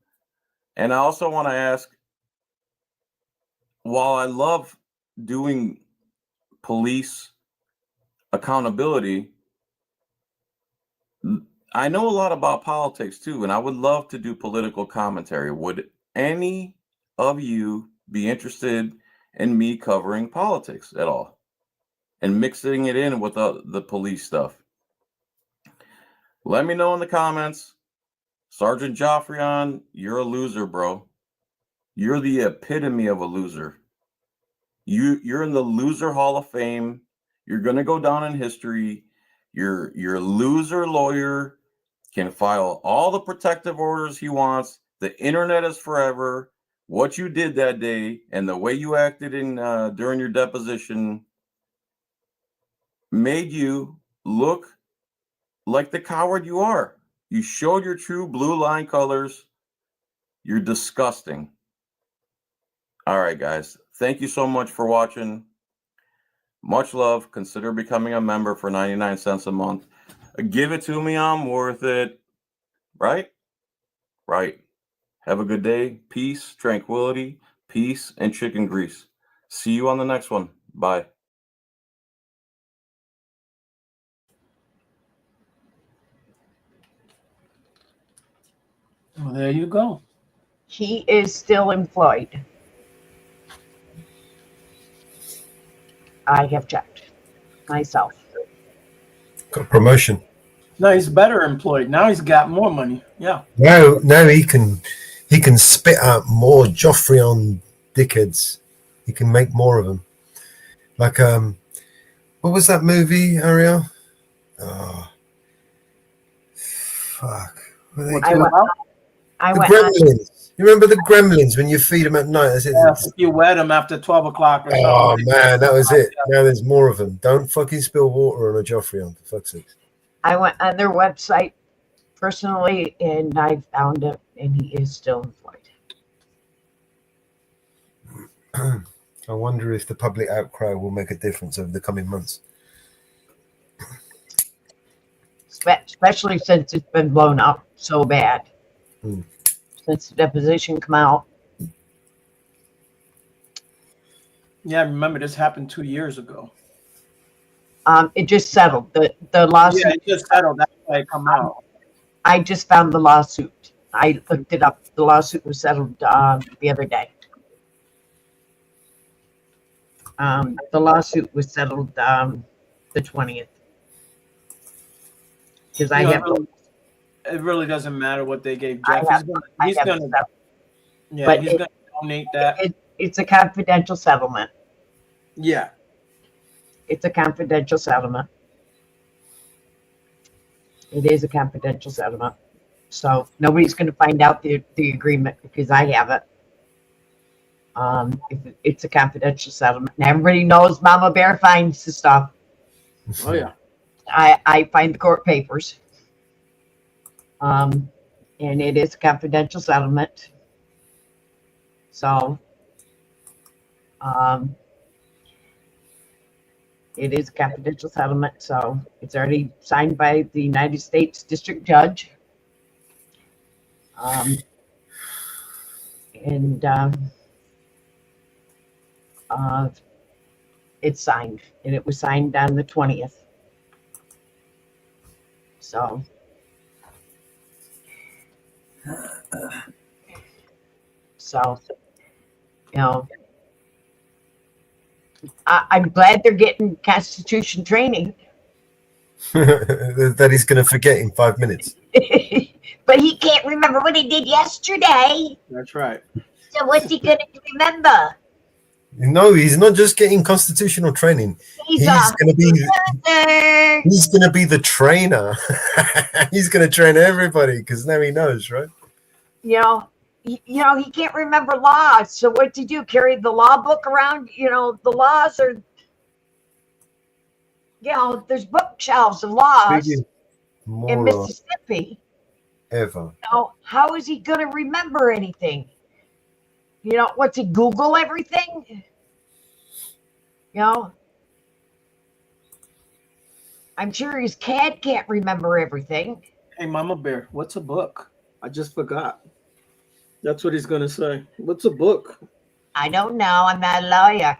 and I also want to ask, while I love doing police accountability, I know a lot about politics too, and I would love to do political commentary. Would any of you be interested in me covering politics at all and mixing it in with the police stuff? Let me know in the comments. Sergeant Joffrion, you're a loser, bro. You're the epitome of a loser. You're in the loser hall of fame. You're gonna go down in history. Your loser lawyer can file all the protective orders he wants. The internet is forever. What you did that day and the way you acted in during your deposition made you look like the coward you are. You showed your true blue line colors. You're disgusting. All right, guys. Thank you so much for watching. Much love. Consider becoming a member for 99 cents a month. Give it to me. I'm worth it. Right? Right. Have a good day. Peace, tranquility, peace, and chicken grease. See you on the next one. Bye. Well, there you go. He is still employed. I have checked myself. Got a promotion. No, he's better employed. Now he's got more money. Yeah. Now he can spit out more Joffrion dickheads. He can make more of them. Like what was that movie, Ariel? Oh, fuck. I the went. Gremlins. You remember the Gremlins when you feed them at night? Yeah, if you wet them after 12 o'clock or something. Oh man, that was it. Now there's more of them. Don't fucking spill water on a Joffrion, for fuck's sake. I went on their website personally, and I found him, and he is still employed. I wonder if the public outcry will make a difference over the coming months. Especially since it's been blown up so bad. Since the deposition come out. Yeah, I remember this happened 2 years ago. It just settled. The lawsuit. Yeah, it just settled. That's why it come out. I just found the lawsuit. I looked it up. The lawsuit was settled the other day. The lawsuit was settled the 20th. Because it really doesn't matter what they gave Jeff. He's gonna donate that. It's a confidential settlement. Yeah. It's a confidential settlement. It is a confidential settlement. So nobody's going to find out the agreement because I have it. It's a confidential settlement. And everybody knows Mama Bear finds the stuff. Oh, yeah. I find the court papers. And it is a confidential settlement. So, it is a confidential settlement. So it's already signed by the United States District Judge. It's signed, and it was signed on the 20th. So, you know, I'm glad they're getting Constitution training. That he's going to forget in 5 minutes. But he can't remember what he did yesterday. That's right. So what's he going to remember? No, he's not just getting constitutional training. He's going to be the trainer. He's going to train everybody because now he knows, right? You know, he can't remember laws. So what's he do? Carry the law book around? You know, the laws are, you know, there's bookshelves of laws in Mississippi. Ever. Now, how is he going to remember anything? You know, what's he, Google everything? You know, I'm sure his cat can't remember everything. Hey, Mama Bear, what's a book? I just forgot. That's what he's going to say. What's a book? I don't know. I'm not a lawyer.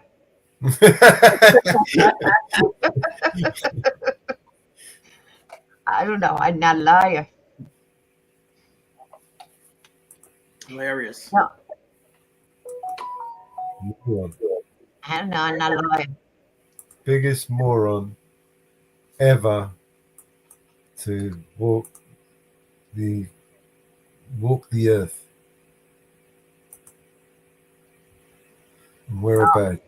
I don't know. I'm not a lawyer. Hilarious. No. I don't know. I'm not a lawyer. Biggest moron ever to walk the earth and wear a badge.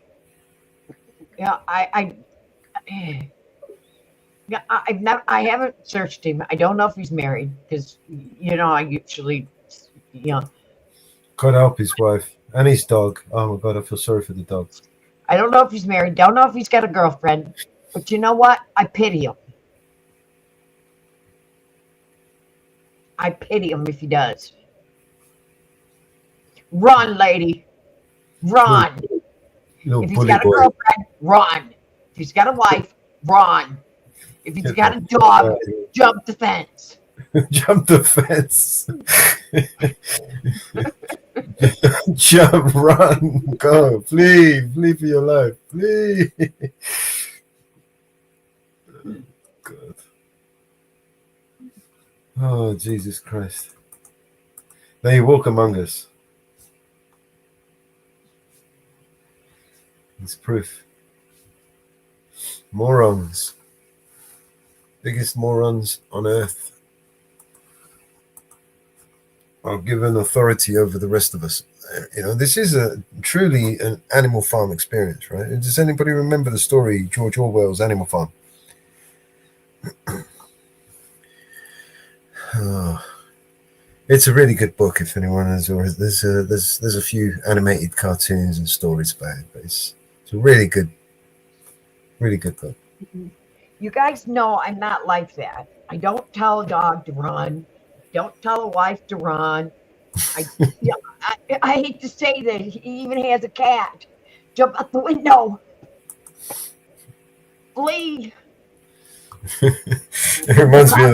Yeah, I haven't searched him. I don't know if he's married because, you know, I usually, you know. God help his wife and his dog. Oh my God, I feel sorry for the dog. I don't know if he's married. Don't know if he's got a girlfriend. But you know what? I pity him. I pity him if he does. Run, lady. Run. Little If he's bully got a boy. girlfriend, run. If he's got a wife, run. If he's got a dog, jump the fence. Jump the fence. Jump, run, go, flee for your life, flee. God. Oh, Jesus Christ. Now you walk among us. It's proof. Morons. Biggest morons on earth are given authority over the rest of us. You know, this is truly an Animal Farm experience, right? Does anybody remember the story, George Orwell's Animal Farm? Oh, it's a really good book if anyone has, or there's a few animated cartoons and stories about it, but it's a really good book. You guys know I'm not like that. I don't tell a dog to run. Don't tell a wife to run. I hate to say that he even has a cat. Jump out the window. Flee. It reminds me of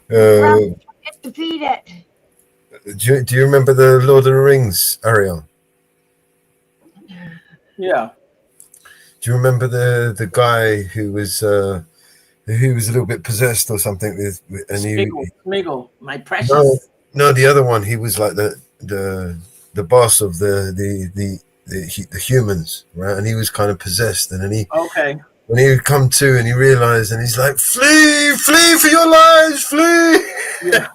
that. Defeat it. Do you remember the Lord of the Rings, Ariel? Yeah. Do you remember the guy who was a little bit possessed or something and Smeagol, my precious. No, the other one. He was like the boss of the humans, right? And he was kind of possessed, and then when he would come to and he realized, and he's like, flee for your lives, flee. Yeah.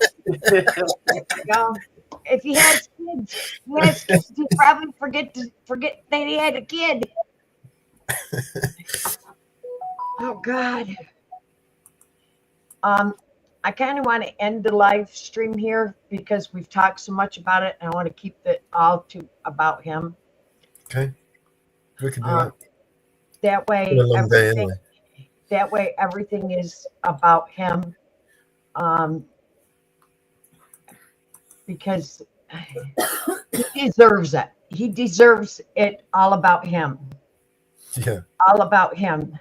If he has kids, he'd probably forget that he had a kid. Oh God. I kind of want to end the live stream here because we've talked so much about it, and I want to keep it all about him. Okay, we can do that. That way, It's been a long day anyway. That way, everything is about him. Because he deserves it. He deserves it all about him. Yeah. All about him.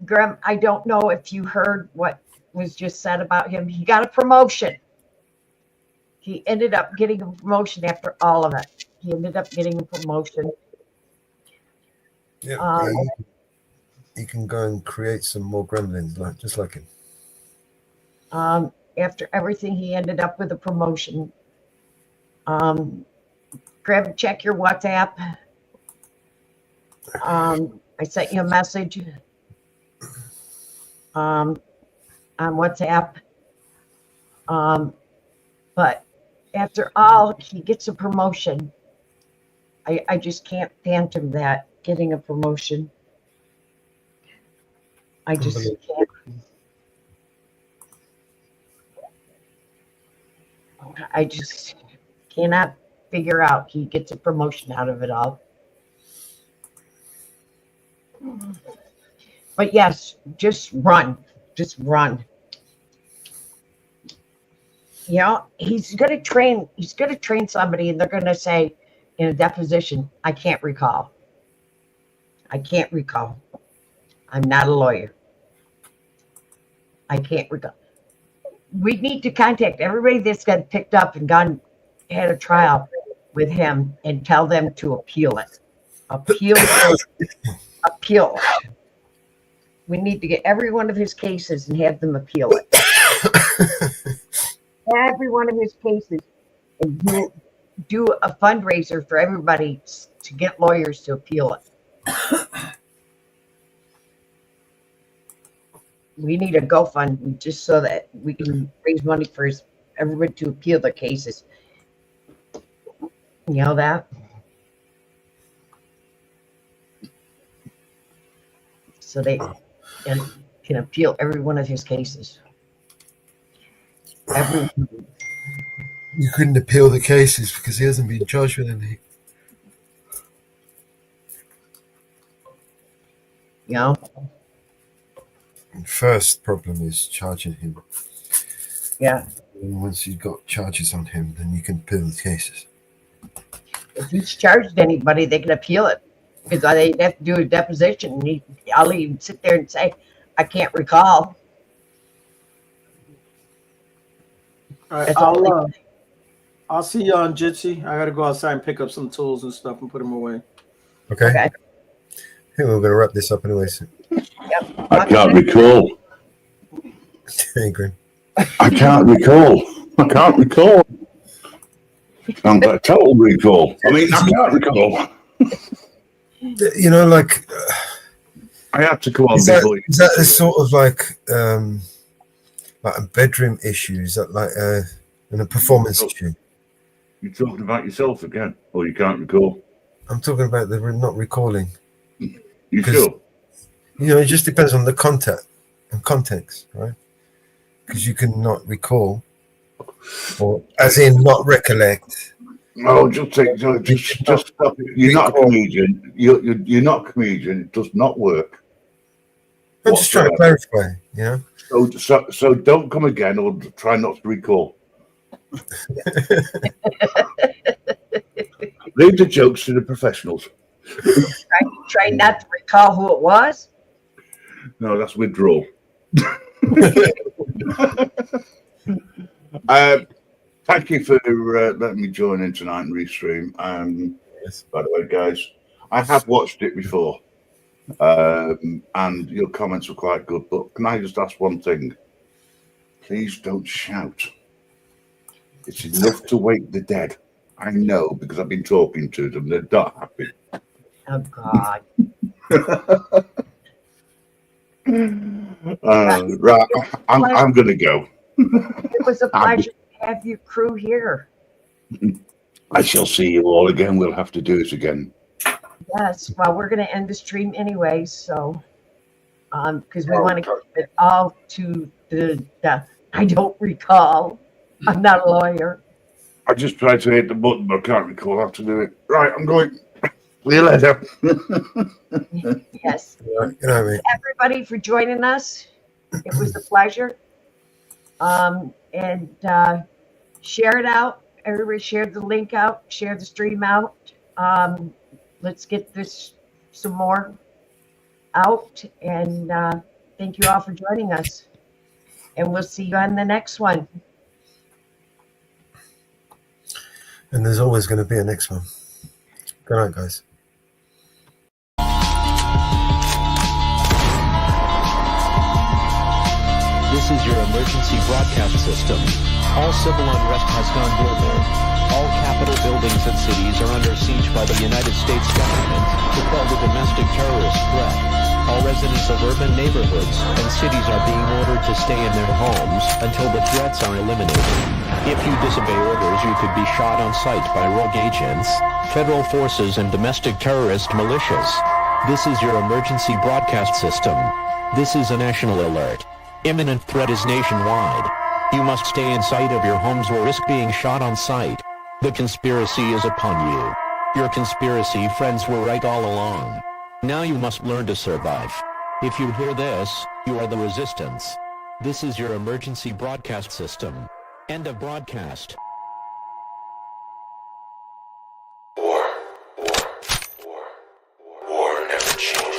Graham, I don't know if you heard what was just said about him. He got a promotion. He ended up getting a promotion after all of it. He ended up getting a promotion. Yeah. He can go and create some more gremlins, just like him. After everything, he ended up with a promotion. Grab, check your WhatsApp. I sent you a message on WhatsApp. But after all, he gets a promotion. I just can't phantom that, getting a promotion. I just can't. I just cannot figure out he gets a promotion out of it all. But yes, just run. Just run. You know, he's going to train somebody and they're going to say in a deposition, I can't recall. I can't recall. I'm not a lawyer. I can't recall. We need to contact everybody that's got picked up and had a trial with him and tell them to appeal it. Appeal it. We need to get every one of his cases and have them appeal it. Every one of his cases, and do a fundraiser for everybody to get lawyers to appeal it. We need a GoFundMe just so that we can raise money for everybody to appeal their cases. You know that? So they can appeal every one of his cases. You couldn't appeal the cases because he hasn't been charged with anything. You know? First problem is charging him. Yeah. And once you've got charges on him, then you can appeal the cases. If he's charged anybody, they can appeal it. Because they have to do a deposition. And I'll even sit there and say, I can't recall. All right, I'll see you on Jitsi. I got to go outside and pick up some tools and stuff and put them away. Okay. I think we're going to wrap this up anyway. So. Yep. I can't recall. Hey, Graham. I can't recall. I'm got a total recall. I mean, I can't recall. You know, like I have to go on. Is that a sort of like a bedroom issue? Is that like a performance issue? You're talking about yourself again, or you can't recall? I'm talking about the not recalling. You sure? You know, it just depends on the context, right? Because you can not recall, or as in not recollect. No, just stop it. You're not a comedian. You're not a comedian. It does not work. I'm just trying to clarify, you know. So don't come again, or try not to recall. Leave the jokes to the professionals. Try not to recall who it was. No, that's withdrawal. Thank you for letting me join in tonight and restream. Yes. By the way, guys, I have watched it before, and your comments were quite good. But can I just ask one thing? Please don't shout. It's enough to wake the dead. I know because I've been talking to them. They're not happy. Oh God. Right, I'm going to go. It was a pleasure to have your crew here. I shall see you all again. We'll have to do it again. Yes, well, we're going to end the stream anyway, so because we want to keep it all to the I don't recall. I'm not a lawyer. I just tried to hit the button, but I can't recall how to do it. Right, I'm going. See you later. Yes. Good night, mate. Everybody for joining us. It was a pleasure. Share it out. Everybody share the link out, share the stream out. Let's get this some more out. And thank you all for joining us. And we'll see you on the next one. And there's always going to be a next one. Good night, guys. This is your emergency broadcast system. All civil unrest has gone global. All capital buildings and cities are under siege by the United States government to quell the domestic terrorist threat. All residents of urban neighborhoods and cities are being ordered to stay in their homes until the threats are eliminated. If you disobey orders, you could be shot on sight by rogue agents, federal forces, and domestic terrorist militias. This is your emergency broadcast system. This is a national alert. Imminent threat is nationwide. You must stay in sight of your homes or risk being shot on sight. The conspiracy is upon you. Your conspiracy friends were right all along. Now you must learn to survive. If you hear this, you are the resistance. This is your emergency broadcast system. End of broadcast. War never changes.